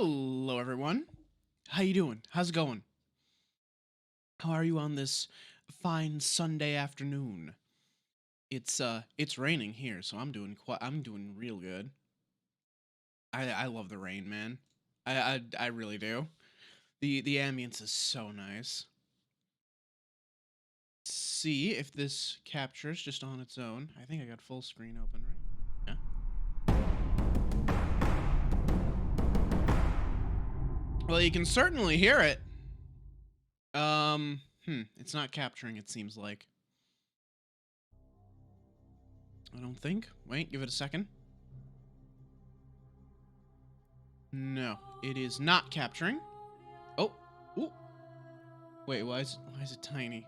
Hello, everyone. How you doing? How's it going? How are you on this fine Sunday afternoon? It's raining here, so I'm doing real good. I love the rain, man. I really do. The ambience is so nice. Let's see if this captures just on its own. I think I got full screen open, right? Yeah. Well, you can certainly hear it. It's not capturing, it seems like. I don't think. Wait, give it a second. No, it is not capturing. Oh, ooh. Wait, why is it tiny?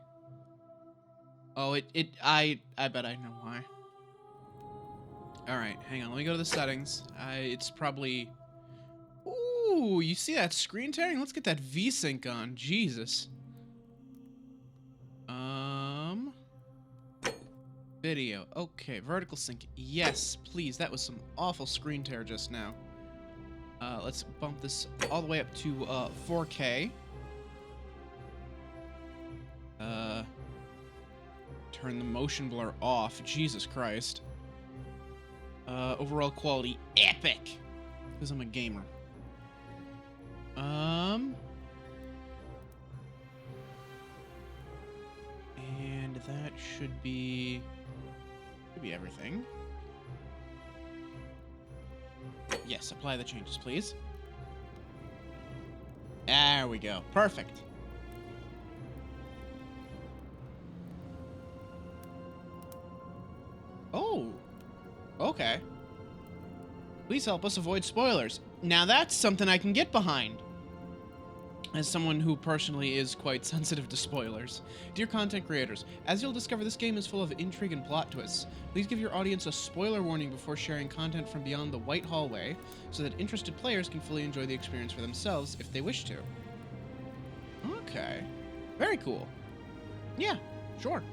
Oh, I bet I know why. All right, hang on. Let me go to the settings. It's probably. Ooh, you see that screen tearing? Let's get that V-Sync on. Jesus. Video. Okay, vertical sync. Yes, please. That was some awful screen tear just now. Let's bump this all the way up to 4K. Turn the motion blur off. Jesus Christ. Overall quality epic. Because I'm a gamer. And that should be everything. Yes, apply the changes, please. There we go. Perfect. Oh. Okay. Please help us avoid spoilers. Now that's something I can get behind. As someone who personally is quite sensitive to spoilers. Dear content creators, as you'll discover, this game is full of intrigue and plot twists. Please give your audience a spoiler warning before sharing content from beyond the white hallway, so that interested players can fully enjoy the experience for themselves if they wish to. Okay. Very cool. Yeah, sure.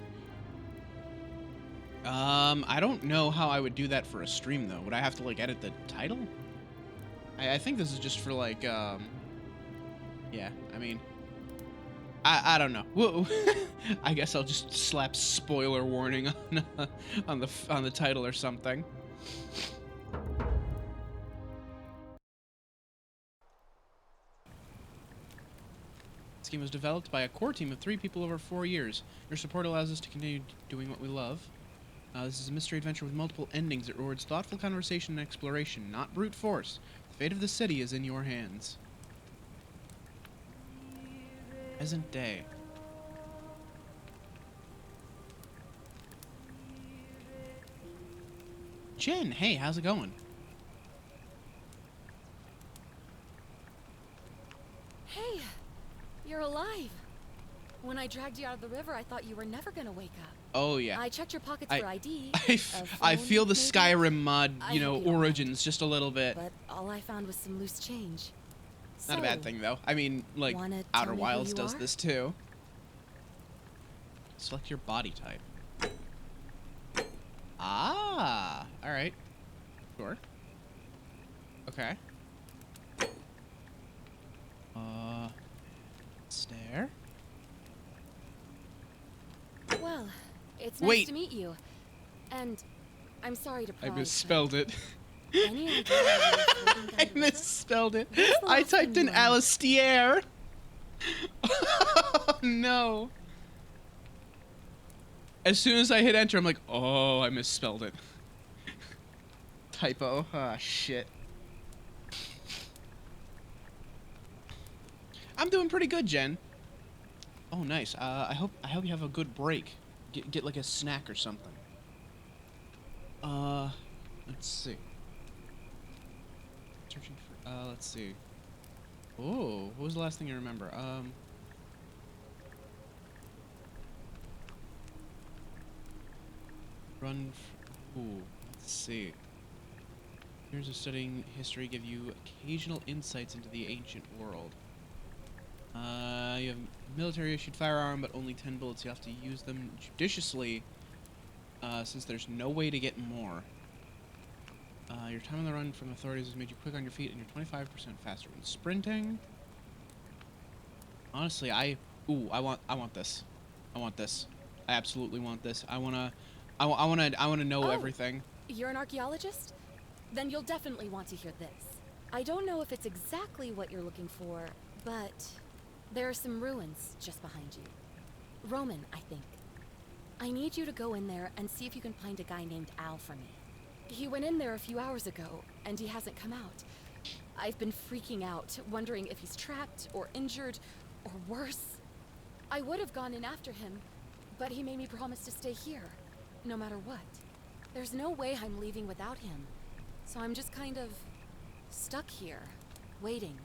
I don't know how I would do that for a stream, though. Would I have to, like, edit the title? I think this is just for, like, yeah, I mean, I don't know. Whoa. I guess I'll just slap spoiler warning on the title or something. This game was developed by a core team of 3 people over 4 years. Your support allows us to continue doing what we love. This is a mystery adventure with multiple endings. It rewards thoughtful conversation and exploration, not brute force. The fate of the city is in your hands. Present day. Jen, hey, how's it going? Hey, you're alive. When I dragged you out of the river, I thought you were never gonna wake up. Oh, yeah. I checked your pockets for ID. I feel the maybe? Skyrim mod, you know, hope you don't origins mind. just a little bit. But all I found was some loose change. Not a bad thing, though. I mean, like, wanna tell Outer me who Wilds you does are? this, too. Select your body type. Ah, alright. Sure. Okay. Stare. Well, it's Wait. nice to meet you. And I'm sorry to pry. I misspelled it. Any idea how you were floating down I the river? misspelled it. What's the I last typed thing in you learned? Alistair. Oh, no. As soon as I hit enter, I'm like, oh, I misspelled it. Typo. Ah, shit. I'm doing pretty good, Jen. Oh, nice. I hope you have a good break. Get like a snack or something. Let's see. Searching for. Let's see. Oh, what was the last thing you remember? Ooh, let's see. Years of studying history give you occasional insights into the ancient world. You have military-issued firearm, but only 10 bullets. You have to use them judiciously, since there's no way to get more. Your time on the run from authorities has made you quick on your feet, and you're 25% faster when sprinting. Honestly, I want this. I want this. I absolutely want this. I wanna know Oh, everything. you're an archaeologist? Then you'll definitely want to hear this. I don't know if it's exactly what you're looking for, but there are some ruins just behind you. Roman, I think. I need you to go in there and see if you can find a guy named Al for me. He went in there a few hours ago, and he hasn't come out. I've been freaking out, wondering if he's trapped or injured or worse. I would have gone in after him, but he made me promise to stay here, no matter what. There's no way I'm leaving without him, so I'm just kind of stuck here, waiting.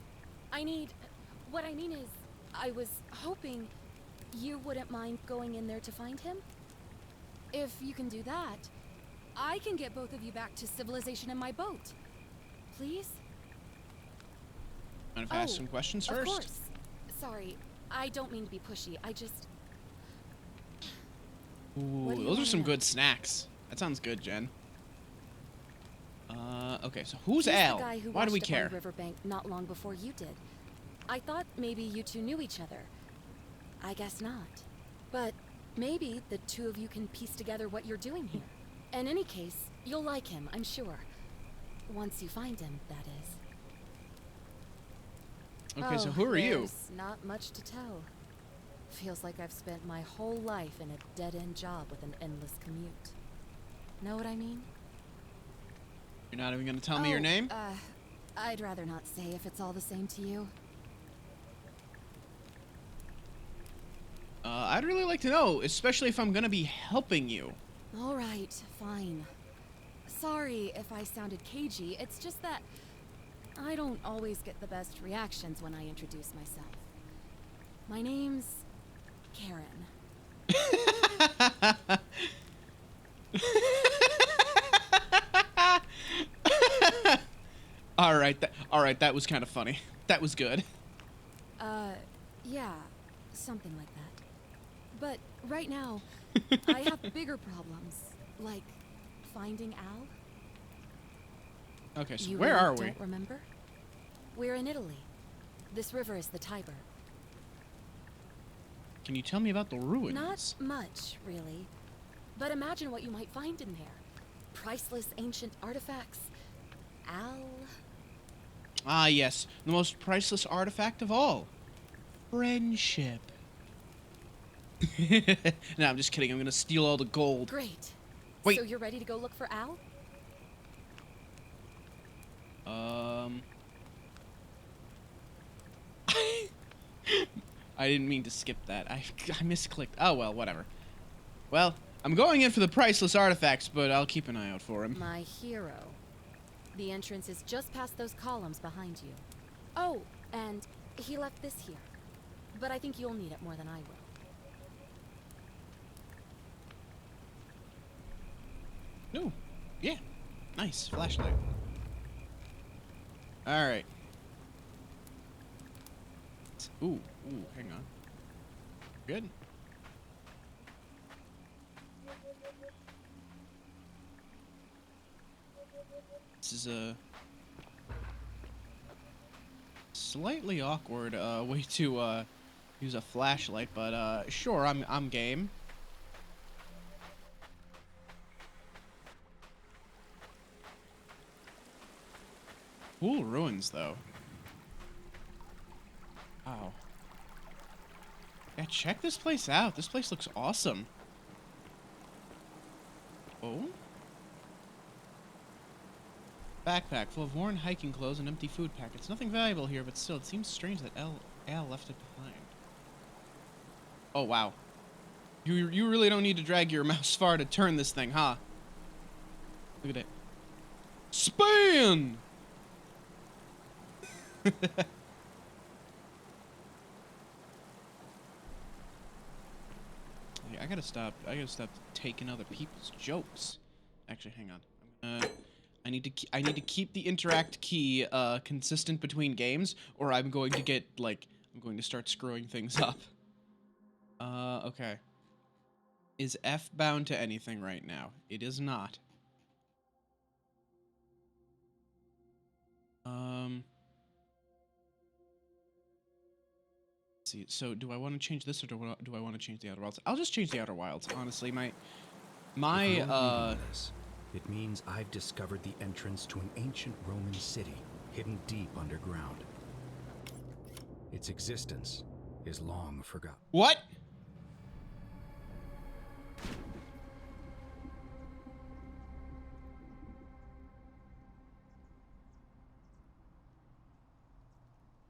What I mean is, I was hoping you wouldn't mind going in there to find him? If you can do that, I can get both of you back to civilization in my boat. Please? Want to ask some questions first? Of course. Sorry, I don't mean to be pushy. I just... Ooh, those are some good snacks. That sounds good, Jen. Okay, so who's He's Al? the guy who Why do we washed up on care? the riverbank not long before you did. I thought maybe you two knew each other. I guess not. But maybe the two of you can piece together what you're doing here. In any case, you'll like him, I'm sure. Once you find him, that is. Okay, so who are you? There's not much to tell. Feels like I've spent my whole life in a dead-end job with an endless commute. Know what I mean? You're not even gonna tell me your name? I'd rather not say if it's all the same to you. I'd really like to know, especially if I'm gonna be helping you. All right, fine. Sorry if I sounded cagey, it's just that I don't always get the best reactions when I introduce myself. My name's Karen. All right, that was kind of funny. That was good. Yeah, something like that. But right now, I have bigger problems, like finding Al. Okay, so You where really are we? Don't remember? We're in Italy. This river is the Tiber. Can you tell me about the ruins? Not much, really. But imagine what you might find in there. Priceless ancient artifacts. Al. Ah, yes, the most priceless artifact of all. Friendship. No, I'm just kidding. I'm gonna steal all the gold. Great. Wait. So you're ready to go look for Al? I didn't mean to skip that. I misclicked. Oh, well, whatever. Well, I'm going in for the priceless artifacts, but I'll keep an eye out for him. My hero. The entrance is just past those columns behind you. Oh, and he left this here. But I think you'll need it more than I will. Ooh, yeah. Nice. Flashlight. Alright. Ooh, hang on. Good. This is a slightly awkward way to use a flashlight, but sure, I'm game. Cool ruins, though. Wow. Yeah, check this place out. This place looks awesome. Oh? Backpack full of worn hiking clothes and empty food packets. Nothing valuable here, but still, it seems strange that Al left it behind. Oh, wow. You really don't need to drag your mouse far to turn this thing, huh? Look at it. Span! I gotta stop taking other people's jokes. Actually, hang on. I need to keep the interact key consistent between games, or I'm going to start screwing things up. Okay. Is F bound to anything right now? It is not. Let's see. So, do I want to change this or do I want to change the Outer Wilds? I'll just change the Outer Wilds. Honestly, If you're reading my this, it means I've discovered the entrance to an ancient Roman city hidden deep underground. Its existence is long forgotten. What?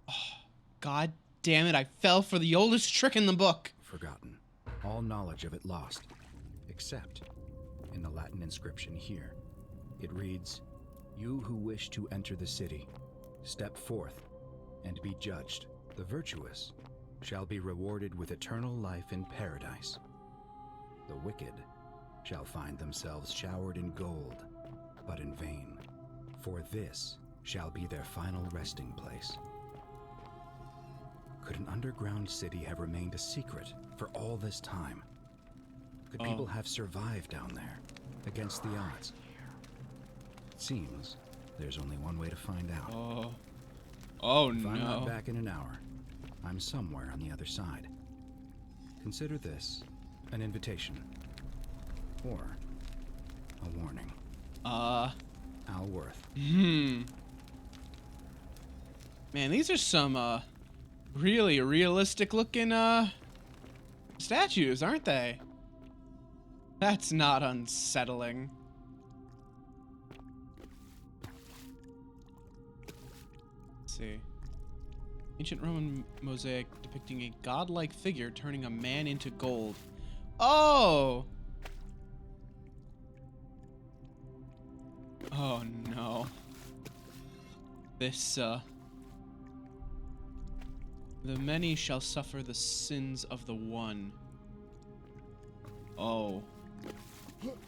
Oh, God damn it, I fell for the oldest trick in the book. Forgotten. All knowledge of it lost. Except in the Latin inscription here. It reads, "You who wish to enter the city, step forth and be judged. The virtuous shall be rewarded with eternal life in paradise. The wicked shall find themselves showered in gold, but in vain, for this shall be their final resting place." Could an underground city have remained a secret for all this time? Could people have survived down there, against the odds? It seems there's only one way to find out. Oh If I'm not no. back in an hour, I'm somewhere on the other side. Consider this an invitation. Or a warning. Alworth. Man, these are some, really realistic looking, statues, aren't they? That's not unsettling. Let's see. Ancient Roman mosaic depicting a godlike figure turning a man into gold. Oh! Oh no. This, the many shall suffer the sins of the one. Oh.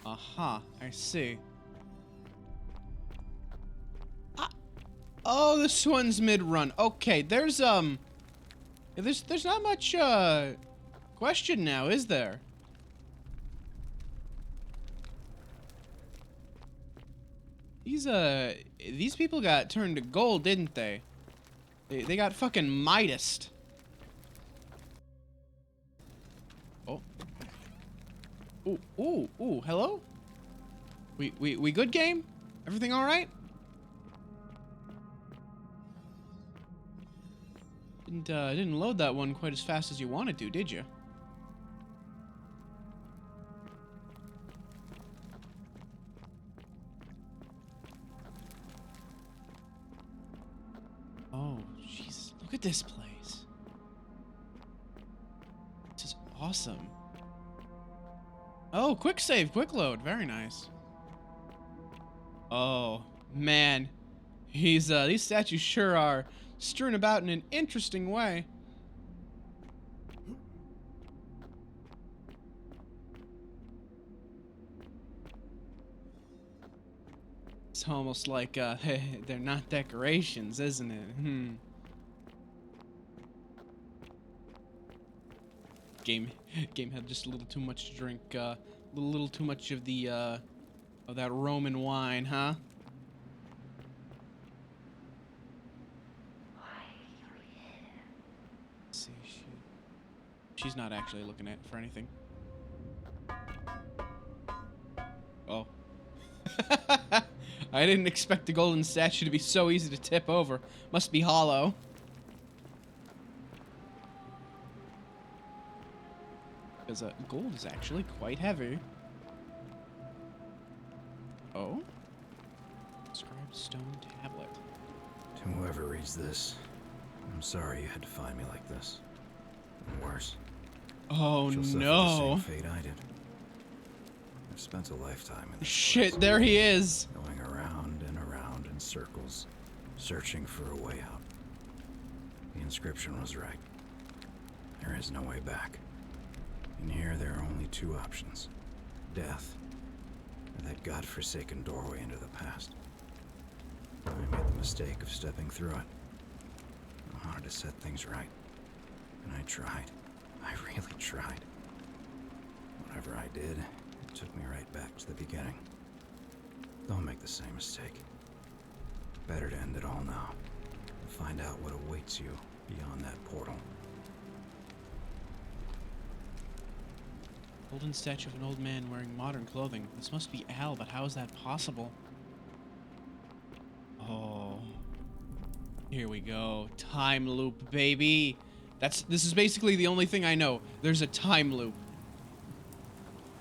Aha, I see. Oh, this one's mid-run. Okay, there's not much, question now, is there? These people got turned to gold, didn't they? They got fucking Midased. Oh. Ooh, hello? We good, game? Everything alright? Didn't load that one quite as fast as you wanted to, did you? Oh, jeez. Look at this place. This is awesome. Oh, quick save, quick load. Very nice. Oh, man. These statues sure are strewn about in an interesting way. It's almost like, they're not decorations, isn't it? Game had just a little too much to drink, a little too much of the, of that Roman wine, huh? Let's see, she's not actually looking at for anything. Oh. I didn't expect the golden statue to be so easy to tip over. Must be hollow. Because gold is actually quite heavy. Oh? Inscribed stone tablet. To whoever reads this, I'm sorry you had to find me like this. And worse. Oh She'll suffer no. the same fate I did. I've spent a lifetime in this Shit, place, there he is. going around and around in circles, searching for a way out. The inscription was right. There is no way back. In here, there are only two options. Death, or that godforsaken doorway into the past. I made the mistake of stepping through it. I wanted to set things right. And I tried. I really tried. Whatever I did, it took me right back to the beginning. Don't make the same mistake. Better to end it all now. And find out what awaits you beyond that portal. Golden statue of an old man wearing modern clothing. This must be Al, but how is that possible? Oh. Here we go. Time loop, baby. This is basically the only thing I know. There's a time loop.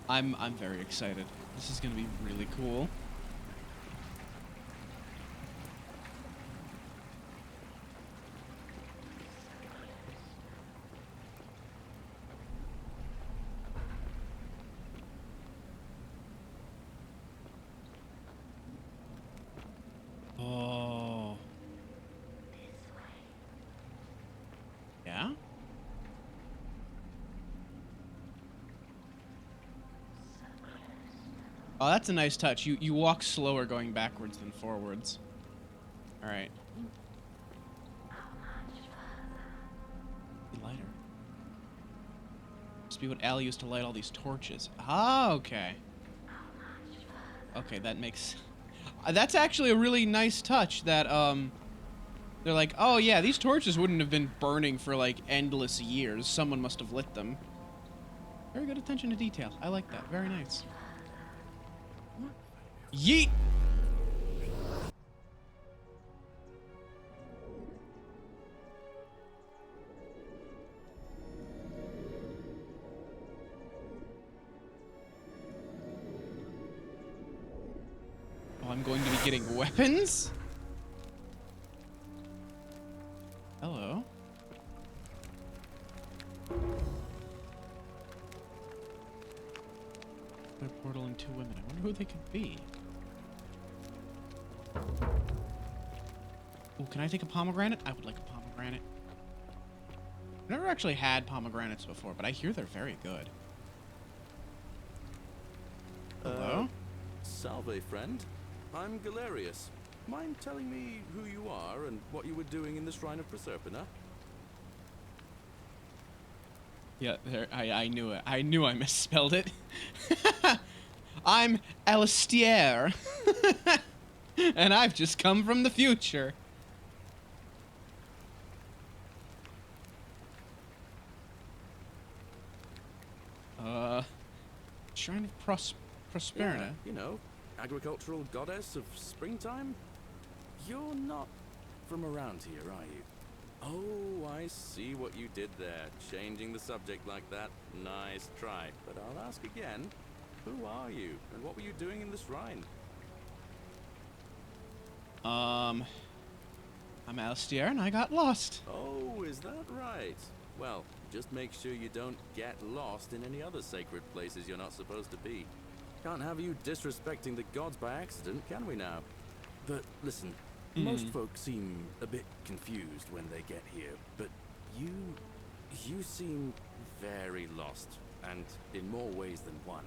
I'm very excited. This is gonna be really cool. Oh. Yeah? Oh, that's a nice touch. You walk slower going backwards than forwards. All right. Lighter. Must be what Al used to light all these torches. Ah, okay. Okay, that makes... That's actually a really nice touch that, they're like, oh yeah, these torches wouldn't have been burning for, like, endless years. Someone must have lit them. Very good attention to detail. I like that. Very nice. Yeet! Oh, I'm going to be getting weapons? Hello? They're portal and two women. I wonder who they could be. Oh, can I take a pomegranate? I would like a pomegranate. I've never actually had pomegranates before, but I hear they're very good. Hello? Salve, friend. I'm Galerius. Mind telling me who you are and what you were doing in the Shrine of Proserpina? Yeah, there, I knew it. I knew I misspelled it. I'm Alistair. And I've just come from the future. Shrine of Proserpina. Yeah, you know, agricultural goddess of springtime? You're not from around here, are you? Oh, I see what you did there. Changing the subject like that. Nice try. But I'll ask again. Who are you? And what were you doing in the shrine? I'm Alistair and I got lost. Oh, is that right? Well, just make sure you don't get lost in any other sacred places you're not supposed to be. Can't have you disrespecting the gods by accident, can we now? But listen, most folks seem a bit confused when they get here, but you seem very lost, and in more ways than one.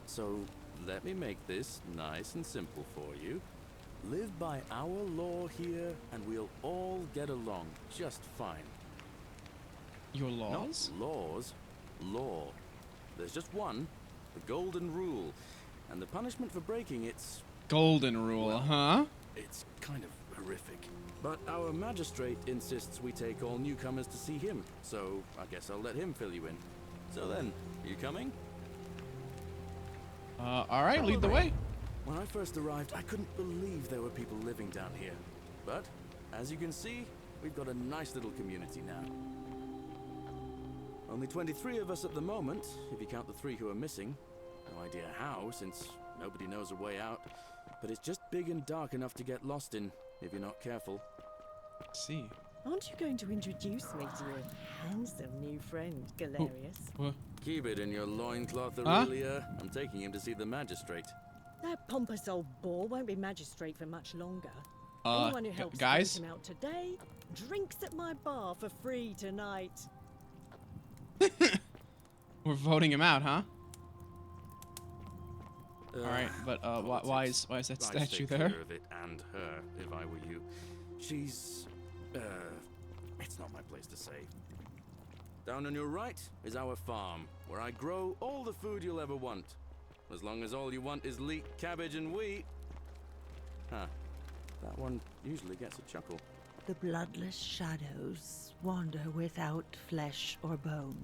So let me make this nice and simple for you. Live by our law here, and we'll all get along just fine. Your laws? Not laws, law. There's just one, the golden rule, and the punishment for breaking it's... Golden rule, well, huh? It's kind of horrific. But our magistrate insists we take all newcomers to see him, so I guess I'll let him fill you in. So then, you coming? Alright, lead the way. When I first arrived, I couldn't believe there were people living down here. But, as you can see, we've got a nice little community now. Only 23 of us at the moment, if you count the 3 who are missing. No idea how, since nobody knows a way out. But it's just big and dark enough to get lost in, if you're not careful. Let's see. Aren't you going to introduce me to your handsome new friend, Galerius? What? Keep it in your loincloth, Huh? Aurelia. I'm taking him to see the magistrate. That pompous old bore won't be magistrate for much longer. Anyone who helps guys? vote him out today drinks at my bar for free tonight. We're voting him out, huh? Alright, but why is that I'd statue stay there? clear of it and her, if I were you. She's... it's not my place to say. Down on your right is our farm, where I grow all the food you'll ever want. As long as all you want is leek, cabbage, and wheat. Huh. That one usually gets a chuckle. The bloodless shadows wander without flesh or bone.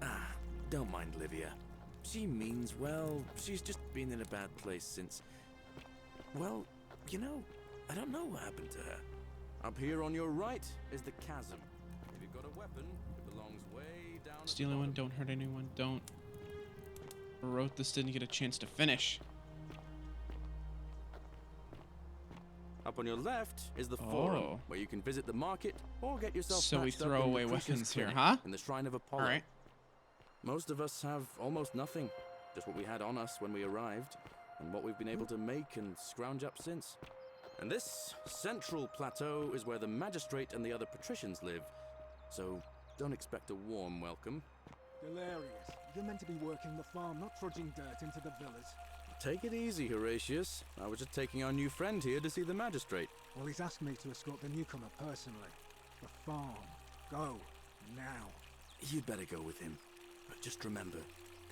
Ah, don't mind Livia. She means well. She's just been in a bad place since... Well, you know, I don't know what happened to her. Up here on your right is the chasm. If you've got a weapon, it belongs way down. Steal anyone, don't hurt anyone, don't. I wrote this, didn't get a chance to finish. Up on your left is the forum, where you can visit the market or get yourself So we patched up throw in away Lucretia's weapons here, clinic huh? In the Shrine of Apollo. Alright. Most of us have almost nothing. Just what we had on us when we arrived, and what we've been able to make and scrounge up since. And this central plateau is where the magistrate and the other patricians live, so don't expect a warm welcome. Hilarious. You're meant to be working the farm, not trudging dirt into the villas. Take it easy, Horatius. I was just taking our new friend here to see the magistrate. Well, he's asked me to escort the newcomer personally. The farm. Go. Now. You'd better go with him. But just remember,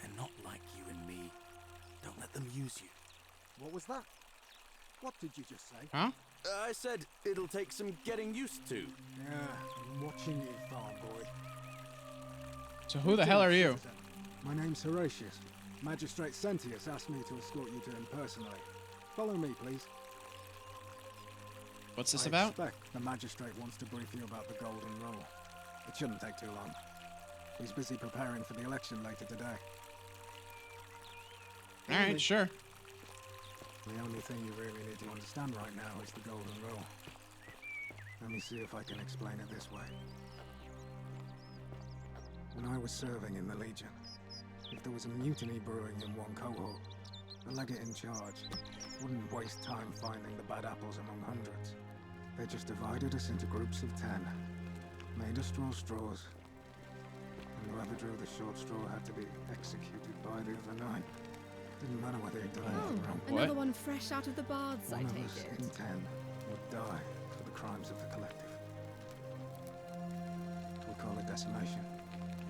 they're not like you and me. Don't let them use you. What was that? What did you just say? Huh? I said it'll take some getting used to. Yeah, I'm watching you, farm boy. So who the hell are you? My name's Horatius. Magistrate Sentius asked me to escort you to him personally. Follow me, please. What's this I about? expect the magistrate wants to brief you about the Golden Rule. It shouldn't take too long. He's busy preparing for the election later today. Alright, sure. The only thing you really need to understand right now is the Golden Rule. Let me see if I can explain it this way. When I was serving in the Legion, if there was a mutiny brewing in one cohort, the legate in charge wouldn't waste time finding the bad apples among hundreds. They just divided us into groups of 10, made us draw straws, and whoever drew the short straw had to be executed by the other 9. Didn't matter whether he'd done anything wrong. Another one fresh out of the baths, I One of take us it. in 10 would die for the crimes of the collective. We call it decimation.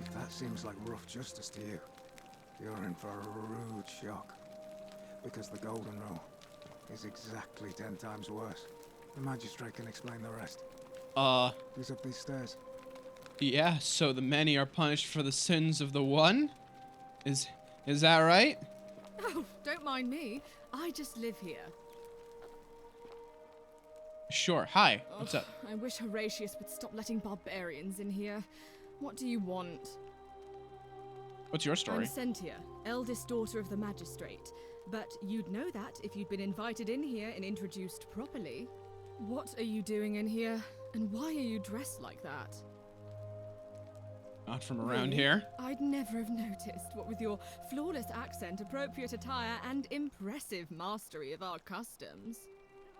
If that seems like rough justice to you, you're in for a rude shock. Because the Golden Rule is exactly 10 times worse. The magistrate can explain the rest. He's up these stairs. Yeah, so the many are punished for the sins of the one? Is that right? Oh, don't mind me. I just live here. Sure. Hi. What's up? I wish Horatius would stop letting barbarians in here. What do you want? What's your story? I'm Sentia, eldest daughter of the magistrate. But you'd know that if you'd been invited in here and introduced properly. What are you doing in here? And why are you dressed like that? Not from around Really? here. I'd never have noticed, what with your flawless accent, appropriate attire, and impressive mastery of our customs.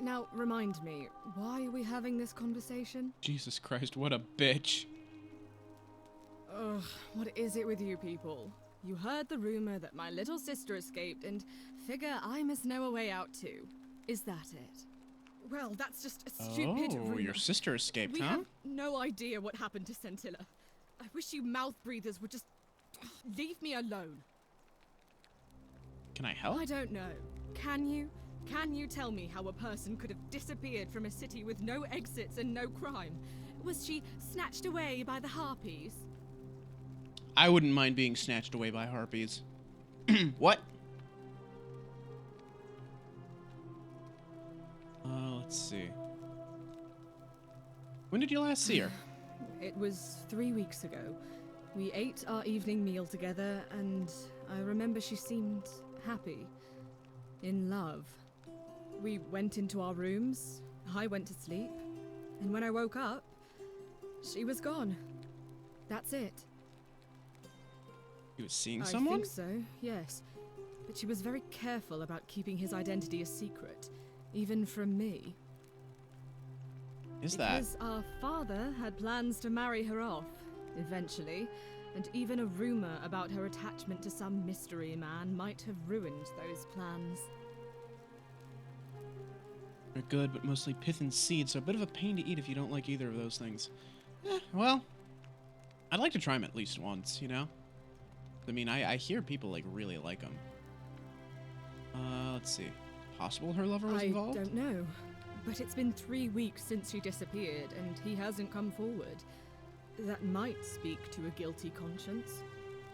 Now, remind me, why are we having this conversation? Jesus Christ, what a bitch. Ugh, what is it with you people? You heard the rumor that my little sister escaped and figure I must know a way out too. Is that it? Well, that's just a stupid Oh, rumor. your sister escaped, We huh? have no idea what happened to Scintilla. I wish you mouth breathers would just leave me alone. Can I help? I don't know. Can you? Can you tell me how a person could have disappeared from a city with no exits and no crime? Was she snatched away by the harpies? I wouldn't mind being snatched away by harpies. What? Let's see. When did you last see her? It was 3 weeks ago. We ate our evening meal together, and I remember she seemed happy. In love. We went into our rooms, I went to sleep, and when I woke up, she was gone. That's it. You was seeing I someone? think so, yes. But she was very careful about keeping his identity a secret, even from me. Is that? Because our father had plans to marry her off, eventually, and even a rumor about her attachment to some mystery man might have ruined those plans. They're good, but mostly pith and seed, so a bit of a pain to eat if you don't like either of those things. Well, I'd like to try them at least once, you know? I mean, I hear people, like, really like them. Let's see. Possible her lover was I involved? don't know. But it's been 3 weeks since she disappeared, and he hasn't come forward. That might speak to a guilty conscience.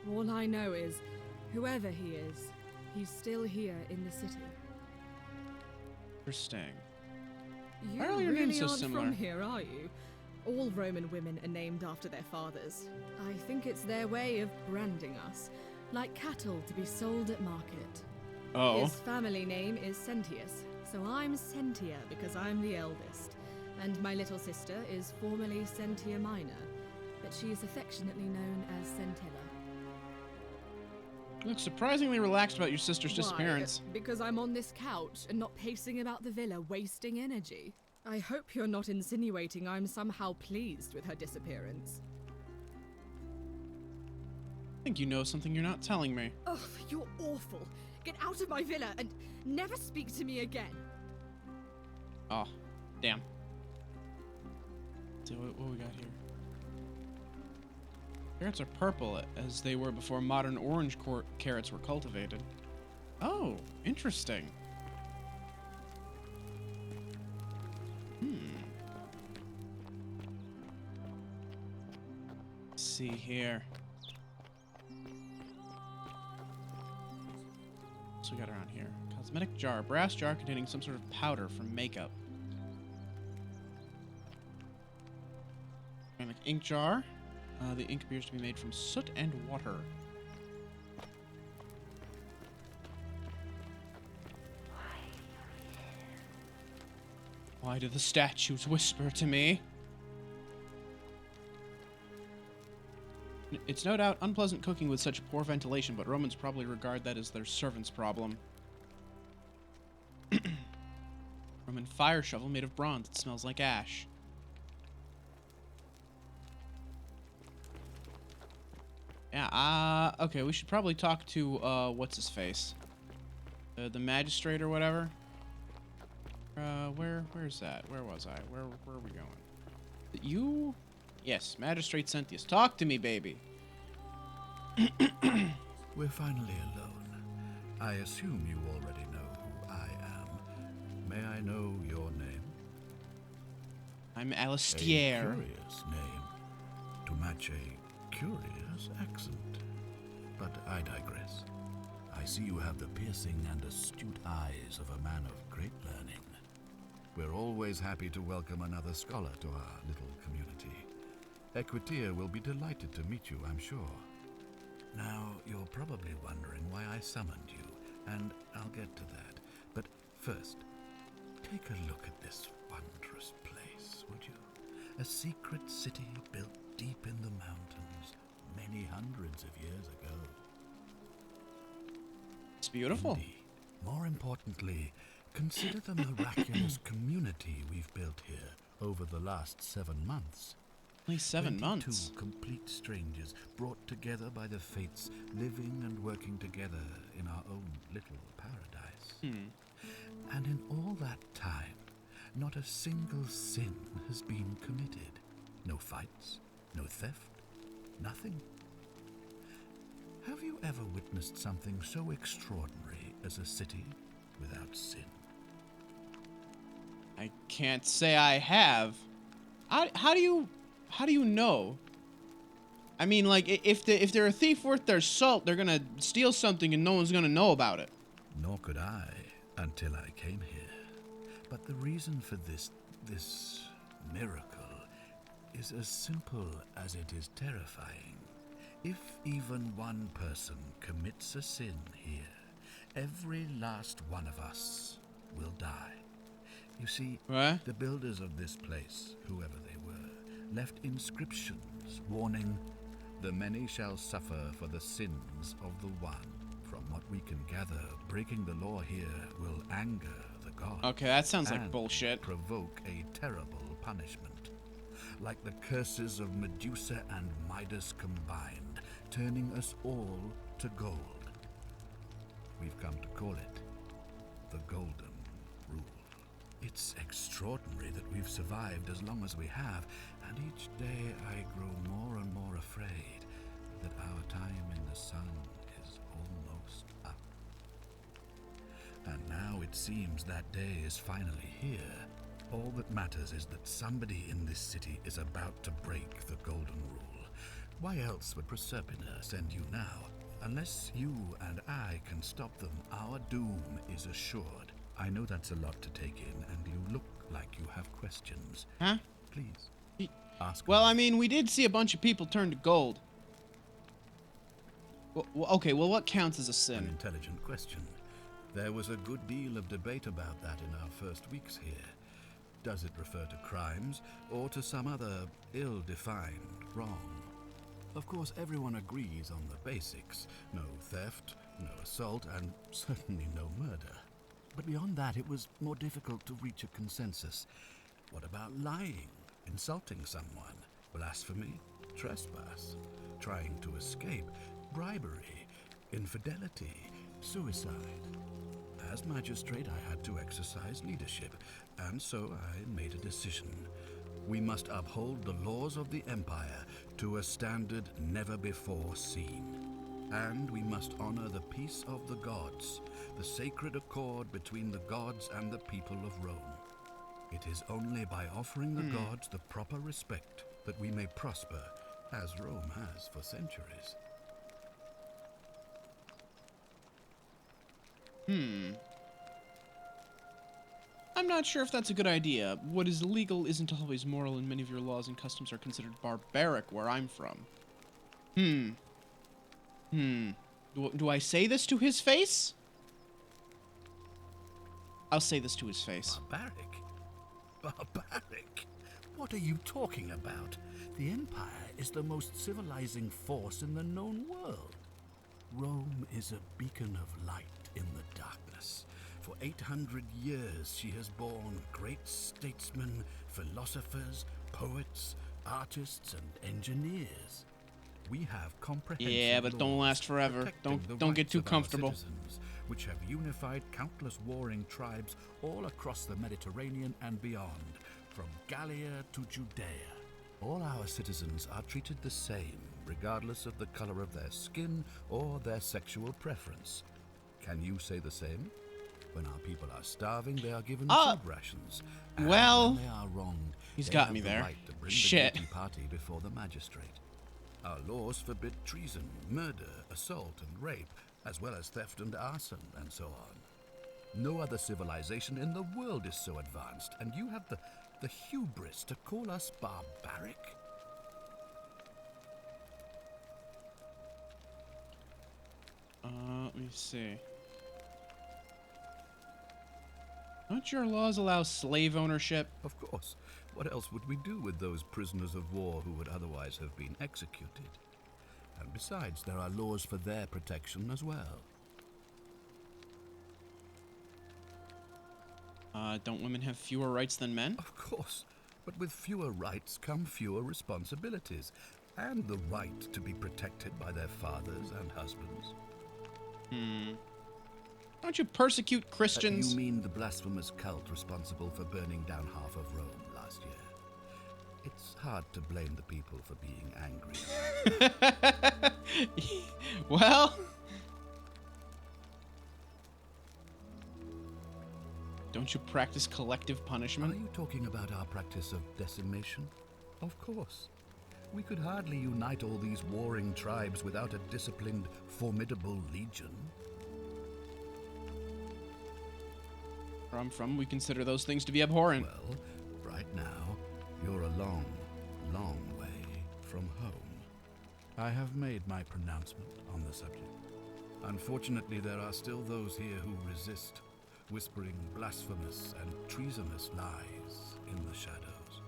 All I know is, whoever he is, he's still here in the city. Interesting. You Why are all your really names so aren't similar? from here, are you? All Roman women are named after their fathers. I think it's their way of branding us, like cattle to be sold at market. Oh. His family name is Sentius, so I'm Sentia because I'm the eldest. And my little sister is formerly Sentia Minor, but she is affectionately known as Centilla. You look surprisingly relaxed about your sister's disappearance. Why? Because I'm on this couch and not pacing about the villa, wasting energy. I hope you're not insinuating I'm somehow pleased with her disappearance. I think you know something you're not telling me. Ugh, you're awful. Get out of my villa and never speak to me again. Oh, damn. So what we got here? Carrots are purple, as they were before modern orange carrots were cultivated. Oh, interesting. Let's see here. What's we got around here? Cosmetic jar. Brass jar containing some sort of powder for makeup. Ceramic ink jar. The ink appears to be made from soot and water. Why do the statues whisper to me? It's no doubt unpleasant cooking with such poor ventilation, but Romans probably regard that as their servant's problem. Roman fire shovel made of bronze. It smells like ash. Yeah, okay, we should probably talk to, what's-his-face? The magistrate or whatever? Where's that? Where was I? Where are we going? You? Yes, Magistrate Sentius. Talk to me, baby. We're finally alone. I assume you already know who I am. May I know your name? I'm A Alistair. curious name to match a curious accent. But I digress. I see you have the piercing and astute eyes of a man of great learning. We're always happy to welcome another scholar to our little community. Equitia will be delighted to meet you, I'm sure. Now, you're probably wondering why I summoned you, and I'll get to that. But first, take a look at this wondrous place, would you? A secret city built deep in the mountains many hundreds of years ago. It's beautiful. Indeed. More importantly, consider the miraculous community we've built here over the last 7 months. Only 7 months. 22 complete strangers brought together by the fates, living and working together in our own little paradise. And in all that time, not a single sin has been committed. No fights, no theft, nothing. Have you ever witnessed something so extraordinary as a city without sin? I can't say I have. How do you know? I mean, like, if they're a thief worth their salt, they're gonna steal something and no one's gonna know about it. Nor could I until I came here. But the reason for this miracle is as simple as it is terrifying. If even one person commits a sin here, every last one of us will die. You see, What? the builders of this place, whoever they were, left inscriptions warning, "The many shall suffer for the sins of the one." From what we can gather, breaking the law here will anger the gods. Okay, that sounds like and bullshit. provoke a terrible punishment. Like the curses of Medusa and Midas combined, turning us all to gold. We've come to call it the Golden Rule. It's extraordinary that we've survived as long as we have, and each day I grow more and more afraid that our time in the sun is almost up. And now it seems that day is finally here, All that matters is that somebody in this city is about to break the Golden Rule. Why else would Proserpina send you now? Unless you and I can stop them, our doom is assured. I know that's a lot to take in, and you look like you have questions. Huh? Please, ask Well, me. I mean, we did see a bunch of people turn to gold. Okay, well, what counts as a An sin? intelligent question. There was a good deal of debate about that in our first weeks here. Does it refer to crimes, or to some other ill-defined wrong? Of course, everyone agrees on the basics. No theft, no assault, and certainly no murder. But beyond that, it was more difficult to reach a consensus. What about lying, insulting someone, blasphemy, trespass, trying to escape, bribery, infidelity, suicide? As magistrate, I had to exercise leadership, and so I made a decision. We must uphold the laws of the Empire to a standard never before seen. And we must honor the peace of the gods, the sacred accord between the gods and the people of Rome. It is only by offering the gods the proper respect that we may prosper, as Rome has for centuries. I'm not sure if that's a good idea. What is legal isn't always moral, and many of your laws and customs are considered barbaric where I'm from. Do I say this to his face? I'll say this to his face. Barbaric? Barbaric? What are you talking about? The Empire is the most civilizing force in the known world. Rome is a beacon of light in the darkness. For 800 years she has borne great statesmen, philosophers, poets, artists, and engineers. We have comprehensive Yeah, but don't laws last forever. protecting the Don't get rights too of our comfortable. citizens, which have unified countless warring tribes all across the Mediterranean and beyond, from Gallia to Judea. All our citizens are treated the same, regardless of the color of their skin or their sexual preference. Can you say the same? When our people are starving, they are given food rations. And well, when they are wronged, he's they got have me the there. right to bring Shit. the guilty party before the magistrate. Our laws forbid treason, murder, assault, and rape, as well as theft and arson, and so on. No other civilization in the world is so advanced, and you have the hubris to call us barbaric? Let me see. Don't your laws allow slave ownership? Of course. What else would we do with those prisoners of war who would otherwise have been executed? And besides, there are laws for their protection as well. Don't women have fewer rights than men? Of course. But with fewer rights come fewer responsibilities, and the right to be protected by their fathers and husbands. Don't you persecute Christians? You mean the blasphemous cult responsible for burning down half of Rome last year? It's hard to blame the people for being angry. Well... Don't you practice collective Are punishment? you talking about our practice of decimation? Of course. We could hardly unite all these warring tribes without a disciplined, formidable legion. Where I'm from, we consider those things to be abhorrent. Well, right now, you're a long, long way from home. I have made my pronouncement on the subject. Unfortunately, there are still those here who resist, whispering blasphemous and treasonous lies in the shadows.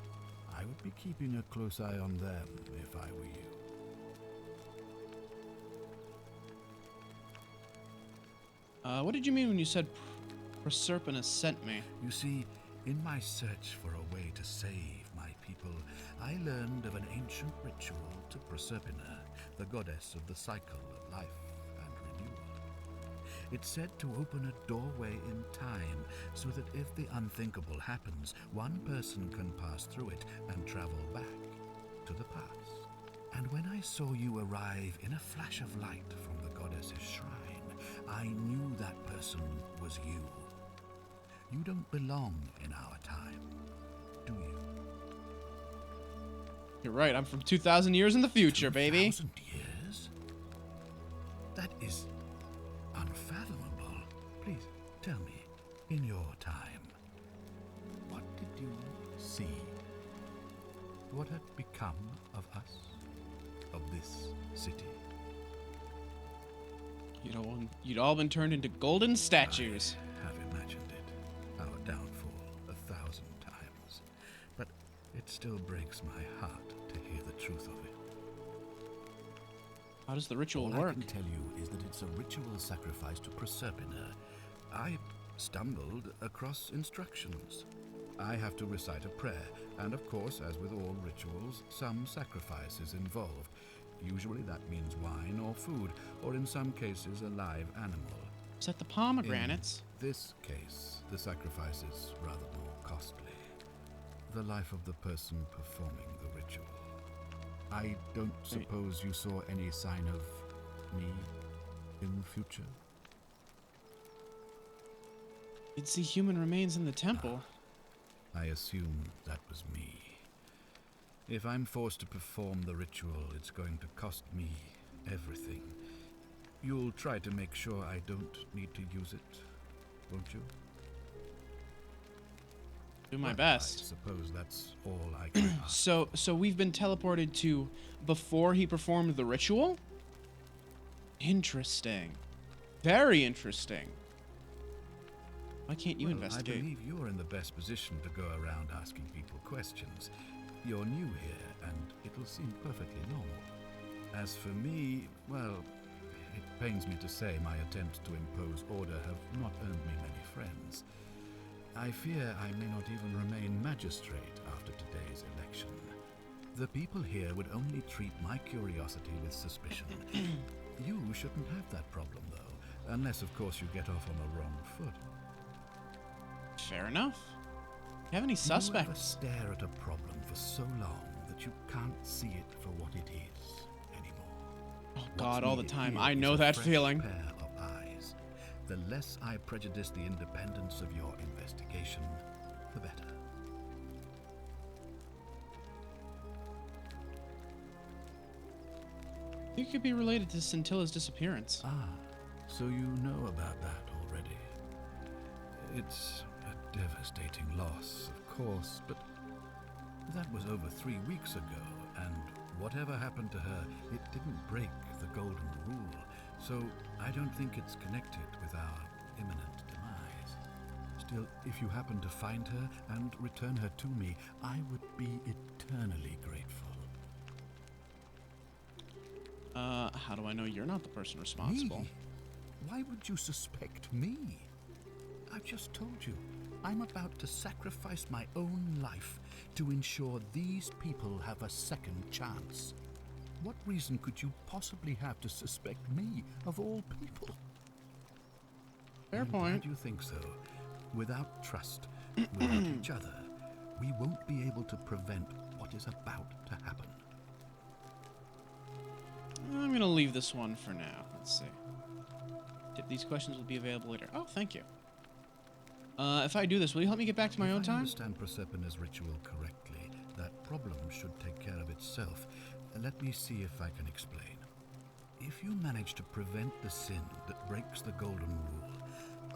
I would be keeping a close eye on them if I were you. What did you mean when you said Proserpina sent me? You see, in my search for a way to save my people, I learned of an ancient ritual to Proserpina, the goddess of the cycle of life and renewal. It's said to open a doorway in time, so that if the unthinkable happens, one person can pass through it and travel back to the past. And when I saw you arrive in a flash of light from the goddess's shrine, I knew that person was you. You don't belong in our time. do you? You're right, I'm from 2,000 years in the future, baby. 2,000 years? That is unfathomable. Please, tell me, in your time, what did you see? What had become of us? Of this city? You'd all been turned into golden statues. I have imagined it, our downfall 1,000 times. But it still breaks my heart to hear the truth of it. How does the ritual All work? I can tell you is that it's a ritual sacrifice to Proserpina. I stumbled across instructions. I have to recite a prayer, and of course, as with all rituals, some sacrifice is involved. Usually that means wine or food, or in some cases a live animal. Is that the pomegranates? In this case, the sacrifice is rather more costly. The life of the person performing the ritual. I don't suppose you saw any sign of me in the future? You'd see human remains in the temple. I assume that was me. If I'm forced to perform the ritual, it's going to cost me everything. You'll try to make sure I don't need to use it, won't you? Do my I best. suppose that's all I can ask. So we've been teleported to before he performed the ritual? Interesting. Very interesting. Why can't you investigate? I believe you're in the best position to go around asking people questions. You're new here, and it'll seem perfectly normal. As for me, well, it pains me to say my attempts to impose order have not earned me many friends. I fear I may not even remain magistrate after today's election. The people here would only treat my curiosity with suspicion. You shouldn't have that problem, though, unless, of course, you get off on the wrong foot. Fair enough. You have any suspects? You ever stare at a problem for so long that you can't see it for what it is anymore? Oh God, all the What's time. needed I here know is a that fresh feeling. Pair of eyes. The less I prejudice the independence of your investigation, the better. You could be related to Scintilla's disappearance. Ah, so you know about that already. It's a devastating loss, of course, but that was over 3 weeks ago, and whatever happened to her, it didn't break the golden rule, so I don't think it's connected with our imminent demise. Still, if you happen to find her and return her to me, I would be eternally grateful. How do I know you're not the person responsible? Me? Why would you suspect me? I've just told you, I'm about to sacrifice my own life to ensure these people have a second chance. What reason could you possibly have to suspect me, of all people? Fair point. I'm glad you think so. Without trust, without each other, we won't be able to prevent what is about to happen. I'm gonna leave this one for now. Let's see. These questions will be available later. Oh, thank you. If I do this, will you help me get back to my own If I time? understand Proserpina's ritual correctly, that problem should take care of itself. Let me see if I can explain. If you manage to prevent the sin that breaks the golden rule,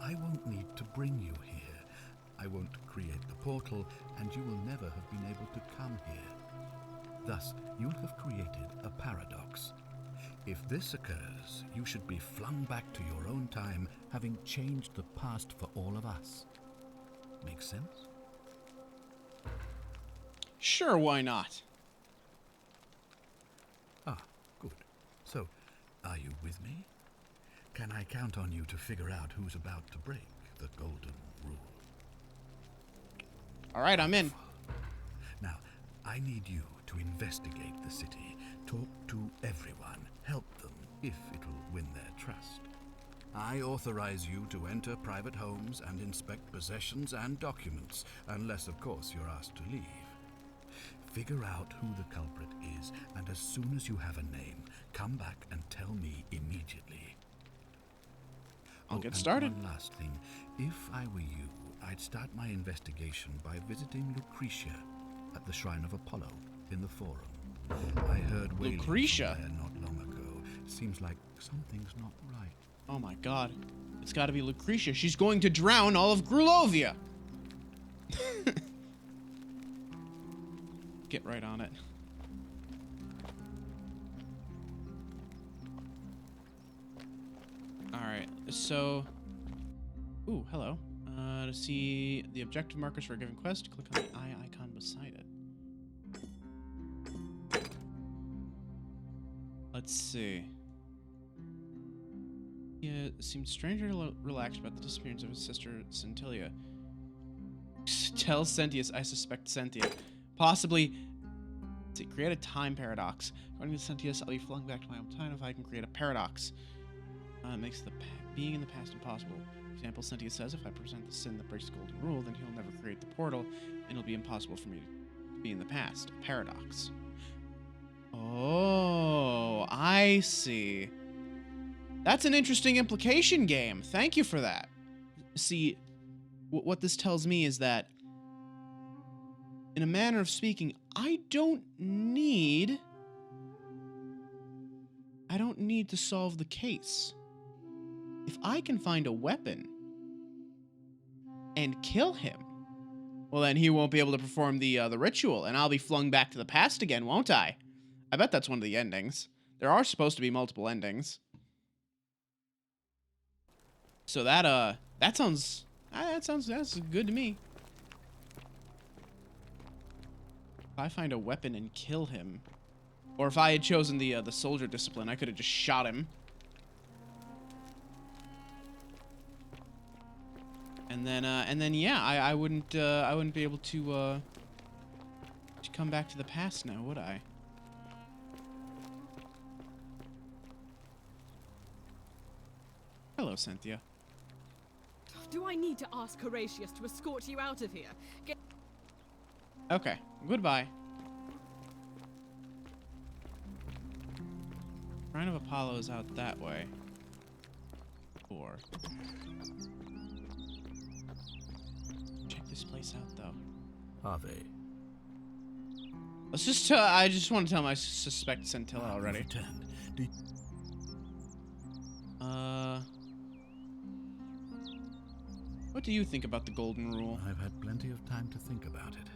I won't need to bring you here. I won't create the portal, and you will never have been able to come here. Thus, you'll have created a paradox. If this occurs, you should be flung back to your own time, having changed the past for all of us. Make sense? Sure, why not? Ah, good. So, are you with me? Can I count on you to figure out who's about to break the golden rule? All right, I'm in. Now, I need you to investigate the city, talk to everyone, help them if it'll win their trust. I authorize you to enter private homes and inspect possessions and documents, unless, of course, you're asked to leave. Figure out who the culprit is, and as soon as you have a name, come back and tell me immediately. I'll get and started. One last thing. If I were you, I'd start my investigation by visiting Lucretia at the Shrine of Apollo in the Forum. I heard wailing from Lucretia? there not long ago. Seems like something's not right. Oh my god. It's gotta be Lucretia. She's going to drown all of Grulovia. Get right on it. Alright, so... Ooh, hello. To see the objective markers for a given quest, click on the eye icon beside it. Let's see. Yeah, seemed strangely relaxed about the disappearance of his sister, Centilia. Tell Sentius I suspect Sentia. Possibly... Let's see, create a time paradox. According to Sentius, I'll be flung back to my own time if I can create a paradox. Makes the being in the past impossible. For example, Sentius says, if I present the sin that breaks the golden rule, then he'll never create the portal, and it'll be impossible for me to be in the past. A paradox. Oh, I see. That's an interesting implication, game. Thank you for that. See, what this tells me is that, in a manner of speaking, I don't need to solve the case. If I can find a weapon and kill him, well, then he won't be able to perform the ritual, and I'll be flung back to the past again, won't I? I bet that's one of the endings. There are supposed to be multiple endings. So that sounds that's good to me. If I find a weapon and kill him, or if I had chosen the soldier discipline, I could have just shot him. And then yeah, I wouldn't be able to come back to the past now, would I? Hello, Cynthia. Do I need to ask Horatius to escort you out of here? Okay, goodbye. Shrine of Apollo is out that way. Or check this place out, though. Are they? Let's just. I just want to tell him I suspect Centilla already. Returned. What do you think about the Golden Rule? I've had plenty of time to think about it.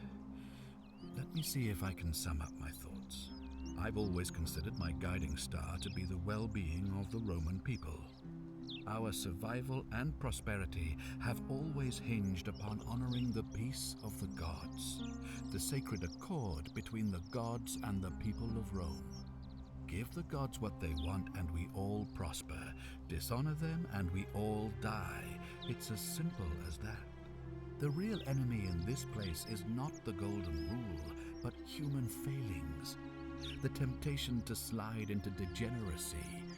Let me see if I can sum up my thoughts. I've always considered my guiding star to be the well-being of the Roman people. Our survival and prosperity have always hinged upon honoring the peace of the gods, the sacred accord between the gods and the people of Rome. Give the gods what they want and we all prosper. Dishonor them and we all die. It's as simple as that. The real enemy in this place is not the Golden Rule, but human failings. The temptation to slide into degeneracy,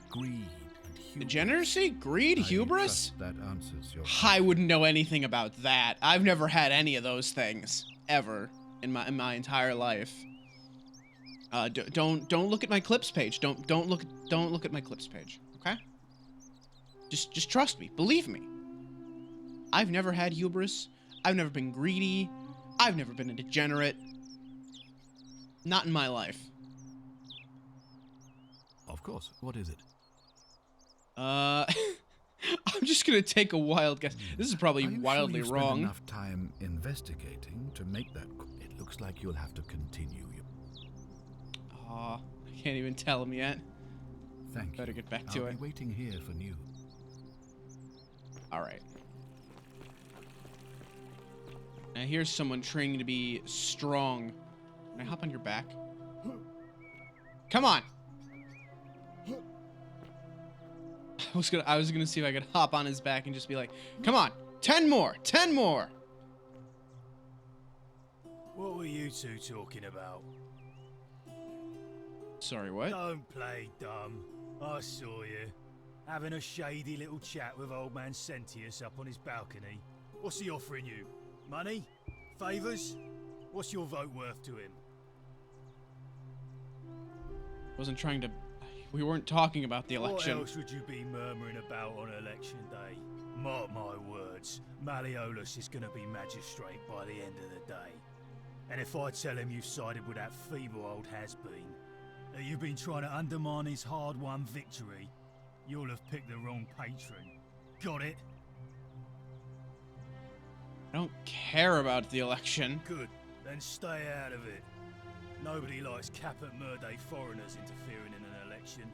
greed, and hubris. Degeneracy? Greed? Hubris? That answers your... I wouldn't know anything about that. I've never had any of those things. Ever. In my entire life. Don't look at my clips page. Don't look at my clips page. Okay? Just trust me. Believe me. I've never had hubris. I've never been greedy. I've never been a degenerate. Not in my life. Of course. What is it? I'm just gonna take a wild guess. This is probably wildly sure wrong. Enough time investigating to make that. It looks like you'll have to continue. Aw, I can't even tell him yet. Thank you. Better get back to I'll it. be waiting here for news. All right. Now here's someone training to be strong. Can I hop on your back? Come on. I was gonna see if I could hop on his back and just be like, come on, 10 more, 10 more. What were you two talking about? Sorry, what? Don't play dumb. I saw you. Having a shady little chat with old man Sentius up on his balcony. What's he offering you? Money? Favours? What's your vote worth to him? Wasn't trying to... We weren't talking about the election. What else would you be murmuring about on election day? Mark my words. Malleolus is gonna be magistrate by the end of the day. And if I tell him you've sided with that feeble old has-been, that you've been trying to undermine his hard-won victory, you'll have picked the wrong patron. Got it? I don't care about the election. Good. Then stay out of it. Nobody likes Caput Murday foreigners interfering in an election.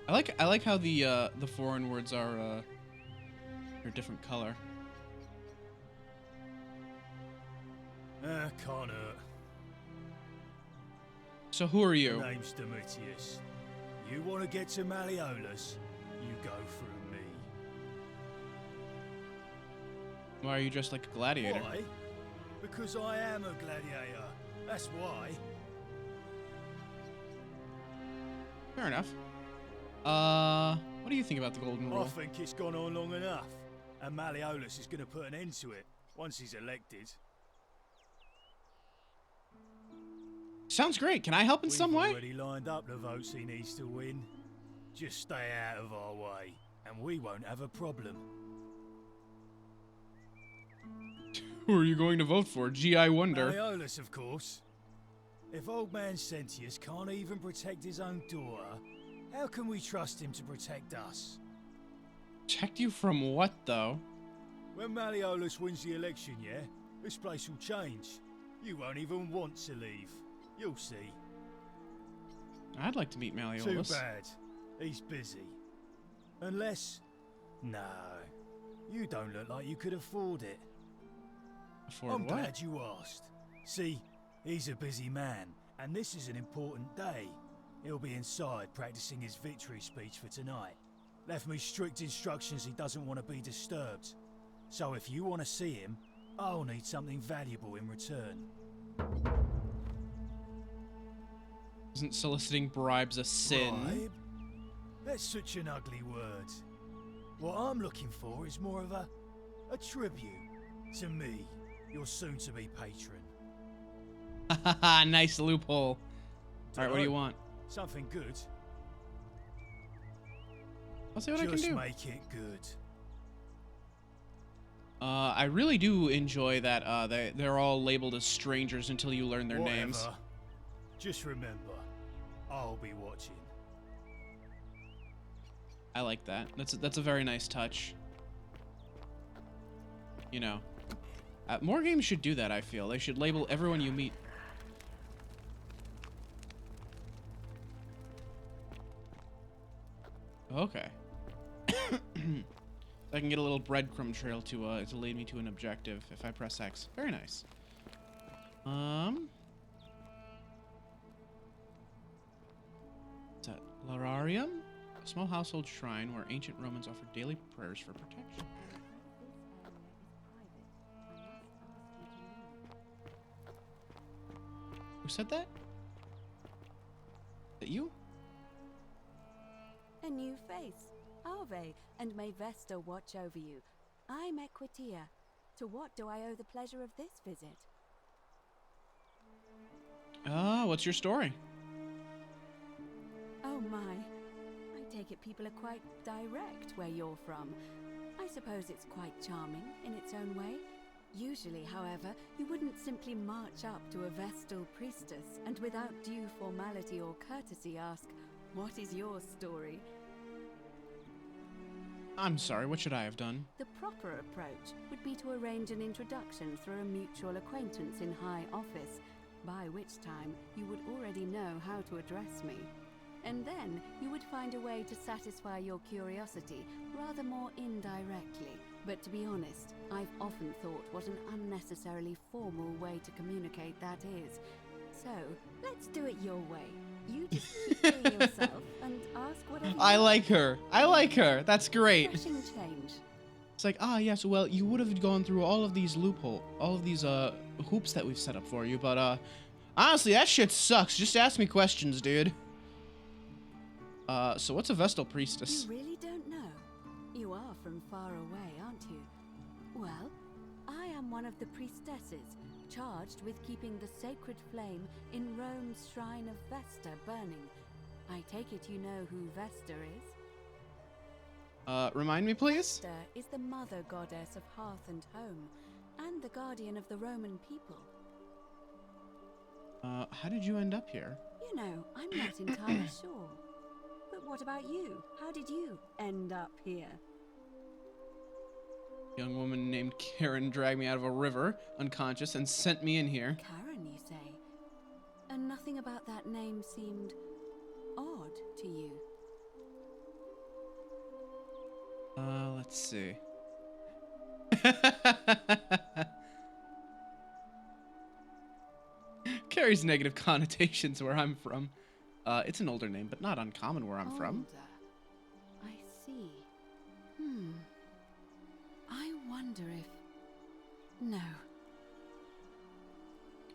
I like how the foreign words are a different color. Can't hurt. So who are you? My name's Domitius. You want to get to Malleolus, you go through me. Why are you dressed like a gladiator? Why? Because I am a gladiator. That's why. Fair enough. What do you think about the golden I rule? think it's gone on long enough, and Malleolus is going to put an end to it once he's elected. Sounds great. Can I help in some way? We've already lined up the votes he needs to win. Just stay out of our way, and we won't have a problem. Who are you going to vote for? Gee, I wonder. Malleolus, of course. If old man Sentius can't even protect his own daughter, how can we trust him to protect us? Protect you from what, though? When Malleolus wins the election, yeah, this place will change. You won't even want to leave. You'll see. I'd like to meet Malleolus. Too bad. He's busy. Unless... No. You don't look like you could afford it. Afford I'm what? glad you asked. See, he's a busy man, and this is an important day. He'll be inside practicing his victory speech for tonight. Left me strict instructions he doesn't want to be disturbed. So if you want to see him, I'll need something valuable in return. Isn't soliciting bribes a sin? Bribe? That's such an ugly word. What I'm looking for is more of a tribute to me, your soon-to-be patron. Haha, nice loophole. Alright, what do you want? Something good. I'll see what I can do. Just make it good. I really do enjoy that they're all labeled as strangers until you learn their names. Whatever. Just remember, I'll be watching. I like that. That's a very nice touch. You know, more games should do that, I feel. They should label everyone you meet. Okay. I can get a little breadcrumb trail to lead me to an objective if I press X. Very nice. What's that? Lararium? A small household shrine where ancient Romans offered daily prayers for protection. Who said that? Is that you? A new face. Ave, and may Vesta watch over you. I'm Equitia. To what do I owe the pleasure of this visit? What's your story? Oh my. I take it people are quite direct where you're from. I suppose it's quite charming in its own way. Usually, however, you wouldn't simply march up to a Vestal Priestess and without due formality or courtesy ask, "What is your story?" I'm sorry, what should I have done? The proper approach would be to arrange an introduction through a mutual acquaintance in high office, by which time you would already know how to address me. And then you would find a way to satisfy your curiosity rather more indirectly. But to be honest, I've often thought what an unnecessarily formal way to communicate that is. So, let's do it your way. You just keep being yourself and ask whatever you I want. like her. I like her. That's great. Refreshing change. It's like, yes, well, you would have gone through all of these hoops that we've set up for you, but, honestly, that shit sucks. Just ask me questions, dude. So what's a Vestal Priestess? You really don't know? You are from far away, aren't you? Well, I am one of the priestesses, charged with keeping the sacred flame in Rome's shrine of Vesta burning. I take it you know who Vesta is? Remind me, please? Vesta is the mother goddess of hearth and home, and the guardian of the Roman people. How did you end up here? You know, I'm not entirely sure. But what about you? How did you end up here? A young woman named Karen dragged me out of a river, unconscious, and sent me in here. Karen, you say? And nothing about that name seemed odd to you? Let's see. Carries negative connotations where I'm from. It's an older name, but not uncommon where I'm from. I see. I wonder if... No.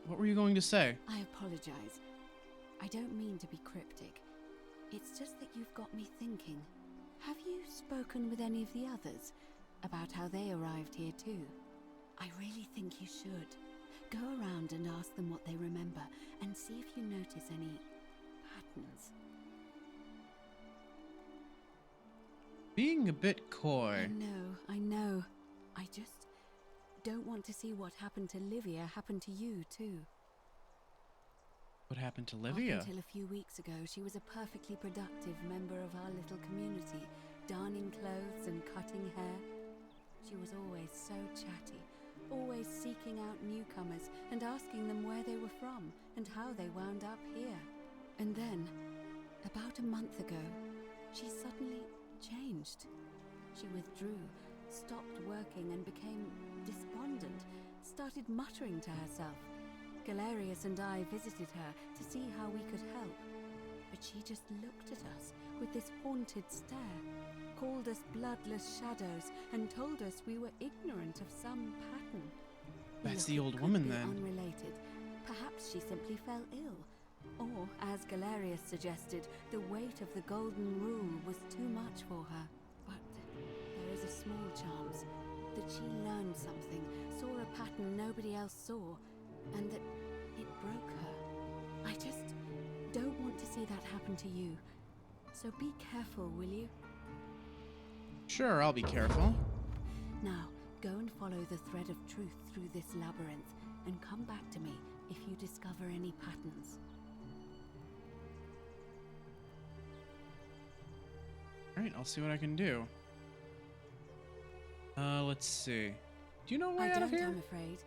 What were you going to say? I apologize. I don't mean to be cryptic. It's just that you've got me thinking. Have you spoken with any of the others about how they arrived here too? I really think you should. Go around and ask them what they remember and see if you notice any patterns. Being a bit coy. I know. I just don't want to see what happened to Livia happen to you too. What happened to Livia? Up until a few weeks ago, she was a perfectly productive member of our little community, darning clothes and cutting hair. She was always so chatty, always seeking out newcomers and asking them where they were from and how they wound up here. And then, about a month ago, she suddenly changed. She withdrew, stopped working and became despondent, started muttering to herself. Galerius and I visited her to see how we could help, but she just looked at us with this haunted stare, called us bloodless shadows, and told us we were ignorant of some pattern. That's the old woman then. Unrelated. Perhaps she simply fell ill, or, as Galerius suggested, the weight of the golden rule was too much for her. But there is a small chance that she learned something, saw a pattern nobody else saw, and that it broke her. I just don't want to see that happen to you. So be careful, will you? Sure, I'll be careful. Now, go and follow the thread of truth through this labyrinth, and come back to me if you discover any patterns. Alright, I'll see what I can do. Let's see. Do you know where out of here? I'm afraid.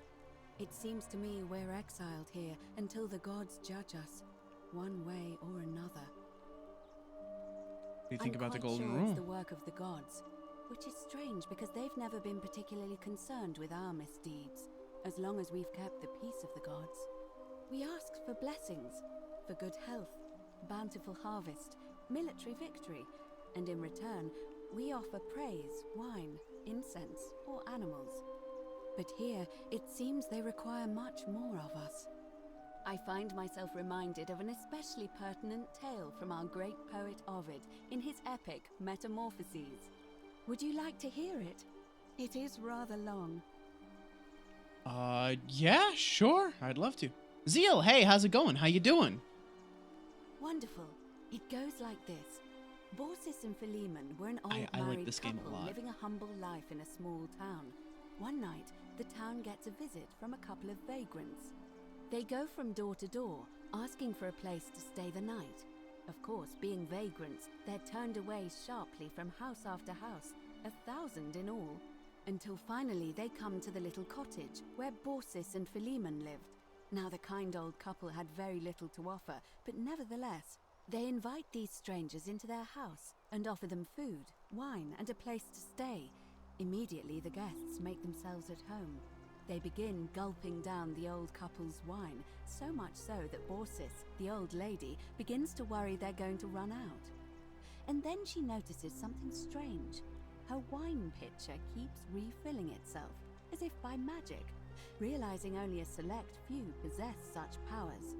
It seems to me we're exiled here until the gods judge us, one way or another. What do you think about the golden rule? It's the work of the gods, which is strange because they've never been particularly concerned with our misdeeds, as long as we've kept the peace of the gods. We ask for blessings, for good health, bountiful harvest, military victory, and in return, we offer praise, wine, incense, or animals. But here, it seems they require much more of us. I find myself reminded of an especially pertinent tale from our great poet Ovid in his epic Metamorphoses. Would you like to hear it? It is rather long. Yeah, sure. I'd love to. Zeal, hey, how's it going? How you doing? Wonderful. It goes like this. Baucis and Philemon were an old I like married this game a couple lot. living a humble life in a small town. One night, the town gets a visit from a couple of vagrants. They go from door to door, asking for a place to stay the night. Of course, being vagrants, they're turned away sharply from house after house, 1,000 in all, until finally they come to the little cottage where Baucis and Philemon lived. Now, the kind old couple had very little to offer, but nevertheless, they invite these strangers into their house and offer them food, wine, and a place to stay. Immediately, the guests make themselves at home. They begin gulping down the old couple's wine, so much so that Baucis, the old lady, begins to worry they're going to run out. And then she notices something strange. Her wine pitcher keeps refilling itself, as if by magic. Realizing only a select few possess such powers,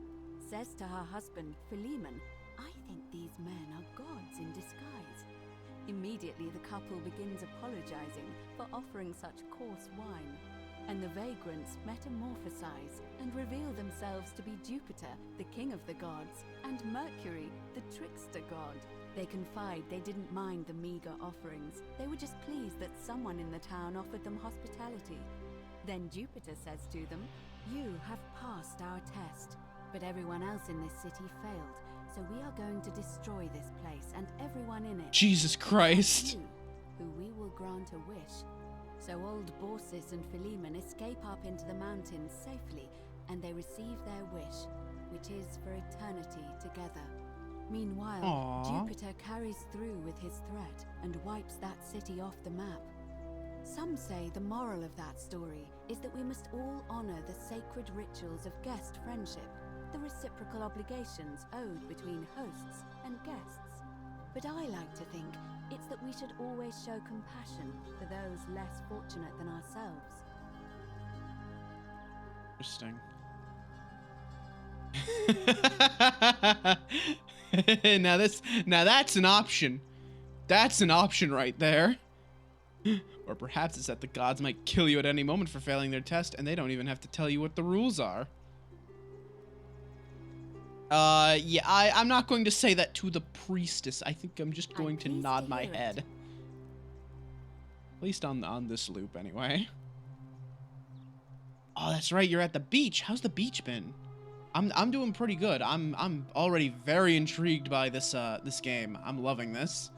says to her husband, Philemon, "I think these men are gods in disguise." Immediately the couple begins apologizing for offering such coarse wine. and the vagrants metamorphosize and reveal themselves to be Jupiter, the king of the gods, and Mercury, the trickster god. They confide they didn't mind the meager offerings. They were just pleased that someone in the town offered them hospitality. Then Jupiter says to them, "You have passed our test, but everyone else in this city failed, so we are going to destroy this place and everyone in it. Jesus Christ. You, who we will grant a wish." So old Baucis and Philemon escape up into the mountains safely, and they receive their wish, which is for eternity together. Meanwhile, Aww. Jupiter carries through with his threat and wipes that city off the map. Some say the moral of that story is that we must all honor the sacred rituals of guest friendship, the reciprocal obligations owed between hosts and guests. But I like to think it's that we should always show compassion for those less fortunate than ourselves. Interesting. Now that's an option. That's an option right there. Or perhaps it's that the gods might kill you at any moment for failing their test, and they don't even have to tell you what the rules are. Yeah, I'm not going to say that to the priestess. I think I'm just going to nod my head. At least on this loop, anyway. Oh, that's right. You're at the beach. How's the beach been? I'm doing pretty good. I'm already very intrigued by this game. I'm loving this.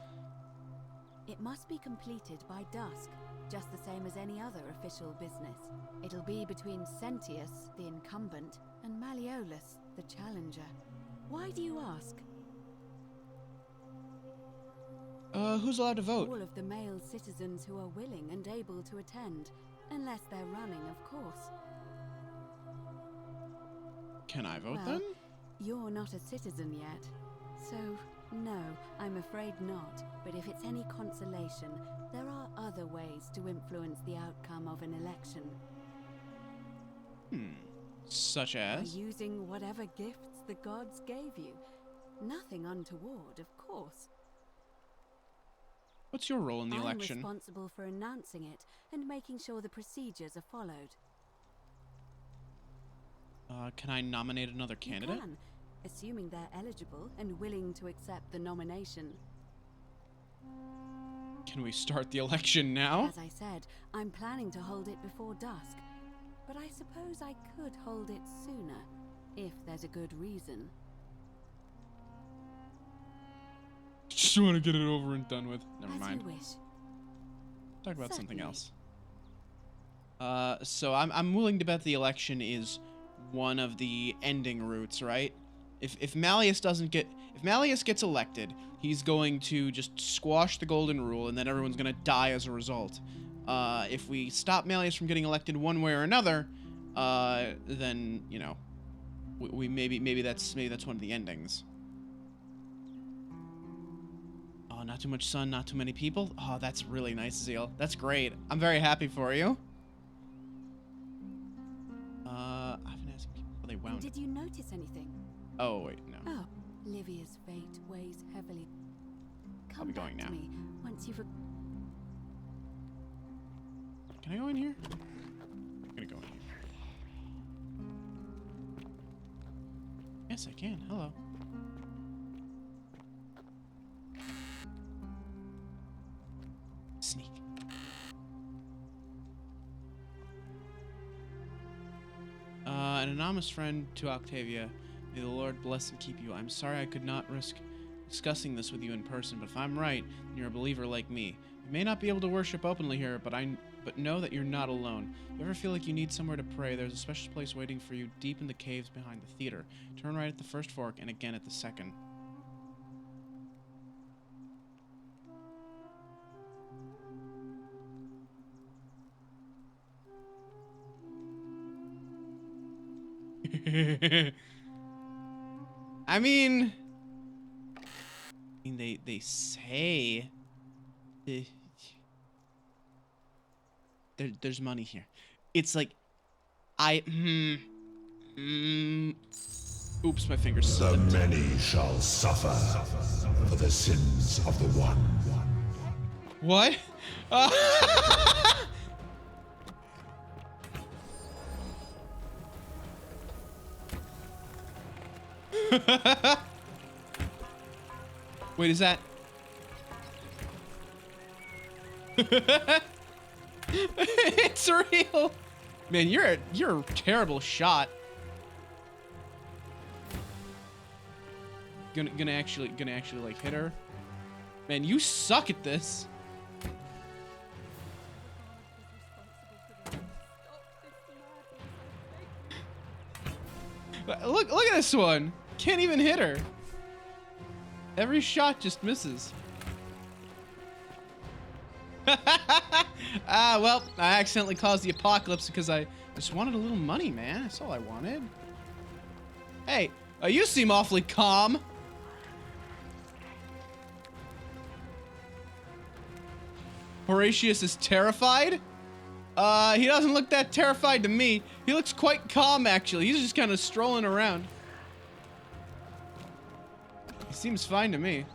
It must be completed by dusk, just the same as any other official business. It'll be between Sentius, the incumbent, and Malleolus, the challenger. Why do you ask? Who's allowed to vote? All of the male citizens who are willing and able to attend, unless they're running, of course. Can I vote Well, then? You're not a citizen yet, so no, I'm afraid not. But if it's any consolation, there are other ways to influence the outcome of an election. Such as? By using whatever gifts the gods gave you. Nothing untoward, of course. What's your role in the election? I'm responsible for announcing it and making sure the procedures are followed. Can I nominate another candidate? You can, assuming they're eligible and willing to accept the nomination. Can we start the election now? As I said, I'm planning to hold it before dusk. But I suppose I could hold it sooner, if there's a good reason. Just want to get it over and done with. Never As mind. you wish. Talk about something Certainly. else. So I'm willing to bet the election is one of the ending routes, right? If Malleus gets elected, he's going to just squash the golden rule, and then everyone's gonna die as a result. If we stop Malleus from getting elected one way or another, then you know, we maybe that's one of the endings. Oh, not too much sun, not too many people. Oh, that's really nice, Zeal. That's great. I'm very happy for you. I've been asking people how they wound. Did you notice anything? Oh wait, no. Oh, Livia's fate weighs heavily. Come I'll be back going to now. me once you've. Can I go in here? I'm gonna go in here. Yes, I can. Hello. Sneak. An anonymous friend to Octavia. May the Lord bless and keep you. I'm sorry I could not risk discussing this with you in person, but if I'm right, then you're a believer like me. You may not be able to worship openly here, but know that you're not alone. If you ever feel like you need somewhere to pray, there's a special place waiting for you deep in the caves behind the theater. Turn right at the first fork and again at the second. I mean they say there's money here. It's like oops, my fingers slipped. The many shall suffer for the sins of the one. What? Wait, is that... It's real! Man, you're a terrible shot. Gonna actually like hit her. Man, you suck at this. Look at this one. Can't even hit her. Every shot just misses. Well, I accidentally caused the apocalypse because I just wanted a little money, man. That's all I wanted. Hey, you seem awfully calm. Horatius is terrified? He doesn't look that terrified to me. He looks quite calm, actually. He's just kind of strolling around. He seems fine to me.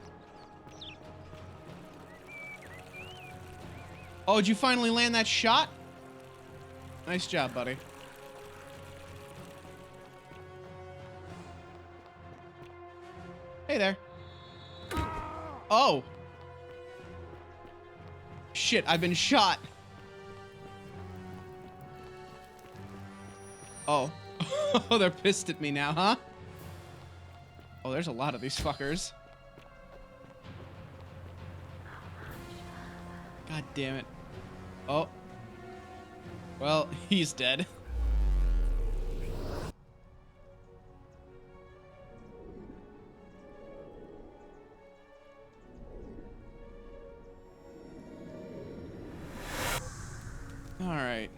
Oh, did you finally land that shot? Nice job, buddy. Hey there. Oh. Shit, I've been shot. Oh. Oh, they're pissed at me now, huh? Oh, there's a lot of these fuckers. God damn it. Oh. Well, he's dead. All right.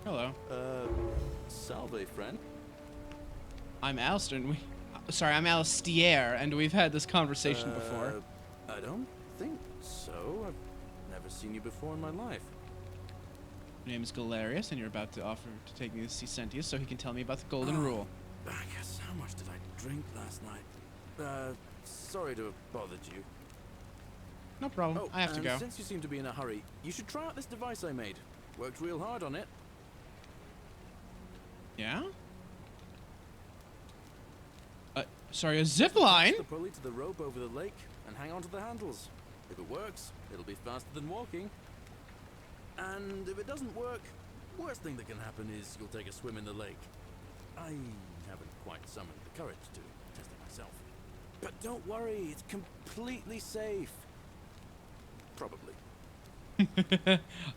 Hello. Salve, friend. I'm Alistair, and I'm Alistair, and we've had this conversation before. I don't think so. I've never seen you before in my life. My name is Galerius, and you're about to offer to take me to see Sentius so he can tell me about the Golden Rule. Bacchus, how much did I drink last night? Sorry to have bothered you. No problem. Oh, I have to go. Since you seem to be in a hurry, you should try out this device I made. Worked real hard on it. Yeah? Sorry, a zip line? Attach the pulley to the rope over the lake and hang on to the handles. If it works, it'll be faster than walking. And if it doesn't work, worst thing that can happen is you'll take a swim in the lake. I haven't quite summoned the courage to test it myself. But don't worry, it's completely safe. Probably.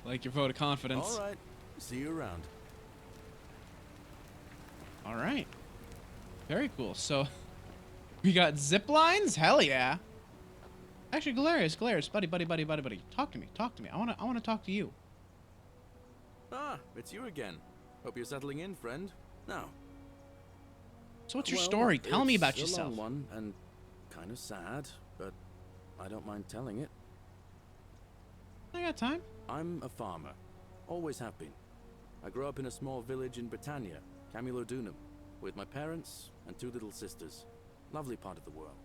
Like your vote of confidence. All right. See you around. All right. Very cool. So, we got zip lines? Hell yeah. Actually, Galerius, buddy. Talk to me. I want to talk to you. Ah, it's you again. Hope you're settling in, friend. Now. So what's your story? Tell me about yourself. It's a long one and kind of sad, but I don't mind telling it. I got time. I'm a farmer. Always have been. I grew up in a small village in Britannia, Camulodunum, with my parents and 2 little sisters. Lovely part of the world.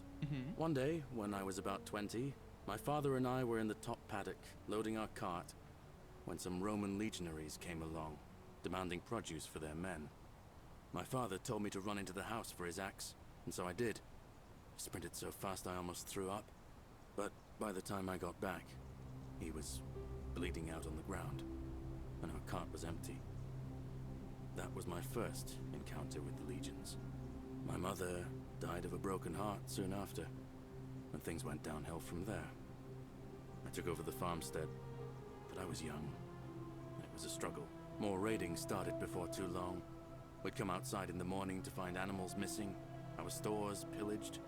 One day, when I was about 20, my father and I were in the top paddock, loading our cart, when some Roman legionaries came along, demanding produce for their men. My father told me to run into the house for his axe, and so I did. Sprinted so fast I almost threw up, but by the time I got back, he was bleeding out on the ground, and our cart was empty. That was my first encounter with the legions. My mother died of a broken heart soon after, and things went downhill from there. I took over the farmstead, but I was young. It was a struggle. More raiding started before too long. We'd come outside in the morning to find animals missing, our stores pillaged.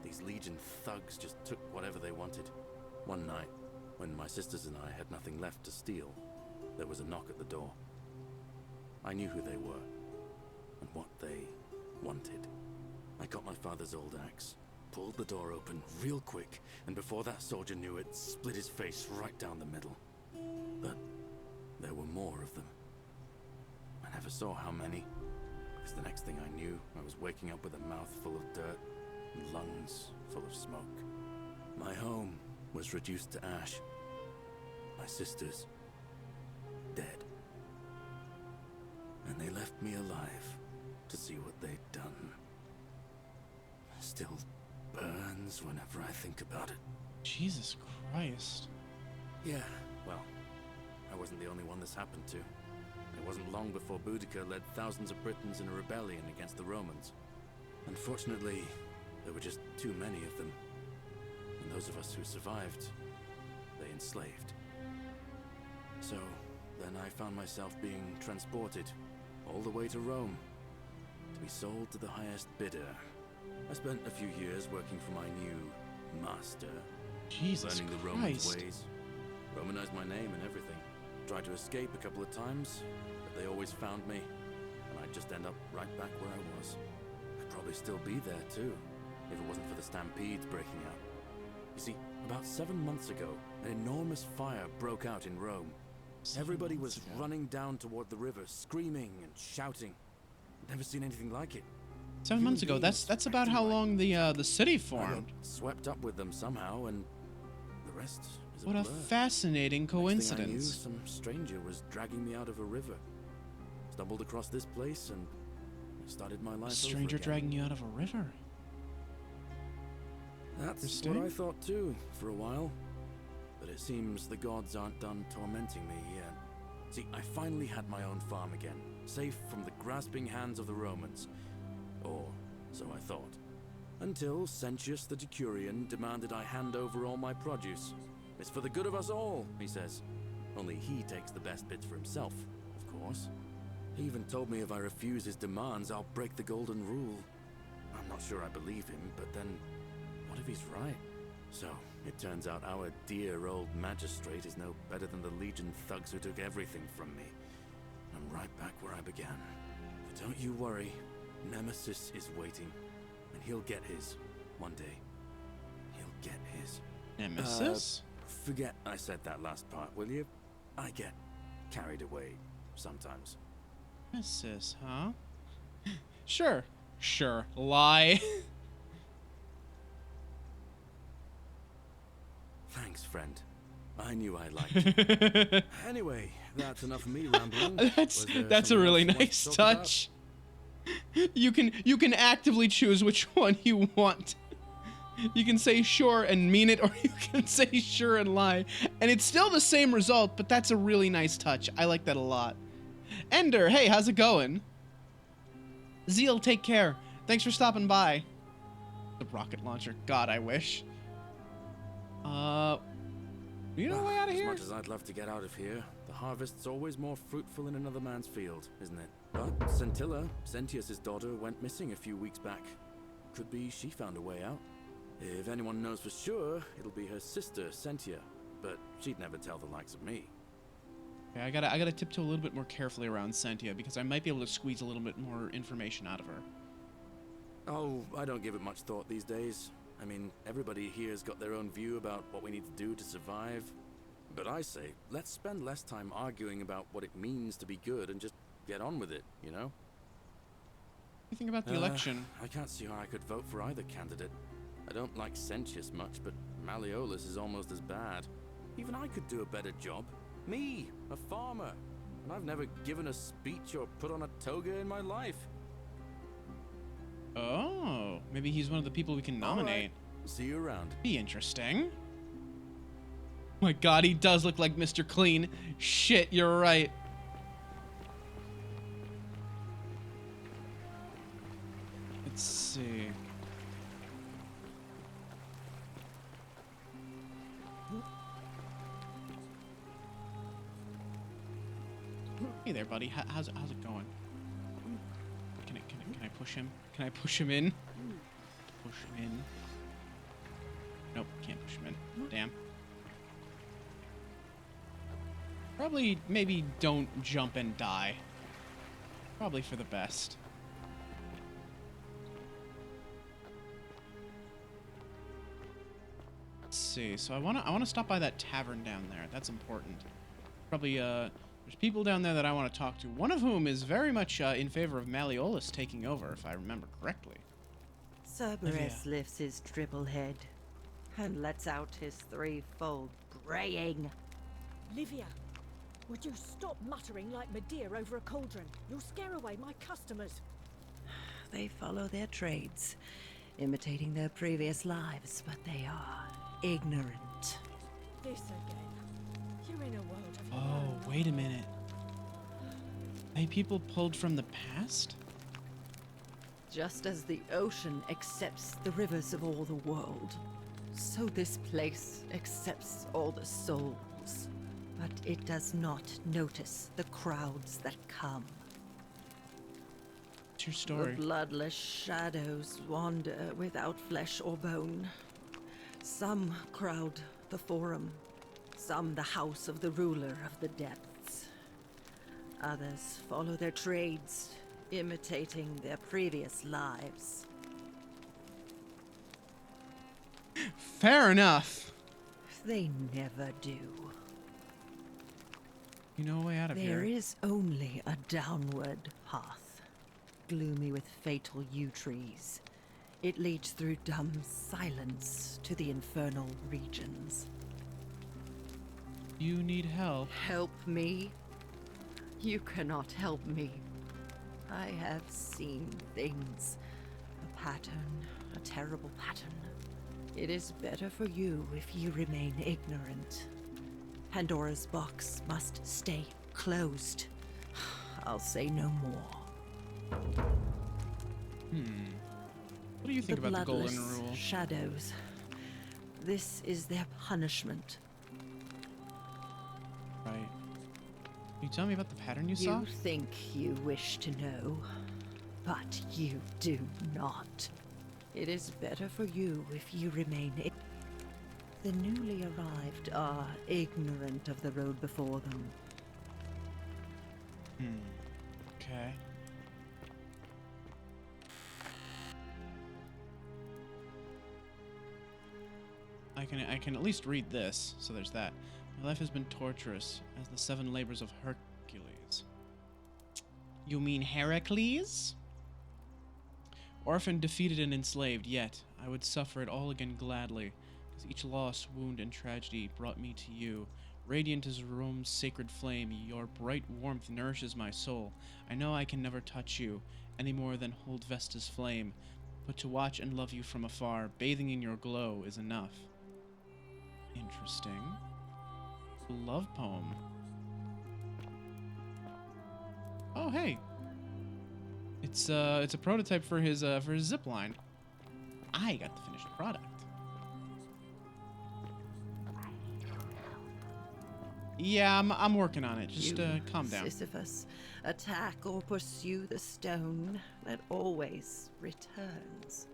These legion thugs just took whatever they wanted. One night, when my sisters and I had nothing left to steal, there was a knock at the door. I knew who they were, and what they wanted. I got my father's old axe, pulled the door open real quick, and before that soldier knew it, split his face right down the middle. But there were more of them. I never saw how many, because the next thing I knew, I was waking up with a mouth full of dirt and lungs full of smoke. My home was reduced to ash. My sisters, dead. They left me alive to see what they'd done. Still burns whenever I think about it. Jesus Christ. Yeah, well, I wasn't the only one this happened to. It wasn't long before Boudica led thousands of Britons in a rebellion against the Romans. Unfortunately, there were just too many of them. And those of us who survived, they enslaved. So, then I found myself being transported all the way to Rome to be sold to the highest bidder. I spent a few years working for my new master, Jesus learning the Romans' ways, romanized my name and everything. Tried to escape a couple of times, but they always found me, and I'd just end up right back where I was. I'd probably still be there too, if it wasn't for the stampedes breaking out. You see, about 7 months ago, an enormous fire broke out in Rome. Everybody was running down toward the river, screaming and shouting. I'd never seen anything like it. 7 months ago. That's about how long the city I got formed. swept up with them somehow, and the rest is What a blur. fascinating Next thing I knew, coincidence. some stranger was dragging me out of a river. Stumbled across this place and started my life A over stranger again. dragging you out of a river. That's Interesting. what I thought too, for a while. But it seems the gods aren't done tormenting me yet. See, I finally had my own farm again, safe from the grasping hands of the Romans. Or so I thought. Until Sentius the Decurion demanded I hand over all my produce. It's for the good of us all, he says. Only he takes the best bits for himself, of course. He even told me if I refuse his demands, I'll break the golden rule. I'm not sure I believe him, but then, what if he's right? So, it turns out our dear old magistrate is no better than the Legion thugs who took everything from me. I'm right back where I began. But don't you worry, Nemesis is waiting, and he'll get his one day. He'll get his. Nemesis? Forget I said that last part, will you? I get carried away sometimes. Nemesis, huh? Sure. Sure. Lie. Thanks, friend. I knew I liked you. Anyway, that's enough of me rambling. Was there That's a something really else you wanted nice to talk about? touch. You can actively choose which one you want. You can say sure and mean it, or you can say sure and lie. And it's still the same result, but that's a really nice touch. I like that a lot. Ender, hey, how's it going? Zeal, take care. Thanks for stopping by. The rocket launcher. God, I wish. You know the way out of here? As much as I'd love to get out of here, the harvest's always more fruitful in another man's field, isn't it? But Scintilla, Sentius's daughter, went missing a few weeks back. Could be she found a way out. If anyone knows for sure, it'll be her sister, Sentia. But she'd never tell the likes of me. Okay, I gotta tiptoe a little bit more carefully around Sentia, because I might be able to squeeze a little bit more information out of her. Oh, I don't give it much thought these days. I mean, everybody here's got their own view about what we need to do to survive. But I say, let's spend less time arguing about what it means to be good and just get on with it, you know? What do you think about the election? I can't see how I could vote for either candidate. I don't like Sentius much, but Malleolus is almost as bad. Even I could do a better job. Me, a farmer. And I've never given a speech or put on a toga in my life. Oh, maybe he's one of the people we can nominate. All right. See you around. Be interesting. My God, he does look like Mr. Clean. Shit, you're right. Let's see. Hey there, buddy. How's it going? Can I push him? Can I push him in? Push him in. Nope, can't push him in. Damn. Probably, maybe don't jump and die. Probably for the best. Let's see. So I wanna stop by that tavern down there. That's important. Probably there's people down there that I want to talk to. One of whom is very much in favor of Malleolus taking over, if I remember correctly. Cerberus lifts his triple head and lets out his threefold braying. Livia, Would you stop muttering like Medea over a cauldron? You'll scare away my customers. They follow their trades, imitating their previous lives, but they are ignorant. This again. You're in a world of your Oh, own. wait a minute. Hey, people pulled from the past? Just as the ocean accepts the rivers of all the world, so this place accepts all the souls. But it does not notice the crowds that come. What's your story? The bloodless shadows wander without flesh or bone. Some crowd the Forum, some the house of the ruler of the depths. Others follow their trades, imitating their previous lives. Fair enough. They never do. You know a way out of here. There is only a downward path, gloomy with fatal yew trees. It leads through dumb silence to the infernal regions. You need help. Help me? You cannot help me. I have seen things. A pattern, a terrible pattern. It is better for you if you remain ignorant. Pandora's box must stay closed. I'll say no more. What do you think about the Golden bloodless Rule? Shadows. This is their punishment. Right. Can you tell me about the pattern you saw? You think you wish to know, but you do not. It is better for you if you remain ignorant. The newly arrived are ignorant of the road before them. Okay. I can at least read this, so there's that. My life has been torturous, as the 7 labors of Hercules. You mean Heracles? Orphaned, defeated, and enslaved, yet I would suffer it all again gladly, because each loss, wound, and tragedy brought me to you. Radiant as Rome's sacred flame, your bright warmth nourishes my soul. I know I can never touch you, any more than hold Vesta's flame, but to watch and love you from afar, bathing in your glow, is enough. Interesting. Love poem. Oh, hey. It's a prototype for his zip line. I got the finished product. Yeah, I'm working on it. Just calm down. Sisyphus, attack or pursue the stone that always returns.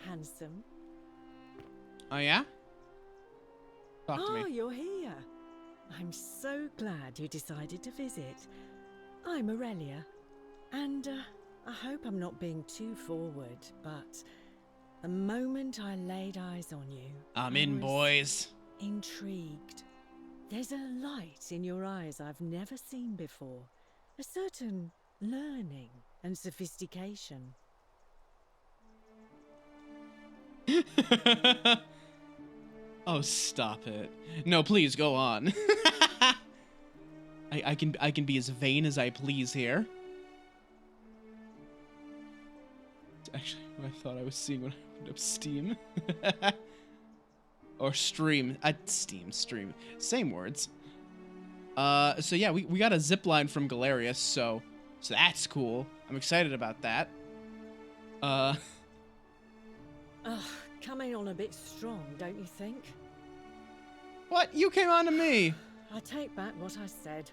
Handsome. Oh yeah? Talk to Oh, me. you're here. I'm so glad you decided to visit. I'm Aurelia, and I hope I'm not being too forward, but the moment I laid eyes on you, I'm I in, was boys. intrigued. There's a light in your eyes I've never seen before, a certain learning and sophistication. Oh, stop it. No, please go on. I can be as vain as I please here. It's actually what I thought I was seeing when I opened up Steam. Or stream. Stream. Same words. So yeah, we got a zipline from Galerius, so that's cool. I'm excited about that. Ugh, coming on a bit strong, don't you think? What? You came on to me. I take back what I said.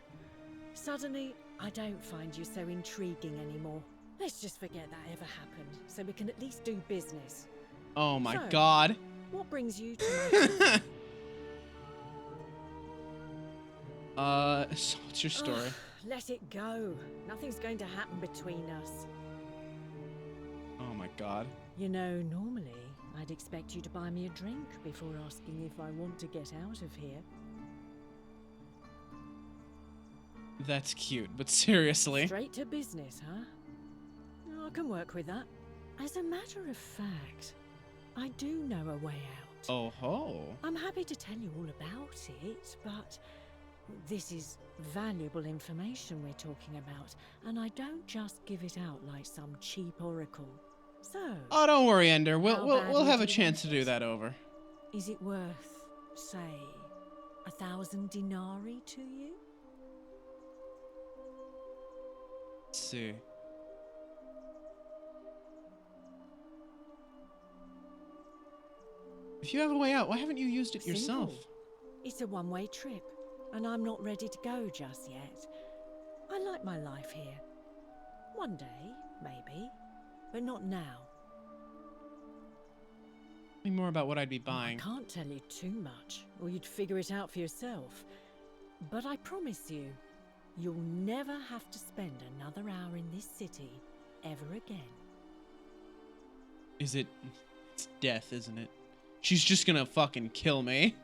Suddenly, I don't find you so intriguing anymore. Let's just forget that ever happened, so we can at least do business. Oh my So, god. What brings you to my So what's your story? Ugh, let it go. Nothing's going to happen between us. Oh my god. You know, normally, I'd expect you to buy me a drink before asking if I want to get out of here. That's cute, but seriously. Straight to business, huh? I can work with that. As a matter of fact, I do know a way out. Oh ho. I'm happy to tell you all about it, but this is valuable information we're talking about, and I don't just give it out like some cheap oracle. So, Oh, don't worry, Ender. We'll how we'll have badly a do you chance want to do it? that over. Is it worth, say, 1,000 denarii to you? Let's see. If you have a way out, why haven't you used it yourself? Simple. It's a one-way trip, and I'm not ready to go just yet. I like my life here. One day, maybe, but not now. Tell me more about what I'd be buying. I can't tell you too much, or you'd figure it out for yourself. But I promise you, you'll never have to spend another hour in this city ever again. Is it? It's death, isn't it? She's just gonna fucking kill me.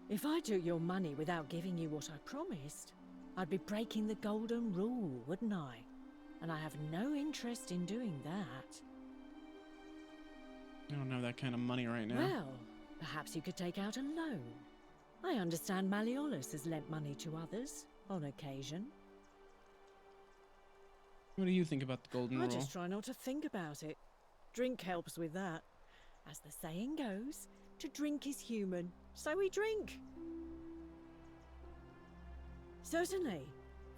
If I took your money without giving you what I promised, I'd be breaking the golden rule, wouldn't I? And I have no interest in doing that. I don't have that kind of money right now. Well, perhaps you could take out a loan. I understand Malleolus has lent money to others, on occasion. What do you think about the golden I rule? just try not to think about it. Drink helps with that. As the saying goes, to drink is human, so we drink. Certainly,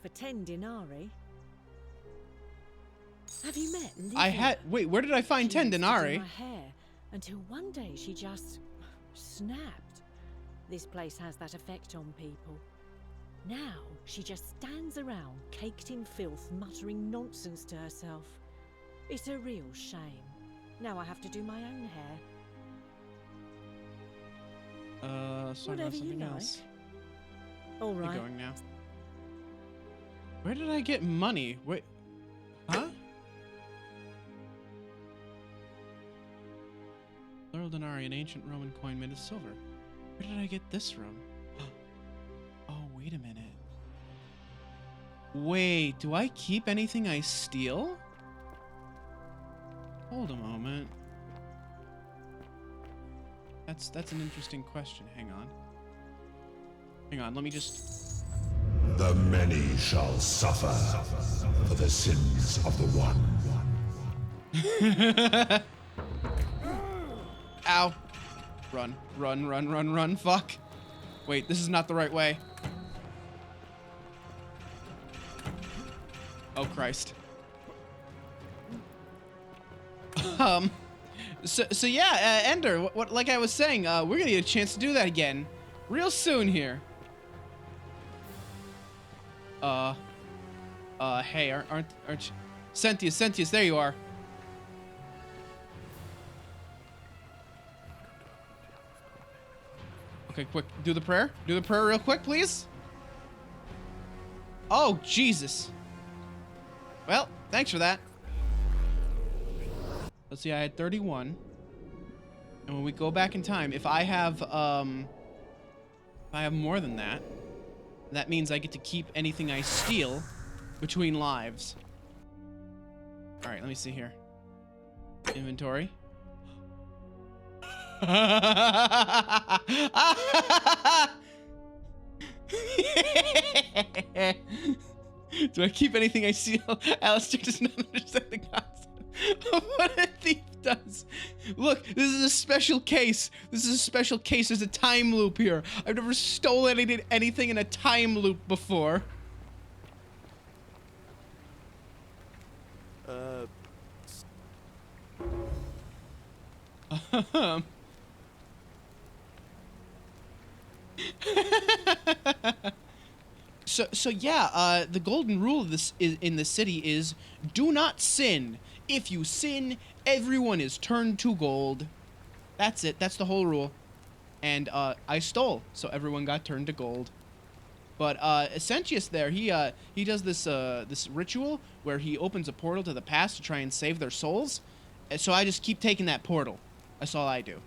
for 10 denarii. Have you met Livia? Wait, where did I find She 10 used to do denarii? my hair until one day she just snapped. This place has that effect on people. Now she just stands around, caked in filth, muttering nonsense to herself. It's a real shame. Now I have to do my own hair. Sorry Whatever about you something like. else. All We're right. going now. Where did I get money? Wait, huh? Plural denarii, an ancient Roman coin made of silver. Where did I get this from? Oh, wait a minute. Wait, do I keep anything I steal? Hold a moment. That's an interesting question. Hang on. Hang on, let me just... The many shall suffer for the sins of the one. Ow. Run, run, run, run, run, fuck. Wait, this is not the right way. Oh, Christ. So yeah, Ender, what like I was saying, we're gonna get a chance to do that again real soon here. Hey, aren't you... Sentius, there you are. Okay, quick, do the prayer. Do the prayer real quick, please. Oh, Jesus. Well, thanks for that. Let's see, I had 31. And when we go back in time, if I have more than that, that means I get to keep anything I steal between lives. All right, let me see here. Inventory. Do I keep anything I steal? Alistair does not understand the concept of what a thief does. Look, this is a special case. This is a special case. There's a time loop here. I've never stolen anything in a time loop before. So yeah, the golden rule of this in the city is do not sin. If you sin, everyone is turned to gold. That's it. That's the whole rule. And I stole, so everyone got turned to gold. But Sentius there, he does this this ritual where he opens a portal to the past to try and save their souls. And so I just keep taking that portal. That's all I do. Are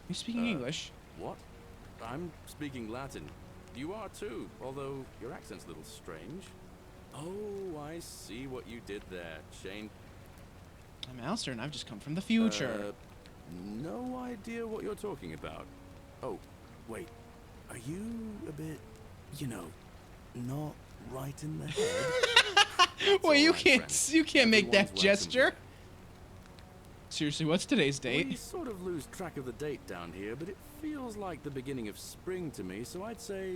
you speaking English? What? I'm speaking Latin. You are too, although your accent's a little strange. Oh, I see what you did there, Shane. I'm Alistair, and I've just come from the future. No idea what you're talking about. Oh, wait. Are you a bit, not right in the head? Well, you friend. can't make that Everyone's gesture. welcome Seriously, what's today's here. We date? sort of lose track of the date down here, but it feels like the beginning of spring to me, so I'd say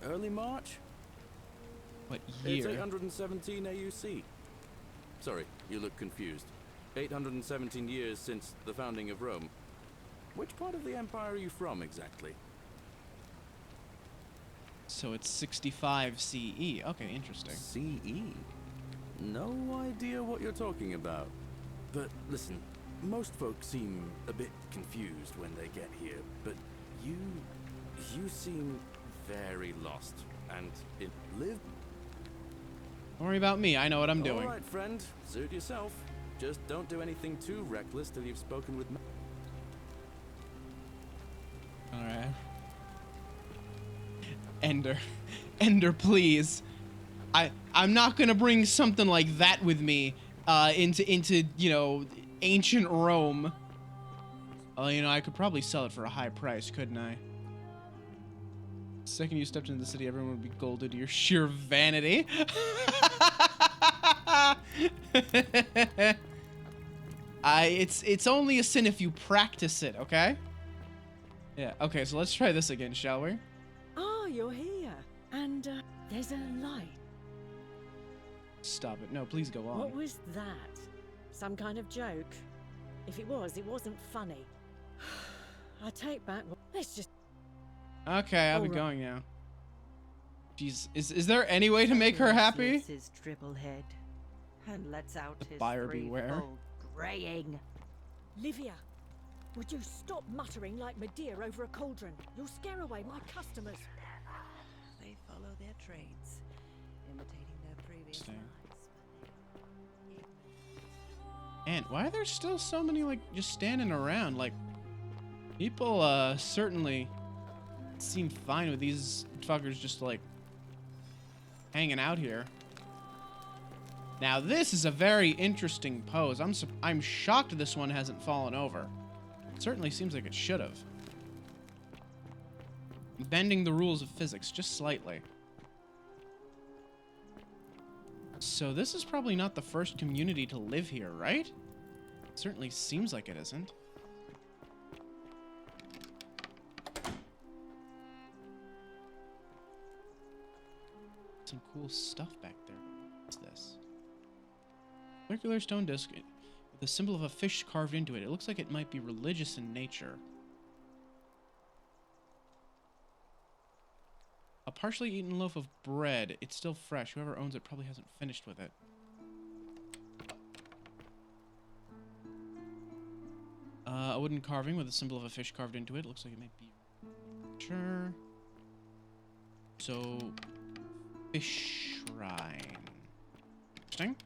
early March? What It's year? 817 AUC. Sorry, you look confused. 817 years since the founding of Rome. Which part of the empire are you from, exactly? So it's 65 CE. Okay, interesting. CE? No idea what you're talking about. But listen, most folks seem a bit confused when they get here, but you seem very lost. And it live. Don't worry about me. I know what I'm doing. All right, friend. Suit yourself. Just don't do anything too reckless till you've spoken with me. All right. Ender, please. I'm not gonna bring something like that with me into ancient Rome. Oh, I could probably sell it for a high price, couldn't I? The second you stepped into the city, everyone would be gold due to your sheer vanity. It's only a sin if you practice it, okay? Yeah. Okay, so let's try this again, shall we? Oh, you're here. And there's a light. Stop it. No, please go on. What was that? Some kind of joke? If it was, it wasn't funny. I take back. Let's just. Okay, I'll be All right. going now. Jeez, is there any way to make her happy? His dribble head and lets out his buyer beware. threefold braying. Livia, would you stop muttering like Medea over a cauldron? You'll scare away my customers. They follow their trades, imitating their previous Interesting. lives. And why are there still so many, just standing around? People, certainly seem fine with these fuckers just, hanging out here. Now, this is a very interesting pose. I'm shocked this one hasn't fallen over. It certainly seems like it should have. Bending the rules of physics just slightly. So this is probably not the first community to live here, right? It certainly seems like it isn't. Some cool stuff back there. What's this? Circular stone disc with the symbol of a fish carved into it. It looks like it might be religious in nature. A partially eaten loaf of bread. It's still fresh. Whoever owns it probably hasn't finished with it. A wooden carving with a symbol of a fish carved into it. Looks like it might be... Sure. So... Fish shrine. Interesting.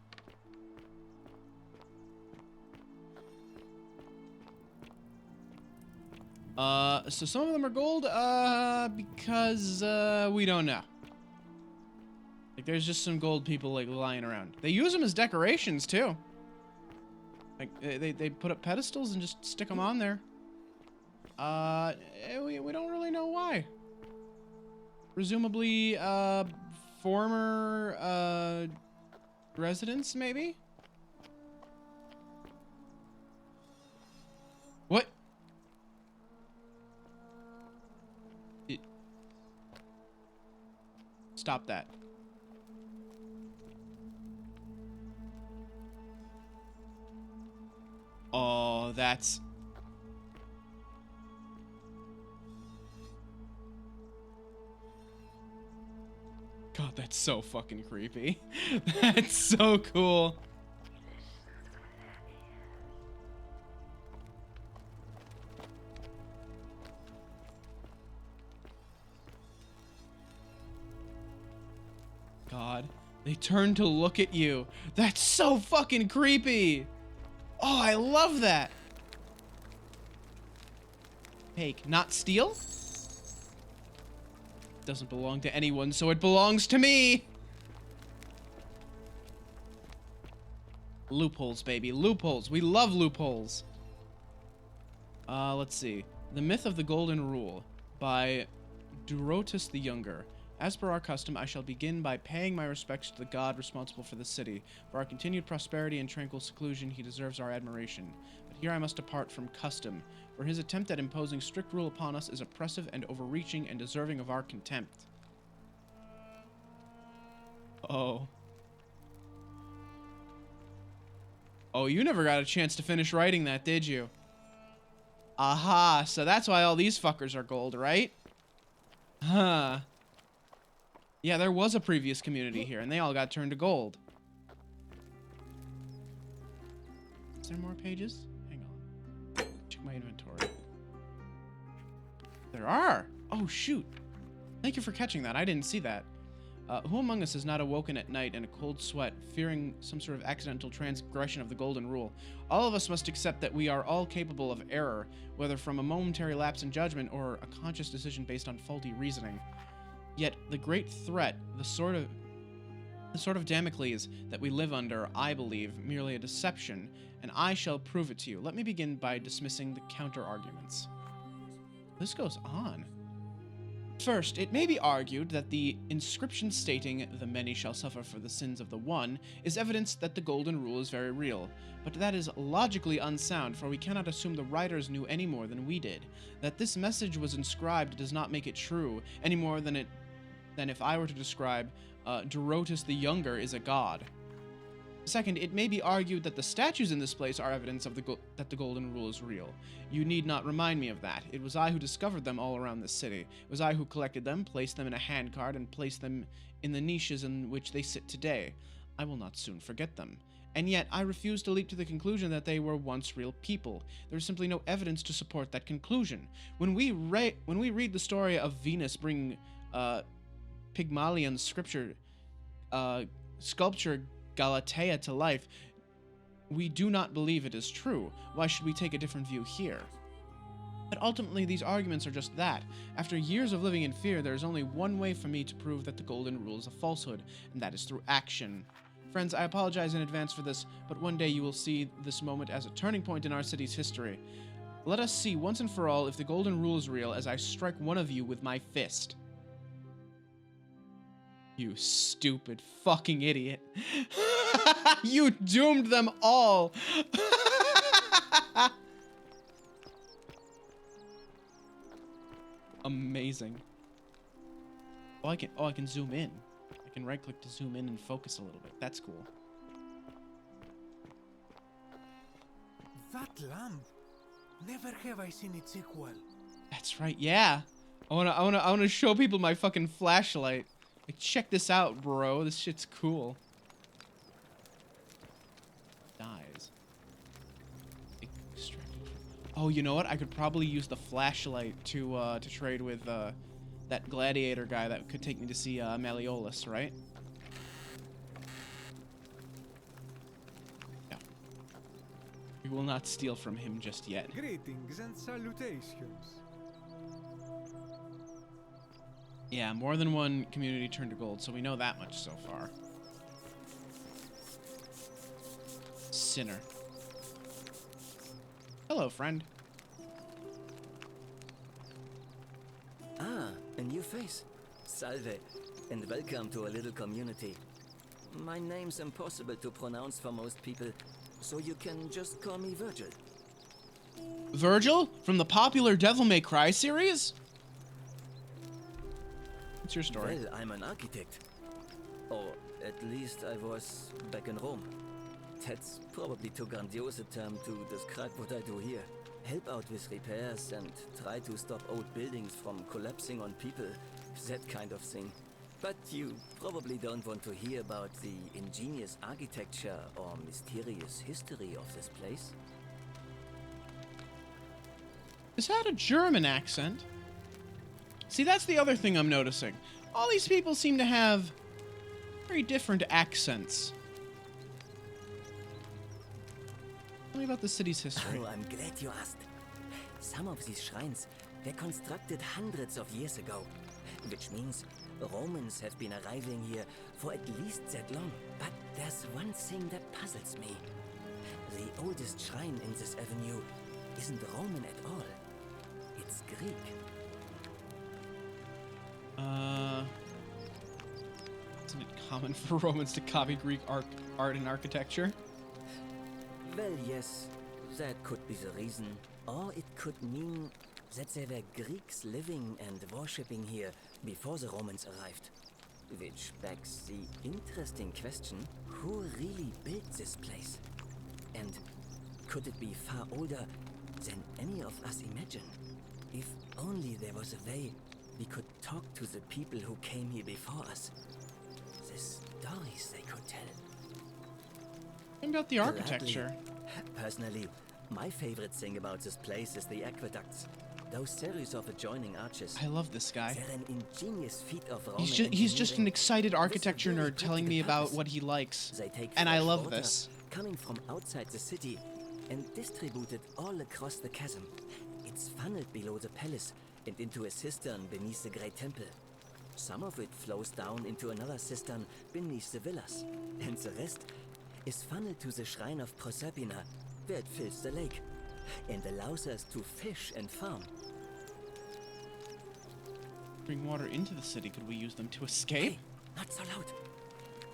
So some of them are gold, because, we don't know. There's just some gold people, lying around. They use them as decorations, too. They put up pedestals and just stick them on there. We don't really know why. Presumably, former, residents, maybe? What? Stop that. Oh, that's... God, that's so fucking creepy. That's so cool. God, they turn to look at you. That's so fucking creepy. Oh, I love that. Take, not steal? Doesn't belong to anyone, so it belongs to me. Loopholes, baby. Loopholes. We love loopholes. Let's see. The Myth of the Golden Rule by Durotus the Younger. As per our custom, I shall begin by paying my respects to the god responsible for the city. For our continued prosperity and tranquil seclusion, he deserves our admiration. But here I must depart from custom, for his attempt at imposing strict rule upon us is oppressive and overreaching and deserving of our contempt. Oh. Oh, you never got a chance to finish writing that, did you? Aha, so that's why all these fuckers are gold, right? Huh. Yeah, there was a previous community here, and they all got turned to gold. Is there more pages? Hang on. Check my inventory. There are! Oh, shoot. Thank you for catching that. I didn't see that. Who among us is not awoken at night in a cold sweat, fearing some sort of accidental transgression of the golden rule? All of us must accept that we are all capable of error, whether from a momentary lapse in judgment or a conscious decision based on faulty reasoning. Yet the great threat, the sort of Damocles that we live under, I believe, merely a deception, and I shall prove it to you. Let me begin by dismissing the counter-arguments. This goes on. First, it may be argued that the inscription stating, "The many shall suffer for the sins of the one," is evidence that the golden rule is very real. But that is logically unsound, for we cannot assume the writers knew any more than we did. That this message was inscribed does not make it true, any more than if I were to describe Durotus the Younger is a god. Second, it may be argued that the statues in this place are evidence of that the golden rule is real. You need not remind me of that. It was I who discovered them all around this city. It was I who collected them, placed them in a handcart, and placed them in the niches in which they sit today. I will not soon forget them. And yet, I refuse to leap to the conclusion that they were once real people. There is simply no evidence to support that conclusion. When we read the story of Venus bringing Pygmalion sculpture Galatea to life, we do not believe it is true. Why should we take a different view here? But ultimately, these arguments are just that. After years of living in fear, there is only one way for me to prove that the golden rule is a falsehood, and that is through action. Friends, I apologize in advance for this, but one day you will see this moment as a turning point in our city's history. Let us see once and for all if the golden rule is real as I strike one of you with my fist. You stupid fucking idiot. You doomed them all. Amazing. Oh, I can zoom in. I can right click to zoom in and focus a little bit. That's cool. That lamp. Never have I seen its equal. That's right. Yeah. I wanna show people my fucking flashlight. Like, check this out, bro. This shit's cool. Dies. Oh, you know what? I could probably use the flashlight to trade with that gladiator guy that could take me to see Malleolus, right? Yeah. We will not steal from him just yet. Greetings and salutations. Yeah, more than one community turned to gold, so we know that much so far. Sinner. Hello, friend. Ah, a new face. Salve, and welcome to a little community. My name's impossible to pronounce for most people, so you can just call me Virgil. Virgil? From the popular Devil May Cry series? What's your story? Well, I'm an architect. Or at least I was back in Rome. That's probably too grandiose a term to describe what I do here. Help out with repairs and try to stop old buildings from collapsing on people. That kind of thing. But you probably don't want to hear about the ingenious architecture or mysterious history of this place. Is that a German accent? See, that's the other thing I'm noticing. All these people seem to have very different accents. Tell me about the city's history. Oh, I'm glad you asked. Some of these shrines were constructed hundreds of years ago, which means Romans have been arriving here for at least that long. But there's one thing that puzzles me. The oldest shrine in this avenue isn't Roman at all. It's Greek. Isn't it common for Romans to copy Greek art and architecture? Well, yes, that could be the reason. Or it could mean that there were Greeks living and worshipping here before the Romans arrived. Which begs the interesting question, who really built this place? And could it be far older than any of us imagine? If only there was a way we could talk to the people who came here before us. The stories they could tell. What about the architecture? Personally, my favorite thing about this place is the aqueducts. Those series of adjoining arches. I love this guy. They're an ingenious feat of Roman He's just an engineering. excited architecture This is nerd telling me about what he likes. They take And I fresh love water this. coming from outside the city and distribute it all across the chasm. It's funneled below the palace and into a cistern beneath the great temple. Some of it flows down into another cistern beneath the villas, and the rest is funneled to the shrine of Proserpina, where it fills the lake and allows us to fish and farm. Bring water into the city. Could we use them to escape? Hey, not so loud.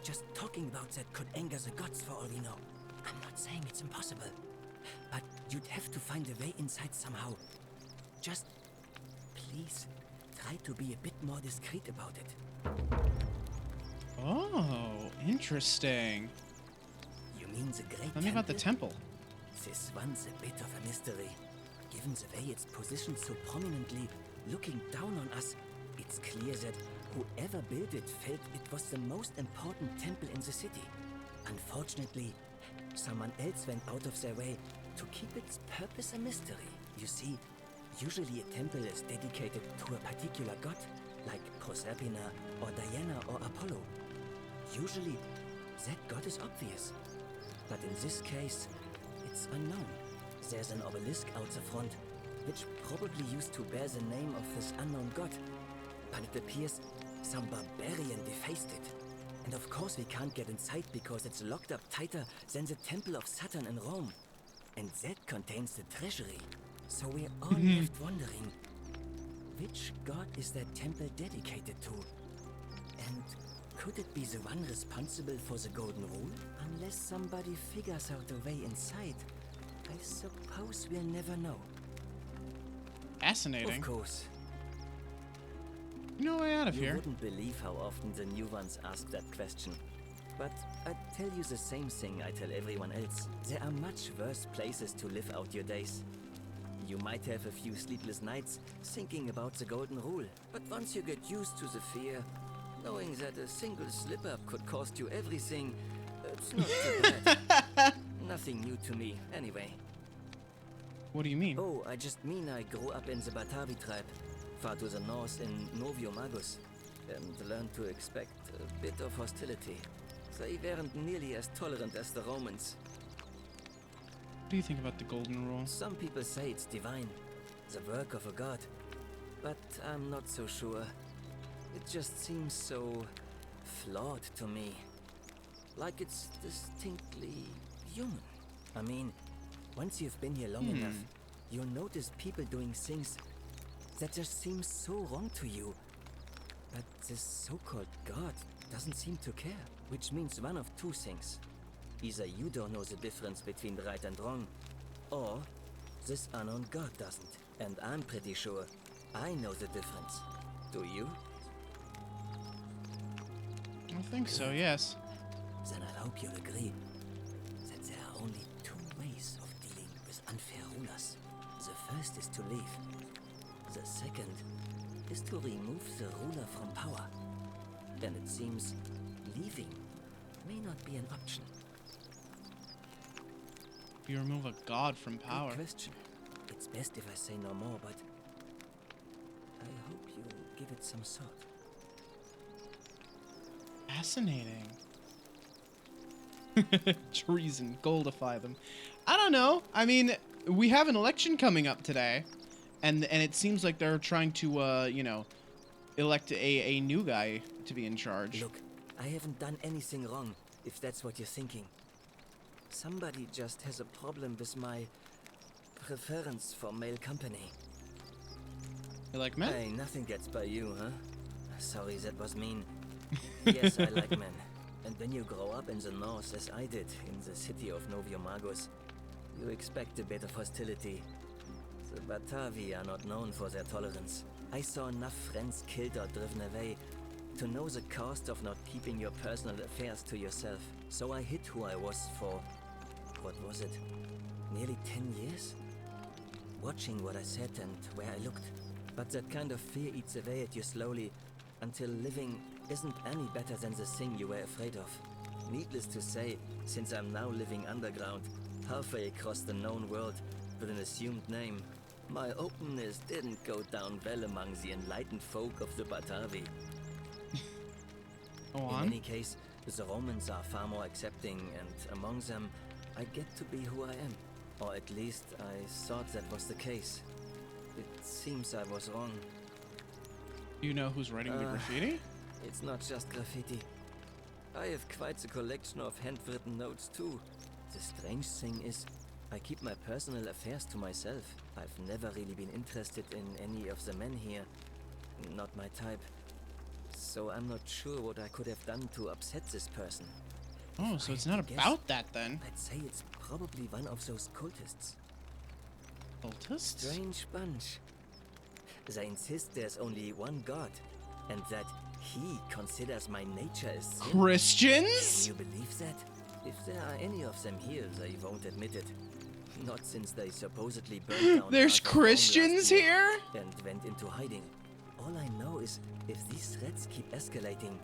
Just talking about that could anger the gods for all we know. I'm not saying it's impossible, but you'd have to find a way inside somehow. Just please try to be a bit more discreet about it. Oh, interesting. You mean the great Tell me about the temple. This one's a bit of a mystery. Given the way it's positioned so prominently, looking down on us, it's clear that whoever built it felt it was the most important temple in the city. Unfortunately, someone else went out of their way to keep its purpose a mystery. You see, usually a temple is dedicated to a particular god, like Proserpina or Diana or Apollo. Usually, that god is obvious. But in this case, it's unknown. There's an obelisk out the front, which probably used to bear the name of this unknown god. But it appears some barbarian defaced it. And of course we can't get inside because it's locked up tighter than the Temple of Saturn in Rome. And that contains the treasury. So we're all left wondering, which god is that temple dedicated to? And could it be the one responsible for the Golden Rule? Unless somebody figures out a way inside, I suppose we'll never know. Fascinating. Of course. No way out of You here. wouldn't believe how often the new ones ask that question. But I'd tell you the same thing I tell everyone else. There are much worse places to live out your days. You might have a few sleepless nights thinking about the Golden Rule, but once you get used to the fear, knowing that a single slip-up could cost you everything, it's not too bad. Nothing new to me, anyway. What do you mean? Oh, I just mean I grew up in the Batavi tribe, far to the north in Novio Magus, and learned to expect a bit of hostility. They weren't nearly as tolerant as the Romans. What do you think about the Golden Rule? Some people say it's divine, the work of a god, but I'm not so sure. It just seems so flawed to me. Like it's distinctly human. I mean, once you've been here long enough, you'll notice people doing things that just seem so wrong to you. But this so-called god doesn't seem to care, which means one of two things. Either you don't know the difference between right and wrong, or this unknown god doesn't. And I'm pretty sure I know the difference. Do you? I think so, yes. Then I hope you'll agree that there are only two ways of dealing with unfair rulers. The first is to leave. The second is to remove the ruler from power. And it seems leaving may not be an option. You remove a god from power. Good question. It's best if I say no more, but I hope you'll give it some thought. Fascinating. Treason, goldify them. I don't know. I mean, we have an election coming up today, and it seems like they're trying to, you know, elect a new guy to be in charge. Look, I haven't done anything wrong, if that's what you're thinking. Somebody just has a problem with my preference for male company. You like men? Hey, nothing gets by you, huh? Sorry, that was mean. Yes, I like men. And when you grow up in the north, as I did, in the city of Noviomagos, you expect a bit of hostility. The Batavi are not known for their tolerance. I saw enough friends killed or driven away to know the cost of not keeping your personal affairs to yourself. So I hid who I was for, what was it, nearly 10 years? Watching what I said and where I looked. But that kind of fear eats away at you slowly, until living isn't any better than the thing you were afraid of. Needless to say, since I'm now living underground, halfway across the known world, with an assumed name, my openness didn't go down well among the enlightened folk of the Batavi. In any case, the Romans are far more accepting, and among them, I get to be who I am. Or at least, I thought that was the case. It seems I was wrong. You know who's writing the graffiti? It's not just graffiti. I have quite a collection of handwritten notes too. The strange thing is, I keep my personal affairs to myself. I've never really been interested in any of the men here. Not my type. So I'm not sure what I could have done to upset this person. Oh, so it's not about that then. I'd say it's probably one of those cultists. Cultists? Strange bunch. They insist there's only one god, and that he considers my nature as sin. Christians? Can you believe that? If there are any of them here, they won't admit it. Not since they supposedly burned down. There's Christians here? And went into hiding. All I know is, if these threats keep escalating,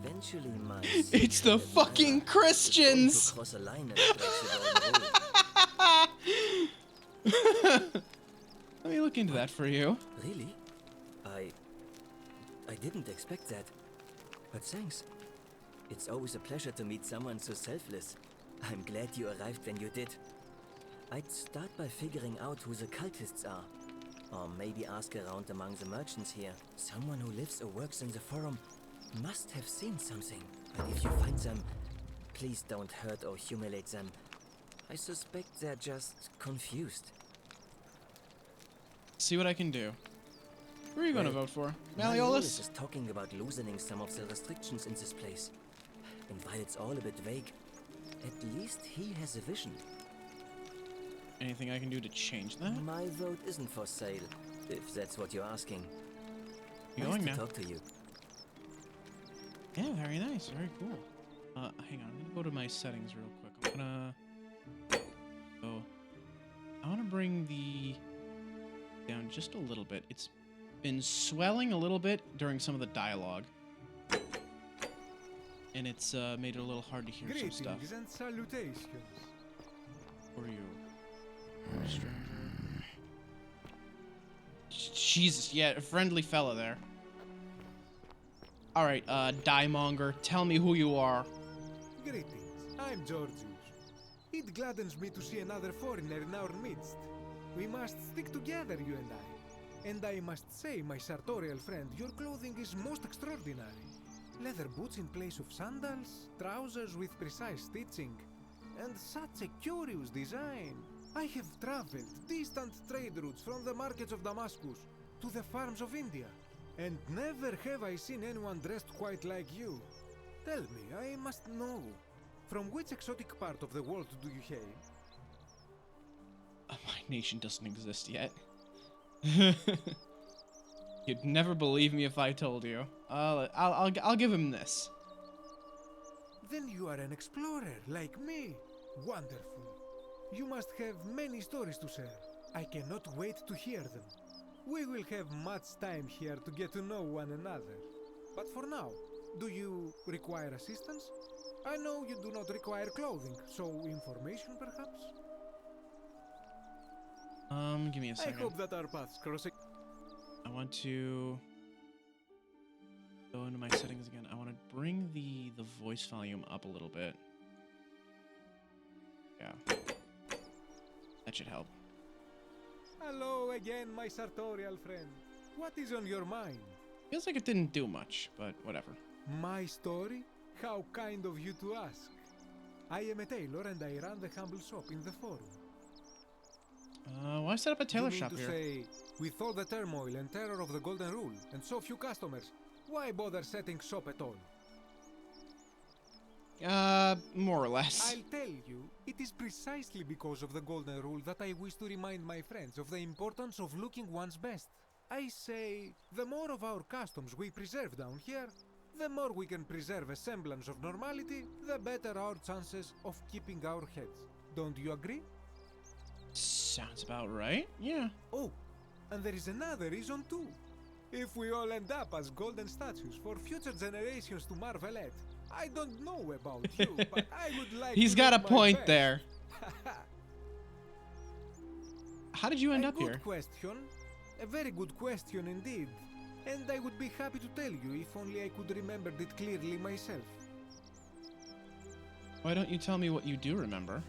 eventually my it's the fucking Christians! cross a line and break the golden rule. Let me look into that for you. Really? I didn't expect that. But thanks. It's always a pleasure to meet someone so selfless. I'm glad you arrived when you did. I'd start by figuring out who the cultists are. Or maybe ask around among the merchants here. Someone who lives or works in the forum must have seen something. But if you find them, please don't hurt or humiliate them. I suspect they're just confused. See what I can do. Who are you going to vote for? Malleolus is talking about loosening some of the restrictions in this place. And while it's all a bit vague, at least he has a vision. Anything I can do to change that? My vote isn't for sale, if that's what you're asking. You nice going to now? talk to you. Yeah, very nice. Very cool. Hang on. I'm going to go to my settings real quick. I'm going to... Oh. I want to bring the... down just a little bit. It's been swelling a little bit during some of the dialogue. And it's made it a little hard to hear some stuff. Greetings and salutations. Who are you? Jesus, yeah, a friendly fella there. Alright, Diemonger, tell me who you are. Greetings, I'm Georgius. It gladdens me to see another foreigner in our midst. We must stick together, you and I. And I must say, my sartorial friend, your clothing is most extraordinary. Leather boots in place of sandals, trousers with precise stitching, and such a curious design. I have traveled distant trade routes from the markets of Damascus to the farms of India, and never have I seen anyone dressed quite like you. Tell me, I must know, from which exotic part of the world do you hail? My nation doesn't exist yet. You'd never believe me if I told you. I'll give him this. Then you are an explorer, like me. Wonderful. You must have many stories to share. I cannot wait to hear them. We will have much time here to get to know one another. But for now, do you require assistance? I know you do not require clothing, so information perhaps? Give me a second. I hope that our paths cross. I want to go into my settings again. I want to bring the voice volume up a little bit. Yeah. That should help. Hello again, my sartorial friend. What is on your mind? Feels like it didn't do much, but whatever. My story? How kind of you to ask. I am a tailor and I run the humble shop in the forum. Why set up a tailor shop to here? Say, with all the turmoil and terror of the Golden Rule and so few customers, why bother setting shop at all? More or less. I'll tell you, it is precisely because of the Golden Rule that I wish to remind my friends of the importance of looking one's best. I say, the more of our customs we preserve down here, the more we can preserve a semblance of normality, the better our chances of keeping our heads. Don't you agree? Sounds about right, yeah. Oh, and there is another reason too. If we all end up as golden statues for future generations to marvel at, I don't know about you, but I would like He's to got a look my point best. there. How did you end A up good here? question. A very good question indeed. And I would be happy to tell you if only I could remember it clearly myself. Why don't you tell me what you do remember?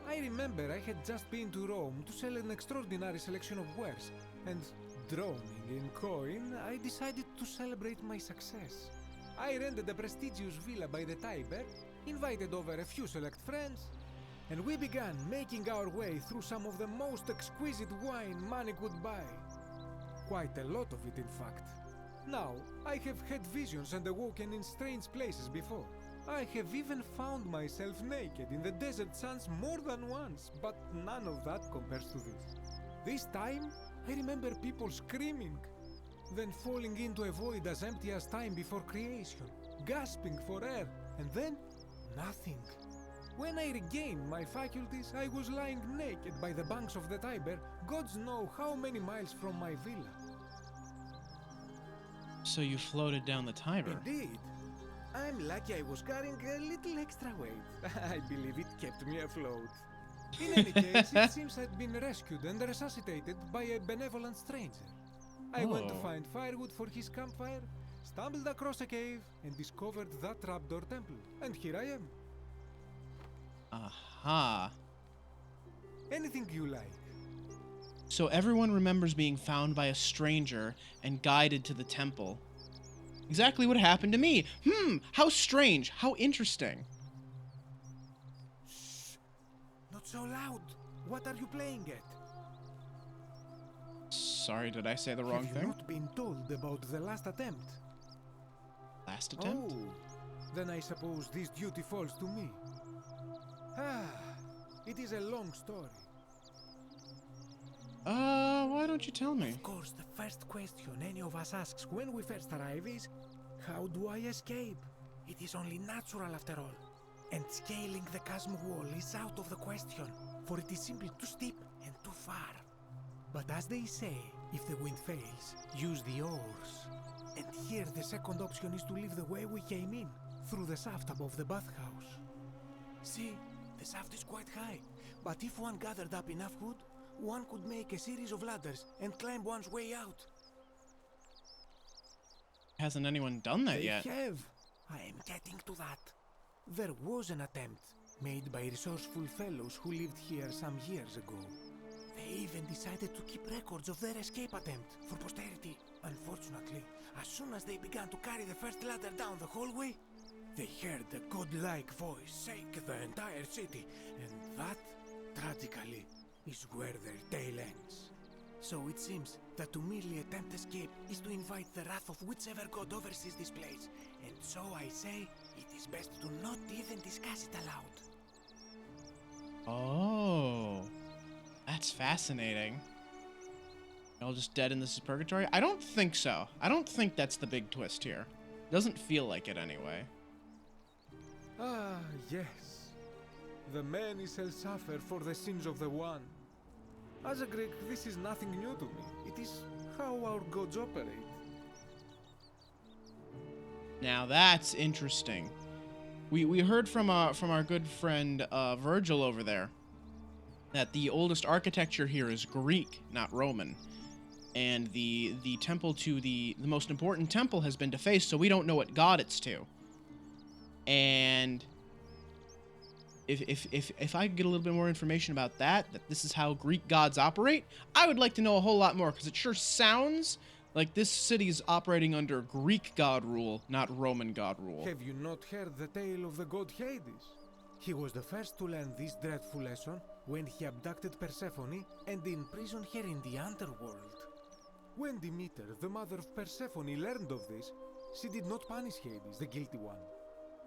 I remember I had just been to Rome to sell an extraordinary selection of wares, and drowning in coin, I decided to celebrate my success. I rented a prestigious villa by the Tiber, invited over a few select friends, and we began making our way through some of the most exquisite wine money could buy. Quite a lot of it, in fact. Now, I have had visions and awoken in strange places before. I have even found myself naked in the desert sands more than once, but none of that compares to this. This time, I remember people screaming, then falling into a void as empty as time before creation, gasping for air, and then nothing. When I regained my faculties, I was lying naked by the banks of the Tiber, gods know how many miles from my villa. So you floated down the Tiber. Indeed. I'm lucky I was carrying a little extra weight. I believe it kept me afloat. In any case, it seems I'd been rescued and resuscitated by a benevolent stranger. I went to find firewood for his campfire, stumbled across a cave, and discovered that trapdoor temple. And here I am. Aha. Anything you like. So everyone remembers being found by a stranger and guided to the temple. Exactly what happened to me. How strange. How interesting. Shh. Not so loud. What are you playing at? Sorry, did I say the wrong Have you thing? not been told about the last attempt? Last attempt? Oh, then I suppose this duty falls to me. It is a long story. Why don't you tell me? Of course, the first question any of us asks when we first arrive is, how do I escape? It is only natural after all. And scaling the chasm wall is out of the question, for it is simply too steep and too far. But as they say, if the wind fails, use the oars. And here the second option is to leave the way we came in, through the shaft above the bathhouse. See, the shaft is quite high, but if one gathered up enough wood, one could make a series of ladders and climb one's way out. Hasn't anyone done that yet? They have. I am getting to that. There was an attempt made by resourceful fellows who lived here some years ago. They even decided to keep records of their escape attempt for posterity. Unfortunately, as soon as they began to carry the first ladder down the hallway, they heard a godlike voice shake the entire city, and that, tragically, is where their tale ends. So it seems that to merely attempt escape is to invite the wrath of whichever god oversees this place, and so I say it is best to not even discuss it aloud. Oh, that's fascinating. All just dead and this is purgatory? I don't think so. I don't think that's the big twist here. Doesn't feel like it anyway. Ah, yes. The many shall suffer for the sins of the one. As a Greek, this is nothing new to me. It is how our gods operate. Now that's interesting. We heard from our good friend Virgil over there that the oldest architecture here is Greek, not Roman. And the temple to the most important temple has been defaced, so we don't know what god it's to. And if I could get a little bit more information about that this is how Greek gods operate, I would like to know a whole lot more, because it sure sounds Like, this city is operating under Greek god rule, not Roman god rule. Have you not heard the tale of the god Hades? He was the first to learn this dreadful lesson when he abducted Persephone and imprisoned her in the underworld. When Demeter, the mother of Persephone, learned of this, she did not punish Hades, the guilty one.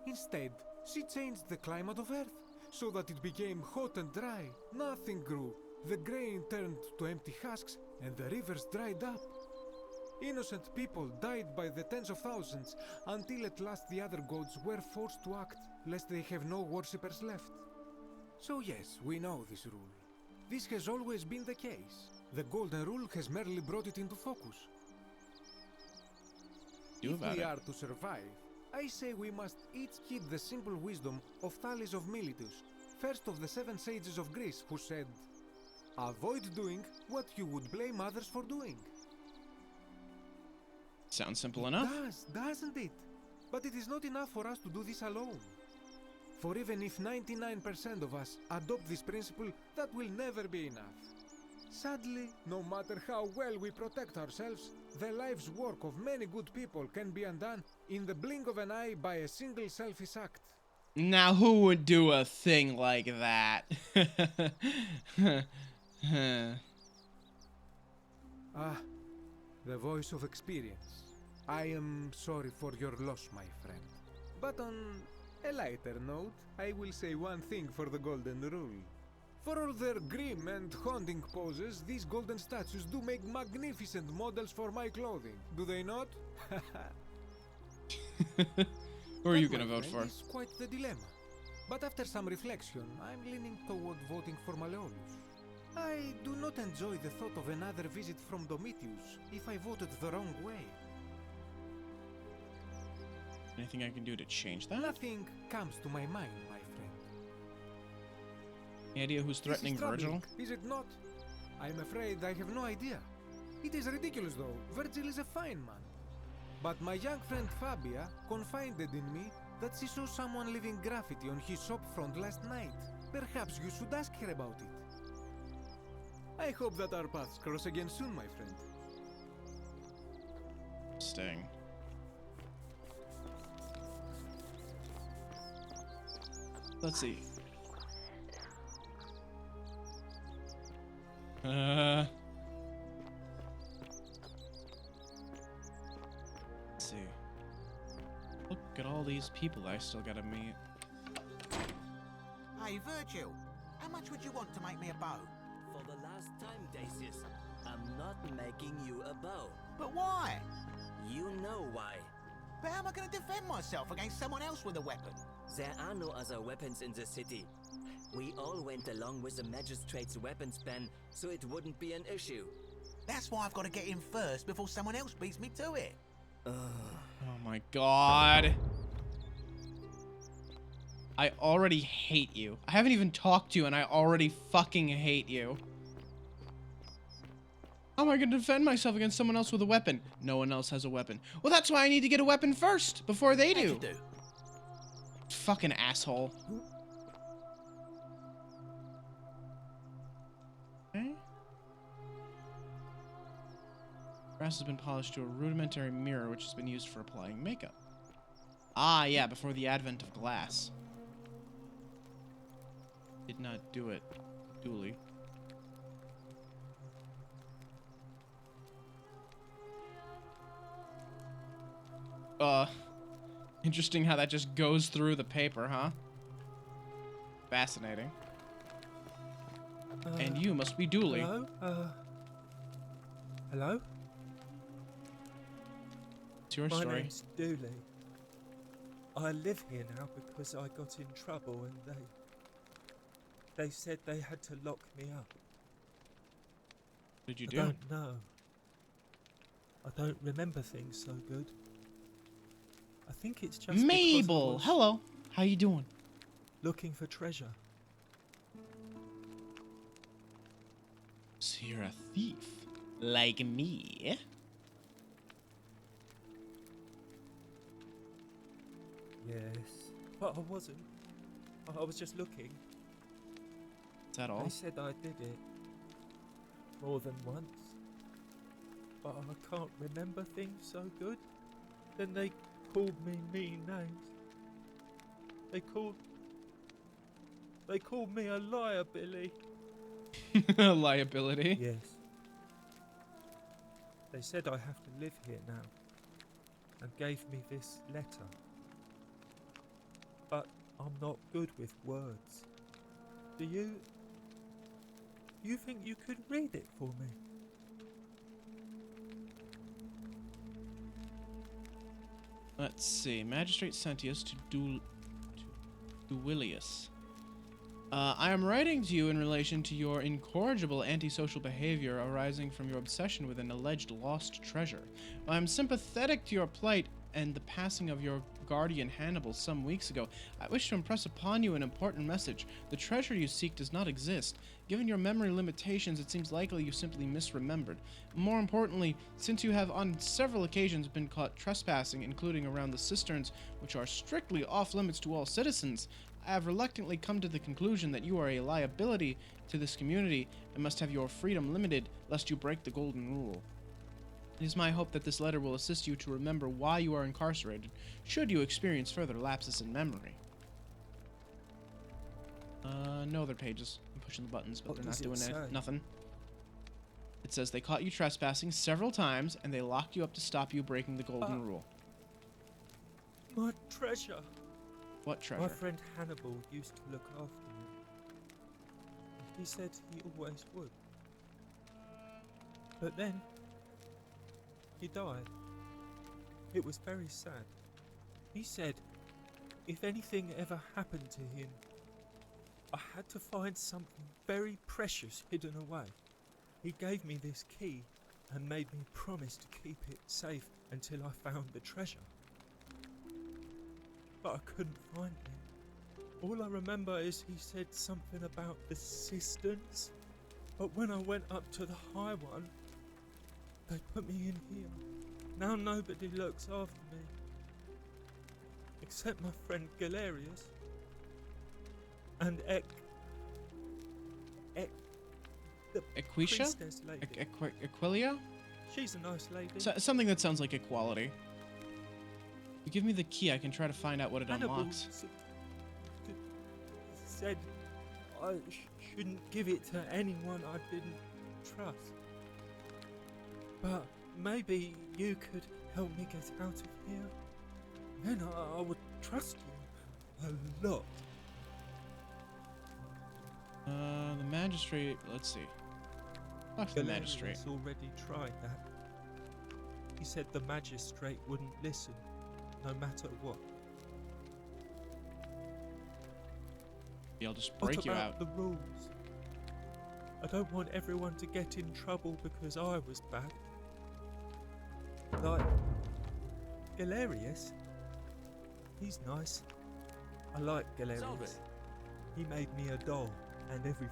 Instead, she changed the climate of Earth so that it became hot and dry. Nothing grew. The grain turned to empty husks and the rivers dried up. Innocent people died by the tens of thousands until at last the other gods were forced to act, lest they have no worshippers left. So yes, we know this rule. This has always been the case. The Golden Rule has merely brought it into focus. If we are to survive, I say we must each heed the simple wisdom of Thales of Miletus, first of the 7 sages of Greece, who said, "Avoid doing what you would blame others for doing." Sounds simple enough. It does, doesn't it? But it is not enough for us to do this alone. For even if 99% of us adopt this principle, that will never be enough. Sadly, no matter how well we protect ourselves, the life's work of many good people can be undone in the blink of an eye by a single selfish act. Now, who would do a thing like that? Ah, the voice of experience. I am sorry for your loss, my friend. But on a lighter note, I will say one thing for the Golden Rule. For all their grim and haunting poses, these golden statues do make magnificent models for my clothing, do they not? Who are you gonna vote for? It's quite the dilemma. But after some reflection, I'm leaning toward voting for Malleolus. I do not enjoy the thought of another visit from Domitius if I voted the wrong way. Anything I can do to change that? Nothing comes to my mind, my friend. Any idea who's threatening Virgil? Is it not? I'm afraid I have no idea. It is ridiculous though. Virgil is a fine man. But my young friend Fabia confided in me that she saw someone leaving graffiti on his shop front last night. Perhaps you should ask her about it. I hope that our paths cross again soon, my friend. Sting. Let's see. Let's see. Look at all these people I still gotta meet. Hey, Virgil, how much would you want to make me a bow? For the last time, Dacius, I'm not making you a bow. But why? You know why. But how am I going to defend myself against someone else with a weapon? There are no other weapons in the city. We all went along with the magistrate's weapons ban, so it wouldn't be an issue. That's why I've got to get in first before someone else beats me to it. Oh my god. I already hate you. I haven't even talked to you and I already fucking hate you. How am I going to defend myself against someone else with a weapon? No one else has a weapon. Well, that's why I need to get a weapon first, before they do. Fucking asshole. Okay. Brass has been polished to a rudimentary mirror, which has been used for applying makeup. Ah, yeah, before the advent of glass. Did not do it duly. Interesting how that just goes through the paper, huh? Fascinating. And you must be Dooley. Hello? Hello? It's your My story. name's Dooley. I live here now because I got in trouble and they said they had to lock me up. What did you I do? don't know. I don't remember things so good. I think it's just Mabel, hello. How you doing? Looking for treasure. So you're a thief, like me. Yes, but I wasn't. I was just looking. Is that all? They said I did it more than once. but I can't remember things so good. Then they called me mean names. They called me a liar, Billy. Liability? Yes. They said I have to live here now, and gave me this letter. But I'm not good with words. Do you think you could read it for me? Let's see. Magistrate Sentius to Duilius. I am writing to you in relation to your incorrigible antisocial behavior arising from your obsession with an alleged lost treasure. While I am sympathetic to your plight and the passing of your guardian Hannibal some weeks ago, I wish to impress upon you an important message. The treasure you seek does not exist. Given your memory limitations, it seems likely you simply misremembered. More importantly, since you have on several occasions been caught trespassing, including around the cisterns, which are strictly off-limits to all citizens, I have reluctantly come to the conclusion that you are a liability to this community and must have your freedom limited lest you break the golden rule. It is my hope that this letter will assist you to remember why you are incarcerated, should you experience further lapses in memory. No other pages. I'm pushing the buttons, but What they're not does it doing say? nothing. It says they caught you trespassing several times, and they locked you up to stop you breaking the golden rule. My treasure. What treasure? My friend Hannibal used to look after me. He said he always would. But then, he died. It was very sad. He said, if anything ever happened to him, I had to find something very precious hidden away. He gave me this key and made me promise to keep it safe until I found the treasure. But I couldn't find it. All I remember is he said something about the cisterns. But when I went up to the high one, they put me in here. Now nobody looks after me. Except my friend Galerius. And the Equisha? priestess lady. Aquilia? She's a nice lady. Something that sounds like equality. You give me the key, I can try to find out what it Hannibal unlocks. Said I shouldn't give it to anyone I didn't trust. But maybe you could help me get out of here. Then I would trust you a lot. The magistrate, let's see. Talk to the magistrate. Galerius already tried that. He said the magistrate wouldn't listen, no matter what. Yeah, I'll just break you out. What about the rules? I don't want everyone to get in trouble because I was bad. Like Galerius. He's nice. I like Galerius. He made me a doll and everything.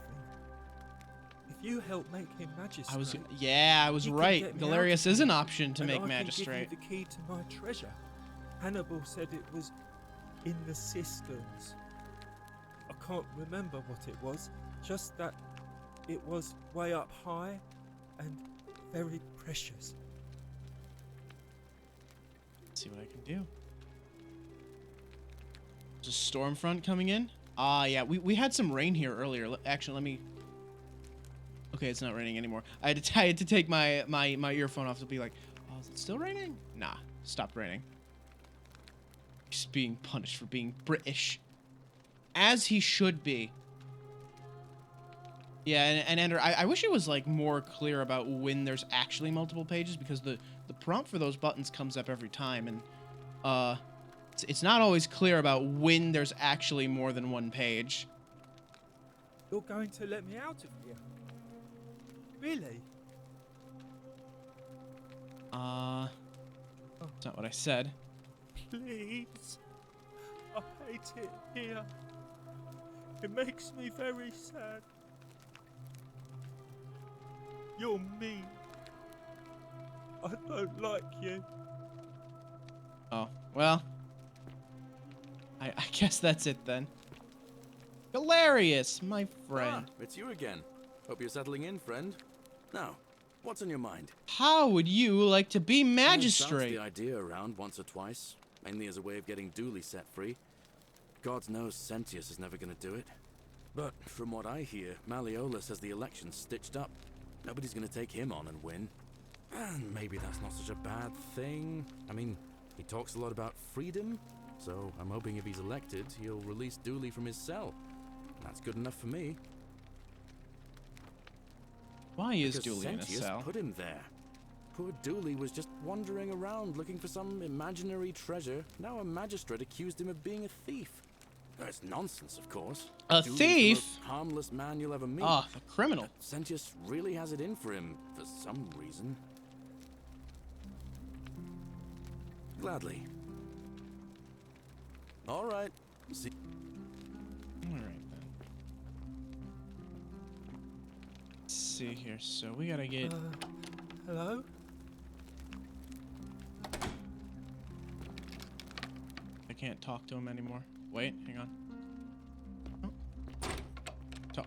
If you help make him magistrate, I was right. Galerius is an option to make magistrate. I can give you the key to my treasure. Hannibal said it was in the cisterns. I can't remember what it was, just that it was way up high and very precious. Let's see what I can do. There's a storm front coming in. Yeah, we had some rain here earlier. Actually, let me. Okay, it's not raining anymore. I had to take my earphone off to be like, oh, is it still raining? Nah, stopped raining. Just being punished for being British, as he should be. Yeah, and Ender, I wish it was like more clear about when there's actually multiple pages, because the prompt for those buttons comes up every time, and it's not always clear about when there's actually more than one page. You're going to let me out of here? Really? That's not what I said. Please. I hate it here. It makes me very sad. You're mean. I don't like you. Oh, well. I guess that's it then. Galerius, my friend. Ah, it's you again. Hope you're settling in, friend. Now, What's on your mind? How would you like to be I've bounced magistrate? the idea around once or twice, mainly as a way of getting Dooley set free. God knows Sentius is never going to do it. But from what I hear, Malleola says the election's stitched up. Nobody's going to take him on and win. And maybe that's not such a bad thing. I mean, he talks a lot about freedom, so I'm hoping if he's elected, he'll release Dooley from his cell. That's good enough for me. Why is Because Dooley in a Sentius cell? put him there. Poor Dooley was just wandering around looking for some imaginary treasure. Now a magistrate accused him of being a thief. That's nonsense, of course. A Dooley's thief? the most harmless man you'll ever meet. Ah, the criminal. Sentius really has it in for him for some reason. Gladly. All right. See. All right then. Let's see here. So we gotta get. Hello? I can't talk to him anymore. Wait, hang on. Oh.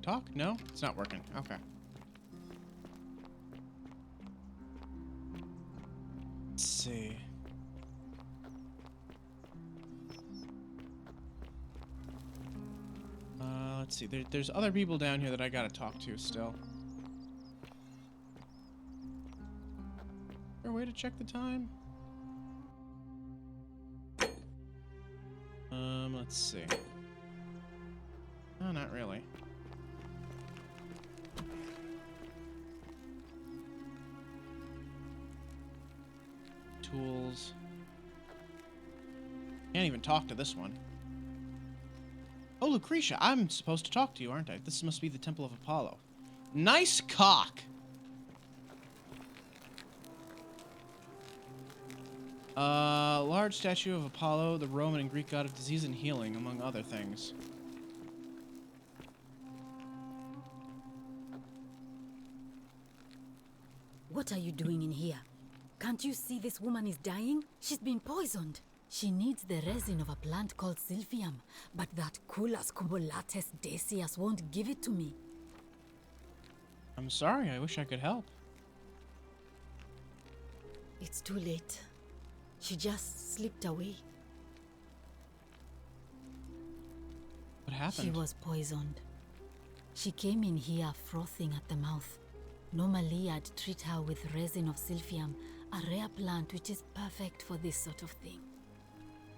Talk? No, it's not working. Okay. Let's see. Let's see. There's other people down here that I gotta talk to still. Is there a way to check the time? Let's see. No, not really. Tools. Can't even talk to this one. Oh, Lucretia, I'm supposed to talk to you, aren't I? This must be the Temple of Apollo. Nice cock! Large statue of Apollo, the Roman and Greek god of disease and healing, among other things. What are you doing in here? Can't you see this woman is dying? She's been poisoned. She needs the resin of a plant called Silphium, but that Culus cubulatus Decius won't give it to me. I'm sorry, I wish I could help. It's too late. She just slipped away. What happened? She was poisoned. She came in here frothing at the mouth. Normally, I'd treat her with resin of Silphium, a rare plant which is perfect for this sort of thing.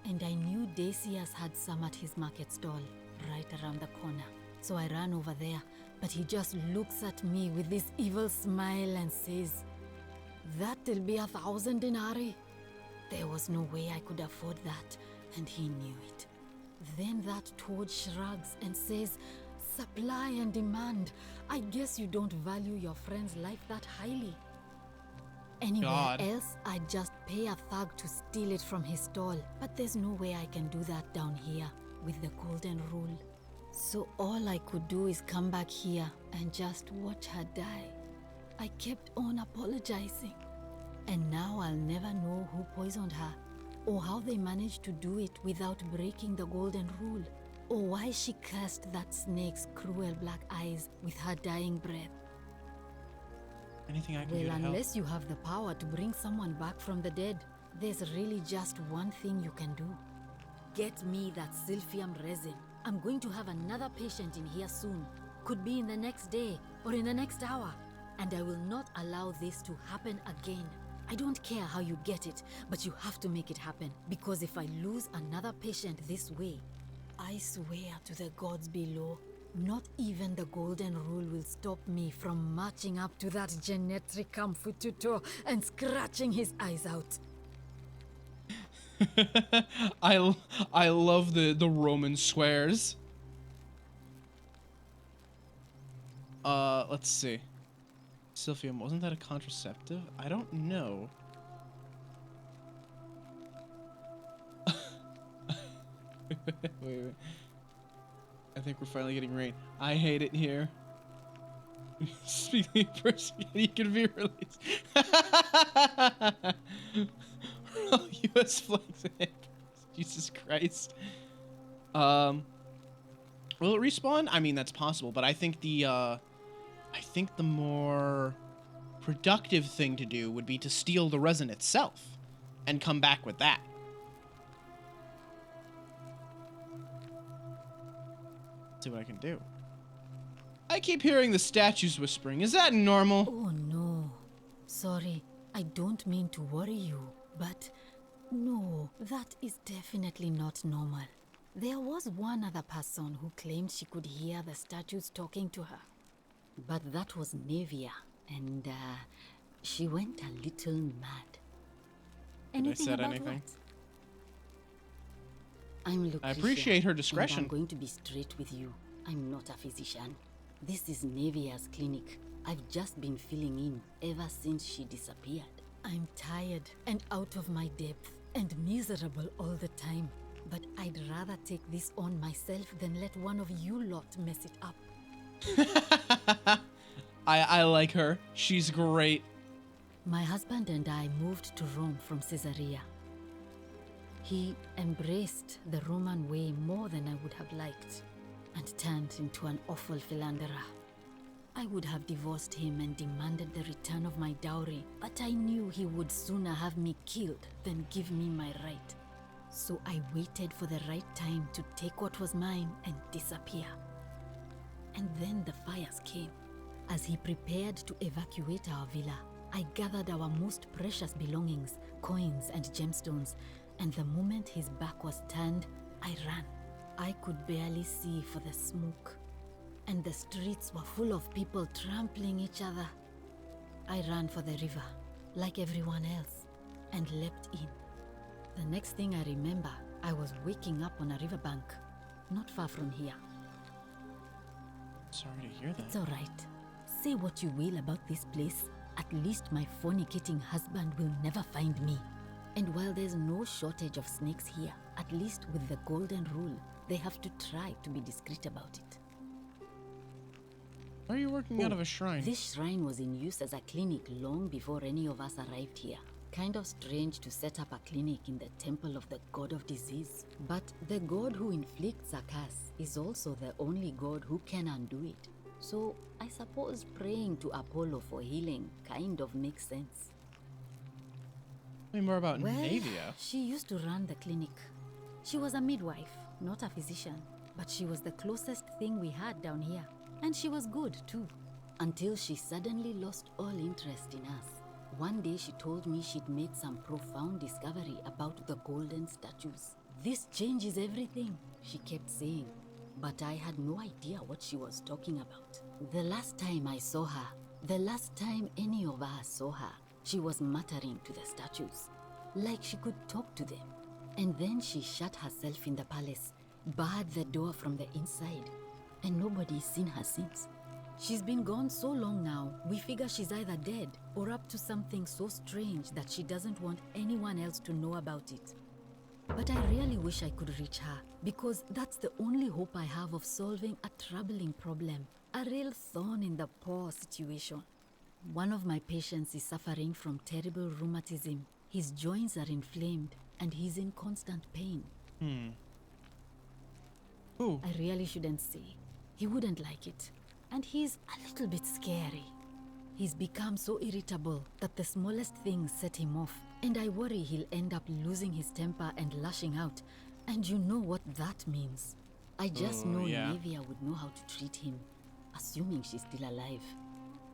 And I knew Decius had some at his market stall, right around the corner. So I ran over there, but he just looks at me with this evil smile and says, "That'll be 1,000 denarii." There was no way I could afford that, and he knew it. Then that toad shrugs and says, "Supply and demand. I guess you don't value your friend's life that highly." Anywhere else, I'd just pay a thug to steal it from his stall. But there's no way I can do that down here with the golden rule. So all I could do is come back here and just watch her die. I kept on apologizing. And now I'll never know who poisoned her, or how they managed to do it without breaking the golden rule, or why she cursed that snake's cruel black eyes with her dying breath. Anything I can do to Well, help? unless you have the power to bring someone back from the dead, there's really just one thing you can do. Get me that Silphium resin. I'm going to have another patient in here soon. Could be in the next day, or in the next hour. And I will not allow this to happen again. I don't care how you get it, but you have to make it happen. Because if I lose another patient this way, I swear to the gods below, not even the golden rule will stop me from marching up to that Genetricum Fututo and scratching his eyes out. I love the Roman swears. Let's see. Silphium, wasn't that a contraceptive? I don't know. wait. I think we're finally getting rain. I hate it here. Speaking in person, you can be released. U.S. flags and Jesus Christ. Will it respawn? I mean, that's possible, but I think the more productive thing to do would be to steal the resin itself and come back with that. See what I can do. I keep hearing the statues whispering. Is that normal? Oh no. Sorry, I don't mean to worry you, but no, that is definitely not normal. There was one other person who claimed she could hear the statues talking to her. But that was Nevia, and she went a little mad. Anything I said anything? What? I'm Lucretia. I appreciate her discretion. And I'm going to be straight with you. I'm not a physician. This is Nevia's clinic. I've just been filling in ever since she disappeared. I'm tired and out of my depth and miserable all the time. But I'd rather take this on myself than let one of you lot mess it up. I like her. She's great. My husband and I moved to Rome from Caesarea. He embraced the Roman way more than I would have liked and turned into an awful philanderer. I would have divorced him and demanded the return of my dowry, but I knew he would sooner have me killed than give me my right. So I waited for the right time to take what was mine and disappear. And then the fires came. As he prepared to evacuate our villa, I gathered our most precious belongings, coins and gemstones, and the moment his back was turned, I ran. I could barely see for the smoke, and the streets were full of people trampling each other. I ran for the river, like everyone else, and leapt in. The next thing I remember, I was waking up on a riverbank, not far from here. Sorry to hear that. It's all right. Say what you will about this place. At least my fornicating husband will never find me. And while there's no shortage of snakes here, at least with the golden rule, they have to try to be discreet about it. Why are you working out of a shrine? This shrine was in use as a clinic long before any of us arrived here. Kind of strange to set up a clinic in the temple of the god of disease. But the god who inflicts a curse is also the only god who can undo it. So I suppose praying to Apollo for healing kind of makes sense. Tell me more about Well, Navia. she used to run the clinic. She was a midwife, not a physician, but she was the closest thing we had down here. And she was good too, until she suddenly lost all interest in us. One day she told me she'd made some profound discovery about the golden statues. This changes everything, she kept saying, but I had no idea what she was talking about. The last time I saw her, the last time any of us saw her, she was muttering to the statues, like she could talk to them. And then she shut herself in the palace, barred the door from the inside, and nobody's seen her since. She's been gone so long now, we figure she's either dead or up to something so strange that she doesn't want anyone else to know about it. But I really wish I could reach her, because that's the only hope I have of solving a troubling problem, a real thorn in the paw situation. One of my patients is suffering from terrible rheumatism. His joints are inflamed, and he's in constant pain. Ooh. I really shouldn't say. He wouldn't like it. And he's a little bit scary. He's become so irritable that the smallest things set him off, and I worry he'll end up losing his temper and lashing out. And you know what that means. I just know Navia would know how to treat him, assuming she's still alive.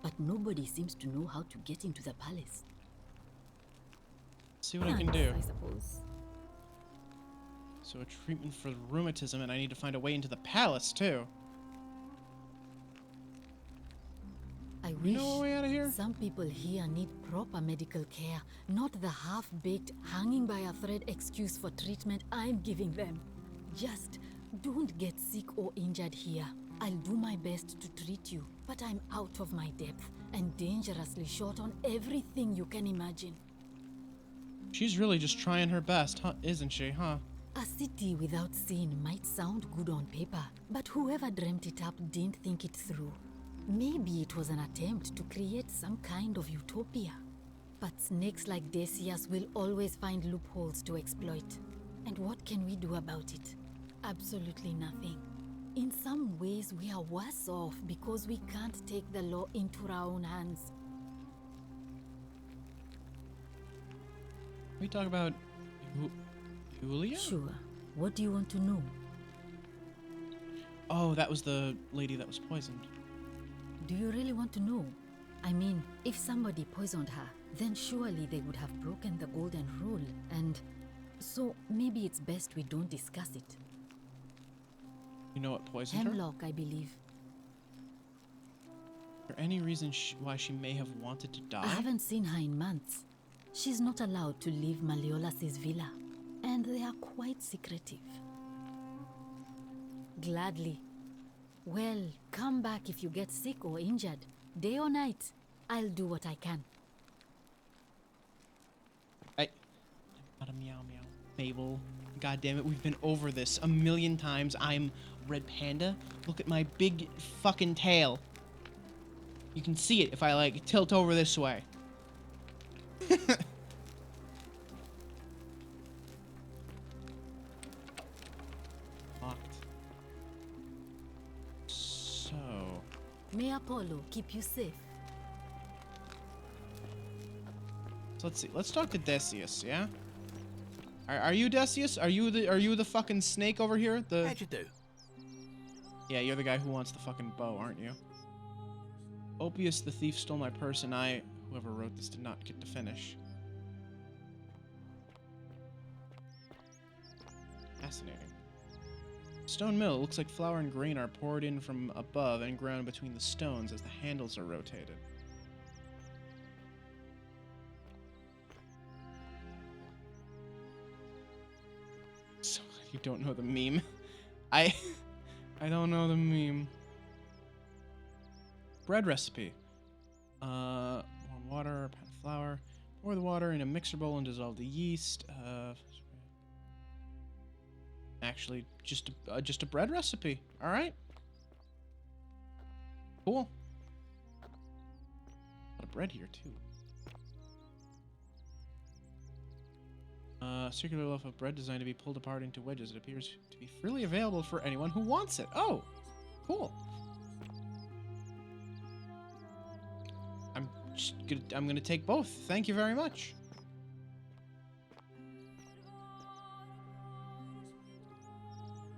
But nobody seems to know how to get into the palace. See what I can do. I suppose. So a treatment for rheumatism, and I need to find a way into the palace too. I wish no way out of here? Some people here need proper medical care, not the half-baked, hanging by a thread excuse for treatment I'm giving them. Just don't get sick or injured here. I'll do my best to treat you, but I'm out of my depth and dangerously short on everything you can imagine. She's really just trying her best, isn't she, huh? A city without sin might sound good on paper, but whoever dreamt it up didn't think it through. Maybe it was an attempt to create some kind of utopia. But snakes like Decius will always find loopholes to exploit. And what can we do about it? Absolutely nothing. In some ways, we are worse off because we can't take the law into our own hands. We talk about Julia? Sure. What do you want to know? Oh, that was the lady that was poisoned. Do you really want to know? I mean, if somebody poisoned her, then surely they would have broken the golden rule, and so maybe it's best we don't discuss it. You know what poisoned her? Hemlock, I believe. Is there any reason why she may have wanted to die? I haven't seen her in months. She's not allowed to leave Malleolas' villa, and they are quite secretive. Gladly. Well, come back if you get sick or injured. Day or night, I'll do what I can. Not a meow meow. Mabel, god damn it, we've been over this a million times. I'm Red Panda. Look at my big fucking tail. You can see it if I like tilt over this way. Locked. So. May Apollo keep you safe. So let's see. Let's talk to Decius, yeah? Are you Decius? Are you the fucking snake over here? How'd you do? Yeah, you're the guy who wants the fucking bow, aren't you? Opius the thief stole my purse, and whoever wrote this, did not get to finish. Fascinating. Stone mill. Looks like flour and grain are poured in from above and ground between the stones as the handles are rotated. So you don't know the meme? I don't know the meme. Bread recipe. Warm water, pound flour. Pour the water in a mixer bowl and dissolve the yeast. Actually, just a bread recipe. All right. Cool. A lot of bread here too. Circular loaf of bread designed to be pulled apart into wedges. It appears to be freely available for anyone who wants it. Oh, cool. I'm gonna take both. Thank you very much.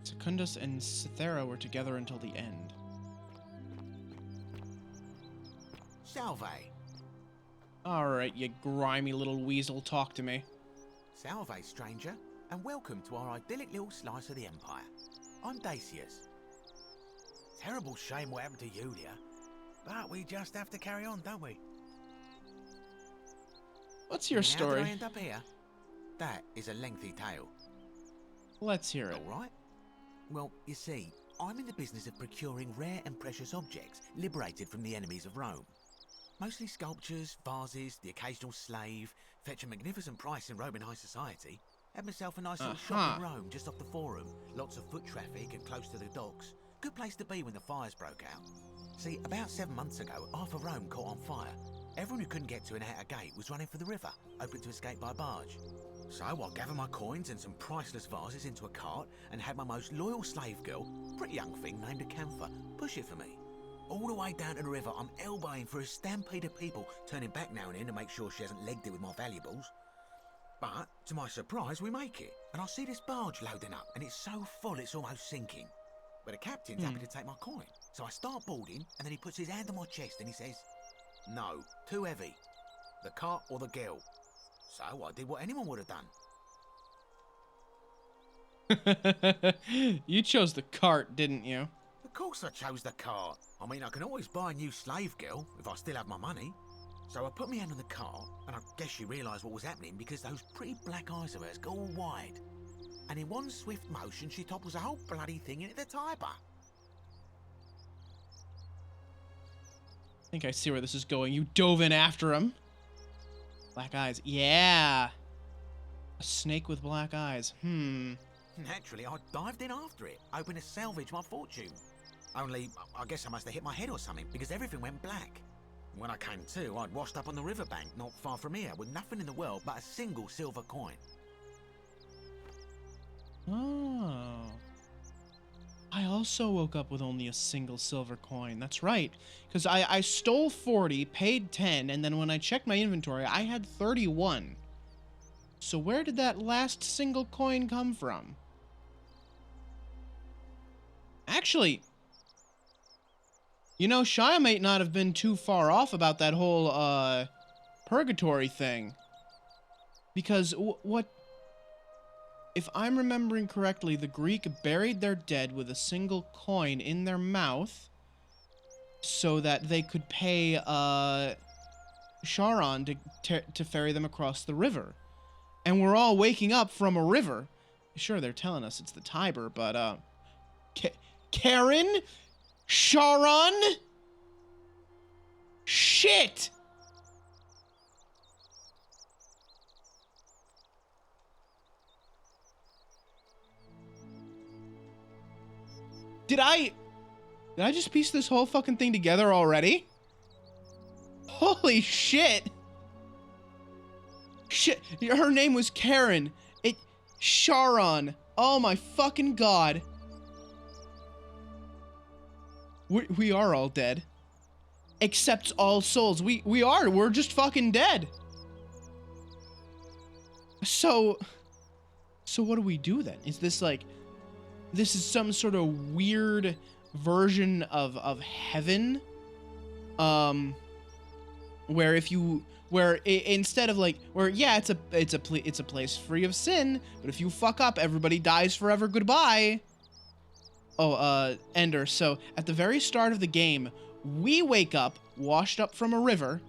Secundus and Cythera were together until the end. Salve. Alright, you grimy little weasel, talk to me. Salve, stranger, and welcome to our idyllic little slice of the Empire. I'm Decius. Terrible shame what happened to Julia, but we just have to carry on, don't we? What's your How story? did I end up here? That is a lengthy tale. Let's hear it. All right. Well, you see, I'm in the business of procuring rare and precious objects liberated from the enemies of Rome. Mostly sculptures, vases, the occasional slave. Fetch a magnificent price in Roman high society. Had myself a nice little shop in Rome, just off the Forum. Lots of foot traffic and close to the docks. Good place to be when the fires broke out. See, about 7 months ago, half of Rome caught on fire. Everyone who couldn't get to an outer gate was running for the river, hoping to escape by barge. So I gathered my coins and some priceless vases into a cart and had my most loyal slave girl, pretty young thing named Acantha, push it for me. All the way down to the river, I'm elbowing through a stampede of people, turning back now and then to make sure she hasn't legged it with my valuables. But, to my surprise, we make it, and I see this barge loading up, and it's so full it's almost sinking. But the captain's happy to take my coin, so I start boarding, and then he puts his hand on my chest and he says, "No, too heavy. The cart or the girl." So I did what anyone would have done. You chose the cart, didn't you? Of course I chose the cart. I mean, I can always buy a new slave girl if I still have my money. So I put my hand on the cart, and I guess she realised what was happening because those pretty black eyes of hers go all wide. And in one swift motion, she topples the whole bloody thing into the Tiber. I think I see where this is going. You dove in after him. Black eyes. Yeah. A snake with black eyes. Naturally, I dived in after it, hoping to salvage my fortune. Only, I guess I must have hit my head or something, because everything went black. When I came to, I'd washed up on the riverbank, not far from here, with nothing in the world but a single silver coin. Oh. I also woke up with only a single silver coin. That's right. Because I stole 40, paid 10, and then when I checked my inventory, I had 31. So where did that last single coin come from? Actually, you know, Shia might not have been too far off about that whole, purgatory thing. Because what... If I'm remembering correctly, the Greek buried their dead with a single coin in their mouth so that they could pay, Charon to ferry them across the river. And we're all waking up from a river. Sure, they're telling us it's the Tiber, but, Karen? Charon? Shit! Did I just piece this whole fucking thing together already? Holy shit! Shit, her name was Karen. Charon. Oh my fucking god. We are all dead. Except all souls. We're just fucking dead. So what do we do then? Is this like... This is some sort of weird version of heaven, where instead of like, yeah, it's a place free of sin, but if you fuck up, everybody dies forever. Goodbye. Oh, Ender. So at the very start of the game, we wake up washed up from a river,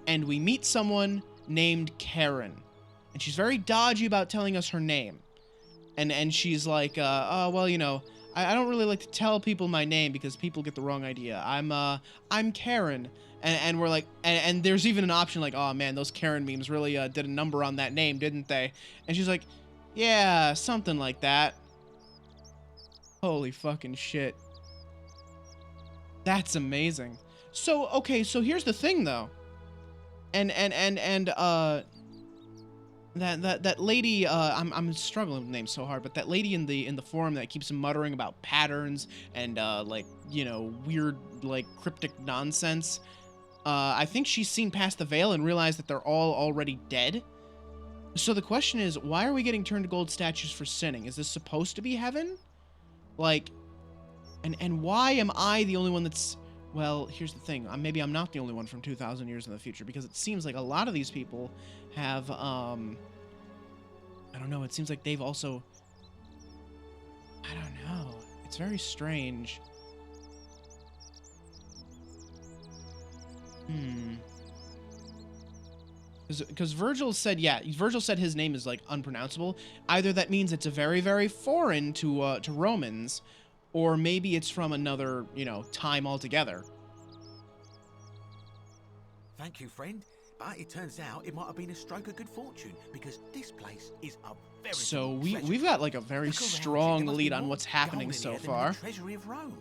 and we meet someone named Karen, and she's very dodgy about telling us her name. And she's like, oh, well, you know, I don't really like to tell people my name because people get the wrong idea. I'm Karen. And we're like, and there's even an option like, oh man, those Karen memes really did a number on that name, didn't they? And she's like, yeah, something like that. Holy fucking shit. That's amazing. So, okay, so here's the thing though. That lady, I'm struggling with names so hard, but that lady in the forum that keeps muttering about patterns and like, you know, weird like cryptic nonsense. I think she's seen past the veil and realized that they're all already dead. So the question is, why are we getting turned to gold statues for sinning? Is this supposed to be heaven? Like, and why am I the only one that's... Well, here's the thing. Maybe I'm not the only one from 2,000 years in the future, because it seems like a lot of these people have, I don't know, it seems like they've also... I don't know. It's very strange. Because Virgil said, yeah, Virgil said his name is, like, unpronounceable. Either that means it's a very, very foreign to Romans, or maybe it's from another, you know, time altogether. Thank you, friend. But it turns out it might have been a stroke of good fortune, because this place is a very... So we've got like a very strong lead on what's happening so far. The treasury of Rome.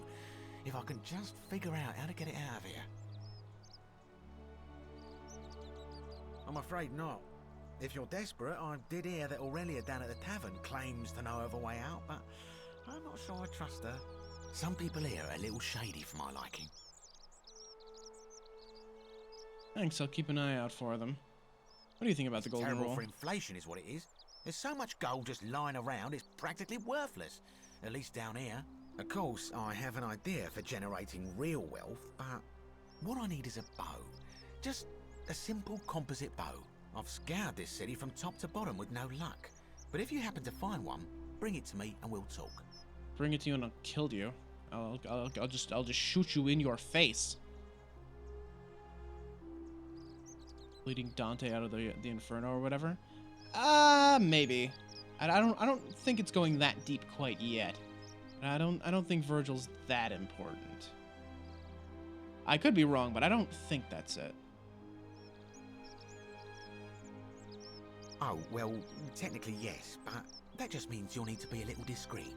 If I can just figure out how to get it out of here. I'm afraid not. If you're desperate, I did hear that Aurelia down at the tavern claims to know of a way out, but I'm not sure I trust her. Some people here are a little shady for my liking. Thanks, I'll keep an eye out for them. What do you think about the golden rule? Terrible for inflation is what it is. There's so much gold just lying around, it's practically worthless. At least down here. Of course, I have an idea for generating real wealth, but what I need is a bow. Just a simple composite bow. I've scoured this city from top to bottom with no luck. But if you happen to find one, bring it to me and we'll talk. Bring it to you and I'll kill you. I'll just shoot you in your face. Leading Dante out of the Inferno or whatever. Maybe. I don't think it's going that deep quite yet. I don't think Virgil's that important. I could be wrong, but I don't think that's it. Oh, well, technically yes, but that just means you'll need to be a little discreet.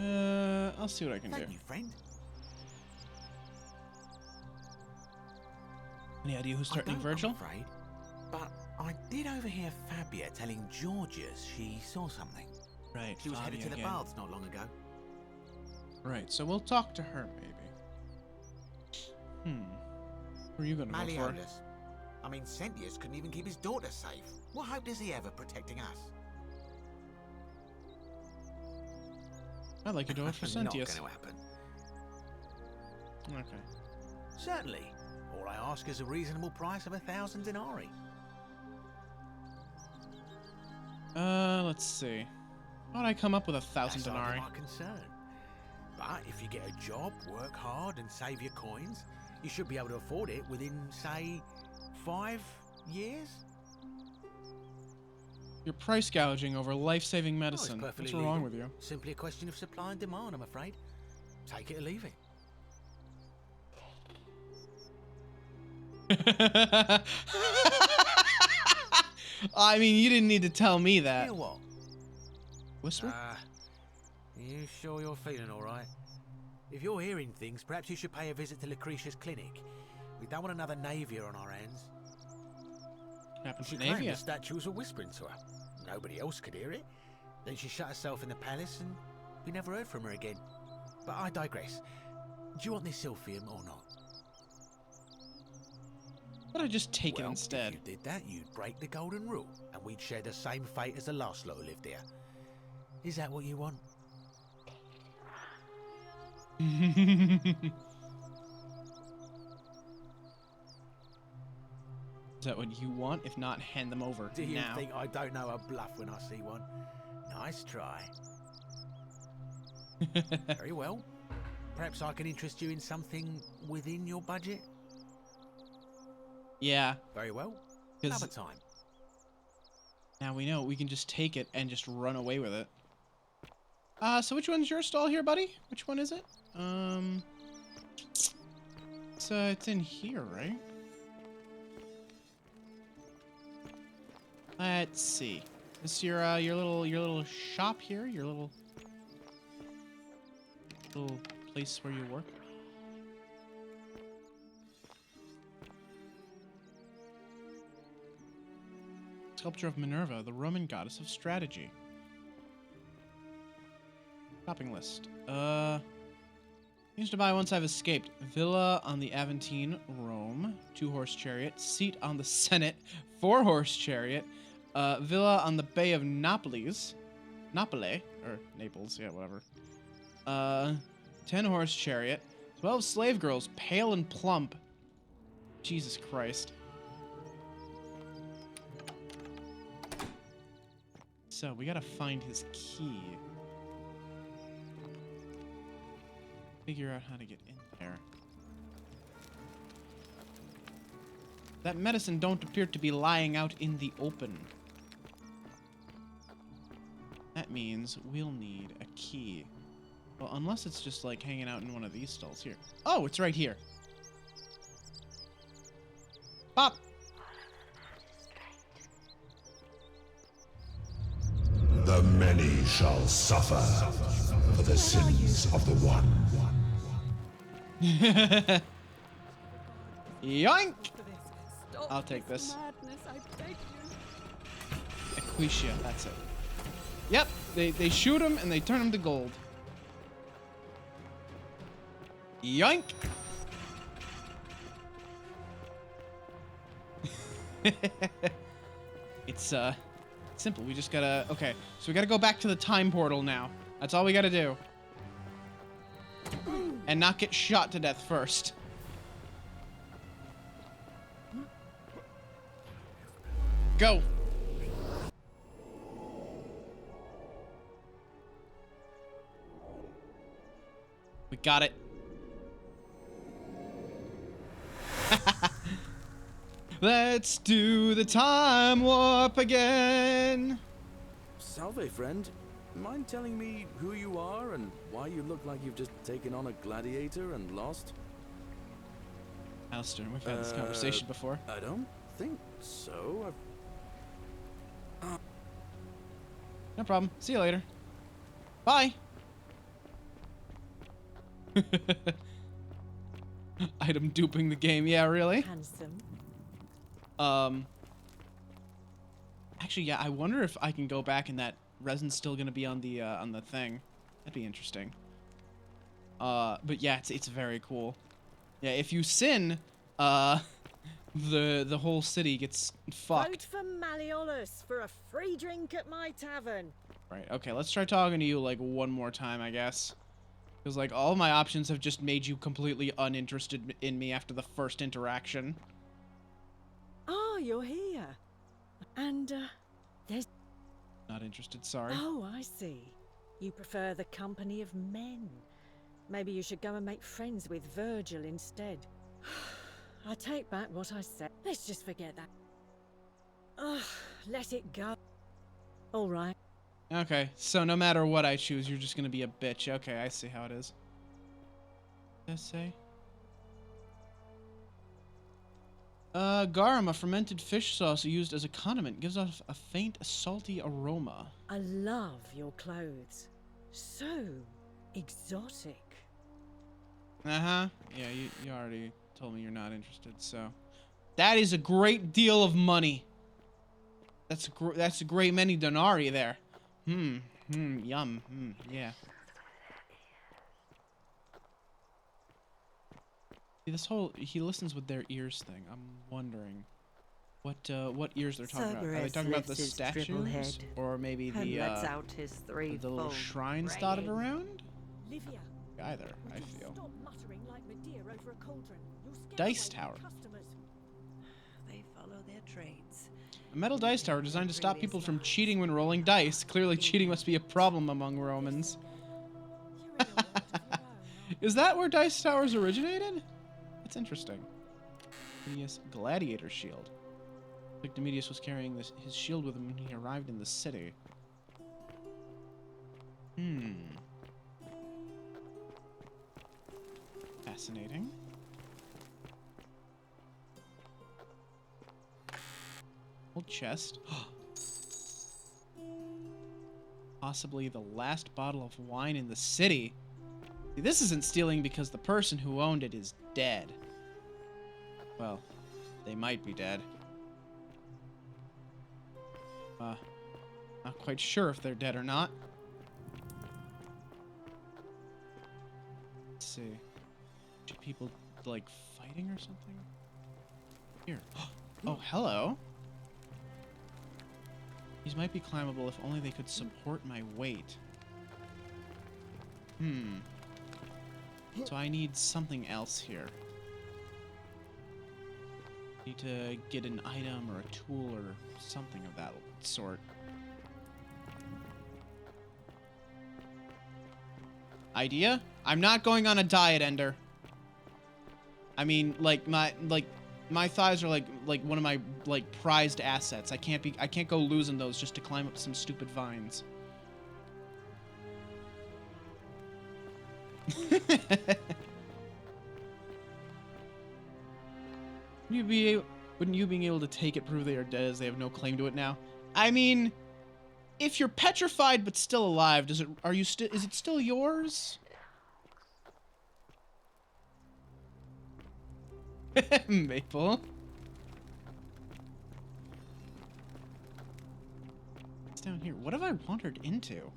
I'll see what I can do. Thank you, friend. Any idea who's threatening Virgil? I'm afraid, but I did overhear Fabia telling Georgius she saw something. Right, she was headed to the baths not long ago. Right, so we'll talk to her, maybe. Who are you gonna vote for? I mean, Sentius couldn't even keep his daughter safe. What hope does he have of protecting us? I'd like you to vote for Not Sentius. going to happen. Okay. Certainly. All I ask is a reasonable price of 1,000 denarii. Let's see. How would I come up with 1,000 That's hardly denarii? my concern. But if you get a job, work hard, and save your coins, you should be able to afford it within, say, 5 years? You're price gouging over life-saving Oh, it's medicine. perfectly What's wrong legal. with you? Simply a question of supply and demand, I'm afraid. Take it or leave it. I mean, you didn't need to tell me that. Hear what? Whisper? You sure you're feeling all right? If you're hearing things, perhaps you should pay a visit to Lucretia's clinic. We don't want another Navia on our hands. Happened She to claimed the Navia. statues were whispering to her. Nobody else could hear it. Then she shut herself in the palace and we never heard from her again. But I digress. Do you want this Silphium or not? Why don't I just take it Well, instead? if you did that, you'd break the golden rule, and we'd share the same fate as the last lot who lived here. Is that what you want? Is that what you want? If not, hand them over Do you now. think I don't know a bluff when I see one? Nice try. Very well. Perhaps I can interest you in something within your budget? Yeah. Very well. 'Cause Another time. now we know we can just take it and just run away with it. So which one's your stall here, buddy? Which one is it? It's in here, right? Let's see. This your little shop here, your little place where you work. Sculpture of Minerva, the Roman goddess of strategy. Shopping list. Things to buy once I've escaped. Villa on the Aventine, Rome. 2-horse chariot. Seat on the Senate. 4-horse chariot. Villa on the Bay of Naples. Napoli. Or Naples, yeah, whatever. 10-horse chariot. 12 slave girls, pale and plump. Jesus Christ. So, we gotta find his key. Figure out how to get in there. That medicine don't appear to be lying out in the open. That means we'll need a key. Well, unless it's just like hanging out in one of these stalls here. Oh, it's right here. Pop! The many shall suffer for the sins of the one. Yoink! Stop I'll take this. Madness, I beg you. Equatia, that's it. Yep, they shoot him and they turn him to gold. Yoink! It's simple. We just gotta. Okay, so we gotta go back to the time portal now. That's all we gotta do. And not get shot to death first. Go! We got it. Let's do the time warp again. Salve, friend. Mind telling me who you are and why you look like you've just taken on a gladiator and lost? Alistair, we've had this conversation before. I don't think so. No problem. See you later. Bye. Item duping the game. Yeah, really? Handsome. Actually, yeah, I wonder if I can go back and that resin's still gonna be on the thing. That'd be interesting. But yeah, it's very cool. Yeah, if you sin, the whole city gets fucked. Vote for Malleolus for a free drink at my tavern. Right, okay, let's try talking to you like one more time, I guess. Because like all my options have just made you completely uninterested in me after the first interaction. Oh, you're here. And, there's... Not interested, sorry. Oh, I see. You prefer the company of men. Maybe you should go and make friends with Virgil instead. I take back what I said. Let's just forget that. Ugh, let it go. All right. Okay, so no matter what I choose, you're just gonna be a bitch. Okay, I see how it is. What does it say? Garum, a fermented fish sauce used as a condiment, gives off a faint, salty aroma. I love your clothes. So exotic. Uh-huh. Yeah, you already told me you're not interested, so... That is a great deal of money. That's a great many denarii there. Yum. Yeah. See, this whole he listens with their ears thing. I'm wondering what ears they're talking about. Are they talking about the statues, or maybe the little shrines dotted around? Livia, Either, I feel. stop muttering like Medea over a cauldron. You'll scare Dice away tower. customers. They follow their trades. A metal dice tower designed to stop people from cheating when rolling dice. Clearly, cheating must be a problem among Romans. Is that where dice towers originated? That's interesting. Demedius gladiator shield. Like Demedius was carrying his shield with him when he arrived in the city. Fascinating. Old chest. Possibly the last bottle of wine in the city. See, this isn't stealing because the person who owned it is dead. Well, they might be dead. Not quite sure if they're dead or not. Let's see. Should people, like, fighting or something? Here. Oh, hello. These might be climbable if only they could support my weight. So I need something else here. Need to get an item or a tool or something of that sort. Idea? I'm not going on a diet, Ender. I mean, like my thighs are like one of my prized assets. I can't go losing those just to climb up some stupid vines. Wouldn't you being able to take it prove they are dead as they have no claim to it now? I mean, if you're petrified but still alive, is it still yours? Maple. What's down here? What have I wandered into?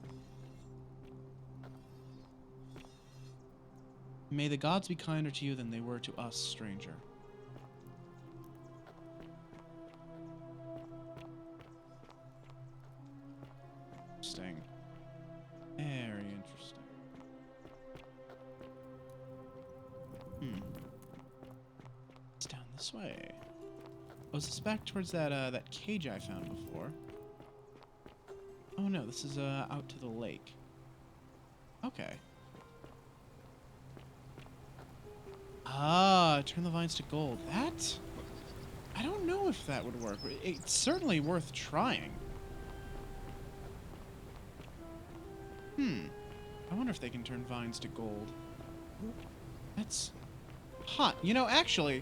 May the gods be kinder to you than they were to us, stranger. Interesting. Very interesting. It's down this way. Oh, is this back towards that cage I found before? Oh no, this is out to the lake. Okay. Ah, turn the vines to gold. That? I don't know if that would work. It's certainly worth trying. I wonder if they can turn vines to gold. That's hot. You know, actually,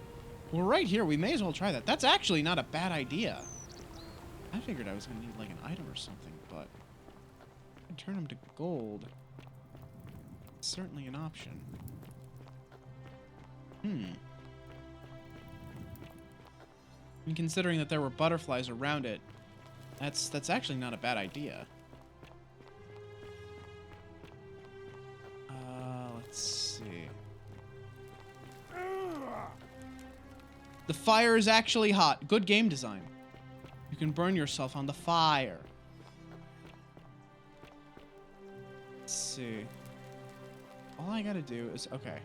we're right here. We may as well try that. That's actually not a bad idea. I figured I was going to need, like, an item or something, but I can turn them to gold. It's certainly an option. And considering that there were butterflies around it, that's actually not a bad idea. Let's see. The fire is actually hot. Good game design. You can burn yourself on the fire. Let's see. All I gotta do is, okay.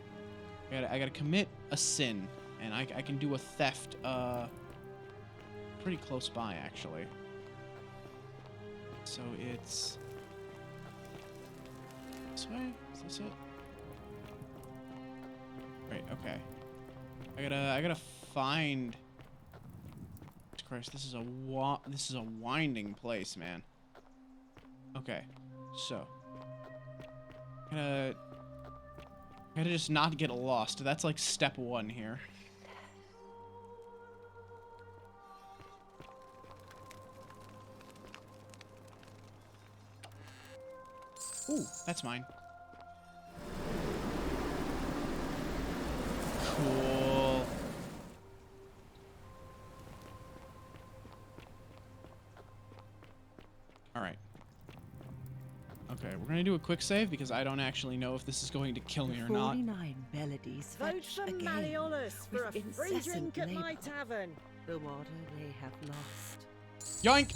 I gotta commit a sin, and I can do a theft, pretty close by, actually. So it's this way? Is this it? Right, okay. I gotta find. Christ, this is a winding place, man. Okay, so I gotta just not get lost. That's like step one here. Ooh, that's mine. Cool. Alright. Okay, we're gonna do a quick save because I don't actually know if this is going to kill me or not. 49 melodies Vote fetched for again Malleolus for a with free incessant drink at my labour. tavern. The water they have lost. Yoink!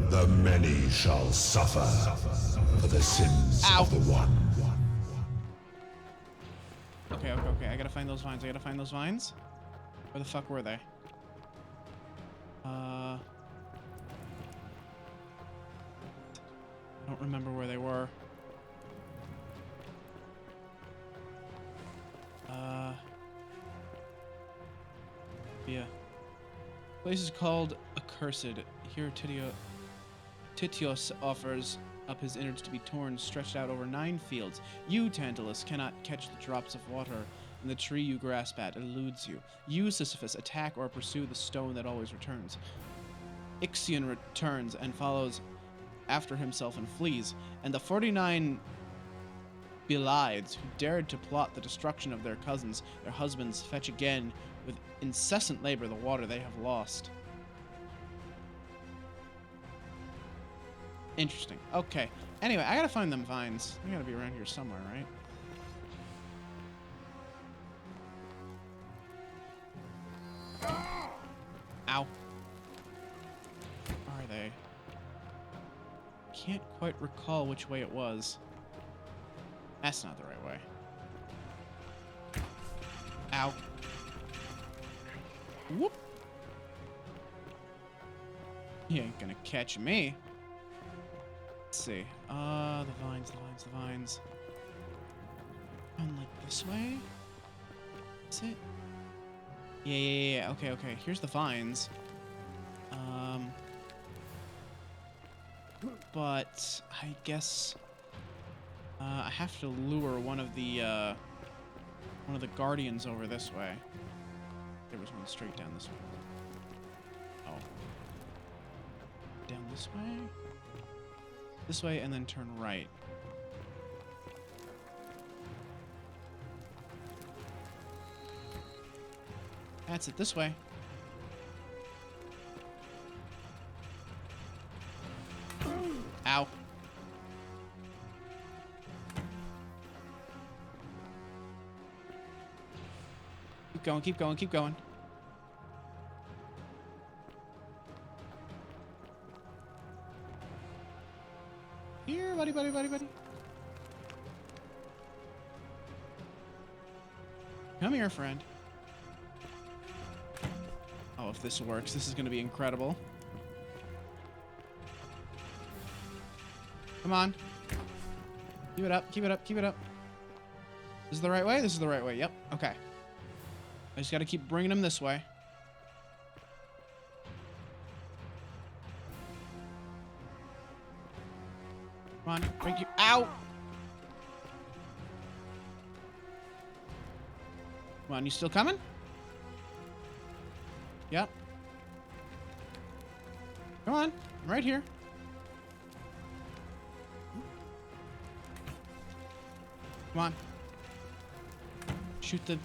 The many shall suffer for the sins of the one. Okay. I gotta find those vines. Where the fuck were they? I don't remember where they were. Yeah. Place is called Accursed. Here Titios offers up his innards to be torn, stretched out over 9 fields. You, Tantalus, cannot catch the drops of water, and the tree you grasp at eludes you. You, Sisyphus, attack or pursue the stone that always returns. Ixion returns and follows after himself and flees, and the 49 Belides who dared to plot the destruction of their cousins, their husbands, fetch again with incessant labor the water they have lost. Interesting. Okay. Anyway, I gotta find them vines. They gotta be around here somewhere, right? Ow. Where are they? Can't quite recall which way it was. That's not the right way. Ow. Whoop. He ain't gonna catch me. Let's see. The vines. Like this way? Is it? Yeah. Okay. Here's the vines. But I guess I have to lure one of the guardians over this way. There was one straight down this way. Oh. Down this way? This way and then turn right. That's it, this way. Ow. Keep going. Here, buddy. Come here, friend. Oh, if this works, this is gonna be incredible. Come on. Keep it up. This is the right way? This is the right way, yep. Okay. I just gotta keep bringing them this way. Come on, break you. Ow! Come on, you still coming? Yep. Come on, I'm right here. Come on. Shoot the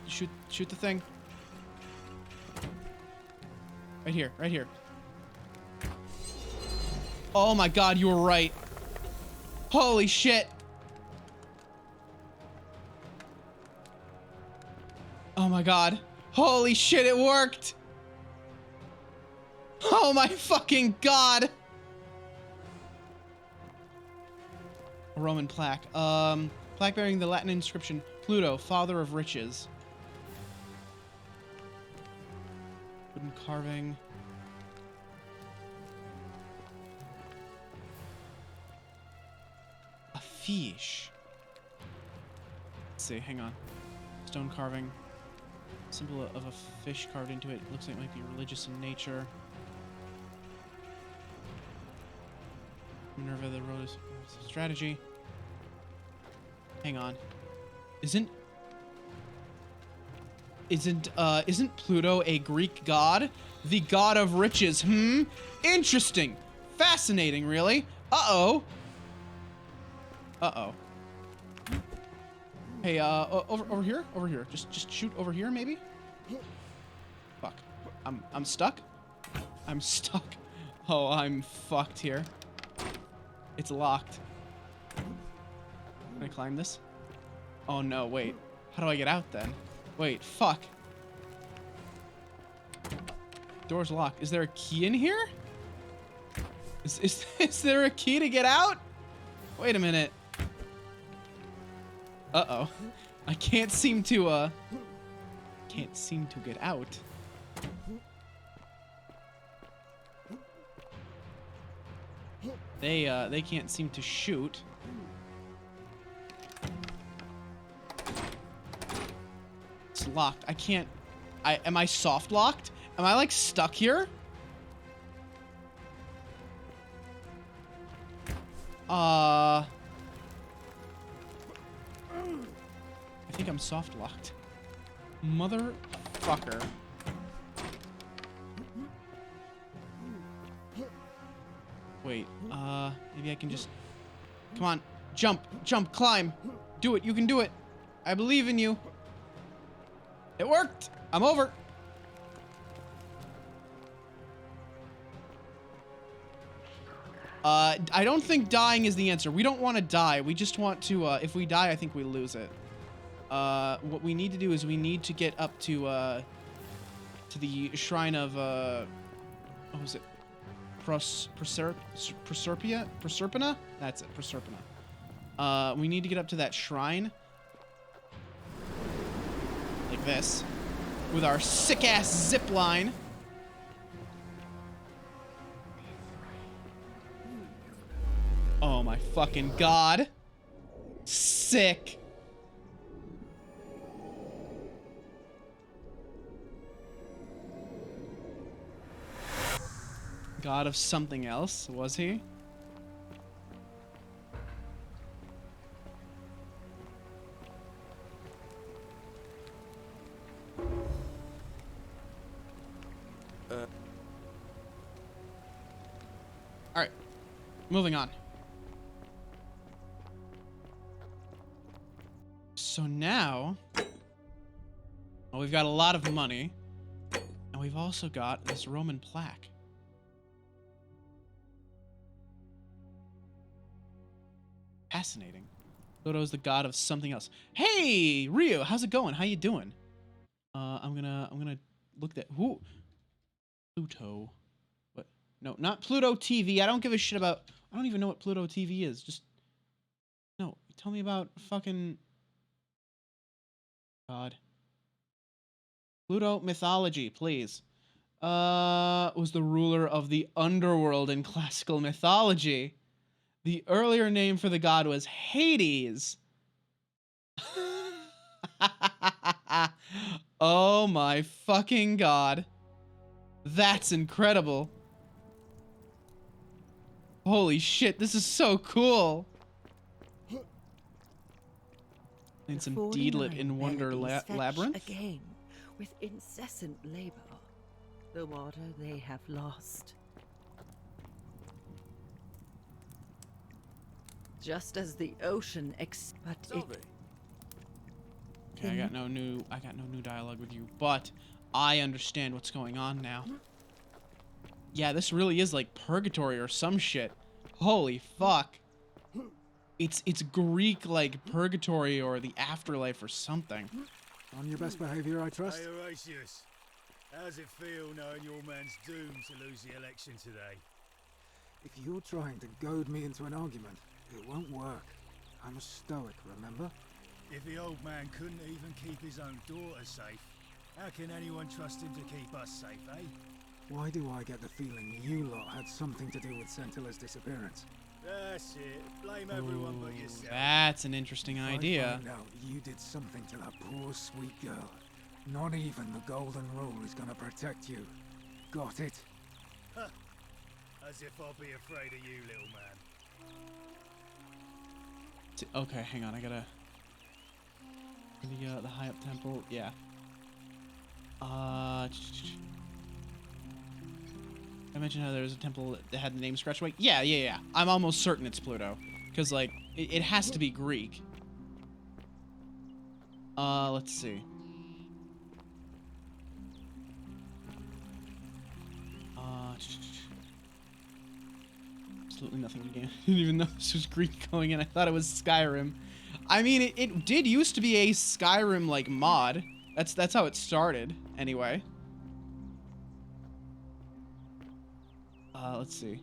thing. Right here. Oh my god, you were right. Holy shit. Oh my god. Holy shit, it worked! Oh my fucking god! A Roman plaque. Plaque bearing the Latin inscription, Pluto, father of riches. Wooden carving. A fish. Let's see, hang on. Stone carving. Symbol of a fish carved into it. Looks like it might be religious in nature. Minerva, the road is strategy. Hang on. Isn't Pluto a Greek god? The god of riches, Interesting. Fascinating, really. Uh-oh. Uh-oh. Hey, over here? Over here. Just shoot over here, maybe? Fuck. I'm stuck? I'm stuck. Oh, I'm fucked here. It's locked. Can I climb this? Oh no, wait. How do I get out then? Wait, fuck. Door's locked. Is there a key in here? Is there a key to get out? Wait a minute. Uh-oh. I can't seem to get out. They can't seem to shoot. It's locked. I can't. Am I soft locked? Am I like stuck here? I think I'm soft locked. Motherfucker. Wait, maybe I can just... Come on, jump, climb. Do it, you can do it. I believe in you. It worked. I'm over. I don't think dying is the answer. We don't want to die. We just want to, if we die, I think we lose it. What we need to do is we need to get up to the shrine of, what was it? Proserpina? That's it, Proserpina. We need to get up to that shrine. Like this. With our sick-ass zip line. Oh my fucking god. Sick. God of something else, was he? Alright. Moving on. So now... well, we've got a lot of money. And we've also got this Roman plaque. Fascinating. Pluto's the god of something else. Hey, Ryu, how's it going? How you doing? I'm gonna look at who. Pluto. What? No, not Pluto TV. I don't give a shit about. I don't even know what Pluto TV is. Just no. Tell me about fucking. God. Pluto mythology, please. Was the ruler of the underworld in classical mythology. The earlier name for the god was Hades. Oh my fucking god. That's incredible. Holy shit, this is so cool. And some deedlit in Wonder Labyrinth. Again, with incessant labor, the water they have lost. Just as the ocean Okay, I got no new dialogue with you, but I understand what's going on now. Yeah, this really is like purgatory or some shit. Holy fuck. It's Greek like purgatory or the afterlife or something. On your best behavior, I trust? Hey, Horatius. How's it feel knowing your man's doomed to lose the election today? If you're trying to goad me into an argument, it won't work. I'm a stoic, remember? If the old man couldn't even keep his own daughter safe, how can anyone trust him to keep us safe, eh? Why do I get the feeling you lot had something to do with Centilla's disappearance? That's it. Blame everyone but yourself. That's an interesting idea. I find out you did something to that poor, sweet girl. Not even the Golden Rule is gonna protect you. Got it? Huh. As if I'll be afraid of you, little man. Okay, hang on. I gotta... The high up temple. Yeah. I mentioned how there was a temple that had the name scratched away. Yeah. I'm almost certain it's Pluto. Because, like, it has to be Greek. Let's see. Absolutely nothing again. I didn't even know this was Greek going in. I thought it was Skyrim. I mean, it did used to be a Skyrim, like, mod. That's how it started, anyway. Let's see.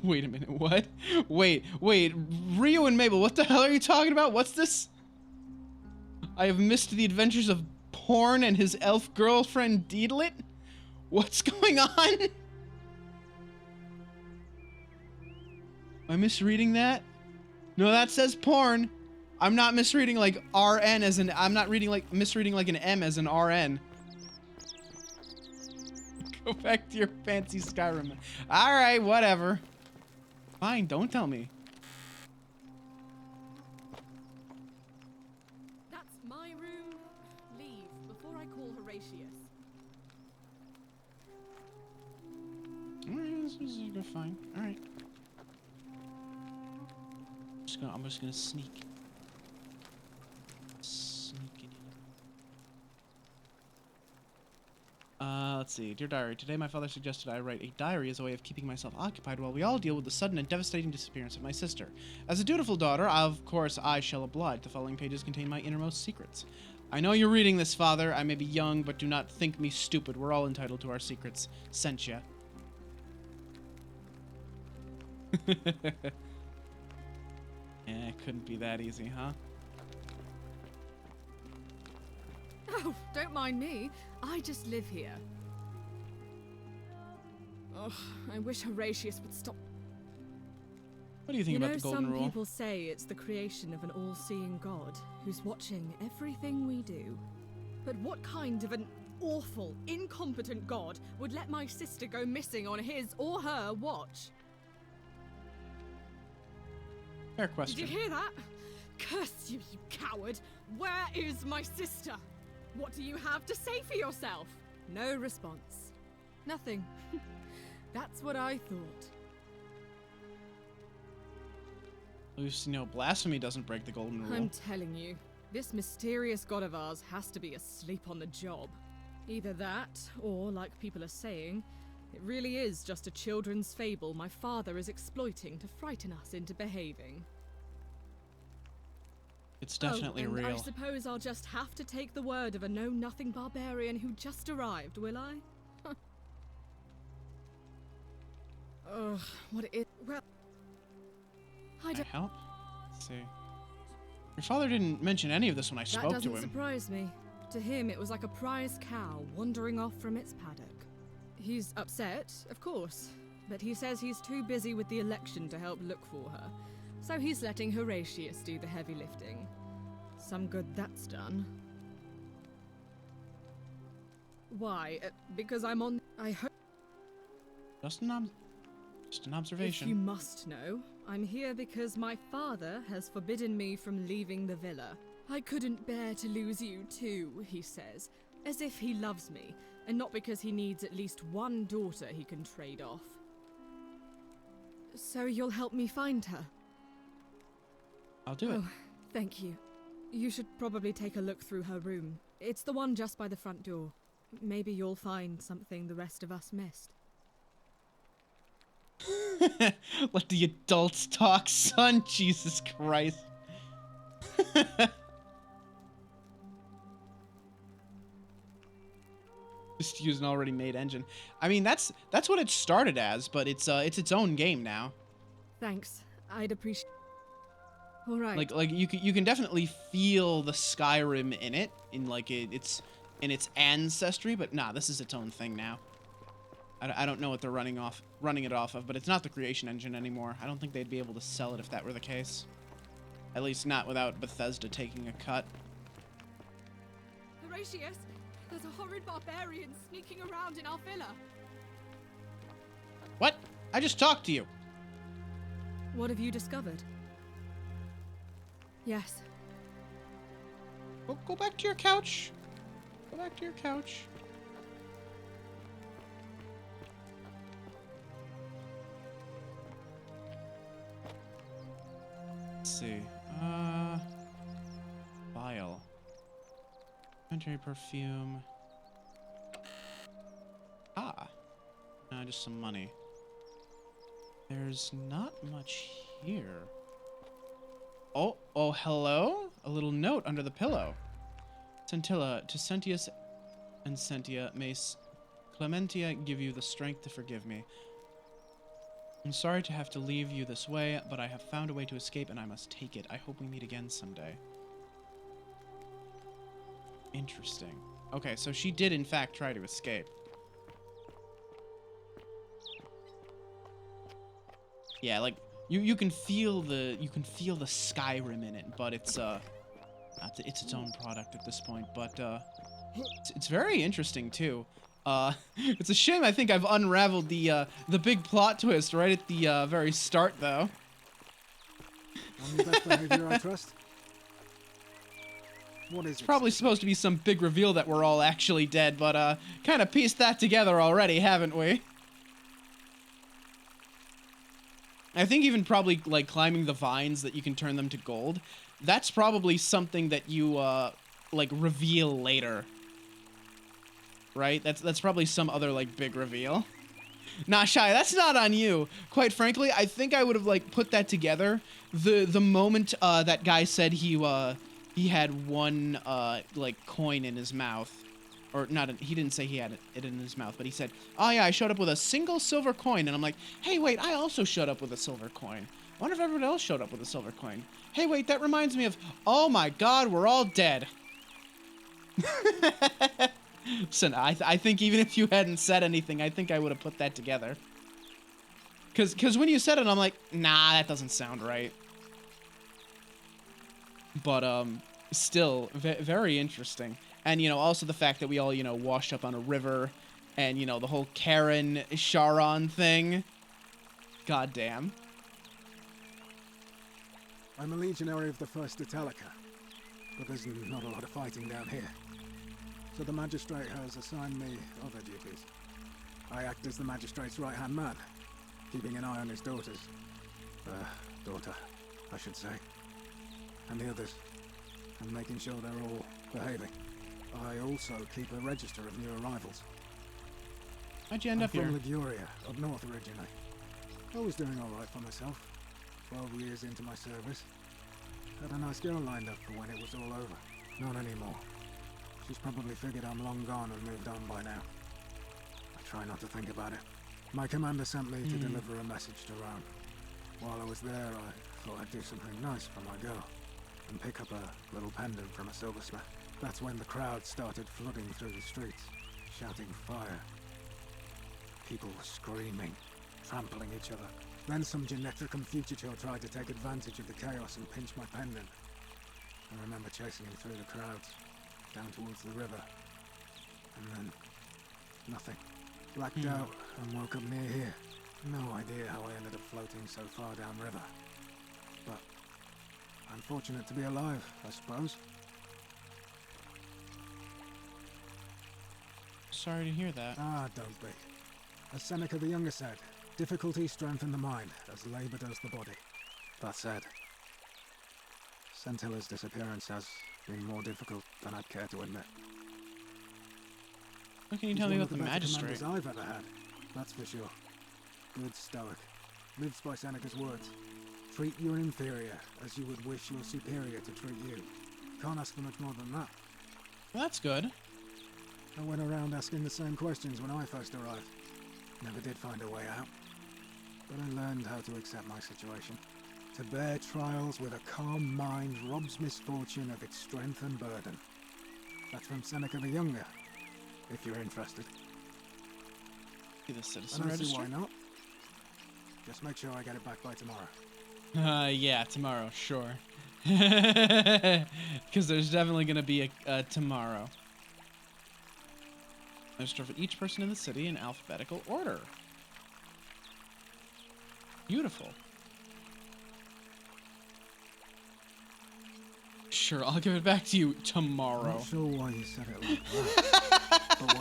Wait a minute, what? Wait, Rio and Mabel, what the hell are you talking about? What's this? I have missed the adventures of Porn and his elf girlfriend Deedlit? What's going on? Am I misreading that? No, that says Porn. I'm not misreading like RN as an, I'm not misreading like an M as an RN. Go back to your fancy Skyrim. Alright, whatever. Fine, don't tell me. That's my room. Leave before I call Horatius. Alright, this is fine. Alright. I'm just gonna sneak. Let's see. Dear Diary, today my father suggested I write a diary as a way of keeping myself occupied while we all deal with the sudden and devastating disappearance of my sister. As a dutiful daughter, of course, I shall oblige. The following pages contain my innermost secrets. I know you're reading this, Father. I may be young, but do not think me stupid. We're all entitled to our secrets. Sent ya. It couldn't be that easy, huh? Oh, don't mind me. I just live here. Ugh, I wish Horatius would stop. What do you think about the Golden Rule? Some people say it's the creation of an all-seeing God who's watching everything we do. But what kind of an awful, incompetent God would let my sister go missing on his or her watch? Fair question. Did you hear that? Curse you, you coward! Where is my sister? What do you have to say for yourself? No response. Nothing. That's what I thought. At least, you know, blasphemy doesn't break the Golden Rule. I'm telling you, this mysterious god of ours has to be asleep on the job. Either that, or, like people are saying, it really is just a children's fable my father is exploiting to frighten us into behaving. It's definitely and real. I suppose I'll just have to take the word of a know-nothing barbarian who just arrived, will I? Ugh, what it... Well... Can I help? Let's see. Your father didn't mention any of this when I spoke to him. That doesn't surprise me. To him, it was like a prize cow wandering off from its paddock. He's upset, of course, but he says he's too busy with the election to help look for her, so he's letting Horatius do the heavy lifting. Some good that's done. Why? Because I'm on... I hope... Just an observation. If you must know, I'm here because my father has forbidden me from leaving the villa. I couldn't bear to lose you too, he says, as if he loves me, and not because he needs at least one daughter he can trade off. So you'll help me find her? I'll do it. Oh, thank you. You should probably take a look through her room. It's the one just by the front door. Maybe you'll find something the rest of us missed. Let the adults talk, son. Jesus Christ. Just use an already made engine. I mean, that's what it started as, but it's its own game now. Thanks. I'd appreciate. All right. Like you can definitely feel the Skyrim in it, in like its ancestry, but nah, this is its own thing now. I don't know what they're running it off of, but it's not the creation engine anymore. I don't think they'd be able to sell it if that were the case. At least not without Bethesda taking a cut. Horatius, there's a horrid barbarian sneaking around in our villa. What? I just talked to you. What have you discovered? Yes. Go back to your couch. Go back to your couch. Let's see. Vial. Inventory perfume. Just some money. There's not much here. Oh, hello? A little note under the pillow. Scintilla, to Sentius and Sentia, may Clementia give you the strength to forgive me. I'm sorry to have to leave you this way, but I have found a way to escape and I must take it. I hope we meet again someday. Interesting. Okay, so she did in fact try to escape. Yeah, like you can feel the Skyrim in it, but it's its own product at this point. But it's very interesting too. It's a shame I think I've unraveled the big plot twist right at the very start though. On your best behavior, I trust. What is It's it? probably supposed to be some big reveal that we're all actually dead, but kind of pieced that together already, haven't we? I think even probably like climbing the vines that you can turn them to gold. That's probably something that you like reveal later. Right? That's probably some other like big reveal. Nah, Shy, that's not on you. Quite frankly, I think I would have like put that together the moment that guy said he had one like coin in his mouth. Or not, he didn't say he had it in his mouth, but he said, oh yeah, I showed up with a single silver coin. And I'm like, hey, wait, I also showed up with a silver coin. I wonder if everyone else showed up with a silver coin. Hey, wait, that reminds me of, oh my god, we're all dead. Listen, I think even if you hadn't said anything, I think I would have put that together. Because when you said it, I'm like, nah, that doesn't sound right. But, still, very interesting. And, you know, also the fact that we all, you know, washed up on a river and, you know, the whole Karen Sharon thing. Goddamn. I'm a legionary of the 1st Italica, but there's not a lot of fighting down here. So the magistrate has assigned me other duties. I act as the magistrate's right-hand man, keeping an eye on his daughter, I should say, and the others, and making sure they're all behaving. I also keep a register of new arrivals. How'd you end up here? I'm from Liguria, up north originally. I was doing alright for myself. 12 years into my service. Had a nice girl lined up for when it was all over. Not anymore. She's probably figured I'm long gone and moved on by now. I try not to think about it. My commander sent me to deliver a message to Rome. While I was there, I thought I'd do something nice for my girl. And pick up a little pendant from a silversmith. That's when the crowd started flooding through the streets, shouting fire. People were screaming, trampling each other. Then some Genetricum fugitor tried to take advantage of the chaos and pinch my pendant. I remember chasing him through the crowds, down towards the river. And then, nothing. Blacked out and woke up near here. No idea how I ended up floating so far downriver. But I'm fortunate to be alive, I suppose. Sorry to hear that. Ah, don't be. As Seneca the Younger said, difficulty strengthens the mind, as labor does the body. That said, Scentilla's disappearance has been more difficult than I'd care to admit. What can you tell me about the magistrate? I've ever had, that's for sure. Good stoic. Lives by Seneca's words. Treat your inferior as you would wish your superior to treat you. Can't ask for much more than that. Well, that's good. I went around asking the same questions when I first arrived. Never did find a way out. But I learned how to accept my situation. To bear trials with a calm mind robs misfortune of its strength and burden. That's from Seneca the Younger, if you're interested. See the citizen I don't see register? why not. Just make sure I get it back by tomorrow. Yeah, tomorrow, sure. Because there's definitely going to be a tomorrow. Register for each person in the city in alphabetical order. Beautiful. Sure, I'll give it back to you tomorrow. Not sure why you said it like that, but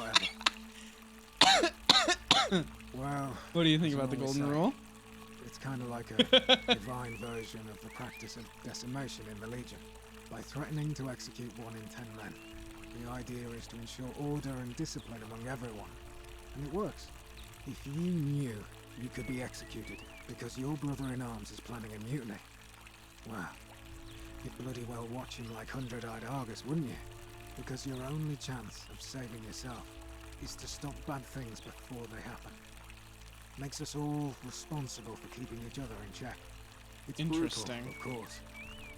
whatever. Well, what do you think as I about the always golden say, rule? It's kind of like a divine version of the practice of decimation in the Legion. By threatening to execute 1 in 10 men, the idea is to ensure order and discipline among everyone. And it works. If you knew you could be executed because your brother-in-arms is planning a mutiny, well, you'd bloody well watch him like 100-eyed Argus, wouldn't you? Because your only chance of saving yourself is to stop bad things before they happen. Makes us all responsible for keeping each other in check. It's interesting, brutal, of course,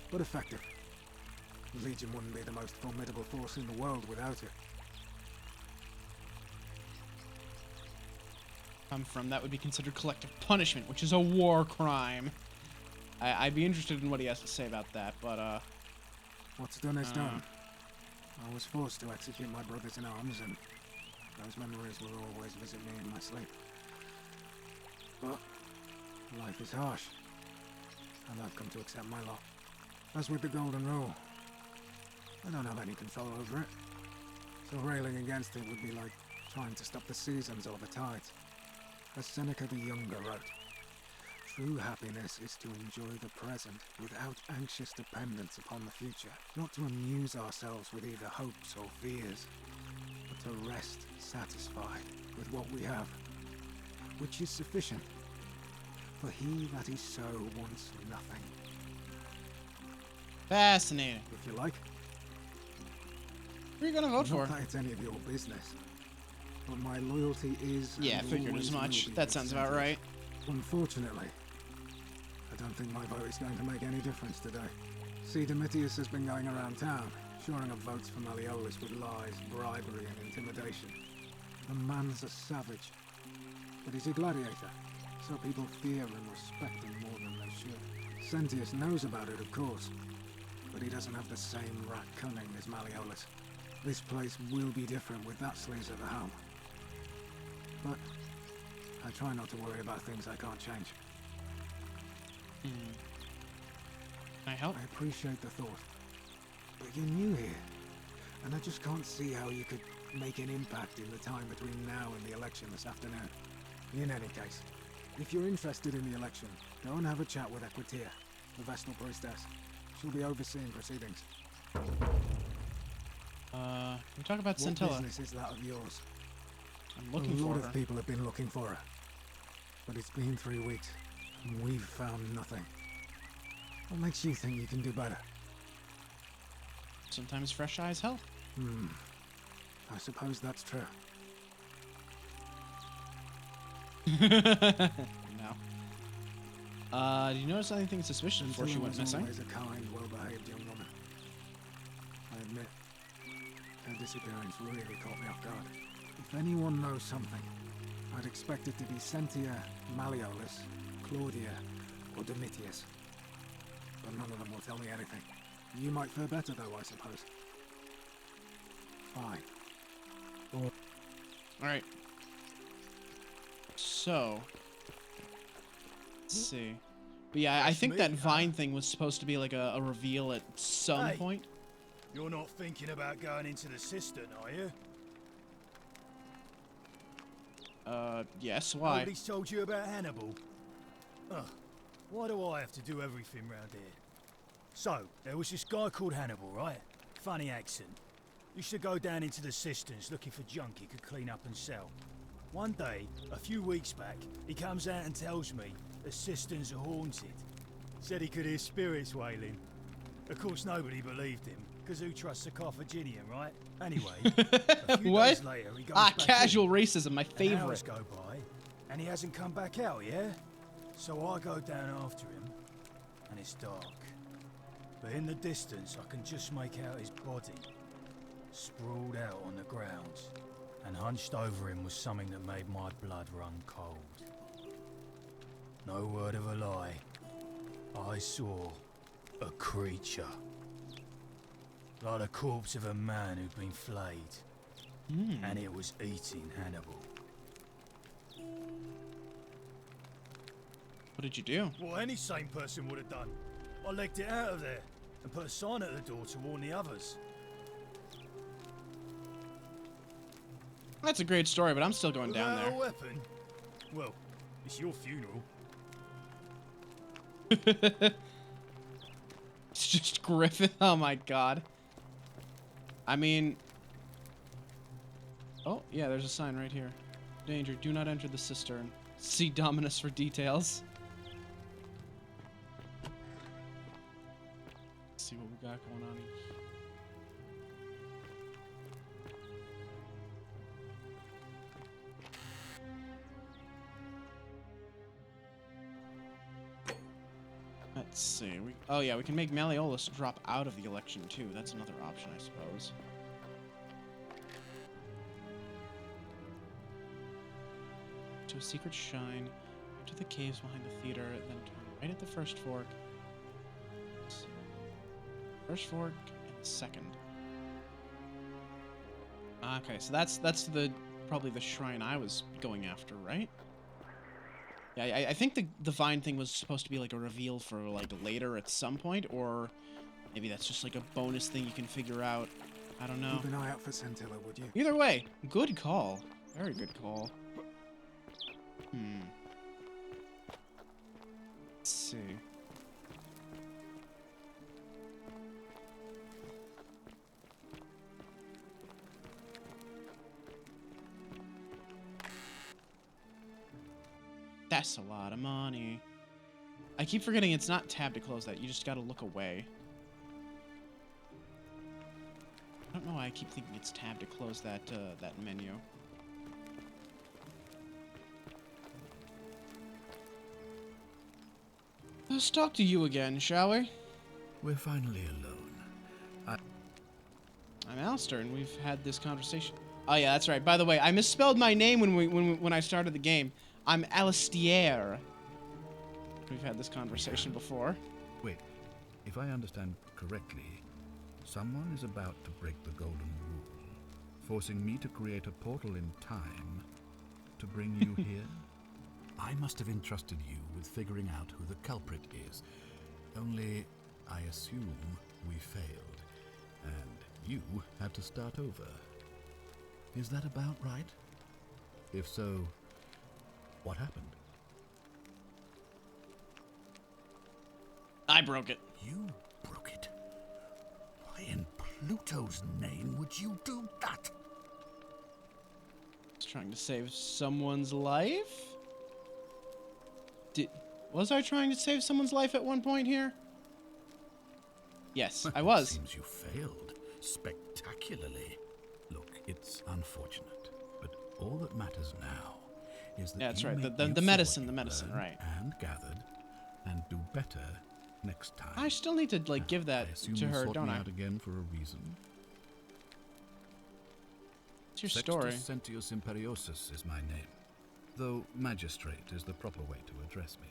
but effective. The Legion wouldn't be the most formidable force in the world without it. From that would be considered collective punishment, which is a war crime. I'd be interested in what he has to say about that, but what's done is done. I was forced to execute my brothers in arms, and those memories will always visit me in my sleep. But life is harsh, and I've come to accept my lot. As with the golden rule, I don't have any control over it, so railing against it would be like trying to stop the seasons or the tides. As Seneca the Younger wrote, true happiness is to enjoy the present without anxious dependence upon the future, not to amuse ourselves with either hopes or fears, but to rest satisfied with what we have, which is sufficient, for he that is so wants nothing. Fascinating. If you like. Who are you gonna vote for? Not that it's any of your business, but my loyalty is. Yeah, figured as much. That sounds about right. Unfortunately, I don't think my vote is going to make any difference today. See, Domitius has been going around town, shoring up votes for Malleolus with lies, bribery, and intimidation. The man's a savage, but he's a gladiator, so people fear and respect him more than they should. Sentius knows about it, of course, but he doesn't have the same rat cunning as Malleolus. This place will be different with that sleaze at the helm. But I try not to worry about things I can't change. Can I help? I appreciate the thought, but you're new here, and I just can't see how you could make an impact in the time between now and the election this afternoon. In any case, if you're interested in the election, go and have a chat with Aqueducts, the Vestal Priestess. She'll be overseeing proceedings. We talk about What Centella. business is that of yours? I'm looking a for lot her. of people have been looking for her, but it's been 3 weeks, and we've found nothing. What makes you think you can do better? Sometimes fresh eyes help. I suppose that's true. No. Do you notice anything suspicious before she Centella went was missing? always a kind, well-behaved young woman. I admit, her disappearance really caught me off guard. If anyone knows something, I'd expect it to be Sentia, Malleolus, Claudia, or Domitius. But none of them will tell me anything. You might fare better though, I suppose. Fine. Alright. So. Let's see. But yeah, I think that Vine thing was supposed to be like a reveal at some Hey. point. You're not thinking about going into the cistern, are you? Yes, why? Nobody's told you about Hannibal? Ugh, why do I have to do everything round here? So, there was this guy called Hannibal, right? Funny accent. Used to go down into the cisterns looking for junk he could clean up and sell. One day, a few weeks back, he comes out and tells me the cisterns are haunted. Said he could hear spirits wailing. Of course, nobody believed him, because who trusts a Carthaginian, right? Anyway, a few What? days later, he goes back Casual in. racism, my And favorite. hours go by, and he hasn't come back out, yeah? So I go down after him, and it's dark. But in the distance, I can just make out his body, sprawled out on the ground. And hunched over him was something that made my blood run cold. No word of a lie. I saw a creature. Like the corpse of a man who'd been flayed. And it was eating Hannibal. What did you do? What any sane person would have done. I legged it out of there and put a sign at the door to warn the others. That's a great story, but I'm still going down Without there. a weapon? Well, it's your funeral. It's just Griffith. Oh my god. I mean... Oh, yeah, there's a sign right here. Danger, do not enter the cistern. See Dominus for details. Let's see what we got going on here. Let's see. Oh yeah, we can make Malleolus drop out of the election too. That's another option, I suppose. To a secret shrine, to the caves behind the theater, then turn right at the first fork. First fork and the second. Okay, so that's probably the shrine I was going after, right? Yeah, I think the vine thing was supposed to be like a reveal for like later at some point, or maybe that's just like a bonus thing you can figure out. I don't know. Keep an eye out for Scintilla, would you? Either way, good call. Very good call. Let's see. That's a lot of money. I keep forgetting it's not tab to close that. You just gotta look away. I don't know why I keep thinking it's tab to close that that menu. Let's talk to you again, shall we? We're finally alone. I'm Alistair, and we've had this conversation. Oh yeah, that's right. By the way, I misspelled my name when I started the game. I'm Alistair. We've had this conversation before. Wait, if I understand correctly, someone is about to break the golden rule, forcing me to create a portal in time to bring you here? I must have entrusted you with figuring out who the culprit is. Only, I assume we failed, and you had to start over. Is that about right? If so, what happened? I broke it. You broke it? Why in Pluto's name would you do that? I was trying to save someone's life? Was I trying to save someone's life at one point here? Yes, I was. It seems you failed spectacularly. Look, it's unfortunate, but all that matters now is that that's you right. make The use of medicine, what the you've medicine, learned right. And gathered, and do better next time. I still need to like give that I assume to you her, sought don't me I? out again for a reason. It's your story. Sextus Sentius Imperiosus is my name, though magistrate is the proper way to address me.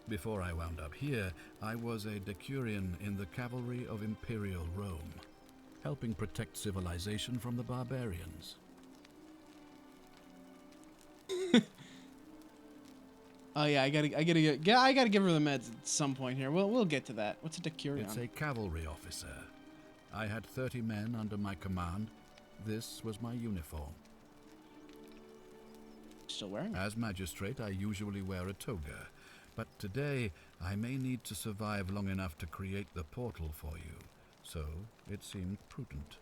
Before I wound up here, I was a decurion in the cavalry of Imperial Rome, helping protect civilization from the barbarians. Oh yeah, I gotta give her the meds at some point here. We'll get to that. What's a decurion? It's a cavalry officer. I had 30 men under my command. This was my uniform. Still wearing it? As magistrate, I usually wear a toga, but today I may need to survive long enough to create the portal for you, so it seemed prudent.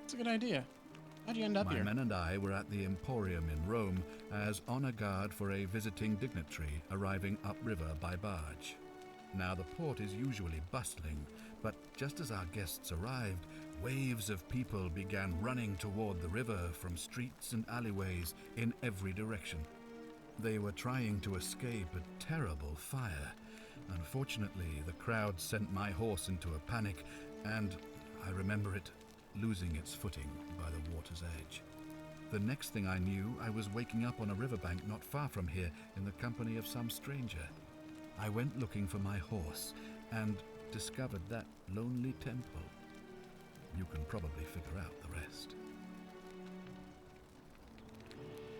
That's a good idea. How'd you end up My here? men and I were at the Emporium in Rome as honor guard for a visiting dignitary arriving upriver by barge. Now, the port is usually bustling, but just as our guests arrived, waves of people began running toward the river from streets and alleyways in every direction. They were trying to escape a terrible fire. Unfortunately, the crowd sent my horse into a panic, and I remember it losing its footing by the water's edge. The next thing I knew, I was waking up on a riverbank not far from here in the company of some stranger. I went looking for my horse and discovered that lonely temple. You can probably figure out the rest.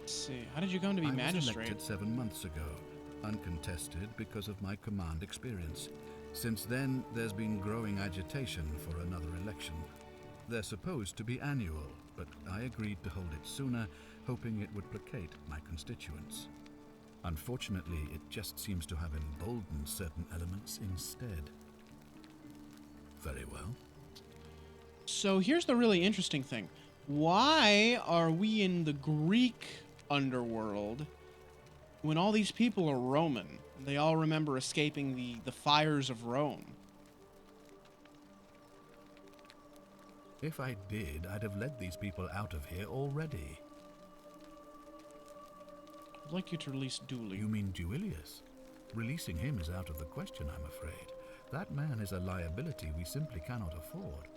Let's see. How did you come to be I was magistrate? elected 7 months ago, uncontested because of my command experience. Since then, there's been growing agitation for another election. They're supposed to be annual, but I agreed to hold it sooner, hoping it would placate my constituents. Unfortunately, it just seems to have emboldened certain elements instead. Very well. So here's the really interesting thing. Why are we in the Greek underworld when all these people are Roman? They all remember escaping the fires of Rome. If I did, I'd have led these people out of here already. I'd like you to release Dooley. You mean Duilius? Releasing him is out of the question, I'm afraid. That man is a liability we simply cannot afford.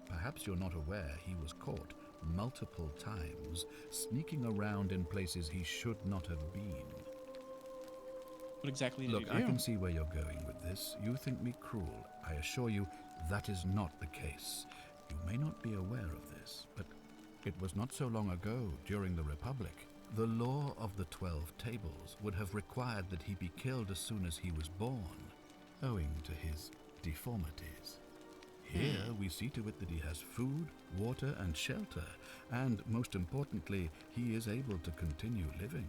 Perhaps you're not aware he was caught multiple times, sneaking around in places he should not have been. What exactly did Look, you do? I can see where you're going with this. You think me cruel. I assure you that is not the case. You may not be aware of this, but it was not so long ago, during the Republic. The law of the 12 Tables would have required that he be killed as soon as he was born, owing to his deformities. Here, we see to it that he has food, water, and shelter, and, most importantly, he is able to continue living.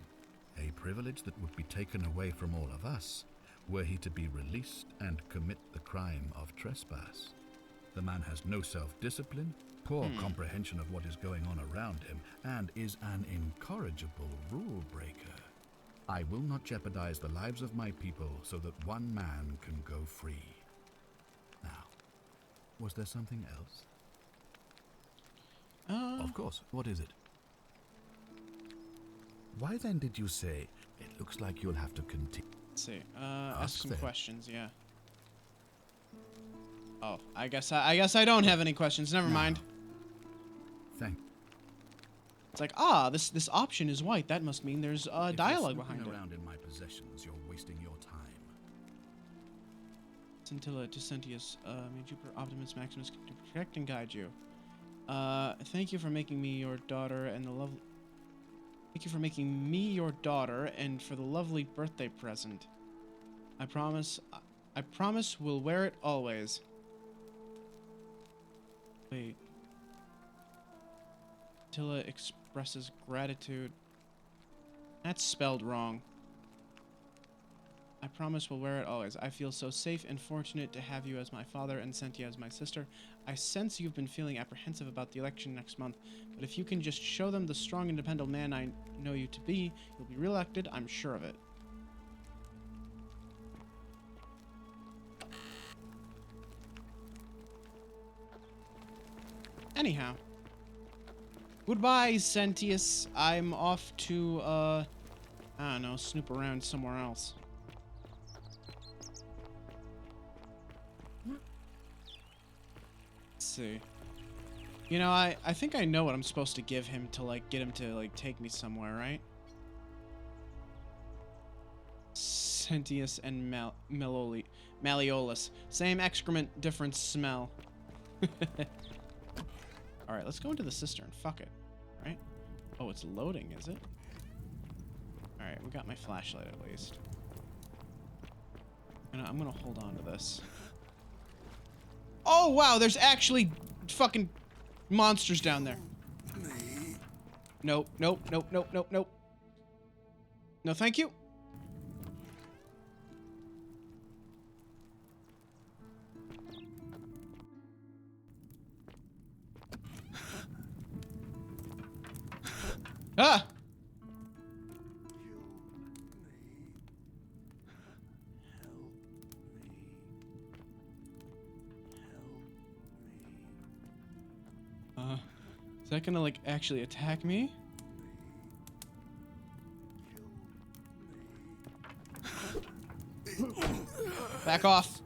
A privilege that would be taken away from all of us, were he to be released and commit the crime of trespass. The man has no self-discipline, poor comprehension of what is going on around him, and is an incorrigible rule breaker. I will not jeopardize the lives of my people so that one man can go free. Now, was there something else? Of course. What is it? Why then did you say, it looks like you'll have to continue? Let's see. Ask some then. questions, yeah. Oh, I guess I don't have any questions. Never mind. Thank. It's like, this option is white. That must mean there's dialogue behind it. Around in my possessions, you're wasting your time. Scintilla to Sentius, may Jupiter Optimus Maximus to protect and guide you. Thank you for making me your daughter and the lovely. Thank you for making me your daughter and for the lovely birthday present. I promise we'll wear it always. Wait. Tilla expresses gratitude. That's spelled wrong. I promise we'll wear it always. I feel so safe and fortunate to have you as my father and Sentia as my sister. I sense you've been feeling apprehensive about the election next month, but if you can just show them the strong, independent man I know you to be, you'll be re-elected, I'm sure of it. Anyhow. Goodbye, Sentius. I'm off to, I don't know, snoop around somewhere else. Let's see. You know, I think I know what I'm supposed to give him to, like, get him to, like, take me somewhere, right? Sentius and Malleolus. Same excrement, different smell. Alright, let's go into the cistern. Fuck it. Right? Oh, it's loading, is it? Alright, we got my flashlight at least. And I'm gonna hold on to this. Oh, wow, there's actually fucking monsters down there. Nope, nope, nope, nope, nope, nope. No, thank you. Ah! Is that gonna, like, actually attack me? Back off.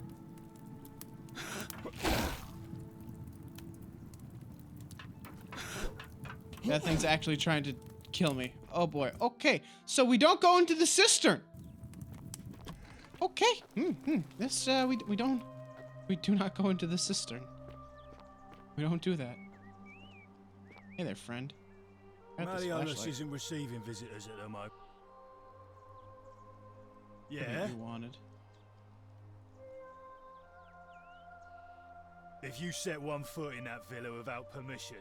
That thing's actually trying to kill me. Oh boy. Okay, so we don't go into the cistern. Okay. This we do not go into the cistern. We don't do that. Hey there, friend. Got this Malleolus flashlight. isn't receiving visitors at the moment. What Yeah? you wanted. If you set one foot in that villa without permission,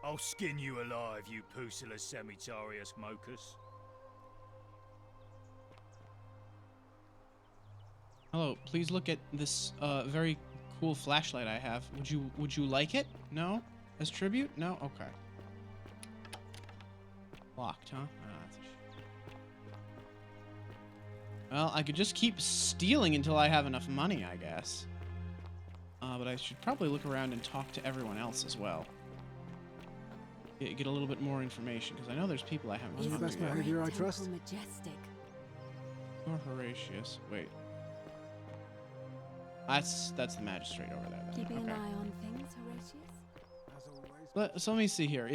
I'll skin you alive, you Pusilla Semitarius Mocus. Hello, please look at this very cool flashlight I have. Would you like it? No? As tribute? No? Okay. Locked, huh? That's a well, I could just keep stealing until I have enough money, I guess. But I should probably look around and talk to everyone else as well. Get a little bit more information, because I know there's people I haven't You're the talked best to yet. behavior I trust. Majestic. Or Horatius. Wait. That's the magistrate over there. Then. Keeping Okay. an eye on things, Horatius? So let me see here.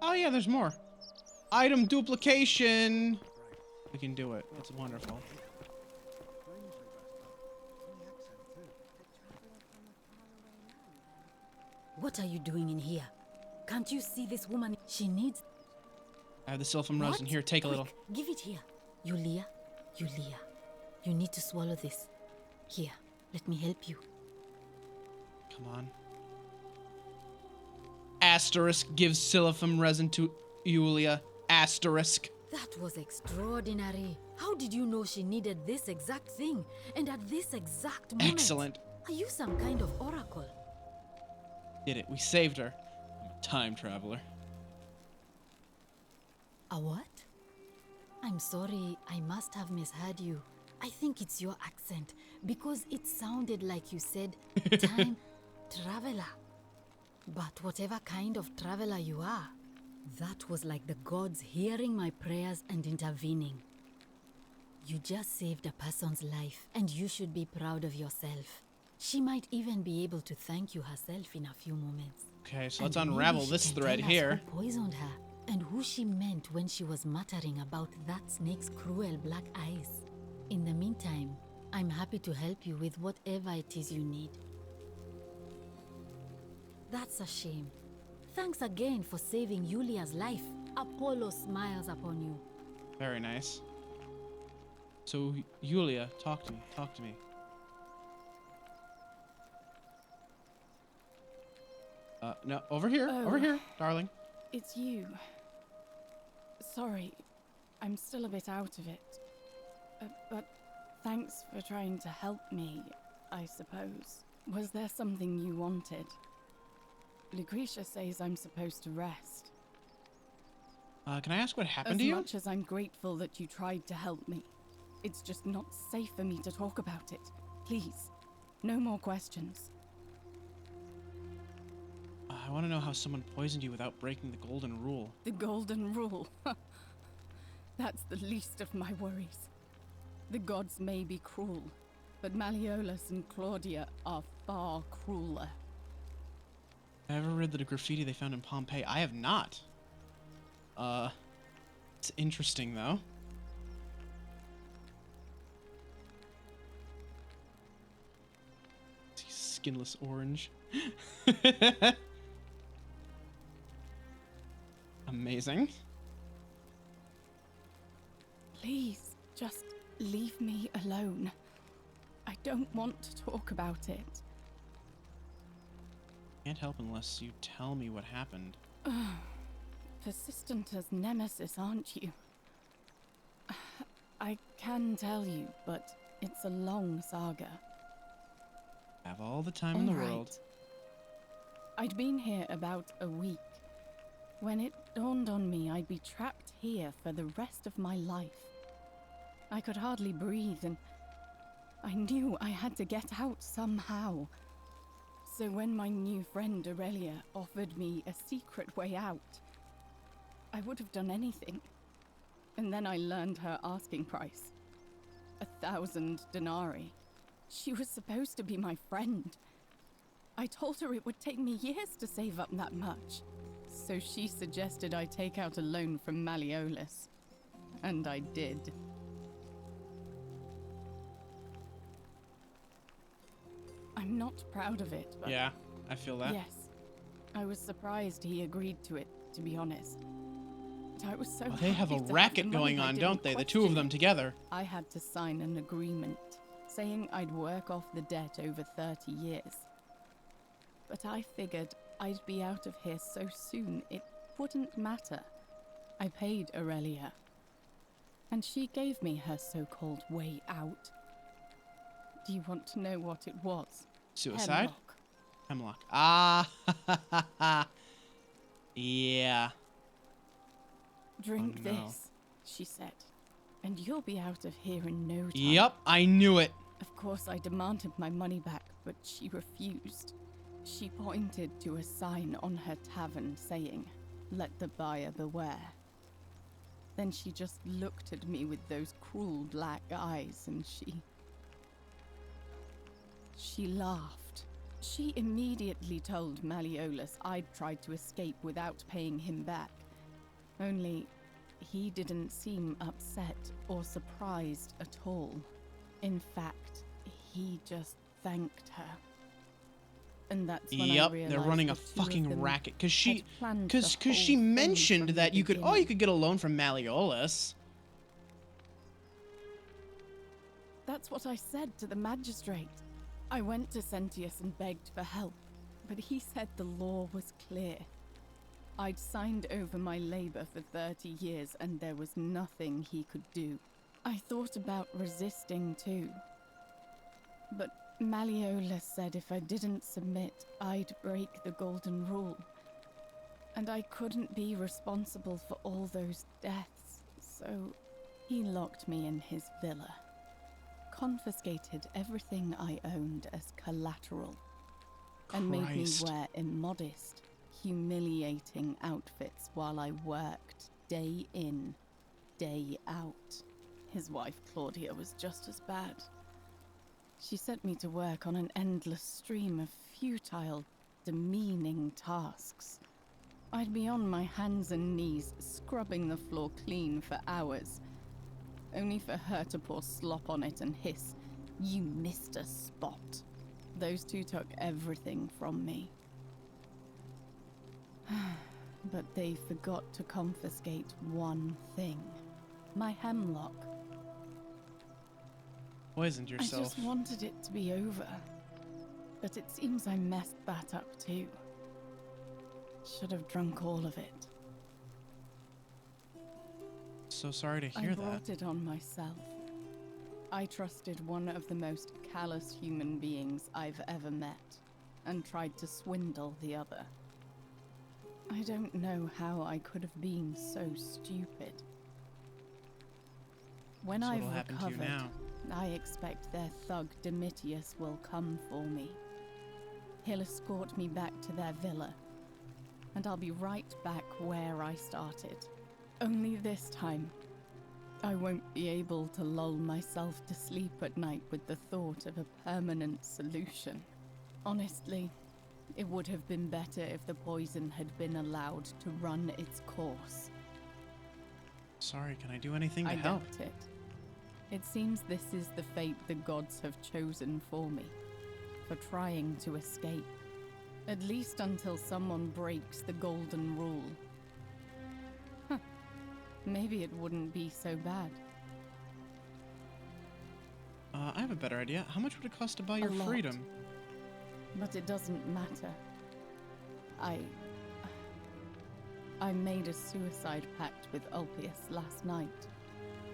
Oh yeah, there's more. Item duplication. We can do it. That's wonderful. What are you doing in here? Can't you see this woman? She needs... I have the Sylphum Rosin here. Take a little. Give it here. Yulia, Yulia, you need to swallow this. Here, let me help you. Come on. Asterisk gives Sylphum Resin to Yulia. Asterisk. That was extraordinary. How did you know she needed this exact thing? And at this exact moment? Excellent. Are you some kind of oracle? Did it. We saved her. I'm a time traveler. A what? I'm sorry, I must have misheard you. I think it's your accent, because it sounded like you said time traveler. But whatever kind of traveler you are, that was like the gods hearing my prayers and intervening. You just saved a person's life, and you should be proud of yourself. She might even be able to thank you herself in a few moments. Okay, so let's And maybe unravel she this can thread tell us here. Who poisoned her, and who she meant when she was muttering about that snake's cruel black eyes. In the meantime, I'm happy to help you with whatever it is you need. That's a shame. Thanks again for saving Yulia's life. Apollo smiles upon you. Very nice. So, Yulia, talk to me. Talk to me. No, over here. Oh. Over here, darling. It's you. Sorry, I'm still a bit out of it. But thanks for trying to help me, I suppose. Was there something you wanted? Lucretia says I'm supposed to rest. Can I ask what happened to you? As much as I'm grateful that you tried to help me, it's just not safe for me to talk about it. Please, no more questions. I want to know how someone poisoned you without breaking the golden rule. The golden rule. That's the least of my worries. The gods may be cruel, but Malleolus and Claudia are far crueler. Ever read the graffiti they found in Pompeii? I have not. It's interesting though. Skinless orange. Amazing. Please, just leave me alone. I don't want to talk about it. Can't help unless you tell me what happened. Persistent as Nemesis, aren't you? I can tell you, but it's a long saga. Have all the time in the world. I'd been here about a week when it dawned on me I'd be trapped here for the rest of my life. I could hardly breathe, and I knew I had to get out somehow. So when my new friend Aurelia offered me a secret way out, I would have done anything. And then I learned her asking price. 1,000 denarii. She was supposed to be my friend. I told her it would take me years to save up that much. So she suggested I take out a loan from Malleolus. And I did. I'm not proud of it, but... Yeah, I feel that. Yes. I was surprised he agreed to it, to be honest. I was so They have a happy to racket the money going I on, didn't don't they? The two question of them it. together. I had to sign an agreement, saying I'd work off the debt over 30 years. But I figured I'd be out of here so soon it wouldn't matter. I paid Aurelia. And she gave me her so-called way out. Do you want to know what it was? Suicide? Hemlock. Hemlock. Ah, yeah. Drink Oh, no. this, she said, and you'll be out of here in no time. Yep, I knew it. Of course, I demanded my money back, but she refused. She pointed to a sign on her tavern saying, "Let the buyer beware." Then she just looked at me with those cruel black eyes and she laughed. She immediately told Malleolus I'd tried to escape without paying him back. Only, he didn't seem upset or surprised at all. In fact, he just thanked her. And that's when I Yep, realized they're running a the two of fucking them racket. Cause had planned the whole she thing mentioned from that the you could beginning. get a loan from Malleolus. That's what I said to the magistrate. I went to Sentius and begged for help, but he said the law was clear. I'd signed over my labor for 30 years and there was nothing he could do. I thought about resisting too. But Malleolus said if I didn't submit, I'd break the golden rule. And I couldn't be responsible for all those deaths, so he locked me in his villa. Confiscated everything I owned as collateral. And made me Christ. wear immodest, humiliating outfits while I worked day in, day out. His wife Claudia was just as bad. She sent me to work on an endless stream of futile, demeaning tasks. I'd be on my hands and knees, scrubbing the floor clean for hours, only for her to pour slop on it and hiss, "You missed a spot." Those two took everything from me. But they forgot to confiscate one thing. My hemlock. Poisoned I yourself. just wanted it to be over. But it seems I messed that up too. Should have drunk all of it. So sorry to hear I that. brought it on myself. I trusted one of the most callous human beings I've ever met, and tried to swindle the other. I don't know how I could have been so stupid. When So I've what'll happen to you recovered, now? I expect their thug Domitius will come for me. He'll escort me back to their villa, and I'll be right back where I started. Only this time, I won't be able to lull myself to sleep at night with the thought of a permanent solution. Honestly, it would have been better if the poison had been allowed to run its course. Sorry, can I do anything to I help? doubt it. It seems this is the fate the gods have chosen for me, for trying to escape. At least until someone breaks the golden rule. Huh. Maybe it wouldn't be so bad. I have a better idea. How much would it cost to buy A your lot. freedom? But it doesn't matter. I made a suicide pact with Ulpius last night.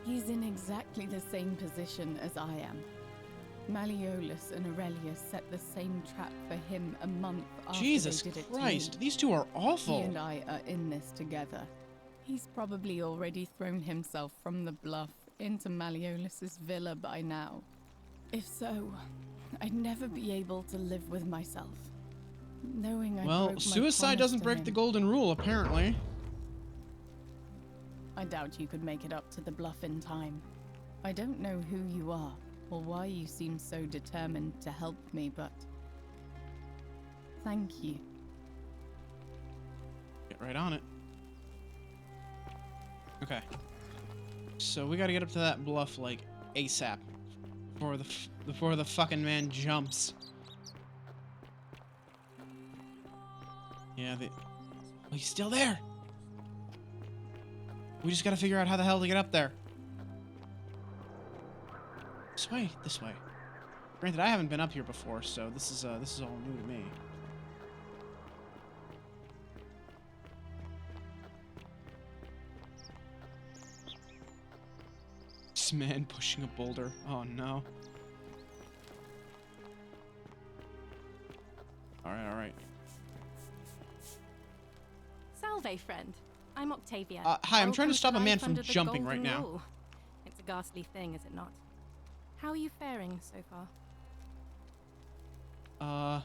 He's in exactly the same position as I am. Malleolus and Aurelia set the same trap for him a month after Jesus they did it Christ, to me. these two are awful. He and I are in this together. He's probably already thrown himself from the bluff into Malleolus's villa by now. If so, I'd never be able to live with myself. Knowing I Well, broke my suicide promise doesn't to break him. the golden rule, apparently. I doubt you could make it up to the bluff in time. I don't know who you are, or why you seem so determined to help me, but... thank you. Get right on it. Okay. So we gotta get up to that bluff, like, ASAP. Before the fucking man jumps. Yeah, oh, he's still there! We just gotta figure out how the hell to get up there. This way, this way. Granted, I haven't been up here before, so this is all new to me. This man pushing a boulder. Oh no. Alright, alright. Salve, friend. I'm Octavia. Hi, I'm trying to stop a man life from under the jumping right golden now. rule. It's a ghastly thing, is it not? How are you faring so far?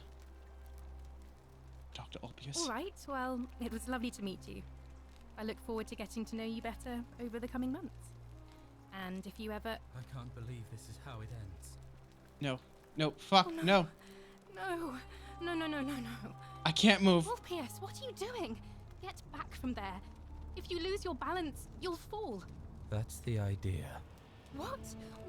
Dr. Ulpius. All right, well, it was lovely to meet you. I look forward to getting to know you better over the coming months. And if you ever... I can't believe this is how it ends. No. No, fuck, Oh, no. No. No, no, no, no, no. I can't move. Ulpius, what are you doing? Get back from there. If you lose your balance, you'll fall. That's the idea. What?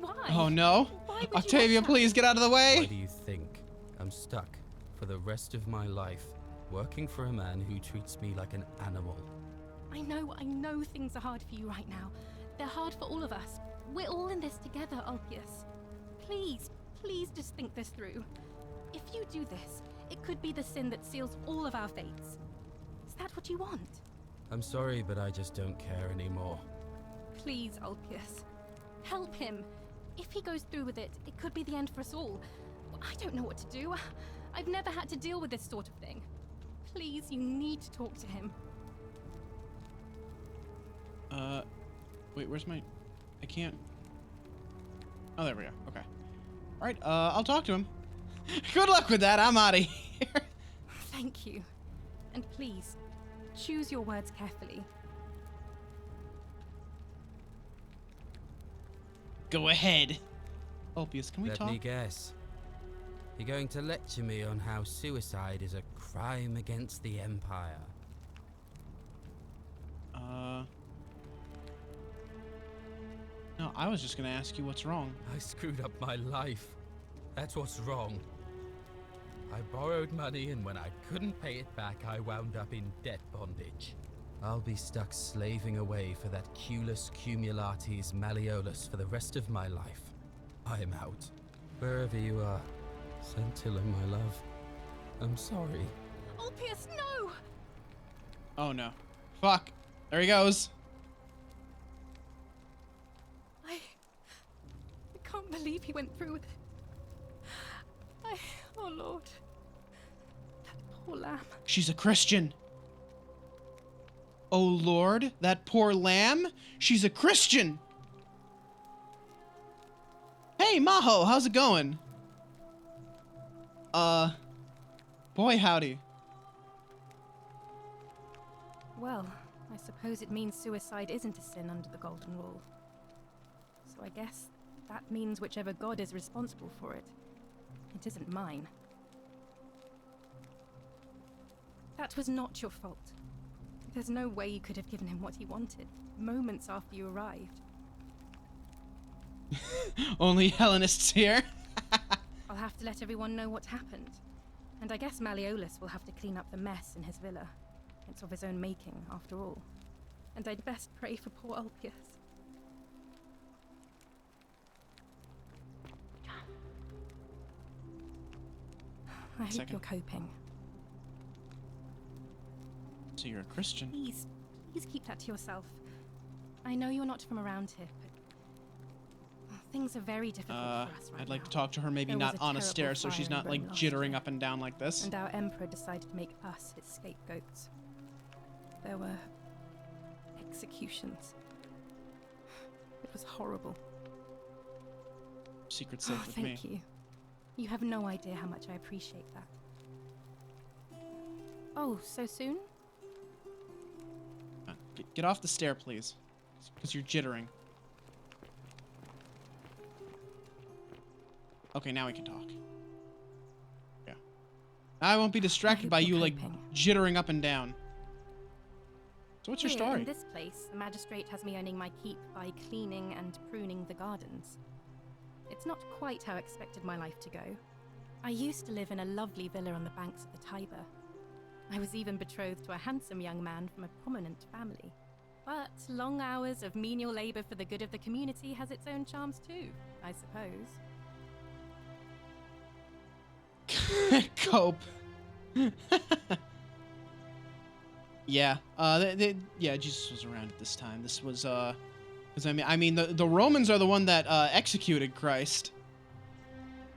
Why? Oh no. Why would you Octavia, want that? please get out of the way. Why do you think I'm stuck for the rest of my life working for a man who treats me like an animal? I know things are hard for you right now. They're hard for all of us. We're all in this together, Ulpius. Please, please just think this through. If you do this, it could be the sin that seals all of our fates. Is that what you want? I'm sorry, but I just don't care anymore. Please, Ulpius. Help him. If he goes through with it, it could be the end for us all. I don't know what to do. I've never had to deal with this sort of thing. Please, you need to talk to him. Wait, where's my... I can't... Oh, there we go. Okay. Alright, I'll talk to him. Good luck with that. I'm out of here. Thank you. And please, choose your words carefully. Go ahead. Ulpius, can we Let talk? me guess. You're going to lecture me on how suicide is a crime against the Empire. No, I was just gonna ask you what's wrong. I screwed up my life. That's what's wrong. I borrowed money, and when I couldn't pay it back, I wound up in debt bondage. I'll be stuck slaving away for that Culus Cumulatis Malleolus for the rest of my life. I'm out. Wherever you are, Scintilla, my love, I'm sorry. Ulpius, no! Oh no. Fuck. There he goes. I can't believe he went through with it. Oh Lord. That poor lamb. She's a Christian. Oh Lord, that poor lamb? She's a Christian. Hey, Maho, how's it going? Boy, howdy. Well, I suppose it means suicide isn't a sin under the Golden Rule. So I guess that means whichever god is responsible for it, it isn't mine. That was not your fault. There's no way you could have given him what he wanted, moments after you arrived. Only Hellenists here. I'll have to let everyone know what happened. And I guess Malleolus will have to clean up the mess in his villa. It's of his own making, after all. And I'd best pray for poor Ulpius. I hope you're coping. So you're a Christian? Please keep that to yourself. I know you're not from around here, but things are very difficult for us right I'd like now. to talk to her, maybe There was not a on a terrible stair, so fire she's in not like Rome last jittering year, up and down like this. And our emperor decided to make us his scapegoats. There were executions. It was horrible. Secret safe with me. Thank you. You have no idea how much I appreciate that. Oh, so soon? Get off the stair, please. Because you're jittering. Okay, now we can talk. Yeah. I won't be distracted by you, like, jittering up and down. So what's your Here, story? In this place, the magistrate has me earning my keep by cleaning and pruning the gardens. It's not quite how I expected my life to go. I used to live in a lovely villa on the banks of the Tiber. I was even betrothed to a handsome young man from a prominent family. But long hours of menial labor for the good of the community has its own charms too, I suppose. Cope. Yeah. Yeah, Jesus was around at this time. This was, because I mean, the Romans are the one that executed Christ.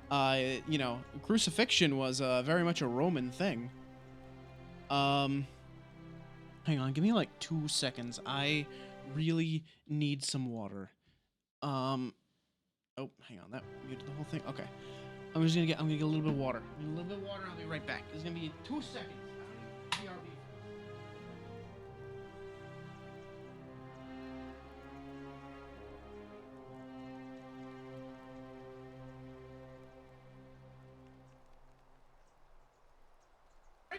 You know, crucifixion was very much a Roman thing. Hang on, give me like 2 seconds. I really need some water. Oh, hang on, that muted the whole thing. Okay, I'm gonna get a little bit of water. A little bit of water. I'll be right back. It's gonna be 2 seconds. BRB.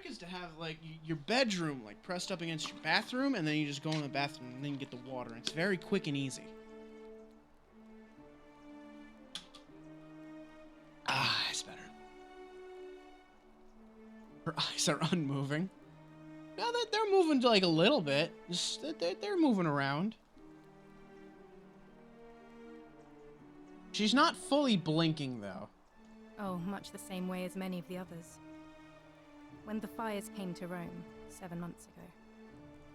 Is to have like your bedroom like pressed up against your bathroom, and then you just go in the bathroom and then you get the water. It's very quick and easy. Ah, it's better. Her eyes are unmoving. No, they're moving like a little bit. Just they're moving around. She's not fully blinking though. Oh, much the same way as many of the others. When the fires came to Rome 7 months ago,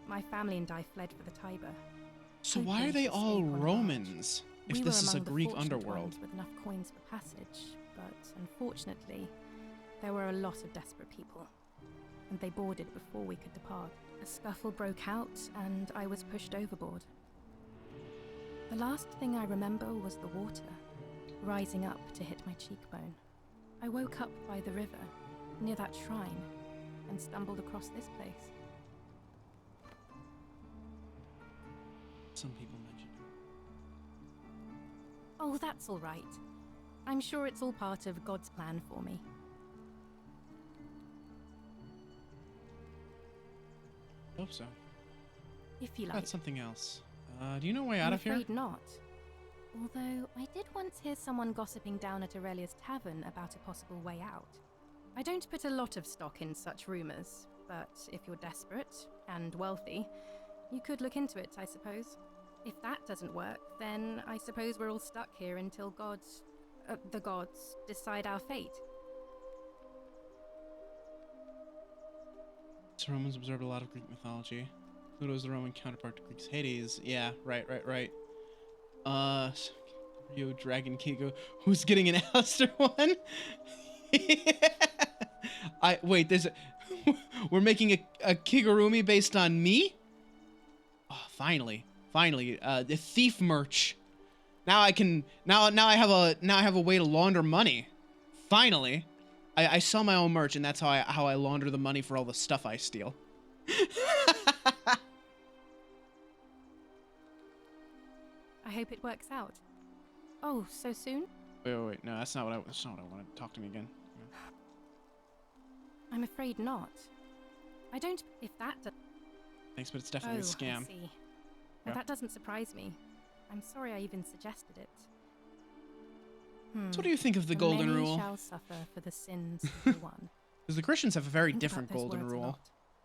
my family and I fled for the Tiber. So why are they all Romans if this is a Greek underworld? With enough coins for passage, but unfortunately, there were a lot of desperate people, and they boarded before we could depart. A scuffle broke out, and I was pushed overboard. The last thing I remember was the water, rising up to hit my cheekbone. I woke up by the river, near that shrine, and stumbled across this place. Some people mentioned it. Oh, that's all right. I'm sure it's all part of God's plan for me. Hope so. If you like. Got something else. Do you know a way out of here? I'm afraid not. Although, I did once hear someone gossiping down at Aurelia's tavern about a possible way out. I don't put a lot of stock in such rumors, but if you're desperate and wealthy, you could look into it, I suppose. If that doesn't work, then I suppose we're all stuck here until the gods decide our fate. So Romans observed a lot of Greek mythology. Pluto is the Roman counterpart to Greek's Hades. Yeah, right. Rio Dragon King, who's getting an Alistair one? Wait, we're making a Kigurumi based on me? Oh, finally, the thief merch. Now I can, now I have a way to launder money. Finally, I sell my own merch, and that's how I launder the money for all the stuff I steal. I hope it works out. Oh, so soon? Wait, no, that's not what I wanted. Talk to me again. I'm afraid not. I don't. If that. Thanks, but it's definitely a scam. I see. Well, that doesn't surprise me. I'm sorry I even suggested it. So what do you think of the golden rule? Many shall suffer for the sins of the one. Because the Christians have a very different golden rule.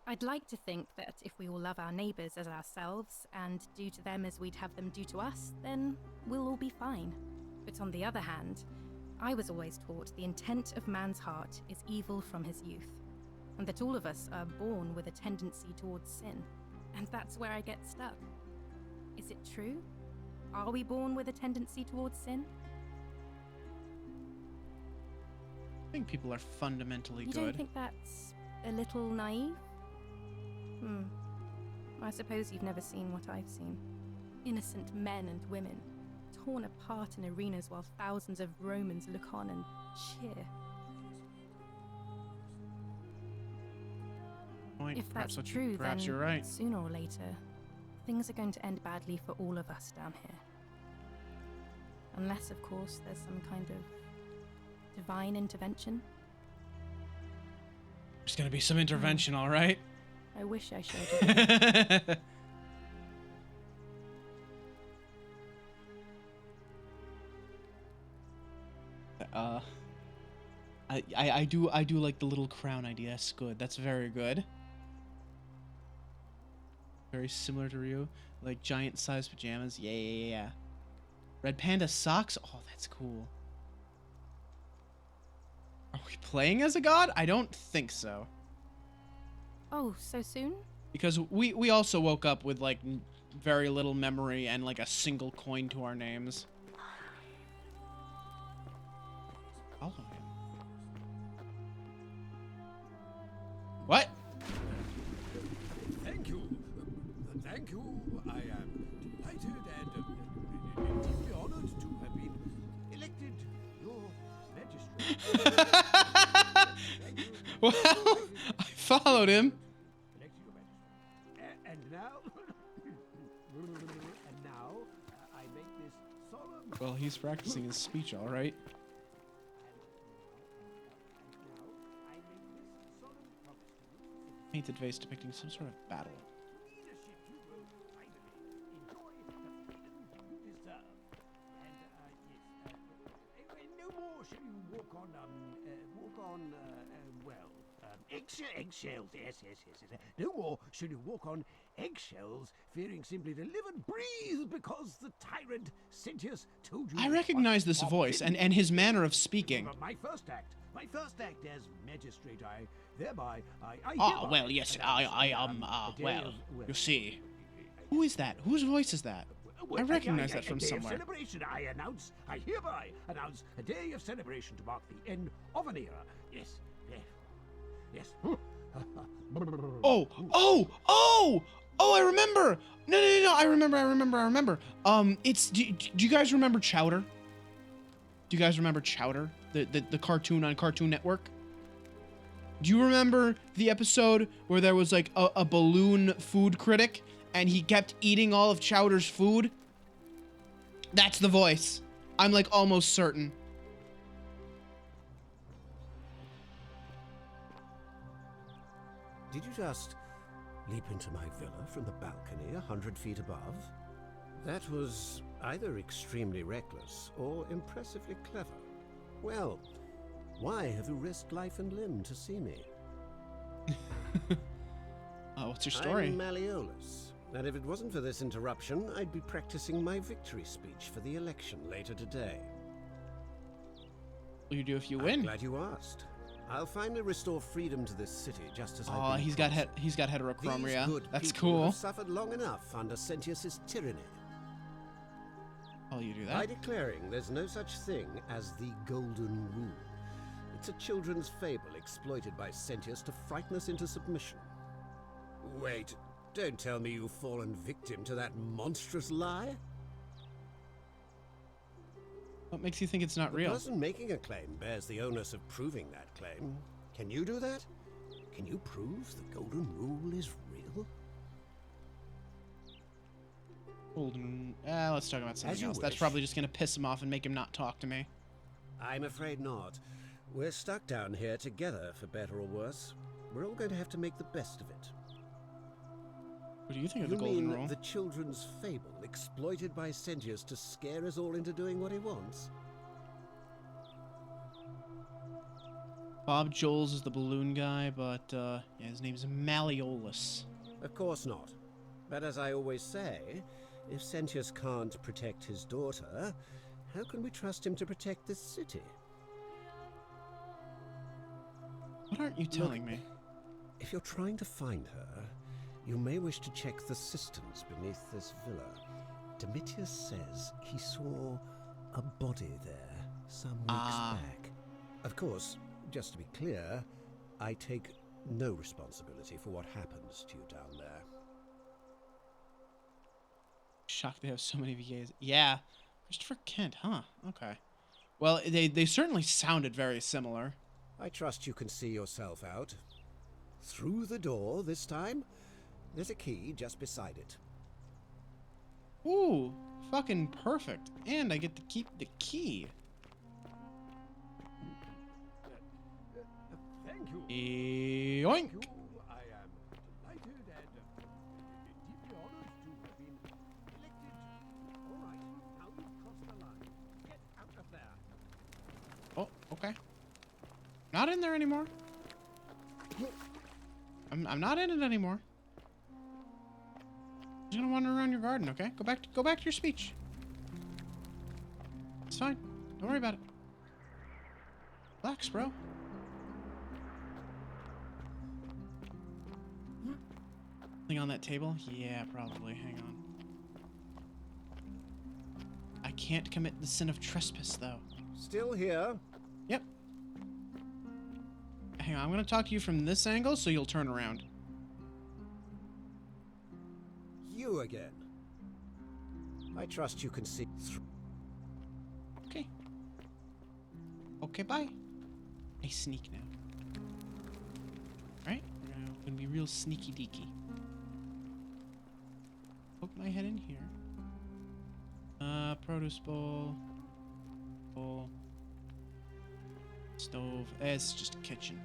I'd like to think that if we all love our neighbours as ourselves and do to them as we'd have them do to us, then we'll all be fine. But on the other hand, I was always taught the intent of man's heart is evil from his youth, and that all of us are born with a tendency towards sin. And that's where I get stuck. Is it true? Are we born with a tendency towards sin? I think people are fundamentally good. You don't think that's a little naive? I suppose you've never seen what I've seen. Innocent men and women, torn apart in arenas while thousands of Romans look on and cheer. point. If Perhaps that's true, perhaps then you're right. sooner or later, things are going to end badly for all of us down here. Unless, of course, there's some kind of divine intervention. There's gonna be some intervention, all right? I wish I showed it. I do like the little crown idea. That's good. That's very good. Very similar to Ryu. Like giant sized pajamas. Yeah. Red panda socks. Oh, that's cool. Are we playing as a god? I don't think so. Oh, so soon? Because we also woke up with like very little memory and like a single coin to our names. Follow him. What? Thank you. Thank you. I am delighted and deeply honored to have been elected your magistrate. Well, I followed him. And now, I make this solemn. Well, he's practicing his speech, all right. Painted vase depicting some sort of battle. No more shall you walk on, eggshells, yes. No more shall you walk on eggshells, fearing simply to live and breathe because the tyrant Sentius told you. I recognize this voice and his manner of speaking. My first act as magistrate, I hereby. Well, yes, well, you see. Who is that? Whose voice is that? I recognize that from somewhere. Celebration, I hereby announce a day of celebration to mark the end of an era. Yes. Oh, I remember. No, I remember. It's, do you guys remember Chowder? Do you guys remember Chowder? The cartoon on Cartoon Network? Do you remember the episode where there was like a balloon food critic and he kept eating all of Chowder's food? That's the voice. I'm like almost certain. Did you just leap into my villa from the balcony 100 feet above? That was either extremely reckless or impressively clever. Well, why have you risked life and limb to see me? What's your story? I'm Malleolus, and if it wasn't for this interruption, I'd be practicing my victory speech for the election later today. What do you do if you win? I'm glad you asked. I'll finally restore freedom to this city, just as Oh, he's got heterochromia. These good That's people cool. have suffered long enough under Sentius's tyranny. Oh, you do that? By declaring there's no such thing as the Golden Rule. It's a children's fable exploited by Sentius to frighten us into submission. Wait, don't tell me you've fallen victim to that monstrous lie? What makes you think it's not real? The person making a claim bears the onus of proving that claim. Can you do that? Can you prove the Golden Rule is real? Golden. Let's talk about something else. That's wish. probably just gonna piss him off and make him not talk to me. I'm afraid not. We're stuck down here together, for better or worse. We're all going to have to make the best of it. What do you think of the Golden Rule? The children's fable exploited by Sentius to scare us all into doing what he wants? Bob Joles is the balloon guy, but yeah, his name's Malleolus. Of course not. But as I always say, if Sentius can't protect his daughter, how can we trust him to protect this city? What aren't you telling me? If you're trying to find her, you may wish to check the cisterns beneath this villa. Domitius says he saw a body there some weeks back. Of course, just to be clear, I take no responsibility for what happens to you down there. Shocked they have so many VAs. Yeah, Christopher Kent, huh? Okay. Well, they certainly sounded very similar. I trust you can see yourself out. Through the door this time? There's a key just beside it. Ooh, fucking perfect. And I get to keep the key. Thank you. Yoink. Thank you. I am delighted and deeply honored to have been elected. All right, now you've crossed the line. Get out of there. Oh, okay. Not in there anymore. I'm not in it anymore. I'm just gonna wander around your garden, okay? Go back to your speech. It's fine. Don't worry about it. Relax, bro. Something on that table? Yeah, probably. Hang on. I can't commit the sin of trespass, though. Still here? Yep. Hang on, I'm gonna talk to you from this angle so you'll turn around. You again. I trust you can see through. Okay. Okay, bye. I sneak now. Right? We're gonna be real sneaky deaky. Poke my head in here. Produce bowl. Bowl. Stove. It's just a kitchen.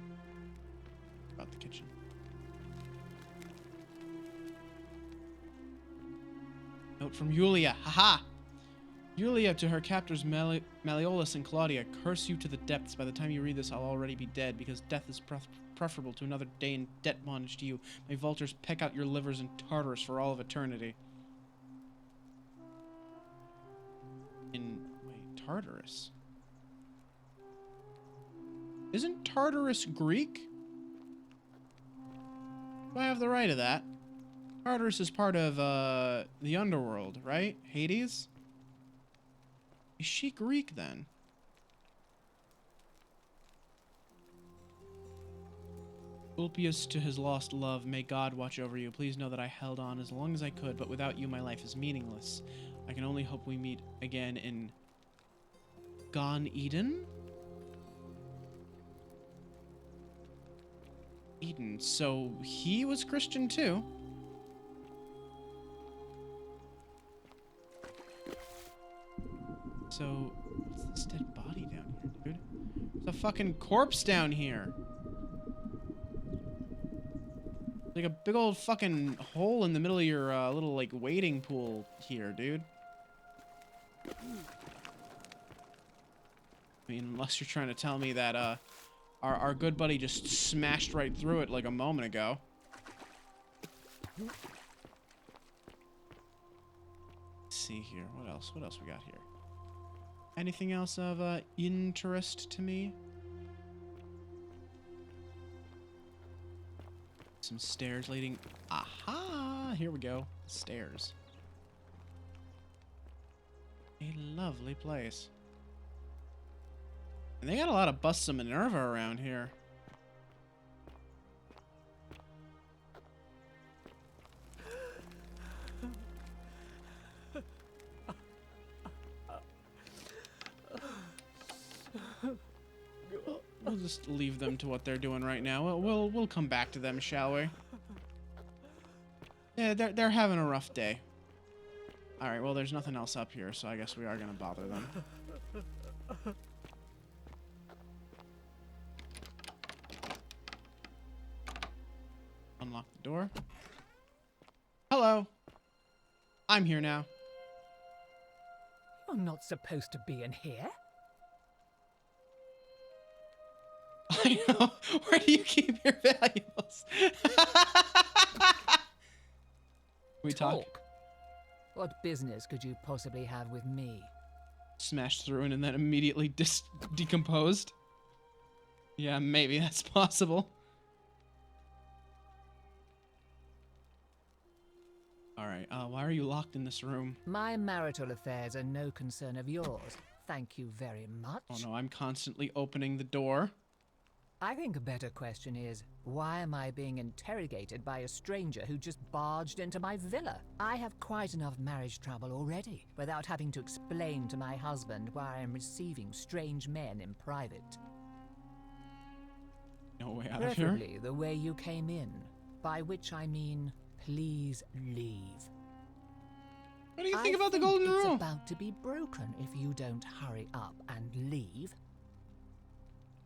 About the kitchen. Note from Yulia. Haha! Yulia to her captors Malleolus and Claudia. Curse you to the depths. By the time you read this, I'll already be dead, because death is preferable to another day in debt bondage to you. May vultures peck out your livers in Tartarus for all of eternity. Wait, Tartarus? Isn't Tartarus Greek? Do I have the right of that? Tartarus is part of, the underworld, right? Hades? Is she Greek, then? Ulpius to his lost love, may God watch over you. Please know that I held on as long as I could, but without you my life is meaningless. I can only hope we meet again in Gan Eden? Eden. So he was Christian too. So what's this dead body down here, dude? There's a fucking corpse down here. Like a big old fucking hole in the middle of your little like wading pool here, dude. I mean, unless you're trying to tell me that our good buddy just smashed right through it like a moment ago. Let's see here. What else? What else we got here? Anything else of interest to me? Some stairs leading. Aha! Here we go. Stairs. A lovely place. And they got a lot of busts of Minerva around here. We'll just leave them to what they're doing right now. We'll come back to them, shall we? Yeah, they're having a rough day. All right, well, there's nothing else up here, so I guess we are gonna bother them. Unlock the door. Hello. I'm here now. You're not supposed to be in here. I know. Where do you keep your valuables? We talk. What business could you possibly have with me? Smashed through it and then immediately decomposed. Yeah, maybe that's possible. Alright, why are you locked in this room? My marital affairs are no concern of yours. Thank you very much. Oh no, I'm constantly opening the door. I think a better question is, why am I being interrogated by a stranger who just barged into my villa? I have quite enough marriage trouble already, without having to explain to my husband why I am receiving strange men in private. No way out of here. Preferably the way you came in, by which I mean, please leave. What do you think about the golden rule? It's about to be broken if you don't hurry up and leave.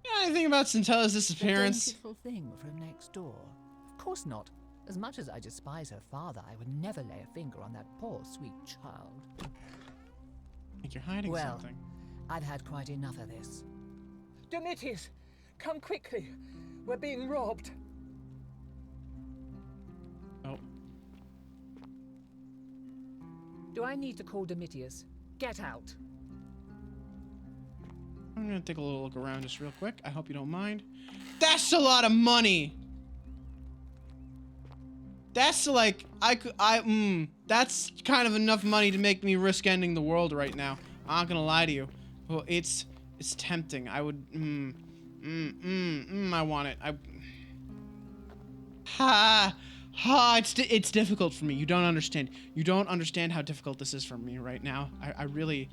Yeah, I think about Centella's disappearance. The beautiful thing from next door. Of course not. As much as I despise her father, I would never lay a finger on that poor, sweet child. I think you're hiding something. I've had quite enough of this. Domitius, come quickly. We're being robbed. Oh. Do I need to call Domitius? Get out. I'm gonna take a little look around just real quick. I hope you don't mind. That's a lot of money. That's like, that's kind of enough money to make me risk ending the world right now. I'm not gonna lie to you. Well, it's tempting. I would, I want it. It's difficult for me. You don't understand. You don't understand how difficult this is for me right now. I really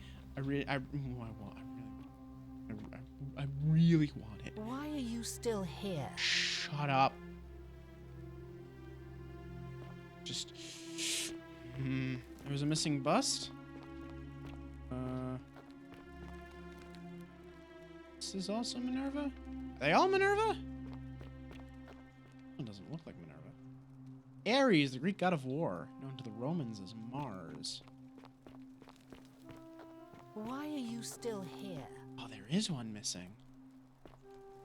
want it. Why are you still here? Shut up. Just, there was a missing bust. This is also Minerva? Are they all Minerva? One doesn't look like Minerva. Ares, the Greek god of war, known to the Romans as Mars. Why are you still here? Oh, there is one missing.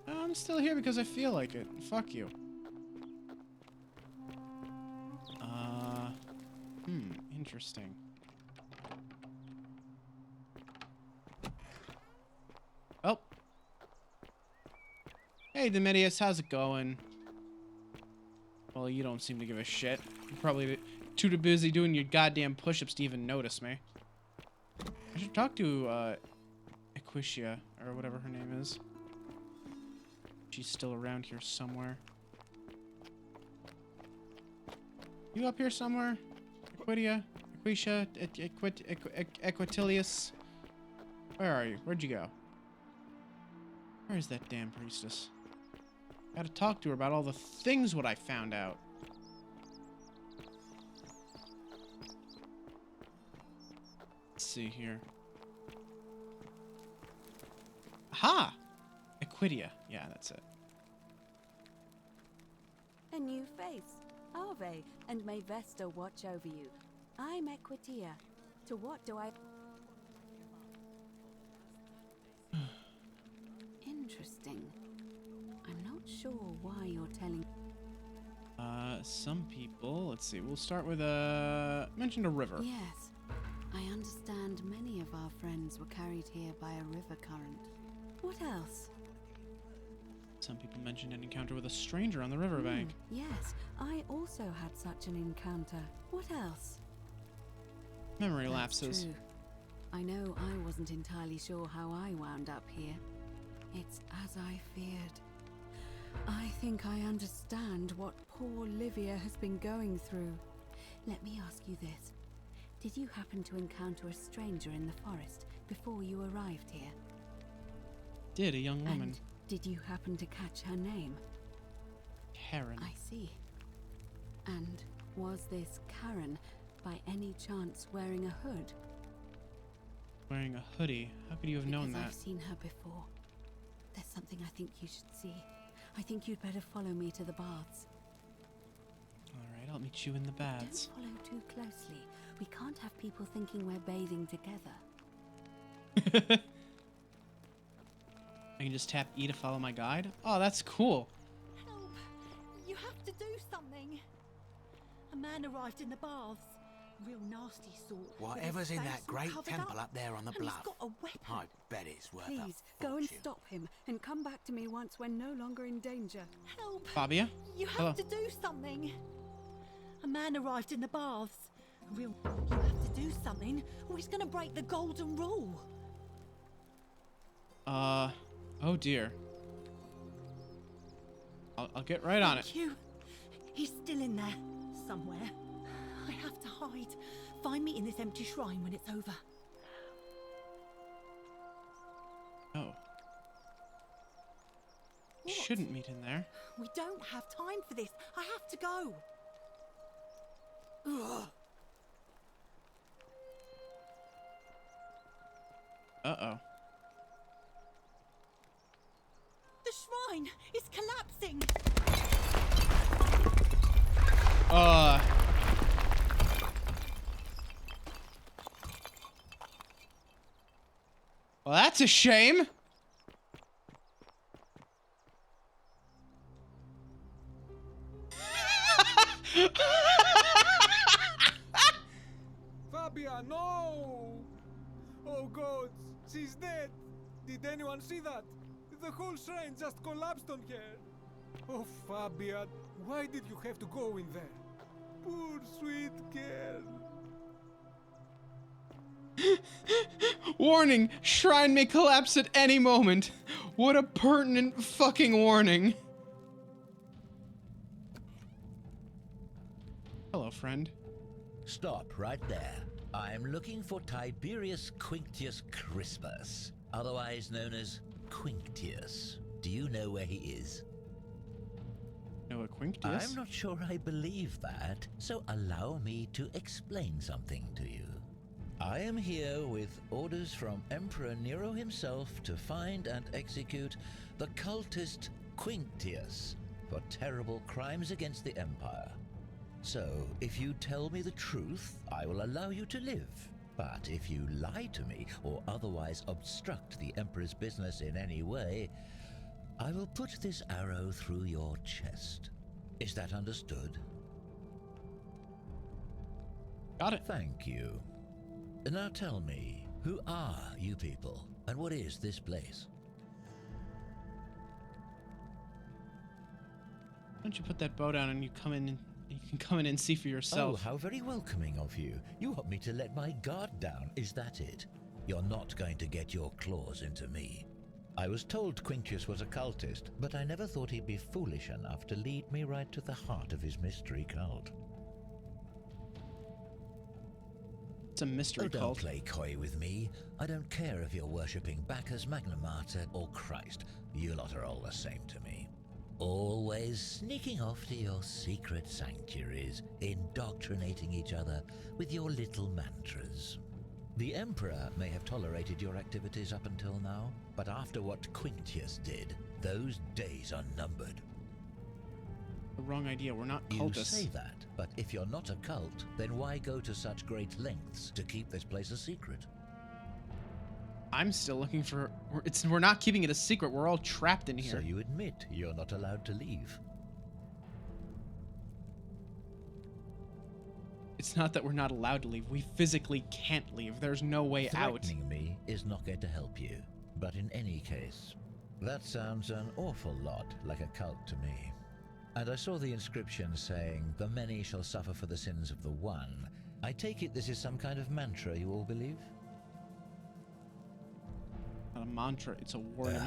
I'm still here because I feel like it. Fuck you. Interesting. Oh. Hey, Domitius, how's it going? Well, you don't seem to give a shit. You're probably too busy doing your goddamn push-ups to even notice me. I should talk to, Aqueducts, or whatever her name is. She's still around here somewhere. You up here somewhere? Aqueducts? Where are you? Where'd you go? Where's that damn priestess? Gotta talk to her about all the things what I found out. Let's see here. Aha! Aqueducts. Yeah, that's it. A new face. Ave, and may Vesta watch over you. I'm Aqueducts. To what do I... Interesting. I'm not sure why you're telling... Some people... Let's see. We'll start with, mentioned a river. Yes. I understand many of our friends were carried here by a river current. What else? Some people mentioned an encounter with a stranger on the riverbank. Yes, I also had such an encounter. What else? Memory That's lapses. True. I know I wasn't entirely sure how I wound up here. It's as I feared. I think I understand what poor Livia has been going through. Let me ask you this. Did you happen to encounter a stranger in the forest before you arrived here? Did a young woman. And did you happen to catch her name? Karen. I see. And was this Karen by any chance wearing a hood? Wearing a hoodie. How could you have known that? I've seen her before. There's something I think you should see. I think you'd better follow me to the baths. Alright, I'll meet you in the baths. Don't follow too closely. We can't have people thinking we're bathing together. I can just tap E to follow my guide? Oh, that's cool. Help! You have to do something. A man arrived in the baths. Real nasty sort. Whatever's in that great temple up there on the bluff. He's got a weapon. I bet it's worth a Please, go and stop him, and come back to me once we're no longer in danger. Help! Fabia? You have Hello. to do something. A man arrived in the baths. You have to do something, or he's gonna break the golden rule. Oh dear. I'll get right on it. Thank you. He's still in there, somewhere. I have to hide. Find me in this empty shrine when it's over. Oh. What? shouldn't meet in there. We don't have time for this. I have to go. Ugh. Uh-oh. The shrine is collapsing. Well, that's a shame. Fabia, no! Oh God, she's dead. Did anyone see that? The whole shrine just collapsed on her. Oh, Fabia, why did you have to go in there? Poor sweet girl. Warning, shrine may collapse at any moment. What a pertinent fucking warning. Hello, friend. Stop right there. I'm looking for Tiberius Quinctius Crispus, otherwise known as Quinctius. Do you know where he is? Noah Quinctius? I'm not sure I believe that, so allow me to explain something to you. I am here with orders from Emperor Nero himself to find and execute the cultist Quinctius for terrible crimes against the Empire. So, if you tell me the truth, I will allow you to live. But if you lie to me or otherwise obstruct the Emperor's business in any way, I will put this arrow through your chest. Is that understood? Got it. Thank you. Now tell me, who are you people, and what is this place? Why don't you put that bow down and you come in and you can come in and see for yourself. Oh, how very welcoming of you. You want me to let my guard down, is that it? You're not going to get your claws into me. I was told Quinctius was a cultist, but I never thought he'd be foolish enough to lead me right to the heart of his mystery cult. It's a mystery cult. Don't play coy with me. I don't care if you're worshipping Bacchus, Magna Mater, or Christ. You lot are all the same to me. Always sneaking off to your secret sanctuaries, indoctrinating each other with your little mantras. The Emperor may have tolerated your activities up until now, but after what Quinctius did, those days are numbered. The wrong idea. We're not cultists. You say that, but if you're not a cult, then why go to such great lengths to keep this place a secret? I'm still looking for... We're not keeping it a secret. We're all trapped in here. So you admit you're not allowed to leave? It's not that we're not allowed to leave. We physically can't leave. There's no way out. Threatening me is not going to help you. But in any case, that sounds an awful lot like a cult to me. And I saw the inscription saying, "The many shall suffer for the sins of the one." I take it this is some kind of mantra you all believe? Not a mantra, it's a warning.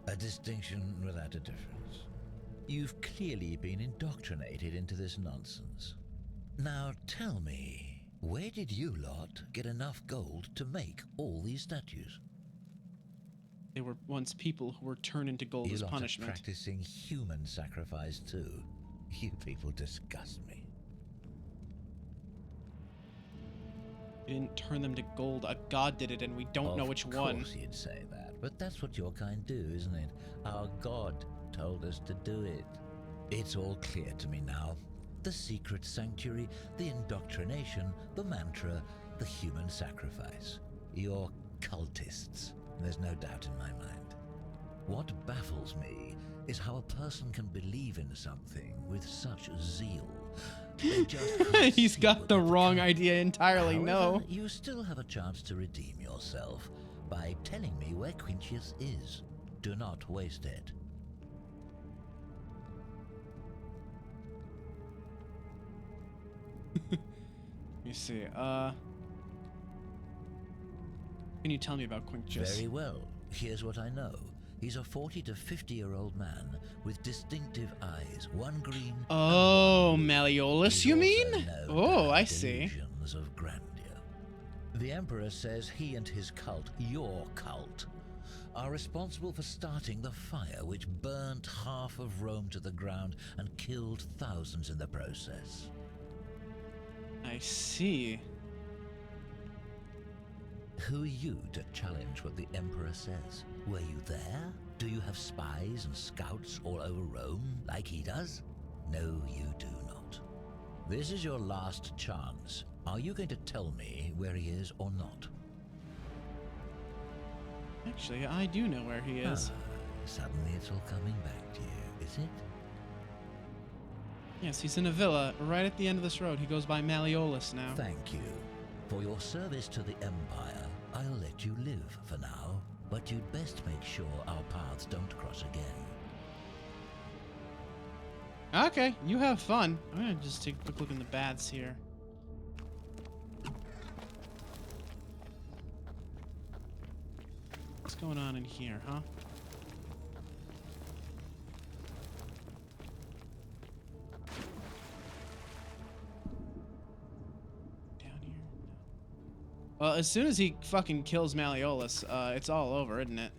A distinction without a difference. You've clearly been indoctrinated into this nonsense. Now tell me, where did you lot get enough gold to make all these statues? They were once people who were turned into gold as punishment. You lot are practicing human sacrifice too. You people disgust me. We didn't turn them to gold. A god did it, and we don't know which one. Of course you'd say that, but that's what your kind do, isn't it? Our god told us to do it. It's all clear to me now. The secret sanctuary, the indoctrination, the mantra, the human sacrifice. You're cultists. There's no doubt in my mind. What baffles me is how a person can believe in something with such zeal. They just He's got the wrong idea entirely. However, no. You still have a chance to redeem yourself by telling me where Quinctius is. Do not waste it. Let me see. Can you tell me about Quinctius? Very well. Here's what I know. He's a 40 to 50-year-old man with distinctive eyes, one green. Oh, Malleolus, you mean? Oh, I see. Delusions of grandeur. The Emperor says he and his cult, your cult, are responsible for starting the fire which burnt half of Rome to the ground and killed thousands in the process. I see. Who are you to challenge what the Emperor says? Were you there? Do you have spies and scouts all over Rome like he does? No, you do not. This is your last chance. Are you going to tell me where he is or not? Actually, I do know where he is. Suddenly it's all coming back to you, is it? Yes, he's in a villa right at the end of this road. He goes by Malleolus now. Thank you. For your service to the Empire, I'll let you live for now, but you'd best make sure our paths don't cross again. Okay, you have fun. I'm gonna just take a quick look in the baths here. What's going on in here, huh? Well, as soon as he fucking kills Malleolus, it's all over, isn't it?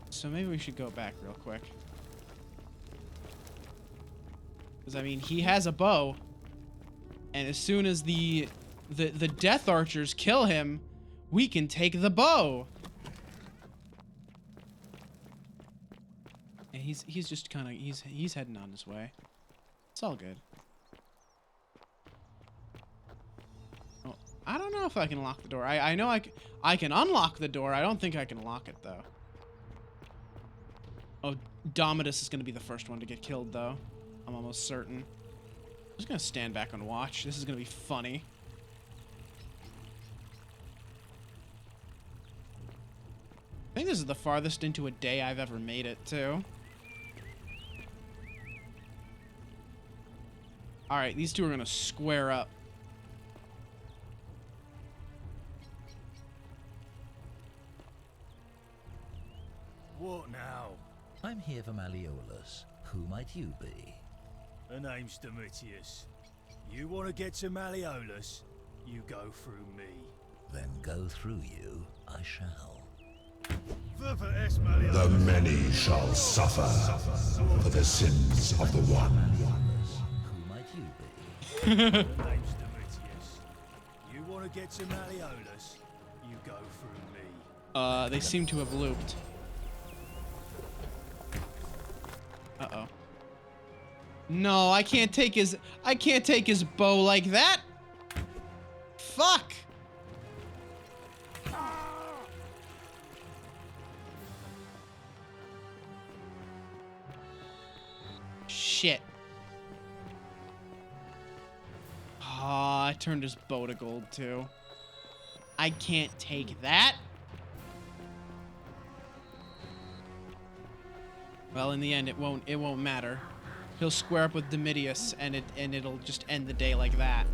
So maybe we should go back real quick. Because, I mean, he has a bow. And as soon as the Death Archers kill him, we can take the bow. And he's just kind of, he's heading on his way. It's all good. I don't know if I can lock the door. I know I can unlock the door. I don't think I can lock it, though. Oh, Domitus is going to be the first one to get killed, though. I'm almost certain. I'm just going to stand back and watch. This is going to be funny. I think this is the farthest into a day I've ever made it, too. Alright, these two are going to square up. What now? I'm here for Malleolus. Who might you be? The name's Domitius. You want to get to Malleolus? You go through me. Then go through you, I shall. The many shall suffer for the sins of the one. Who might you be? The name's Domitius. You want to get to Malleolus? You go through me. They seem to have looped. Uh-oh. No, I can't take his bow like that. Fuck. Shit. Ah, I turned his bow to gold too. I can't take that. Well, in the end, it won't matter. He'll square up with Domitius, and it'll just end the day like that.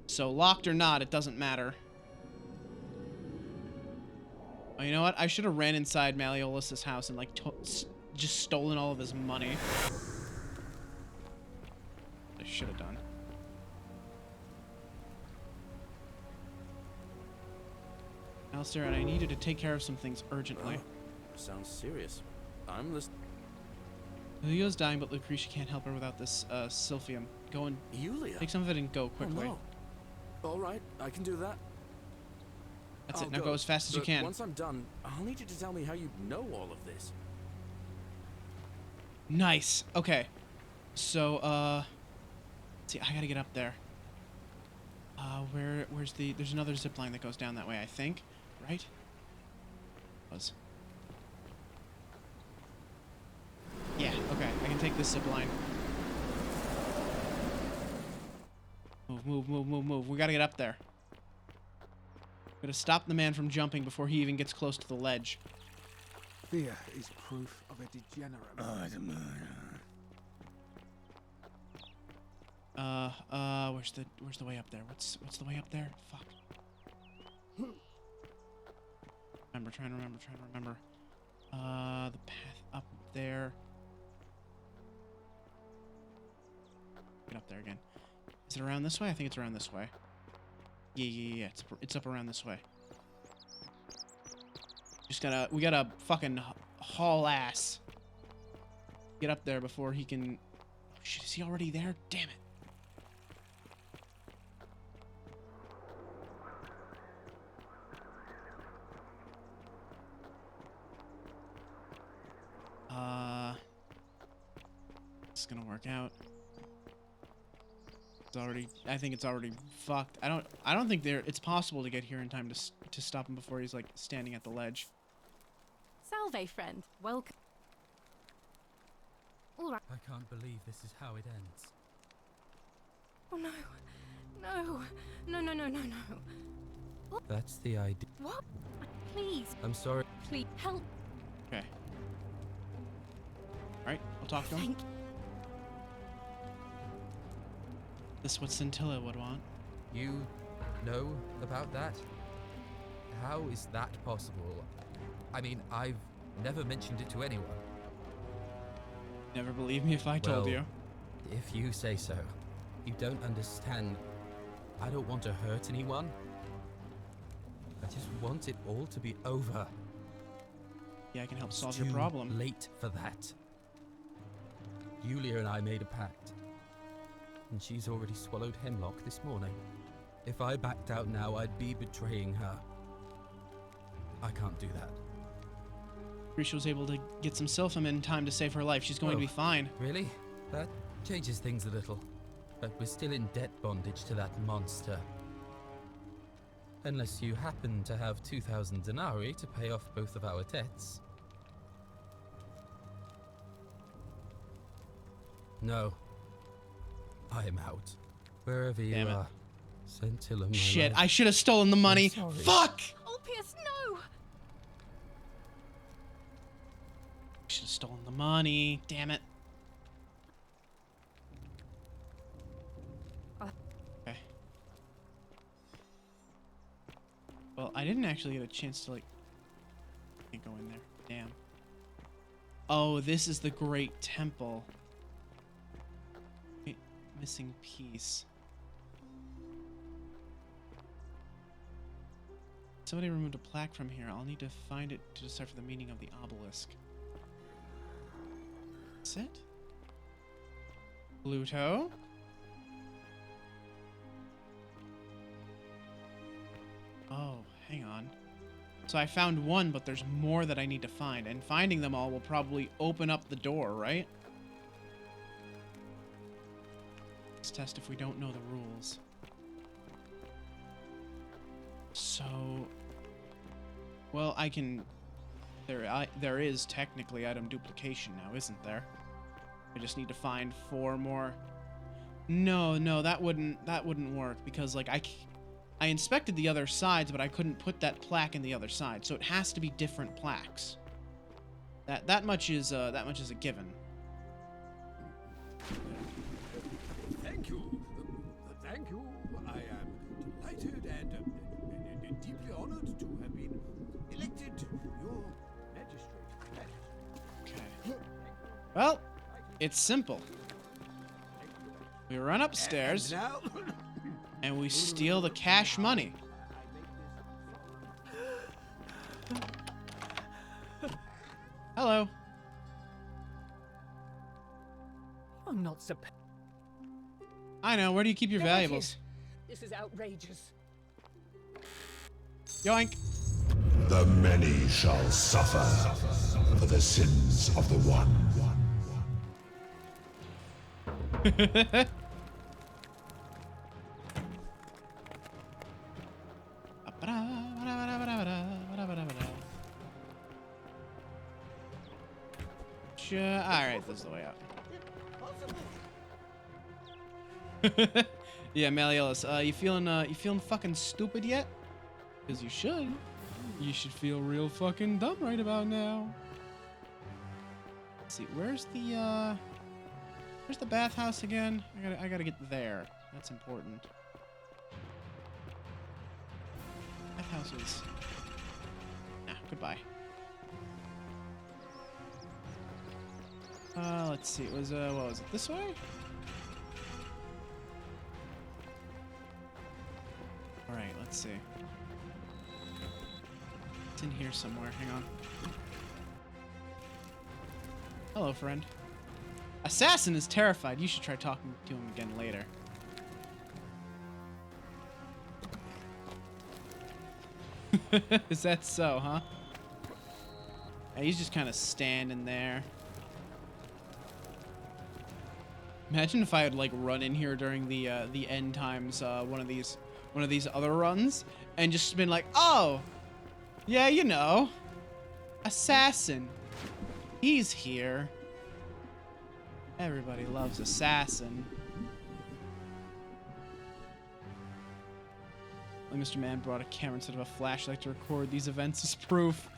So locked or not, it doesn't matter. Oh, you know what? I should have ran inside Malleolus's house and like just stolen all of his money. I should have done. Alistair, and I need you to take care of some things urgently. Sounds serious. I'm listening. Leo's dying, but Lucretia can't help her without this Silphium. Go and take some of it and go quickly. Oh, no. All right, I can do that. That's it. Now go as fast as you can. Once I'm done, I'll need you to tell me how you know all of this. Nice. Okay. So, let's see, I gotta get up there. Where's there's another zip line that goes down that way, I think. Right? Yeah, okay. I can take this zip line. Move. We gotta get up there. Gotta stop the man from jumping before he even gets close to the ledge. Fear is proof of a degenerate. Where's the way up there? What's the way up there? Fuck. Trying to remember. The path up there. Get up there again. Is it around this way? I think it's around this way. Yeah. It's up around this way. We gotta fucking haul ass. Get up there before he can. Oh, shit, is he already there? Damn it. It's gonna work out. I think it's already fucked. I don't think it's possible to get here in time to stop him before he's like standing at the ledge. Salve, friend. Welcome. All right. I can't believe this is how it ends. Oh no. No. No, no, no, no, no. That's the idea. What? Please. I'm sorry. Please help. Okay. Alright, I'll talk to him. Thank you. This is what Scintilla would want. You know about that? How is that possible? I mean, I've never mentioned it to anyone. Never believe me if I told you. If you say so. You don't understand. I don't want to hurt anyone. I just want it all to be over. Yeah, I can help It's solve your too problem. Late for that. Yulia and I made a pact. And she's already swallowed hemlock this morning. If I backed out now, I'd be betraying her. I can't do that. Grisha was able to get some Sylphim in time to save her life. She's going to be fine. Really? That changes things a little. But we're still in debt bondage to that monster. Unless you happen to have 2,000 denarii to pay off both of our debts. No. I am out. Wherever you are. Scintilla, my Shit, life. I should have stolen the money. Fuck! Ulpius, no! Should have stolen the money. Damn it. Okay. Well, I didn't actually get a chance to, like... Can't go in there. Damn. Oh, this is the Great Temple. Wait, missing piece. Somebody removed a plaque from here. I'll need to find it to decipher the meaning of the obelisk. That's it? Pluto? Oh, hang on. So I found one, but there's more that I need to find. And finding them all will probably open up the door, right? Let's test if we don't know the rules. So... Well, I can... There is technically item duplication now, isn't there? I just need to find 4 more. No, that wouldn't work because like I inspected the other sides, but I couldn't put that plaque in the other side, so it has to be different plaques. That much is a given. Thank you. Thank you. I am delighted and deeply honored to have been elected your magistrate. Okay. Well, it's simple. We run upstairs, and we steal the cash money. Hello. I'm not supposed. I know. Where do you keep your valuables? This is outrageous. Yoink. The many shall suffer for the sins of the one. Alright, this is the way out. Yeah, Malleolus, you feeling fucking stupid yet? Because you should. You should feel real fucking dumb right about now. Let's see, where's the bathhouse again? I gotta get there. That's important. Bathhouse is... Nah, goodbye. Let's see, it was, what was it, this way? Alright, let's see. It's in here somewhere. Hang on. Hello, friend. Assassin is terrified. You should try talking to him again later. Is that so, huh? Yeah, he's just kind of standing there. Imagine if I had like run in here during the end times one of these other runs and just been like, oh, yeah, you know, Assassin, he's here. Everybody loves Assassin. Like Mr. Man brought a camera instead of a flashlight to record these events as proof.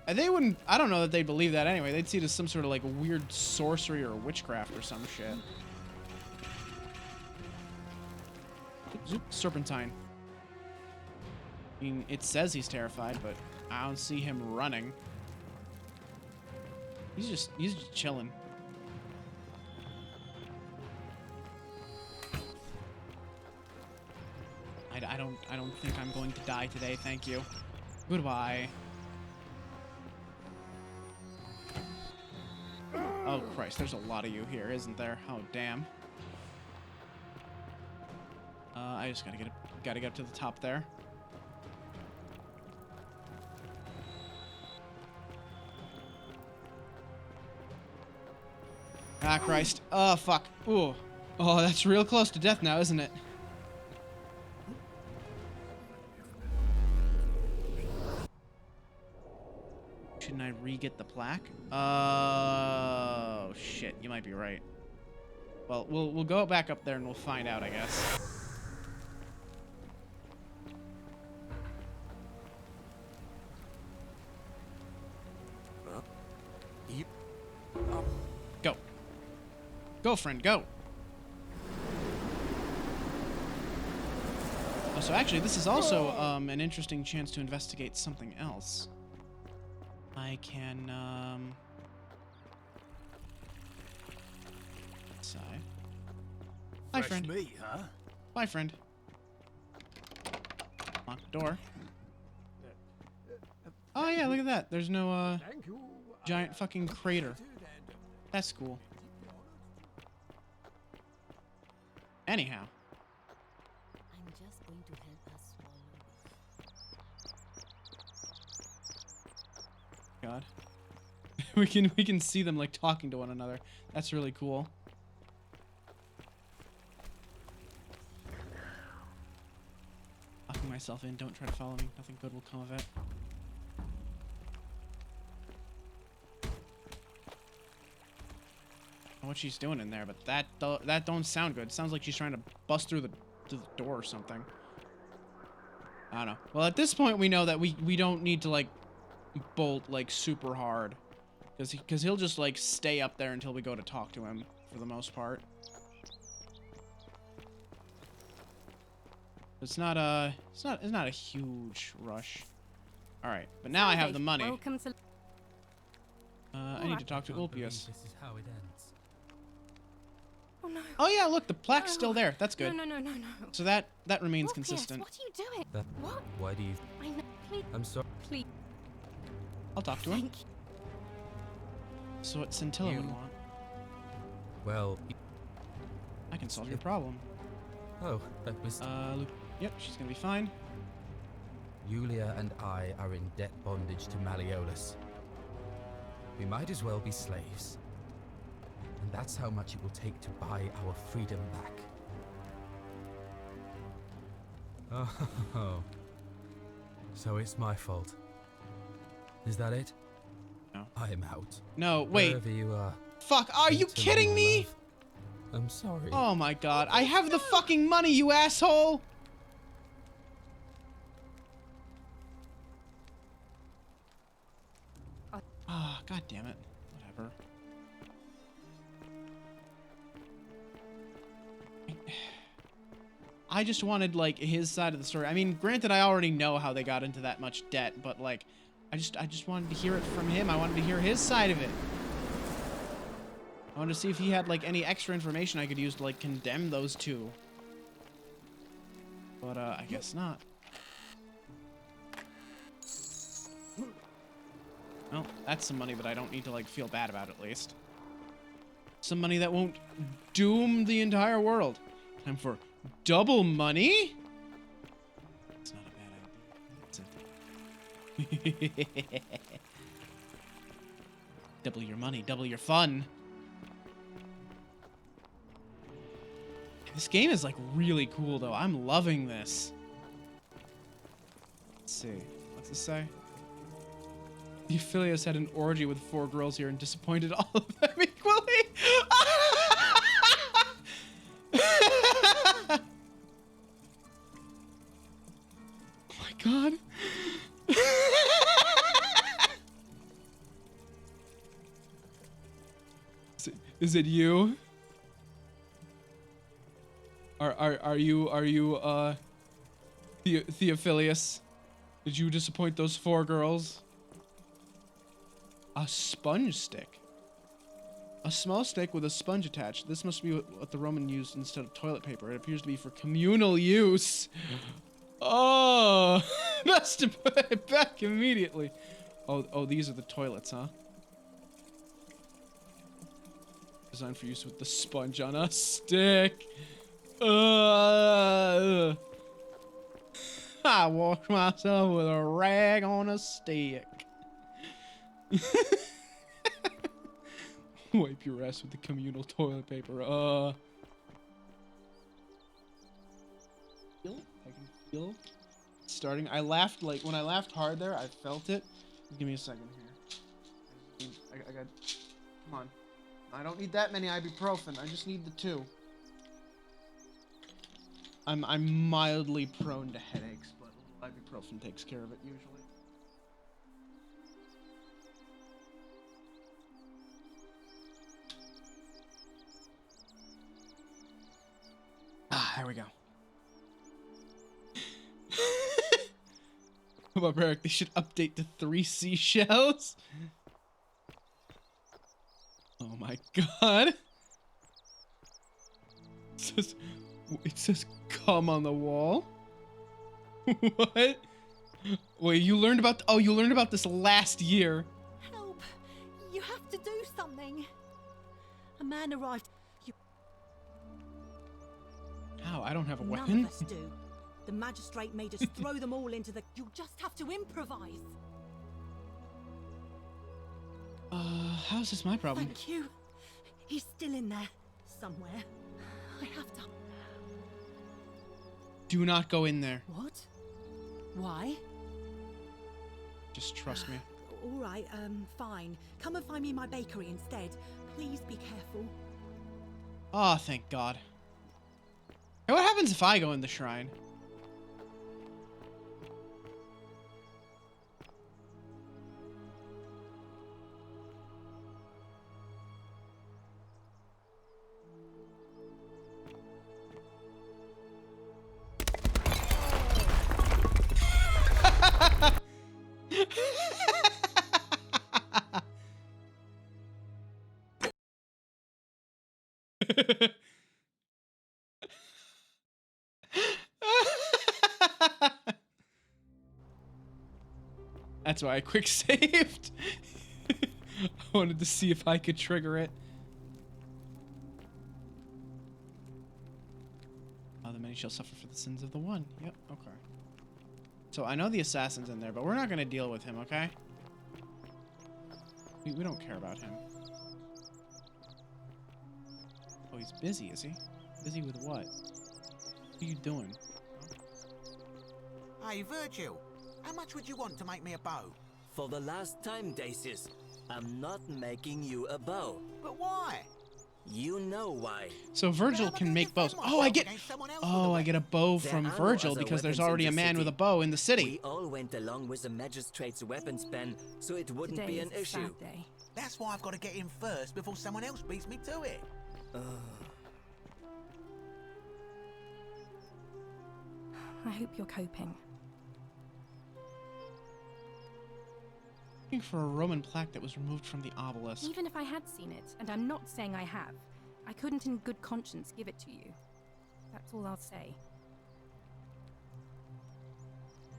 And they wouldn't, I don't know that they'd believe that anyway. They'd see it as some sort of like weird sorcery or witchcraft or some shit. Zoop, serpentine. I mean, it says he's terrified, but I don't see him running. He's just chilling. I don't think I'm going to die today, thank you. Goodbye. Oh Christ, there's a lot of you here, isn't there? Oh damn. I just gotta get up to the top there. Ah Christ. Oh fuck. Ooh. Oh, that's real close to death now, isn't it? Shouldn't I re-get the plaque? Oh shit, you might be right. Well, we'll go back up there and we'll find out, I guess. Go. Go, friend, go. Oh, so actually, this is also an interesting chance to investigate something else. I can, side. Hi, friend. Fresh meat, huh? Bye, friend. Lock the door. Oh, yeah, look at that. There's no, giant fucking crater. That's cool. Anyhow. I'm just going to help us swallow this. God. we can see them like talking to one another. That's really cool. Locking myself in, don't try to follow me. Nothing good will come of it. I don't know what she's doing in there, but that don't sound good. Sounds like she's trying to bust through the door or something. I don't know. Well, at this point we know that we don't need to like bolt like super hard. Because he'll just like stay up there until we go to talk to him for the most part. It's not a huge rush. All right, but now I have the money. Welcome to I need to talk to Ulpius. This is how it ends. Oh no. Oh yeah, look, the plaque's still there. That's good. No. So that remains Ulpius, consistent. what are you doing? That, What? why do you... I know. Please. I'm sorry. Please. I'll talk to him. So what Scintilla would want. Well... I can solve your problem. Oh, that was... Luke. Yep, she's gonna be fine. Yulia and I are in debt bondage to Malleolus. We might as well be slaves. And that's how much it will take to buy our freedom back. Oh. So it's my fault. Is that it? No. I'm out. No, wait. Wherever you are. Fuck, are you kidding me? Love. I'm sorry. Oh my god, I have the fucking money, you asshole! Ah, god damn it. Whatever. I just wanted, like, his side of the story. I mean, granted, I already know how they got into that much debt, but, like, I just wanted to hear it from him. I wanted to hear his side of it. I wanted to see if he had, like, any extra information I could use to, like, condemn those two. But, I guess not. Well, that's some money that I don't need to, like, feel bad about, at least. Some money that won't doom the entire world. Time for double money? It's not a bad idea. Double your money, double your fun. This game is, like, really cool, though. I'm loving this. Let's see. What's this say? The Aphelios had an orgy with 4 girls here and disappointed all of them equally. Oh my god. Is it you? Are you Theophilus? Did you disappoint those 4 girls? A sponge stick. A small stick with a sponge attached. This must be what the Roman used instead of toilet paper. It appears to be for communal use. Oh, best to put it back immediately. Oh, these are the toilets, huh? Designed for use with the sponge on a stick. I wash myself with a rag on a stick. Wipe your ass with the communal toilet paper. I can feel starting. I laughed, like, when I laughed hard there, I felt it. Give me a second here. I got. Come on. I don't need that many ibuprofen. I just need the 2. I'm mildly prone to headaches, but a little ibuprofen takes care of it usually. Ah, there we go. Barbaric, they should update to 3 seashells. Oh my god. It says come on the wall. What? Wait, you learned about you learned about this last year. Help! You have to do something. A man arrived. How? I don't have a None weapon. of us do. The magistrate made us throw them all into the... You'll just have to improvise. How's this my problem? Thank you. He's still in there. Somewhere. I have to... Do not go in there. What? Why? Just trust me. All right, fine. Come and find me in my bakery instead. Please be careful. Oh, thank God. Hey, what happens if I go in the shrine? That's why I quick saved. I wanted to see if I could trigger it. Oh, the many shall suffer for the sins of the one. Yep, okay. So I know the assassin's in there, but we're not going to deal with him, okay? We don't care about him. Oh, he's busy, is he? Busy with what? What are you doing? Hey, Virgil, how much would you want to make me a bow? For the last time, Dacius, I'm not making you a bow. But why? You know why. So Virgil can make bows. Oh, I get a bow from Virgil because there's already a man with a bow in the city. We all went along with the magistrate's weapons ban, so it wouldn't be an issue. That's why I've got to get in first before someone else beats me to it. I hope you're coping. Looking for a Roman plaque that was removed from the obelisk. Even if I had seen it, and I'm not saying I have, I couldn't in good conscience give it to you. That's all I'll say.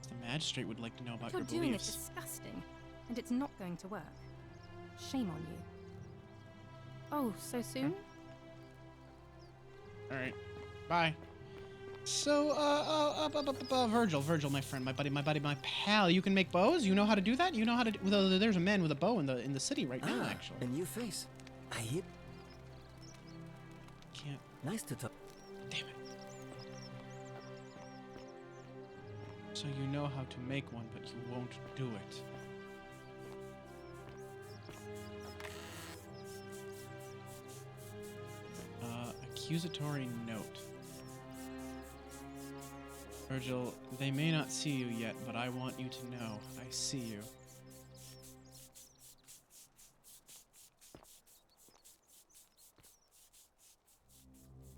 The magistrate would like to know about What your you're doing is beliefs. disgusting. and it's not going to work. Shame on you. Oh, so soon? All right. Bye. So, Virgil, my friend, my buddy, my pal. You can make bows. You know how to do that. You know how to. There's a man with a bow in the city right now, actually. A new face. I hear. Can't. Nice to talk. Damn it. So you know how to make one, but you won't do it. Accusatory note. Virgil, they may not see you yet, but I want you to know I see you.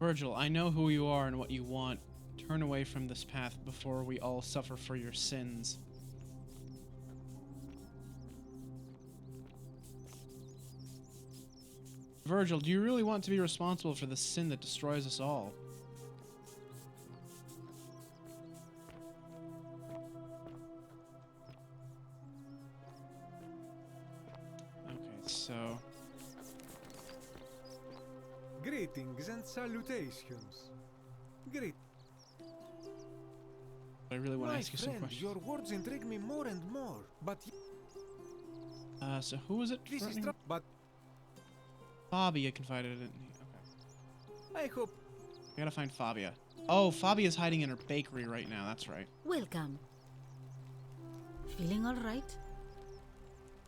Virgil, I know who you are and what you want. Turn away from this path before we all suffer for your sins. Virgil, do you really want to be responsible for the sin that destroys us all? Okay, so... Greetings and salutations. Great. I really want to ask you some friend, questions. your words intrigue me more and more, but... So who was it? This is but... Fabia confided in me. Okay. I hope... I gotta find Fabia. Oh, Fabia's hiding in her bakery right now, that's right. Welcome. Feeling all right?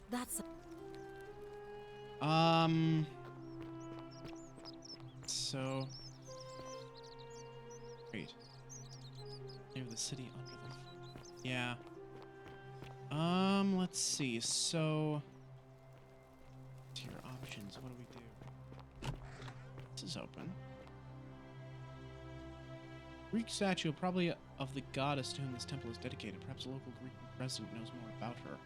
That's... So... Wait. Near the city under the... Yeah. Let's see. So... To your options, what do we do? This is open. Greek statue, probably of the goddess to whom this temple is dedicated. Perhaps a local Greek resident knows more about her.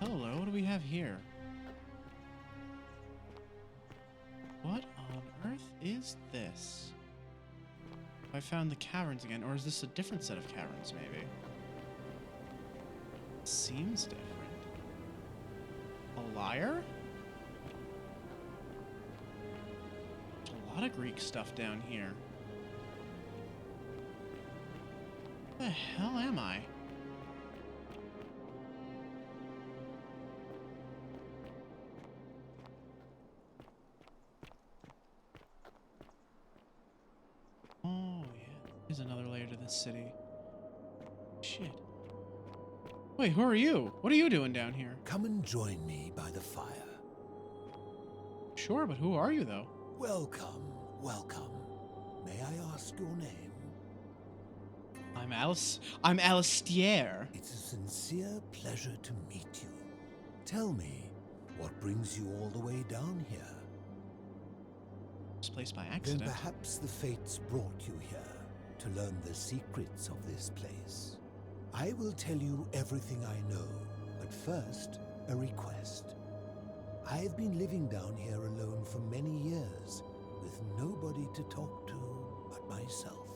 Hello, what do we have here? What on earth is this? I found the caverns again, or is this a different set of caverns, maybe? Seems different. A liar? There's a lot of Greek stuff down here. Where the hell am I? Oh, yeah. There's another layer to this city. Shit. Wait, who are you? What are you doing down here? Come and join me by the fire. Sure, but who are you, though? Welcome, welcome. May I ask your name? I'm Alistair. It's a sincere pleasure to meet you. Tell me, what brings you all the way down here? Displaced by accident. Then perhaps the fates brought you here to learn the secrets of this place. I will tell you everything I know, but first, a request. I've been living down here alone for many years, with nobody to talk to but myself.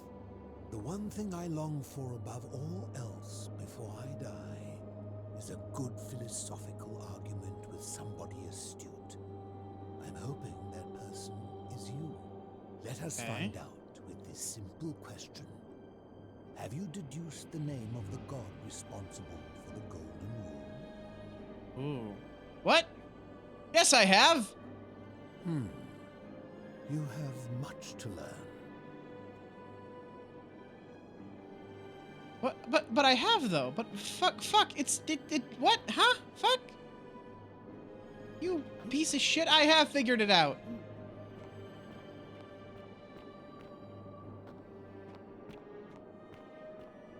The one thing I long for above all else before I die is a good philosophical argument with somebody astute. I'm hoping that person is you. Let us find out with this simple question. Have you deduced the name of the god responsible for the Golden Rule? Ooh. What? Yes, I have! You have much to learn. What? But I have, though. But fuck, what? Huh? Fuck? You piece of shit, I have figured it out.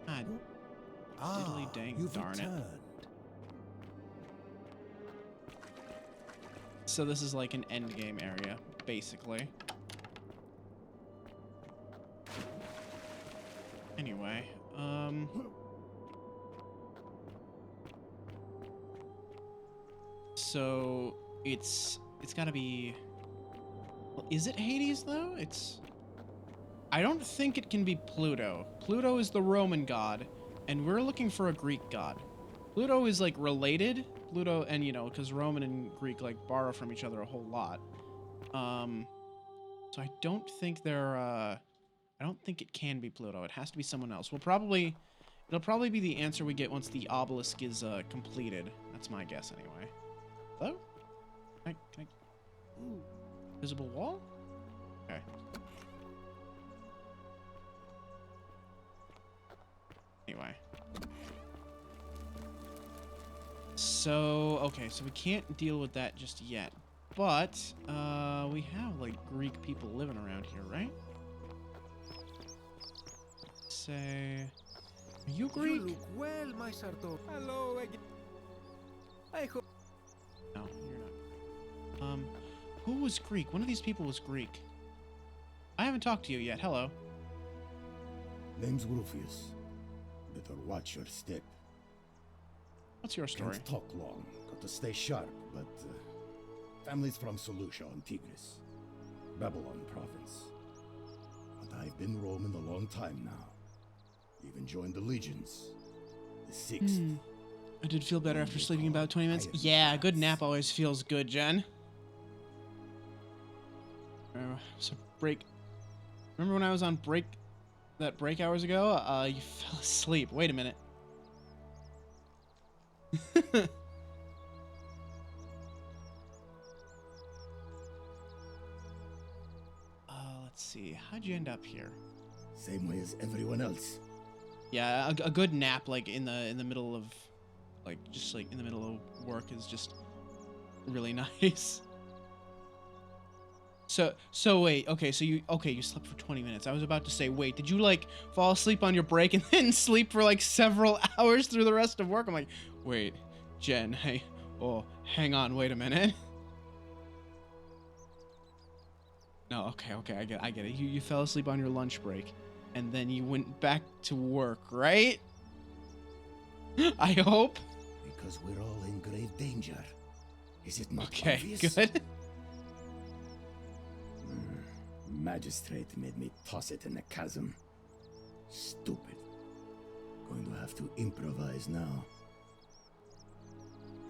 God, diddly dang you've darn returned. it. So this is like an endgame area, basically. Anyway, so it's gotta be, well, is it Hades though? I don't think it can be Pluto. Pluto is the Roman god, and we're looking for a Greek god. Pluto is like related. Pluto, and you know, because Roman and Greek like borrow from each other a whole lot. So I don't think they're. I don't think it can be Pluto. It has to be someone else. It'll probably be the answer we get once the obelisk is completed. That's my guess anyway. Hello? Can I... Ooh. Visible wall? Okay. Anyway. So, okay, so we can't deal with that just yet. But, we have, like, Greek people living around here, right? Say... Are you Greek? You look well, my Sarto. Hello again. I hope... No, you're not. Who was Greek? One of these people was Greek. I haven't talked to you yet. Hello. Name's Rufius. Better watch your step. What's your story? Can't talk long. Got to stay sharp, but... family's from Seleucia on Tigris. Babylon province. But I've been roaming a long time now. Even joined the legions. The 6th. I did feel better after sleeping about 20 minutes. Yeah, a good nap always feels good, Jen. So break. Remember when I was on break, that break hours ago? You fell asleep. Wait a minute. Let's see. How'd you end up here? Same way as everyone else. Yeah, a good nap, like in the middle of, like just like in the middle of work, is just really nice. So wait, okay, so you slept for 20 minutes. I was about to say, wait, did you like fall asleep on your break and then sleep for like several hours through the rest of work? I'm like, wait, Jen, hey, oh, hang on, wait a minute. No, okay, I get it. You fell asleep on your lunch break, and then you went back to work, right? I hope. Because we're all in grave danger. Is it not obvious? Good. Magistrate made me toss it in the chasm. Stupid. Going to have to improvise now.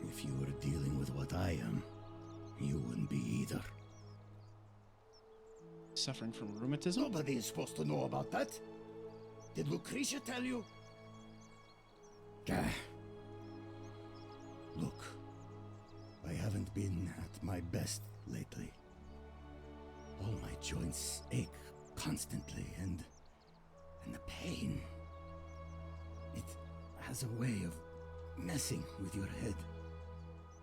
If you were dealing with what I am, you wouldn't be either. Suffering from rheumatism? Nobody is supposed to know about that. Did Lucretia tell you? Look, I haven't been at my best lately. All my joints ache constantly, and the pain. It has a way of messing with your head.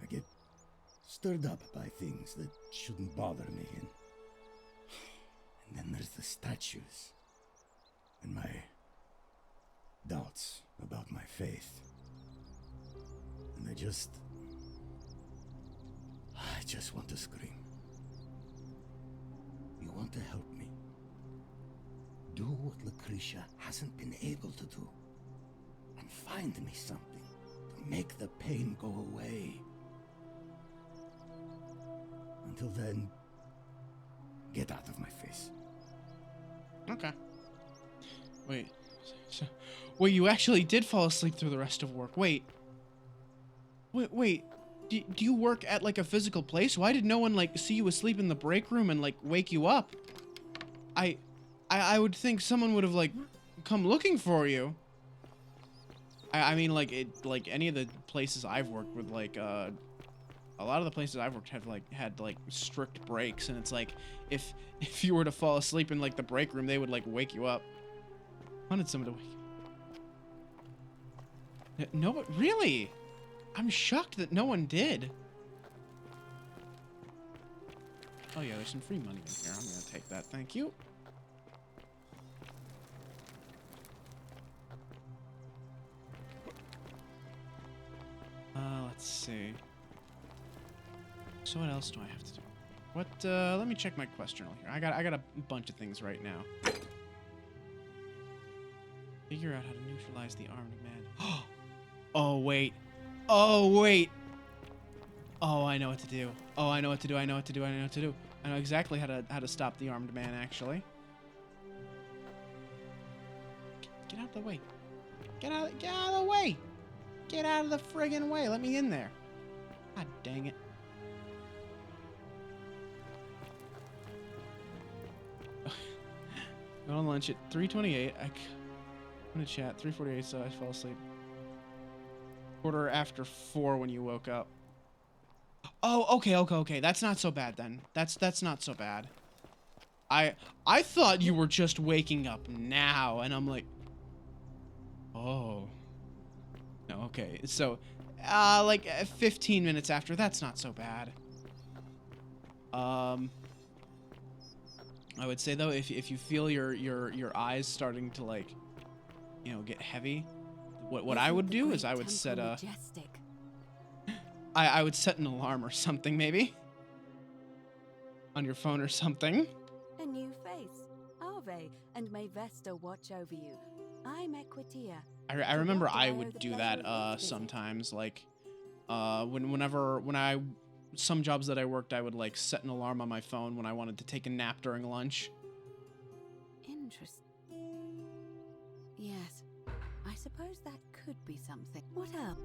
I get stirred up by things that shouldn't bother me, and then there's the statues, and my doubts about my faith. And I just want to scream. You want to help me? Do what Lucretia hasn't been able to do, and find me something to make the pain go away. Until then, get out of my face. Okay. Wait. Wait, you actually did fall asleep through the rest of work. Wait. Do you work at, like, a physical place? Why did no one, like, see you asleep in the break room and, like, wake you up? I would think someone would have, like, come looking for you. I mean, like, any of the places I've worked with, like, a lot of the places I've worked have, like, had, like, strict breaks, and it's like, if you were to fall asleep in, like, the break room, they would, like, wake you up. I wanted someone to wake you up. No, but really? I'm shocked that no one did. Oh yeah, there's some free money in here. I'm gonna take that, thank you. Let's see. So what else do I have to do? What, let me check my quest journal here. I got a bunch of things right now. Figure out how to neutralize the armed man. Oh, wait. Oh, wait. Oh, I know what to do. Oh, I know what to do. I know exactly how to stop the armed man, actually. out of the way. Get out of the way. Get out of the friggin' way. Let me in there. God dang it. Got on lunch at 3:28. I'm gonna chat 3:48, so I fell asleep. 4:45 when you woke up. Oh, okay. That's not so bad then. That's not so bad. I thought you were just waking up now, and I'm like, oh. No, okay. So, like 15 minutes after. That's not so bad. I would say though, if you feel your eyes starting to like, you know, get heavy, what I would do is I would set a I would set an alarm or something maybe on your phone or something. A new face, Ave, and may Vesta watch over you. I'm Equitia. I remember I would do that sometimes, like when some jobs that I worked, I would like set an alarm on my phone when I wanted to take a nap during lunch. Interesting. Yes, I suppose that could be something. What else?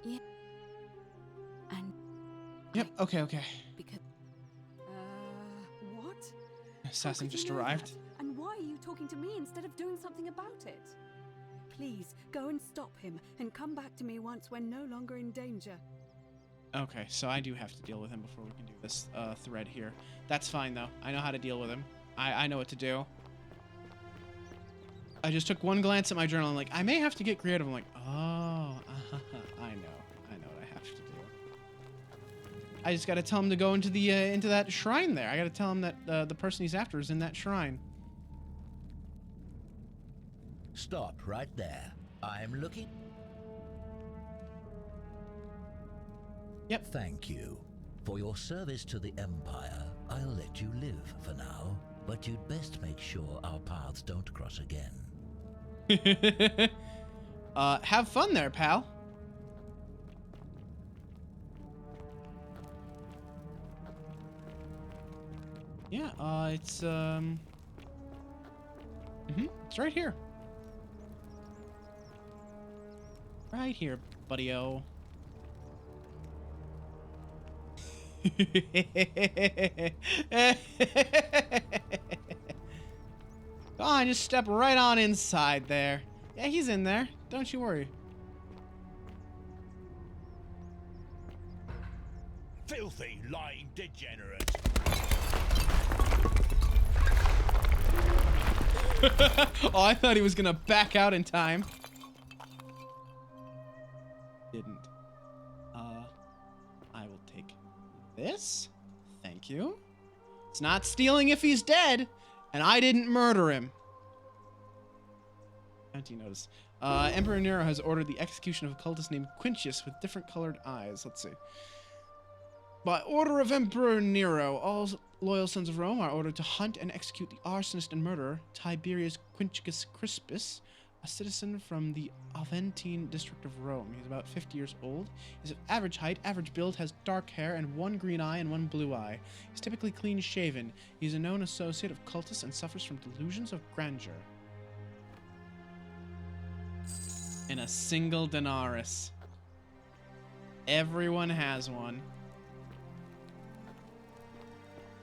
Yeah. And. Yep. Okay. Because. What? Assassin just arrived. And why are you talking to me instead of doing something about it? Please, go and stop him, and come back to me once we're no longer in danger. Okay, so I do have to deal with him before we can do this thread here. That's fine, though. I know how to deal with him. I know what to do. I just took one glance at my journal, and like, I may have to get creative. I'm like, oh, I know what I have to do. I just gotta tell him to go into the into that shrine there. I gotta tell him that the person he's after is in that shrine. Stop right there. I'm looking. Yep. Thank you. For your service to the Empire, I'll let you live for now, but you'd best make sure our paths don't cross again. Have fun there, pal. Yeah, it's it's right here. Right here, buddy-o. Go on, just step right on inside there. Yeah, he's in there. Don't you worry. Filthy, lying degenerate. Oh, I thought he was gonna back out in time. Didn't. I will take this. Thank you. It's not stealing if he's dead, and I didn't murder him. Empty notice. Emperor Nero has ordered the execution of a cultist named Quintius with different colored eyes. Let's see. By order of Emperor Nero, all loyal sons of Rome are ordered to hunt and execute the arsonist and murderer Tiberius Quintus Crispus, a citizen from the Aventine district of Rome. He's about 50 years old. He's of average height, average build, has dark hair and one green eye and one blue eye. He's typically clean-shaven. He's a known associate of cultists and suffers from delusions of grandeur. And a single denarius. Everyone has one.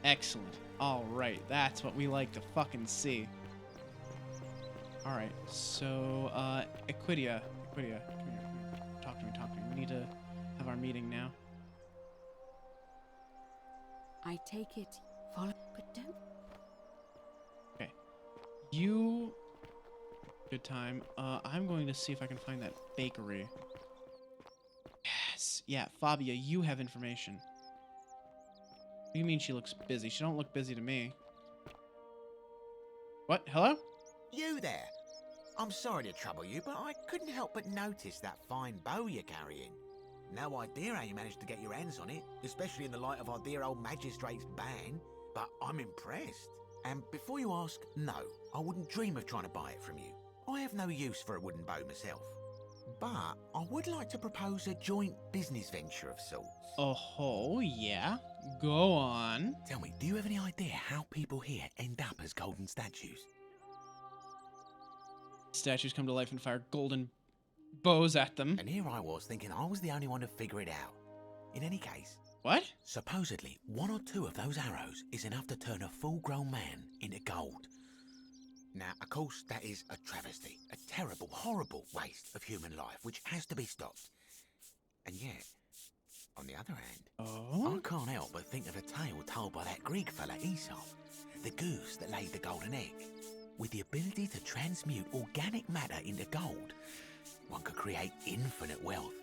Excellent. All right, that's what we like to fucking see. All right, so Aqueducts, come here. Talk to me. We need to have our meeting now. I take it, follow, but don't. Okay, you. Good time. I'm going to see if I can find that bakery. Yes. Yeah, Fabia, you have information. What do you mean she looks busy? She don't look busy to me. What? Hello? You there. I'm sorry to trouble you, but I couldn't help but notice that fine bow you're carrying. No idea how you managed to get your hands on it, especially in the light of our dear old magistrate's ban, but I'm impressed. And before you ask, no, I wouldn't dream of trying to buy it from you. I have no use for a wooden bow myself. But I would like to propose a joint business venture of sorts. Oh, yeah. Go on. Tell me, do you have any idea how people here end up as golden statues? Statues come to life and fire golden bows at them. And here I was thinking I was the only one to figure it out. In any case... What? Supposedly, 1 or 2 of those arrows is enough to turn a full-grown man into gold. Now, of course, that is a travesty, a terrible, horrible waste of human life, which has to be stopped. And yet, on the other hand, I can't help but think of a tale told by that Greek fella Aesop, the goose that laid the golden egg. With the ability to transmute organic matter into gold, one could create infinite wealth.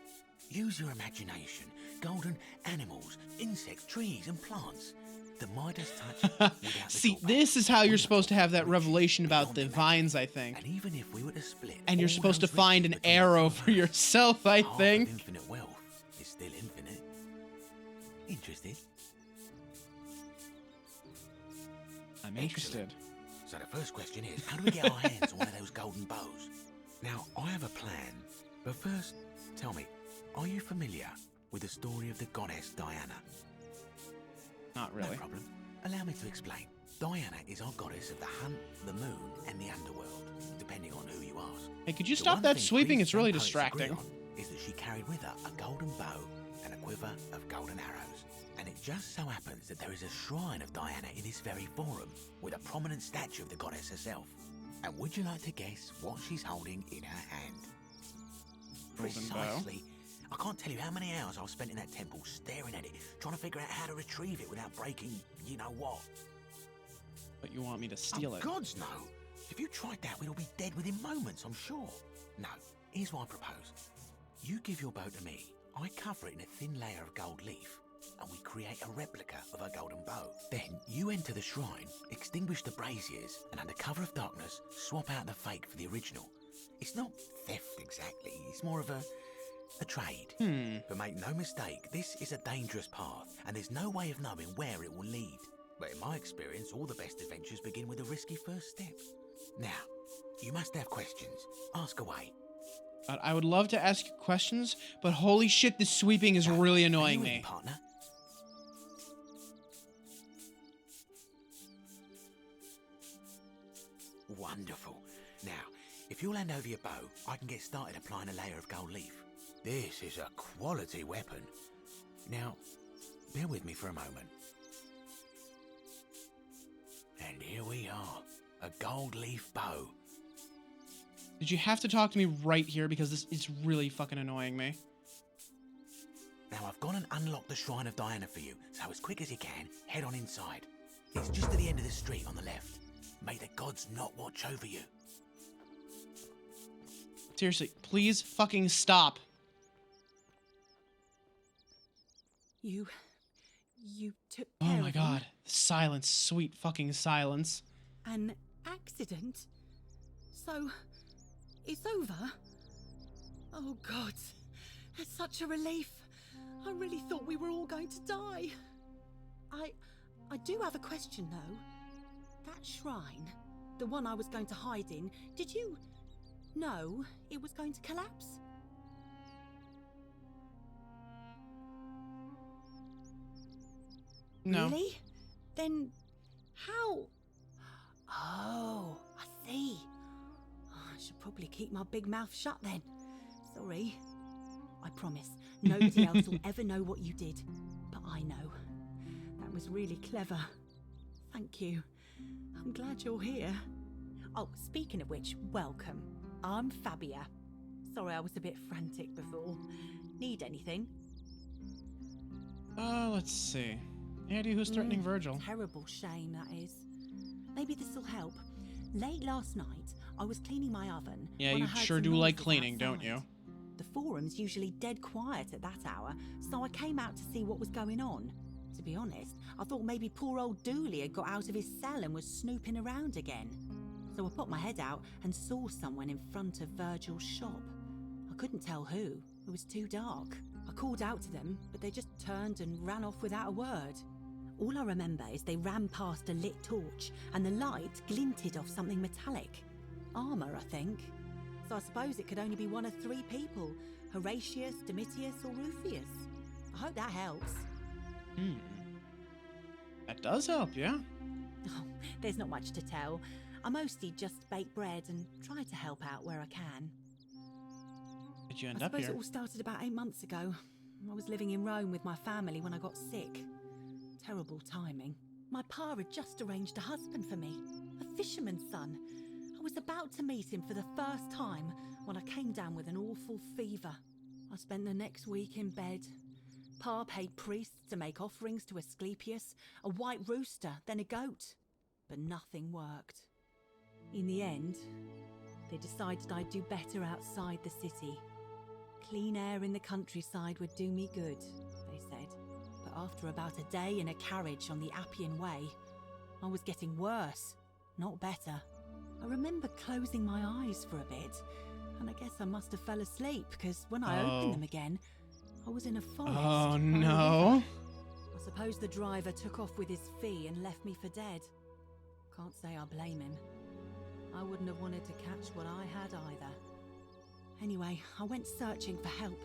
Use your imagination. Golden animals, insects, trees, and plants. The Midas touch without the See, this is how you're supposed to have that revelation about the vines, I think. And even if we were to split, and you're supposed to find an arrow for yourself, I think. Infinite wealth is still infinite. Interested? I'm interested. So the first question is, how do we get our hands on one of those golden bows? Now, I have a plan, but first, tell me, are you familiar with the story of the goddess Diana? Not really. No problem. Allow me to explain. Diana is our goddess of the hunt, the moon, and the underworld, depending on who you ask. Hey, could you stop that sweeping? It's really distracting. Is that she carried with her a golden bow and a quiver of golden arrows. And it just so happens that there is a shrine of Diana in this very forum, with a prominent statue of the goddess herself. And would you like to guess what she's holding in her hand? Precisely. I can't tell you how many hours I've spent in that temple staring at it, trying to figure out how to retrieve it without breaking you know what. But you want me to steal it? Gods, no. If you tried that, we'd all be dead within moments, I'm sure. No, here's what I propose. You give your bow to me, I cover it in a thin layer of gold leaf, and we create a replica of a golden bow. Then you enter the shrine, extinguish the braziers, and under cover of darkness, swap out the fake for the original. It's not theft exactly, it's more of a trade. But make no mistake, this is a dangerous path, and there's no way of knowing where it will lead. But in my experience, all the best adventures begin with a risky first step. Now, you must have questions. Ask away. I would love to ask you questions, but holy shit, this sweeping is really annoying me. Partner? Wonderful. Now, if you'll hand over your bow, I can get started applying a layer of gold leaf. This is a quality weapon. Now, bear with me for a moment. And here we are, a gold leaf bow. Did you have to talk to me right here? Because this is really fucking annoying me. Now I've gone and unlocked the Shrine of Diana for you, so as quick as you can, head on inside. It's just at the end of the street on the left. May the gods not watch over you. Seriously, please fucking stop. You took Oh care my of god. Silence. Sweet fucking silence. an accident? So, it's over? Oh God, it's such a relief. I really thought we were all going to die. I do have a question though. That shrine, the one I was going to hide in, did you know it was going to collapse? No. Really? Then how? Oh, I see. Oh, I should probably keep my big mouth shut then. Sorry. I promise, nobody else will ever know what you did. But I know. That was really clever. Thank you. I'm glad you're here. Oh, speaking of which, welcome. I'm Fabia. Sorry I was a bit frantic before. Need anything? Let's see. Any idea who's threatening Virgil? Terrible shame, that is. Maybe this'll help. Late last night, I was cleaning my oven. Yeah, when you I heard sure some do like noises cleaning, outside. don't you? The forum's usually dead quiet at that hour, so I came out to see what was going on. To be honest, I thought maybe poor old Dooley had got out of his cell and was snooping around again. So I put my head out and saw someone in front of Virgil's shop. I couldn't tell who, it was too dark. I called out to them, but they just turned and ran off without a word. All I remember is they ran past a lit torch, and the light glinted off something metallic. Armour, I think. So I suppose it could only be one of three people. Horatius, Domitius, or Rufius. I hope that helps. That does help, yeah. Oh, there's not much to tell. I mostly just bake bread and try to help out where I can. Did you end I up suppose here? it all started about 8 months ago. I was living in Rome with my family when I got sick. Terrible timing. My pa had just arranged a husband for me, a fisherman's son. I was about to meet him for the first time when I came down with an awful fever. I spent the next week in bed. Pa paid priests to make offerings to Asclepius, a white rooster, then a goat. But nothing worked. In the end, they decided I'd do better outside the city. Clean air in the countryside would do me good, they said. But after about a day in a carriage on the Appian Way, I was getting worse, not better. I remember closing my eyes for a bit, and I guess I must have fell asleep, because when I opened them again, I was in a forest. Oh, by a no. river. I suppose the driver took off with his fee and left me for dead. Can't say I blame him. I wouldn't have wanted to catch what I had either. Anyway, I went searching for help,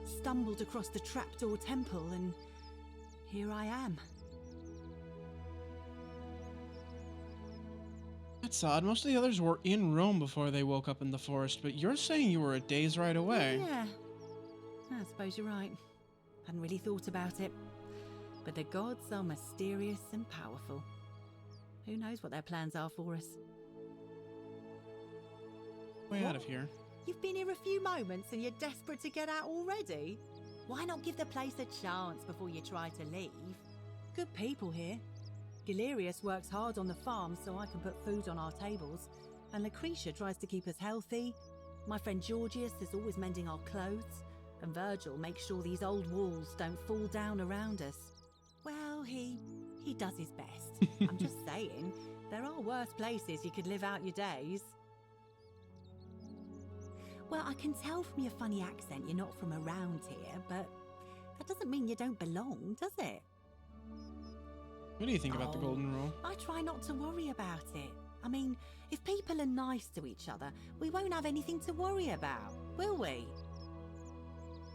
stumbled across the trapdoor temple, and here I am. That's odd. Most of the others were in Rome before they woke up in the forest, but you're saying you were a day's ride away. Yeah, I suppose you're right. Hadn't really thought about it. But the gods are mysterious and powerful. Who knows what their plans are for us? Way out of here. You've been here a few moments and you're desperate to get out already? Why not give the place a chance before you try to leave? Good people here. Galerius works hard on the farm so I can put food on our tables, and Lucretia tries to keep us healthy. My friend Georgius is always mending our clothes, and Virgil makes sure these old walls don't fall down around us. Well, he does his best. I'm just saying, there are worse places you could live out your days. Well, I can tell from your funny accent you're not from around here, but that doesn't mean you don't belong, does it? What do you think about the Golden Rule? I try not to worry about it. I mean, if people are nice to each other, we won't have anything to worry about, will we?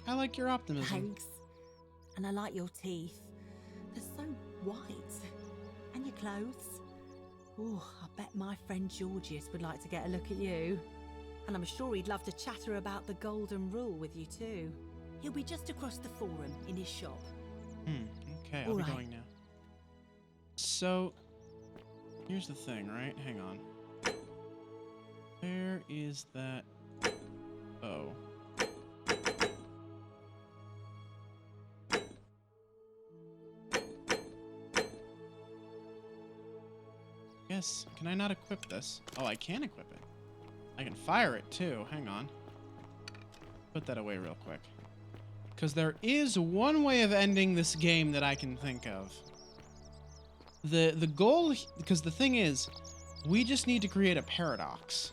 I like your optimism. Thanks. And I like your teeth. They're so white. And your clothes. Oh, I bet my friend Georgius would like to get a look at you. And I'm sure he'd love to chatter about the Golden Rule with you too. He'll be just across the forum in his shop. Okay, I'll be going now. So, here's the thing, right? Hang on. Where is that? Oh. Yes, can I not equip this? Oh, I can equip it. I can fire it too. Hang on. Put that away real quick. Because there is one way of ending this game that I can think of. The goal, because the thing is, we just need to create a paradox.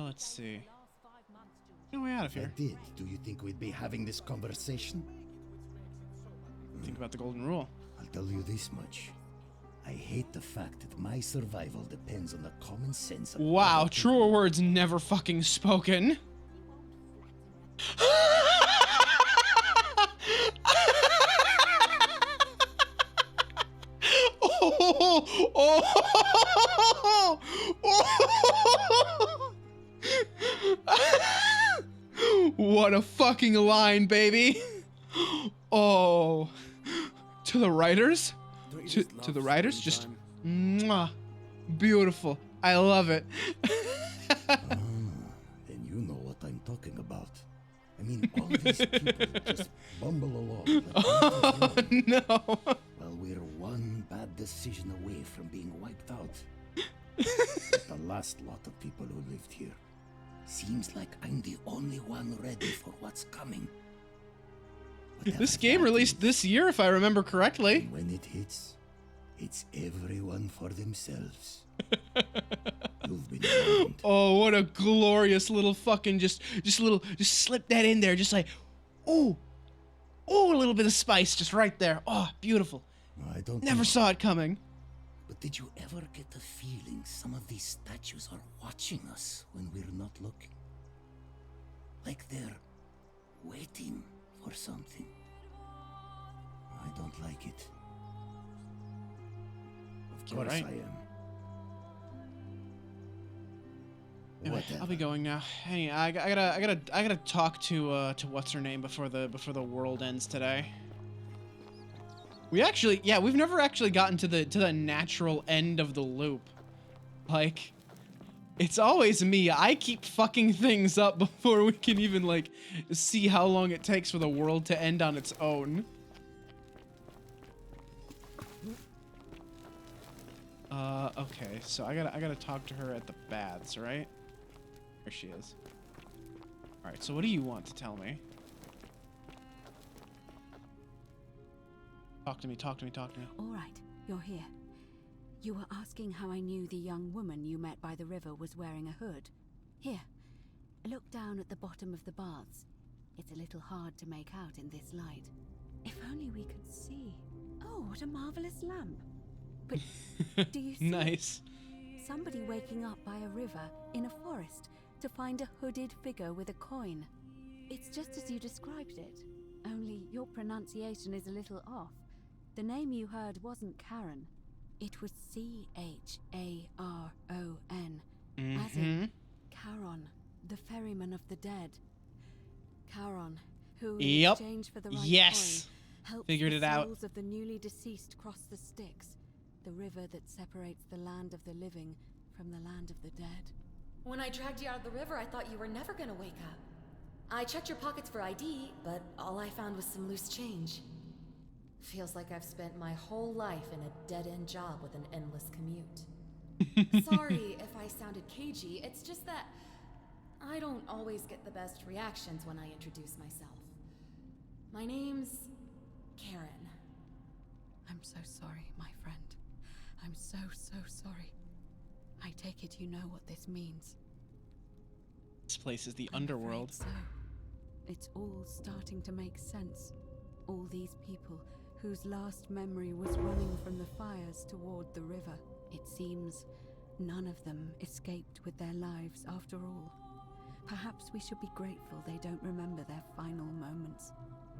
Let's see. Get way out of here. If I did, do you think we'd be having this conversation? Think about the Golden Rule. I'll tell you this much. I hate the fact that my survival depends on the common sense of... Wow, truer words never fucking spoken. What a fucking line, baby. Oh. To the writers? To the writers? Just mwah. Beautiful. I love it. Then you know what I'm talking about. I mean, all these people just bumble along. Oh, no. Well, we're one bad decision away from being wiped out. But the last lot of people who lived here. Seems like I'm the only one ready for what's coming. This game released this year, if I remember correctly. And when it hits, it's everyone for themselves. You've been warned. Oh, what a glorious little fucking just slip that in there, just like, oh, Oh, a little bit of spice just right there. Oh, beautiful. I don't Never know. saw it coming. But did you ever get the feeling some of these statues are watching us when we're not looking? Like they're waiting for something. I don't like it. Of You're course right. I am. Anyway, Whatever. I'll be going now. Hey, I gotta talk to what's her name before the world ends today. We've never actually gotten to the natural end of the loop. Like, it's always me. I keep fucking things up before we can even like see how long it takes for the world to end on its own. Okay, so I gotta talk to her at the baths, right? There she is. All right, so what do you want to tell me? Talk to me, talk to me, talk to me. All right, you're here. You were asking how I knew the young woman you met by the river was wearing a hood. Here, look down at the bottom of the baths. It's a little hard to make out in this light. If only we could see. Oh, what a marvelous lamp. But do you see? Nice. Somebody waking up by a river in a forest to find a hooded figure with a coin. It's just as you described it, only your pronunciation is a little off. The name you heard wasn't Karen. It was C-H-A-R-O-N, as in Charon, the ferryman of the dead. Charon, who in exchange for the right coin, helps Figured the it out. souls of the newly deceased cross the Styx, the river that separates the land of the living from the land of the dead. When I dragged you out of the river, I thought you were never gonna wake up. I checked your pockets for ID, but all I found was some loose change. Feels like I've spent my whole life in a dead-end job with an endless commute. Sorry if I sounded cagey, it's just that I don't always get the best reactions when I introduce myself. My name's Karen. I'm so sorry, my friend. I'm so sorry. I take it you know what this means. This place is the I'm underworld. afraid so. It's all starting to make sense. All these people whose last memory was running from the fires toward the river. It seems none of them escaped with their lives after all. Perhaps we should be grateful they don't remember their final moments.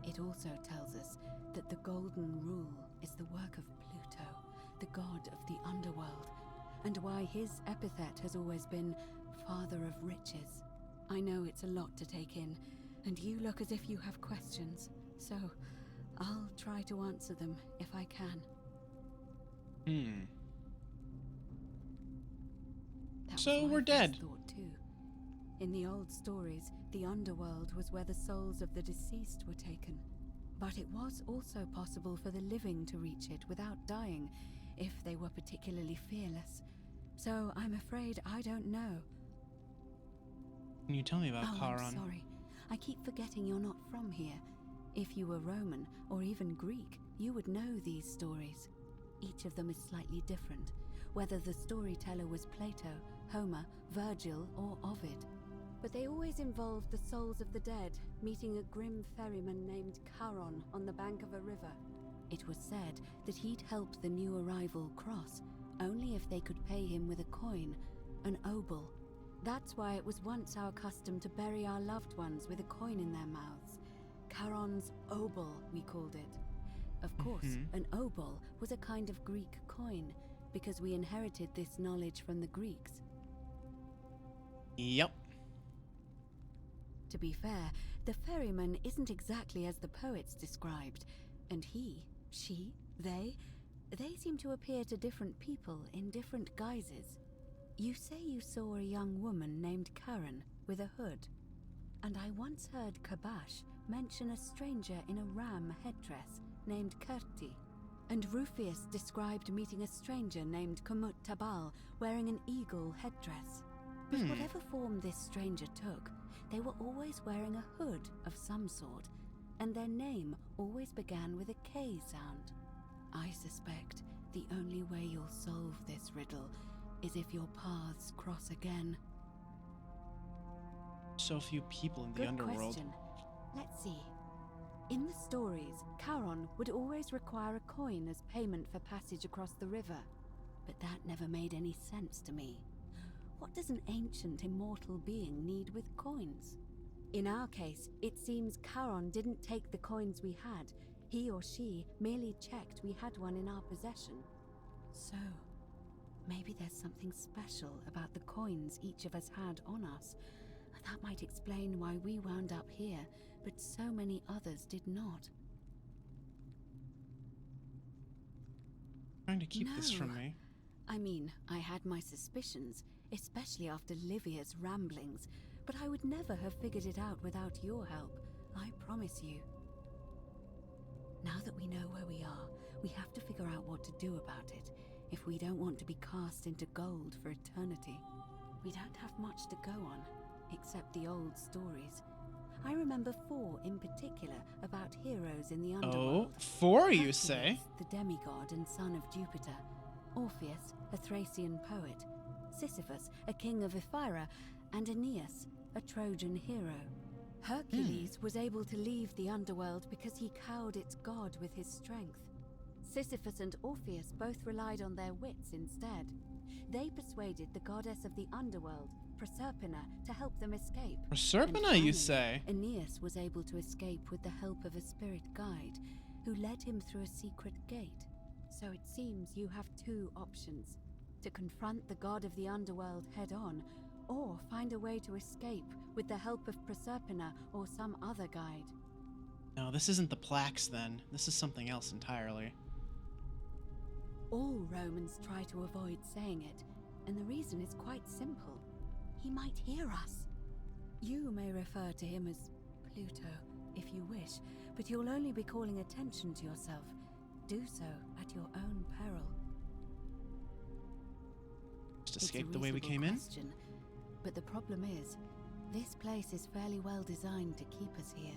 It also tells us that the Golden Rule is the work of Pluto, the god of the underworld, and why his epithet has always been Father of Riches. I know it's a lot to take in, and you look as if you have questions, so I'll try to answer them if I can. That So was my we're first dead. thought too. In the old stories, the underworld was where the souls of the deceased were taken. But it was also possible for the living to reach it without dying, if they were particularly fearless. So I'm afraid I don't know. Can you tell me about Charon? I'm sorry. I keep forgetting you're not from here. If you were Roman, or even Greek, you would know these stories. Each of them is slightly different, whether the storyteller was Plato, Homer, Virgil, or Ovid. But they always involved the souls of the dead meeting a grim ferryman named Charon on the bank of a river. It was said that he'd help the new arrival cross, only if they could pay him with a coin, an obol. That's why it was once our custom to bury our loved ones with a coin in their mouths. Charon's obol, we called it. Of course, an obol was a kind of Greek coin, because we inherited this knowledge from the Greeks. Yep. To be fair, the ferryman isn't exactly as the poets described, and he, she, they seem to appear to different people in different guises. You say you saw a young woman named Karen with a hood, and I once heard Kabash mention a stranger in a ram headdress named Kerti, and Rufius described meeting a stranger named Kumut Tabal wearing an eagle headdress. But whatever form this stranger took, they were always wearing a hood of some sort, and their name always began with a K sound. I suspect the only way you'll solve this riddle is if your paths cross again. So few people in the Good underworld. question. Let's see. In the stories, Charon would always require a coin as payment for passage across the river. But that never made any sense to me. What does an ancient immortal being need with coins? In our case, it seems Charon didn't take the coins we had. He or she merely checked we had one in our possession. So, maybe there's something special about the coins each of us had on us. That might explain why we wound up here, but so many others did not. Trying to keep this from me. I mean, I had my suspicions, especially after Livia's ramblings, but I would never have figured it out without your help, I promise you. Now that we know where we are, we have to figure out what to do about it, if we don't want to be cast into gold for eternity. We don't have much to go on, except the old stories. I remember 4 in particular about heroes in the underworld. Oh, 4 you say? The demigod and son of Jupiter. Orpheus, a Thracian poet. Sisyphus, a king of Ephyra. And Aeneas, a Trojan hero. Hercules was able to leave the underworld because he cowed its god with his strength. Sisyphus and Orpheus both relied on their wits instead. They persuaded the goddess of the underworld, Proserpina, to help them escape. Proserpina, you say? Aeneas was able to escape with the help of a spirit guide, who led him through a secret gate. So it seems you have 2 options: to confront the god of the underworld head-on, or find a way to escape with the help of Proserpina or some other guide. No, this isn't the Plaques then. This is something else entirely. All Romans try to avoid saying it, and the reason is quite simple. He might hear us. You may refer to him as Pluto, if you wish, but you'll only be calling attention to yourself. Do so at your own peril. Just escape the way we came in? But the problem is, this place is fairly well designed to keep us here.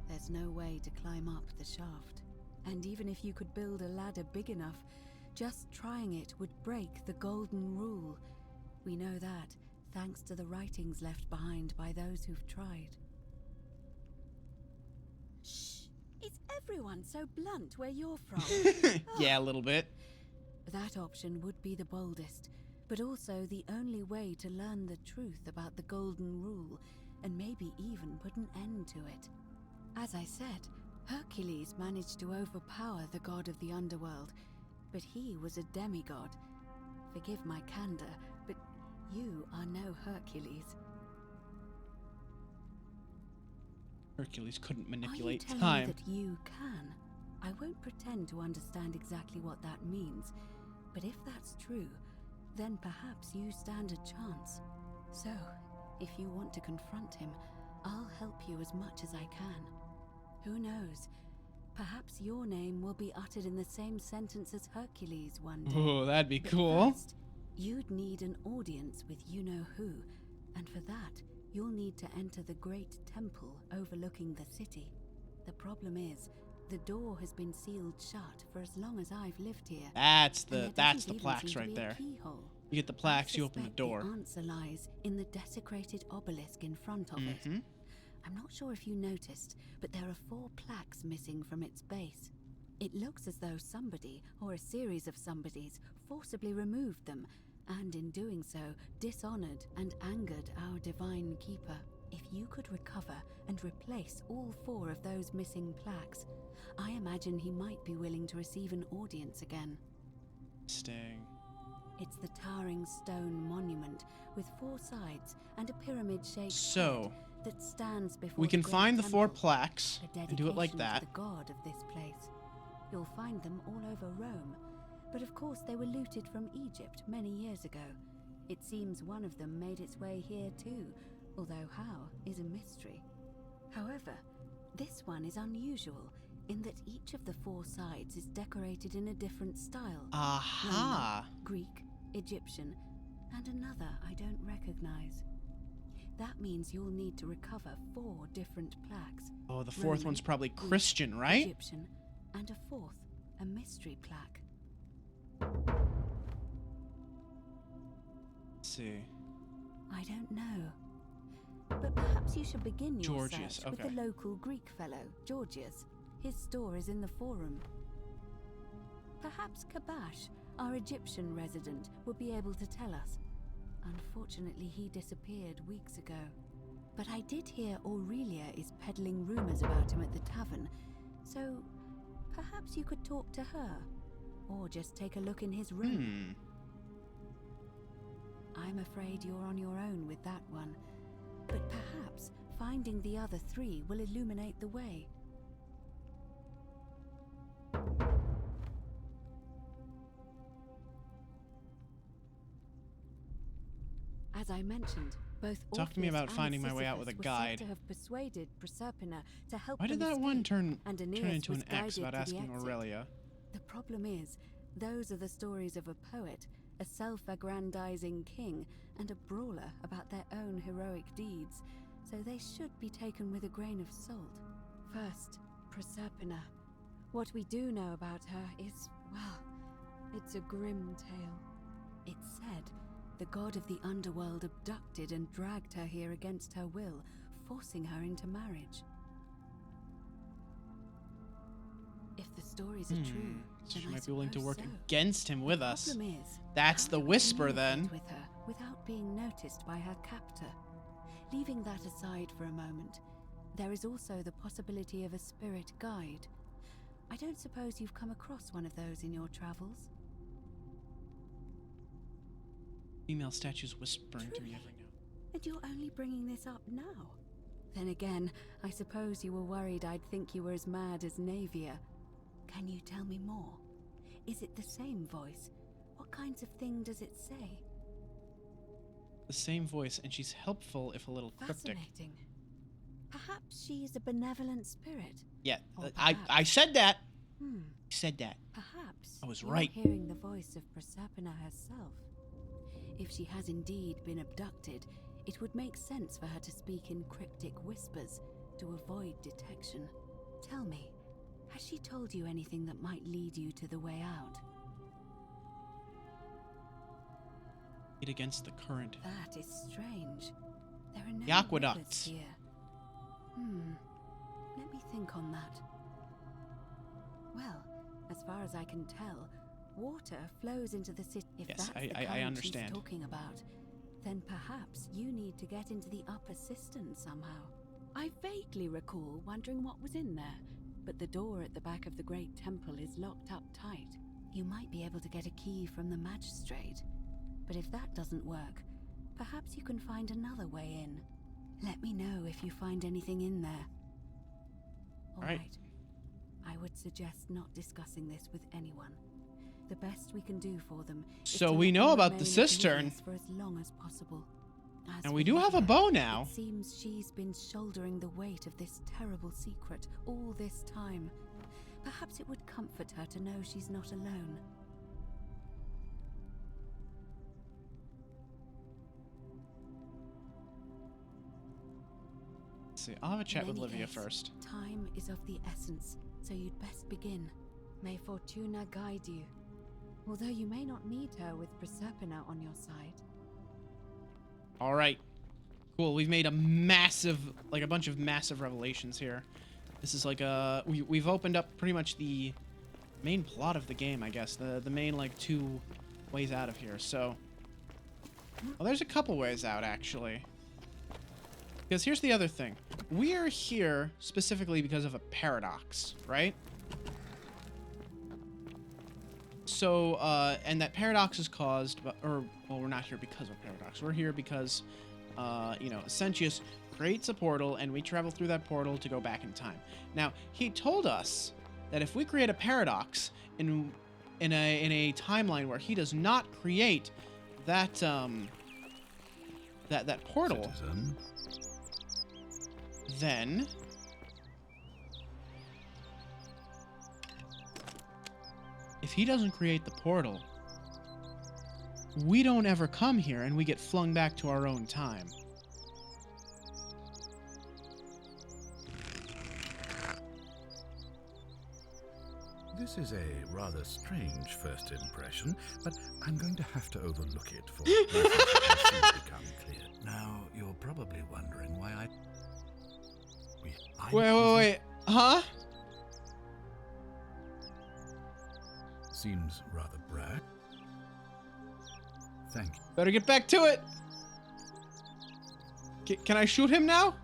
There's no way to climb up the shaft. And even if you could build a ladder big enough, just trying it would break the golden rule. We know that, thanks to the writings left behind by those who've tried. Shh! Is everyone so blunt where you're from? Yeah, a little bit. That option would be the boldest, but also the only way to learn the truth about the golden rule, and maybe even put an end to it. As I said, Hercules managed to overpower the god of the underworld, but he was a demigod. Forgive my candor, but you are no Hercules. Hercules couldn't Are manipulate you telling time. me that you can? I won't pretend to understand exactly what that means, but if that's true, then perhaps you stand a chance. So, if you want to confront him, I'll help you as much as I can. Who knows? Perhaps your name will be uttered in the same sentence as Hercules one day. Oh, that'd be But cool. first, you'd need an audience with you-know-who, and for that, you'll need to enter the great temple overlooking the city. The problem is, the door has been sealed shut for as long as I've lived here. That's and there the doesn't even Plaques seem to right be a there. keyhole. You get the Plaques, you open the suspect door. The answer lies in the desecrated obelisk in front of it. Mhm. I'm not sure if you noticed, but there are 4 plaques missing from its base. It looks as though somebody, or a series of somebodies, forcibly removed them, and in doing so, dishonored and angered our divine keeper. If you could recover and replace all 4 of those missing plaques, I imagine he might be willing to receive an audience again. Interesting. It's the towering stone monument with 4 sides and a pyramid-shaped So, head that stands before we can great find the 4 temple, plaques a and do it like dedication that. to the god of this place. You'll find them all over Rome, but of course they were looted from Egypt many years ago. It seems one of them made its way here too, although how is a mystery. However, this one is unusual in that each of the 4 sides is decorated in a different style. Aha! Roman, Greek, Egyptian, and another I don't recognize. That means you'll need to recover 4 different plaques. Oh, the 4th Roman, one's probably Greek, Christian, right? Egyptian, and a 4th, a mystery plaque. Let's see. I don't know. But perhaps you should begin your Georgius, search with okay. the local Greek fellow, Georgius. His store is in the forum. Perhaps Kabash, our Egyptian resident, would be able to tell us. Unfortunately, he disappeared weeks ago. But I did hear Aurelia is peddling rumors about him at the tavern, so perhaps you could talk to her, or just take a look in his room. I'm afraid you're on your own with that one, but perhaps finding the other three will illuminate the way. As I mentioned, both Talk to me Orpheus about and finding my way out with a Sisyphus were guide. said to have persuaded Proserpina to help Why did them that one escape, turn and into Aeneas was an X guided about to the asking exit. Aurelia? The problem is, those are the stories of a poet, a self-aggrandizing king, and a brawler about their own heroic deeds, so they should be taken with a grain of salt. First, Proserpina. What we do know about her is, well, it's a grim tale. It's said the god of the underworld abducted and dragged her here against her will, forcing her into marriage. If the stories are true, So she then I might be willing to work suppose so. against him with us. Problem is, That's how the to whisper communicate then. with her without being noticed by her captor. Leaving that aside for a moment, there is also the possibility of a spirit guide. I don't suppose you've come across one of those in your travels? Female statues whispering to me every now. And you're only bringing this up now? Then again, I suppose you were worried I'd think you were as mad as Navia. Can you tell me more? Is it the same voice? What kinds of thing does it say? The same voice, and she's helpful if a little cryptic. Fascinating. Perhaps she's a benevolent spirit. Yeah, Or I said that. Hmm. I said that. Perhaps I was you're right. hearing the voice of Proserpina herself. If she has indeed been abducted, it would make sense for her to speak in cryptic whispers to avoid detection. Tell me, has she told you anything that might lead you to the way out? It against the current. That is strange. There are no The Aqueducts. rivers here. Let me think on that. Well, as far as I can tell, water flows into the city. If Yes, that's the I current understand. she's talking about, then perhaps you need to get into the upper cistern somehow. I vaguely recall wondering what was in there, but the door at the back of the great temple is locked up tight. You might be able to get a key from the magistrate, but if that doesn't work, perhaps you can find another way in. Let me know if you find anything in there. All right. I would suggest not discussing this with anyone. The best we can do for them is So to we let know them about the remain cistern. oblivious for as long as possible. As And for we do have a Lydia, bow now. It seems she's been shouldering the weight of this terrible secret all this time. Perhaps it would comfort her to know she's not alone. Let's see, I'll have a chat In with any Livia case, first. Time is of the essence, so you'd best begin. May Fortuna guide you. Although you may not need her with Proserpina on your side. All right. Cool. We've made a massive, like a bunch of massive revelations here. This is like we've opened up pretty much the main plot of the game, I guess. The main like 2 ways out of here. So, well, there's a couple ways out actually. Because here's the other thing. We are here specifically because of a paradox, right? So, and that paradox is caused by, well, we're not here because of a paradox. We're here because, you know, Sentius creates a portal and we travel through that portal to go back in time. Now, he told us that if we create a paradox in a timeline where he does not create that, that portal, Citizen. then if he doesn't create the portal, we don't ever come here and we get flung back to our own time. This is a rather strange first impression, but I'm going to have to overlook it for reasons that will soon become clear. Now, you're probably wondering why I... Wait. Huh? Seems rather brag. Thank you. Better get back to it. Can I shoot him now?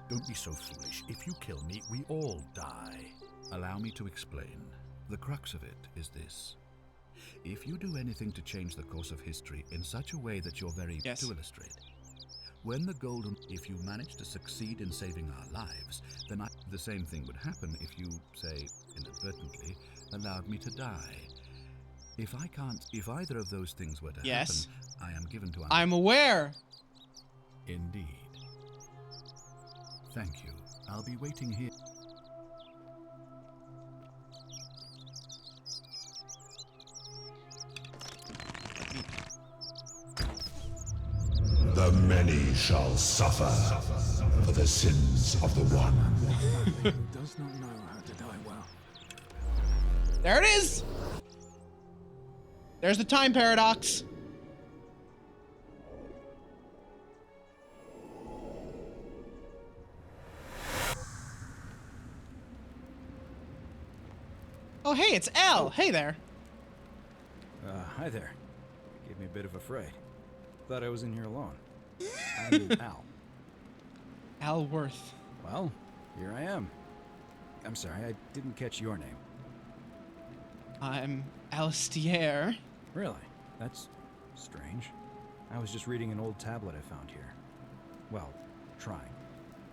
Don't be so foolish. If you kill me, we all die. Allow me to explain. The crux of it is this. If you do anything to change the course of history in such a way that you're very... Yes. To illustrate, when the golden... If you manage to succeed in saving our lives, then the same thing would happen if you, say, inadvertently, allowed me to die. If either of those things were to happen, I am given to... I'm aware. Indeed. Thank you. I'll be waiting here. The many shall suffer for the sins of the one. Who does not know how to die well. There it is. There's the time paradox. Oh, hey, it's Al. Hey there. Hi there. Gave me a bit of a fright. Thought I was in here alone. I'm Al. Al Worth. Well, here I am. I'm sorry, I didn't catch your name. I'm Alistair. Really? That's strange. I was just reading an old tablet I found here. Well, trying.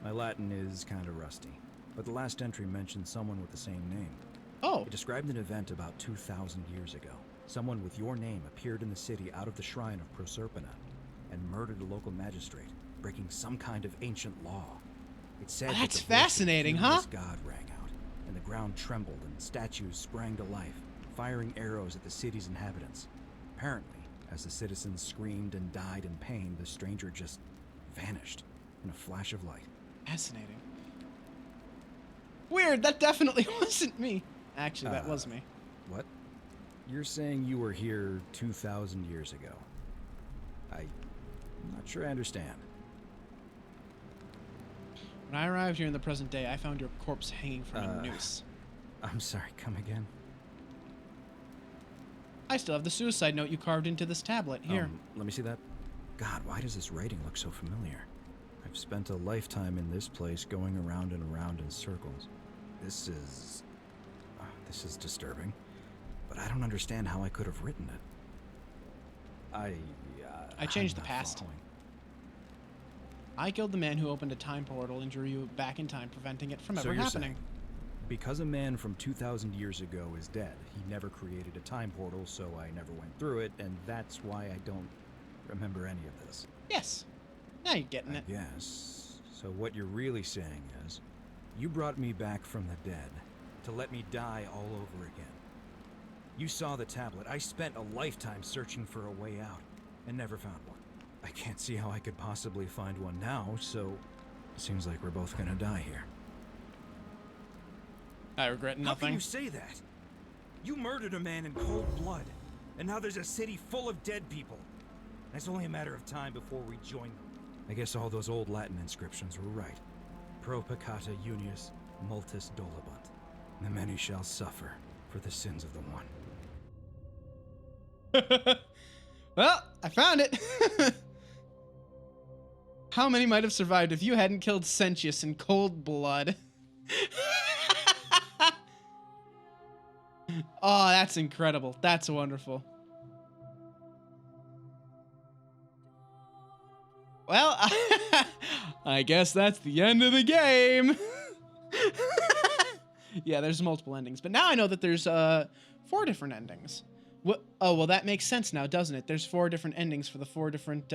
My Latin is kind of rusty, but the last entry mentioned someone with the same name. Oh. It described an event about 2,000 years ago. Someone with your name appeared in the city out of the shrine of Proserpina and murdered a local magistrate, breaking some kind of ancient law. It said that That's the voice of fascinating, a huh? furious god rang out, and the ground trembled and statues sprang to life, firing arrows at the city's inhabitants. Apparently, as the citizens screamed and died in pain, the stranger just vanished in a flash of light. Fascinating. Weird, that definitely wasn't me. Actually, that was me. What? You're saying you were here 2,000 years ago? I'm not sure I understand. When I arrived here in the present day, I found your corpse hanging from a noose. I'm sorry, come again? I still have the suicide note you carved into this tablet. Here. Let me see that. God, why does this writing look so familiar? I've spent a lifetime in this place going around and around in circles. This is disturbing, but I don't understand how I could have written it. I changed the I'm not past. following. I killed the man who opened a time portal and drew you back in time, preventing it from So ever you're happening. saying, because a man from 2,000 years ago is dead, he never created a time portal, so I never went through it, and that's why I don't remember any of this. Yes. Now you're getting it. Yes. So what you're really saying is, you brought me back from the dead to let me die all over again. You saw the tablet. I spent a lifetime searching for a way out and never found one. I can't see how I could possibly find one now, so it seems like we're both gonna die here. I regret nothing. How can you say that? You murdered a man in cold blood, and now there's a city full of dead people. And it's only a matter of time before we join them. I guess all those old Latin inscriptions were right. Pro peccata unius multis dolabunt. The many shall suffer for the sins of the one. Well, I found it. How many might have survived if you hadn't killed Sentius in cold blood? Oh, that's incredible. That's wonderful. Well, I guess that's the end of the game. Yeah, there's multiple endings, but now I know that there's 4 different endings. What? Oh, well, that makes sense now, doesn't it? There's 4 different endings for the 4 different,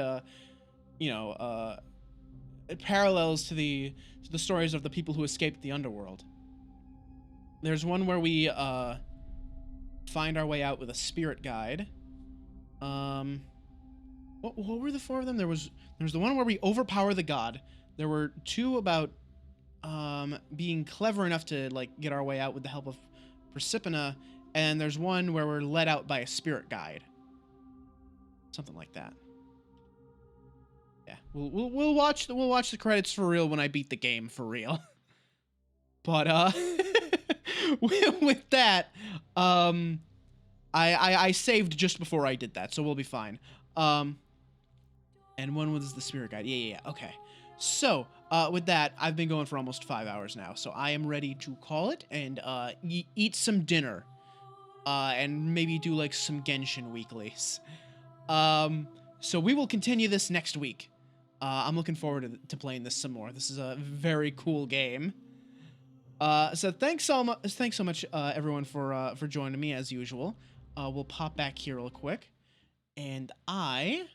parallels to the stories of the people who escaped the underworld. There's one where we find our way out with a spirit guide. What were the 4 of them? There was the one where we overpower the god. There were 2 about being clever enough to like get our way out with the help of Proserpina, and there's one where we're led out by a spirit guide. Something like that. Yeah, we'll watch the credits for real when I beat the game for real. But with that, I saved just before I did that, so we'll be fine. And one was the spirit guide. Yeah. Okay. So, with that, I've been going for almost 5 hours now, so I am ready to call it and eat some dinner, and maybe do like some Genshin weeklies. So we will continue this next week. I'm looking forward to playing this some more. This is a very cool game. So thanks so much, everyone, for joining me as usual. We'll pop back here real quick, and I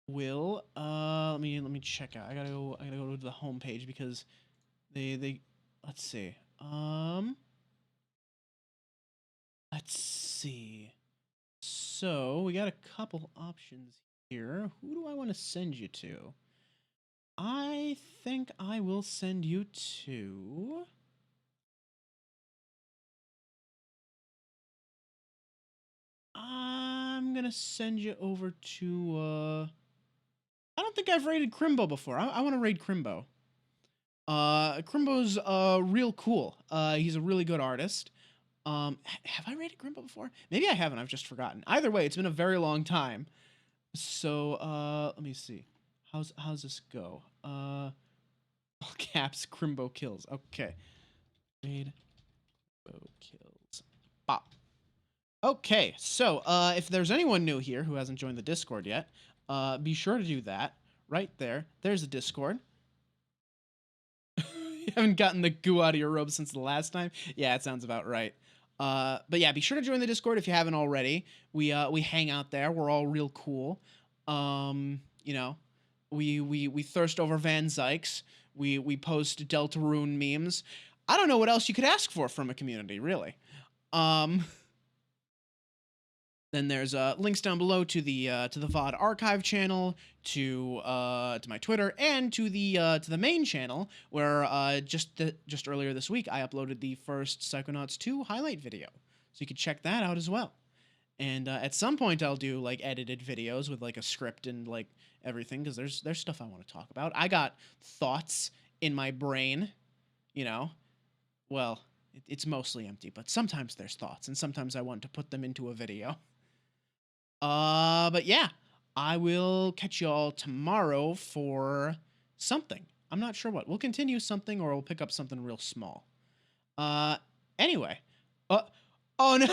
will let me check out. I gotta go to the home page because they let's see. Let's see. So we got a couple options here. Who do I want to send you to? I think I will send you to... I'm gonna send you over to, I don't think I've raided Crimbo before. I want to raid Crimbo. Crimbo's, real cool. He's a really good artist. Have I raided Crimbo before? Maybe I haven't, I've just forgotten. Either way, it's been a very long time. So, let me see. How's this go? All caps, Crimbo kills. Okay. Raid Crimbo kills. Bop. Okay, so if there's anyone new here who hasn't joined the Discord yet, be sure to do that. Right there. There's the Discord. You haven't gotten the goo out of your robe since the last time? Yeah, it sounds about right. But yeah, be sure to join the Discord if you haven't already. We hang out there. We're all real cool. You know, we thirst over Van Zykes. We post Deltarune memes. I don't know what else you could ask for from a community, really. Then there's links down below to the VOD archive channel, to my Twitter, and to the main channel where just earlier this week I uploaded the first Psychonauts 2 highlight video, so you can check that out as well. And at some point I'll do like edited videos with like a script and like everything, because there's stuff I want to talk about. I got thoughts in my brain, you know. Well, it's mostly empty, but sometimes there's thoughts, and sometimes I want to put them into a video. But yeah, I will catch you all tomorrow for something. I'm not sure what. We'll continue something, or we'll pick up something real small. Anyway. Oh no.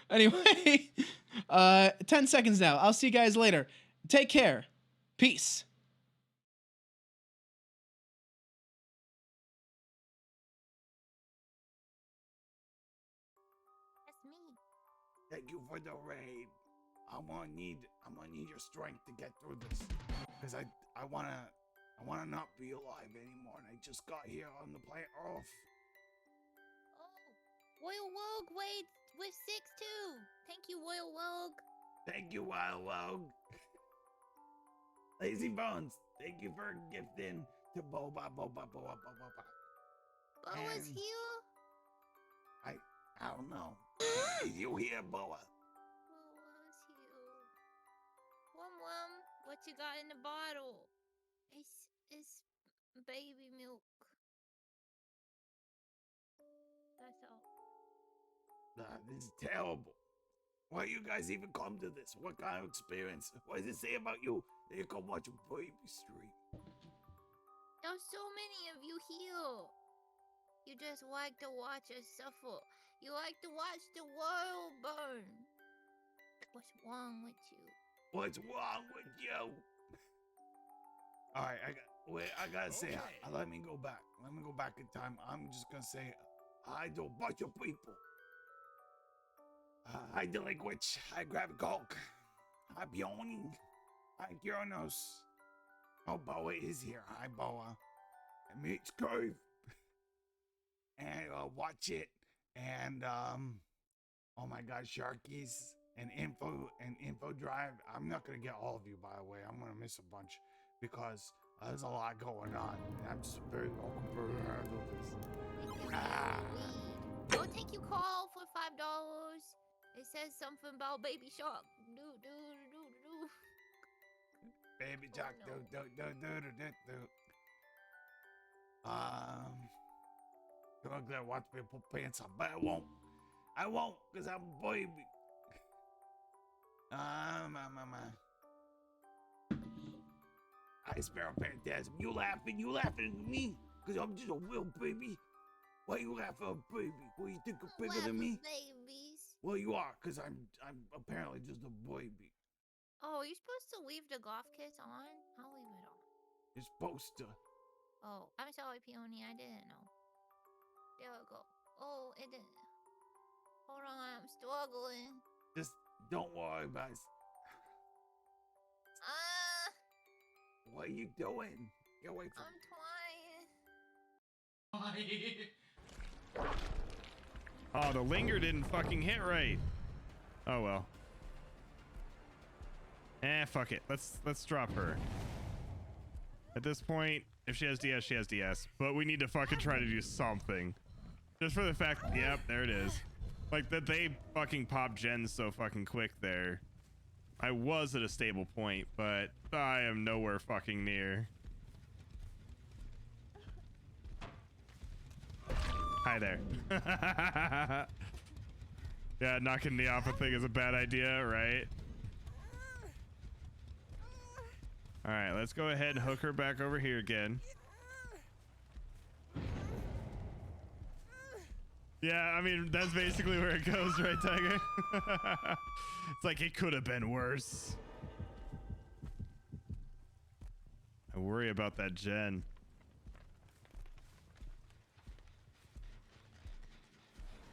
Anyway, 10 seconds now. I'll see you guys later. Take care. Peace. Thank you for the raid. I'm gonna need your strength to get through this, because I wanna not be alive anymore, and I just got here on the planet Earth. Royal Wogue with 6-2. Thank you, Royal Wogue. Thank you, Wild Wogue. Lazy Bones, thank you for gifting to Boba. Boa's here? I don't know. Is you here, Boa? Boa's here. Wum, what you got in the bottle? It's baby milk. That's all. This is terrible. Why you guys even come to this? What kind of experience? What does it say about you that you come watch a baby stream? There's so many of you here. You just like to watch us suffer. You like to watch the world burn. What's wrong with you? What's wrong with you? All right, I gotta say, let me go back. Let me go back in time. I'm just gonna say hi to a bunch of people. Hi, Delinquitch. Hi, Grab Gulk. Hi, Bjorn. Hi, Kronos. Oh, Boa is here. Hi, Boa. And Mitch Cove. And Watch It. And, oh my God, Sharkies. And Info Drive. I'm not going to get all of you, by the way. I'm going to miss a bunch. Because There's a lot going on. I'm just very welcome for her to handle this. Ah. No, thank you, call for $5. It says something about Baby Shark. Do. Baby Shark, do. I'm gonna watch me put pants on, but I won't, cause I'm a baby. I Sparrow Phantasm, you laughing at me? Cause I'm just a real baby. Why you laughing at baby? Well, you think I'm bigger than me? Babies. Well, you are, cause I'm apparently just a baby. Oh, you're supposed to leave the golf kits on? I'll leave it on. You're supposed to. Oh, I'm sorry, Peony. I didn't know. There we go. Oh, it didn't. Hold on, I'm struggling. Just don't worry about it. What are you doing? Get away from me. I'm trying. Oh, the linger didn't fucking hit right. Oh well. Fuck it. Let's drop her. At this point, if she has DS, she has DS. But we need to fucking try to do something. Just for the fact, yep, there it is. Like that they fucking pop gens so fucking quick there. I was at a stable point, but I am nowhere fucking near. Hi there. Yeah, knocking the Alpha thing is a bad idea, right? All right, let's go ahead and hook her back over here again. Yeah, I mean, that's basically where it goes, right, Tiger? It's like it could have been worse. I worry about that gen.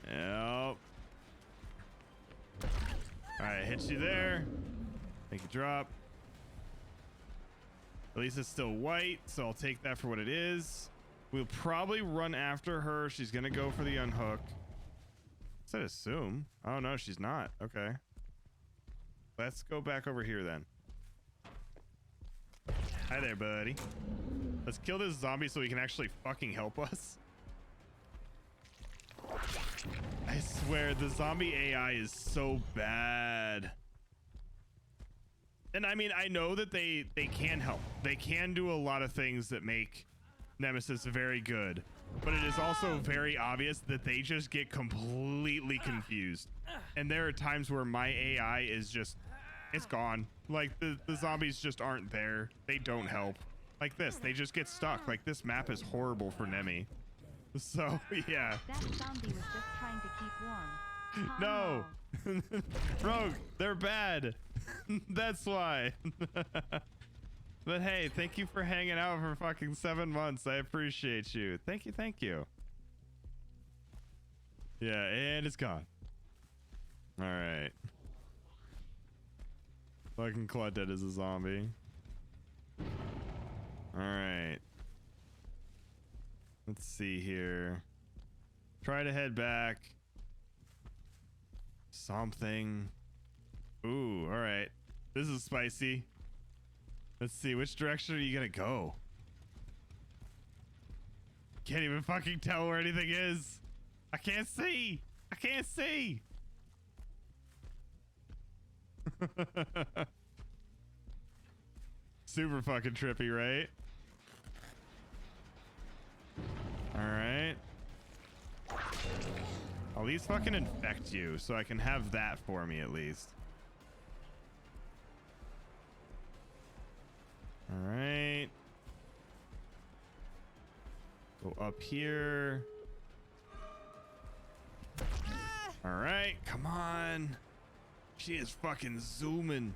Yep. All right, hit you there. Make it drop. At least it's still white, so I'll take that for what it is. We'll probably run after her. She's gonna go for the unhook. I'd assume. Oh no, she's not. Okay. Let's go back over here then. Hi there, buddy. Let's kill this zombie so he can actually fucking help us. I swear, the zombie AI is so bad. And I mean, I know that they can help. They can do a lot of things that make Nemesis very good. But it is also very obvious that they just get completely confused. And there are times where my AI is just, it's gone. Like the zombies just aren't there. They don't help. Like this, they just get stuck. Like this map is horrible for Nemi. So yeah. That zombie was just trying to keep warm. No. Rogue, they're bad. That's why. But hey, thank you for hanging out for fucking 7 months. I appreciate you. Thank you, thank you. Yeah, and it's gone. All right. Fucking Claudette is a zombie. All right. Let's see here. Try to head back. Something. Ooh, all right. This is spicy. Let's see, which direction are you gonna go? Can't even fucking tell where anything is. I can't see. I can't see. Super fucking trippy, right? All right. I'll at least fucking infect you so I can have that for me at least. All right. Go up here. All right, come on. She is fucking zooming.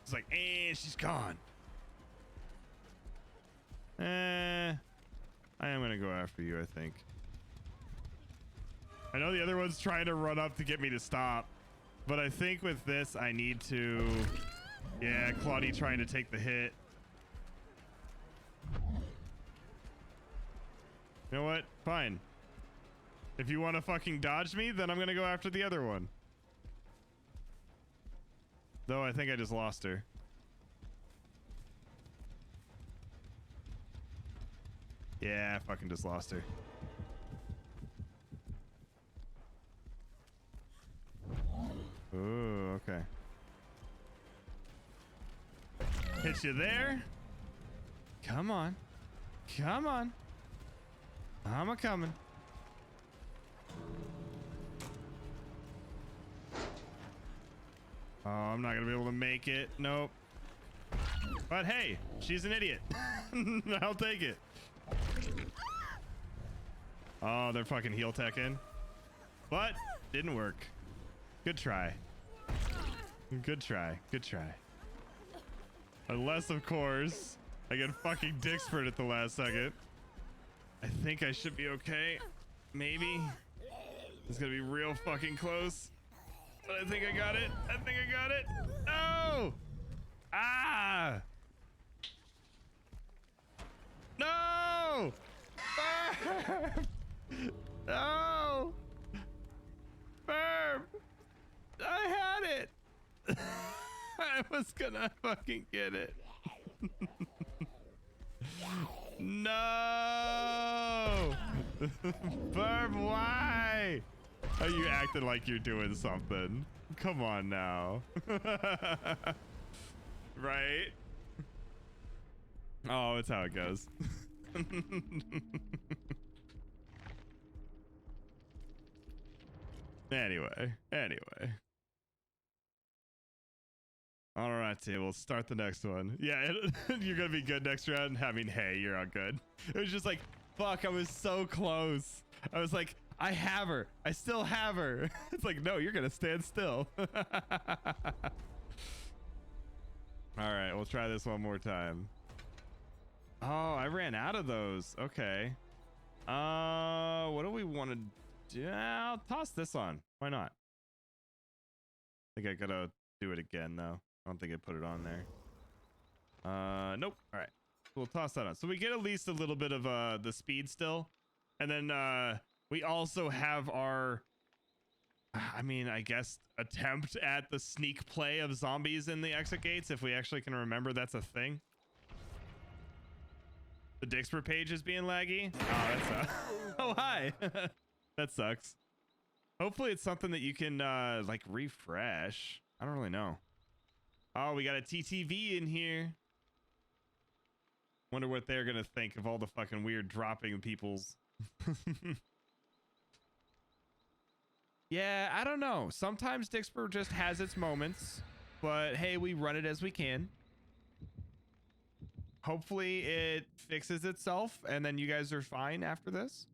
It's like, and she's gone. I am gonna go after you, I think. I know the other one's trying to run up to get me to stop, but I think with this I need to. Yeah, Claudie trying to take the hit. You know what? Fine. If you want to fucking dodge me, then I'm gonna go after the other one. Though I think I just lost her. Yeah, I fucking just lost her. Ooh, okay. Hit you there. Come on. Come on. I'm a-coming. Oh, I'm not gonna be able to make it. Nope. But hey, she's an idiot. I'll take it. Oh, they're fucking heel teching. But didn't work. Good try. Good try. Good try. Unless, of course, I get fucking Dixford at the last second. I think I should be okay. Maybe. It's gonna be real fucking close. But I think I got it. I think I got it. No! Ah! No! No! Firm! I had it! I was gonna fucking get it. No! Firm, why? Are you acting like you're doing something? Come on now. Right? Oh, it's how it goes. Anyway. All right, we'll start the next one. Yeah, you're gonna be good next round. I mean, hey, you're all good. It was just like, fuck, I was so close. I was like, I have her. I still have her. It's like, no, you're gonna stand still. All right, we'll try this one more time. Oh, I ran out of those. Okay. What do we want to do? I'll toss this on. Why not? I think I gotta do it again though. I don't think I put it on there. Nope. All right, we'll toss that on. So we get at least a little bit of the speed still, and then we also have our, I mean, I guess attempt at the sneak play of zombies in the exit gates, if we actually can remember that's a thing. The Dixper page is being laggy. Oh, that sucks. Oh, hi. That sucks. Hopefully it's something that you can like refresh. I don't really know. Oh, we got a TTV in here. Wonder what they're gonna think of all the fucking weird dropping people's. Yeah, I don't know. Sometimes Dixper just has its moments, but hey, we run it as we can. Hopefully it fixes itself and then you guys are fine after this.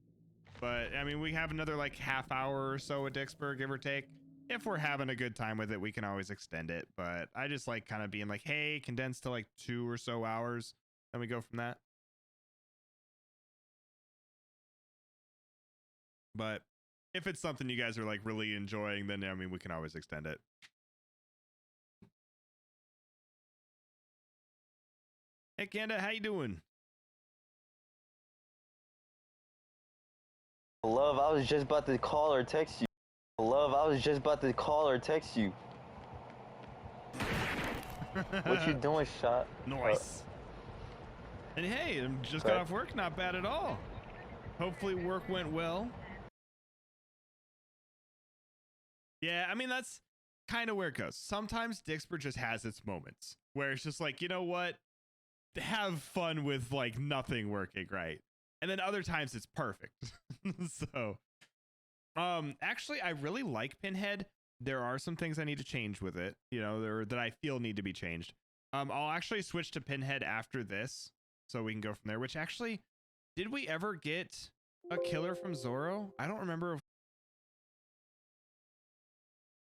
But I mean, we have another like half hour or so at Dixper, give or take. If we're having a good time with it, we can always extend it. But I just like kind of being like, hey, condense to like 2 or so hours. Then we go from that. But if it's something you guys are like really enjoying, then I mean, we can always extend it. Hey, Kanda, how you doing? Love, I was just about to call or text you. Love, I was just about to call or text you. What you doing, shot? Nice. And hey, I just got off work. Not bad at all. Hopefully work went well. Yeah, I mean, that's kind of where it goes. Sometimes Dixper just has its moments where it's just like, you know what? Have fun with like nothing working right. And then other times it's perfect. So, actually, I really like Pinhead. There are some things I need to change with it, you know, that I feel need to be changed. I'll actually switch to Pinhead after this so we can go from there, which actually, did we ever get a killer from Zorro? I don't remember if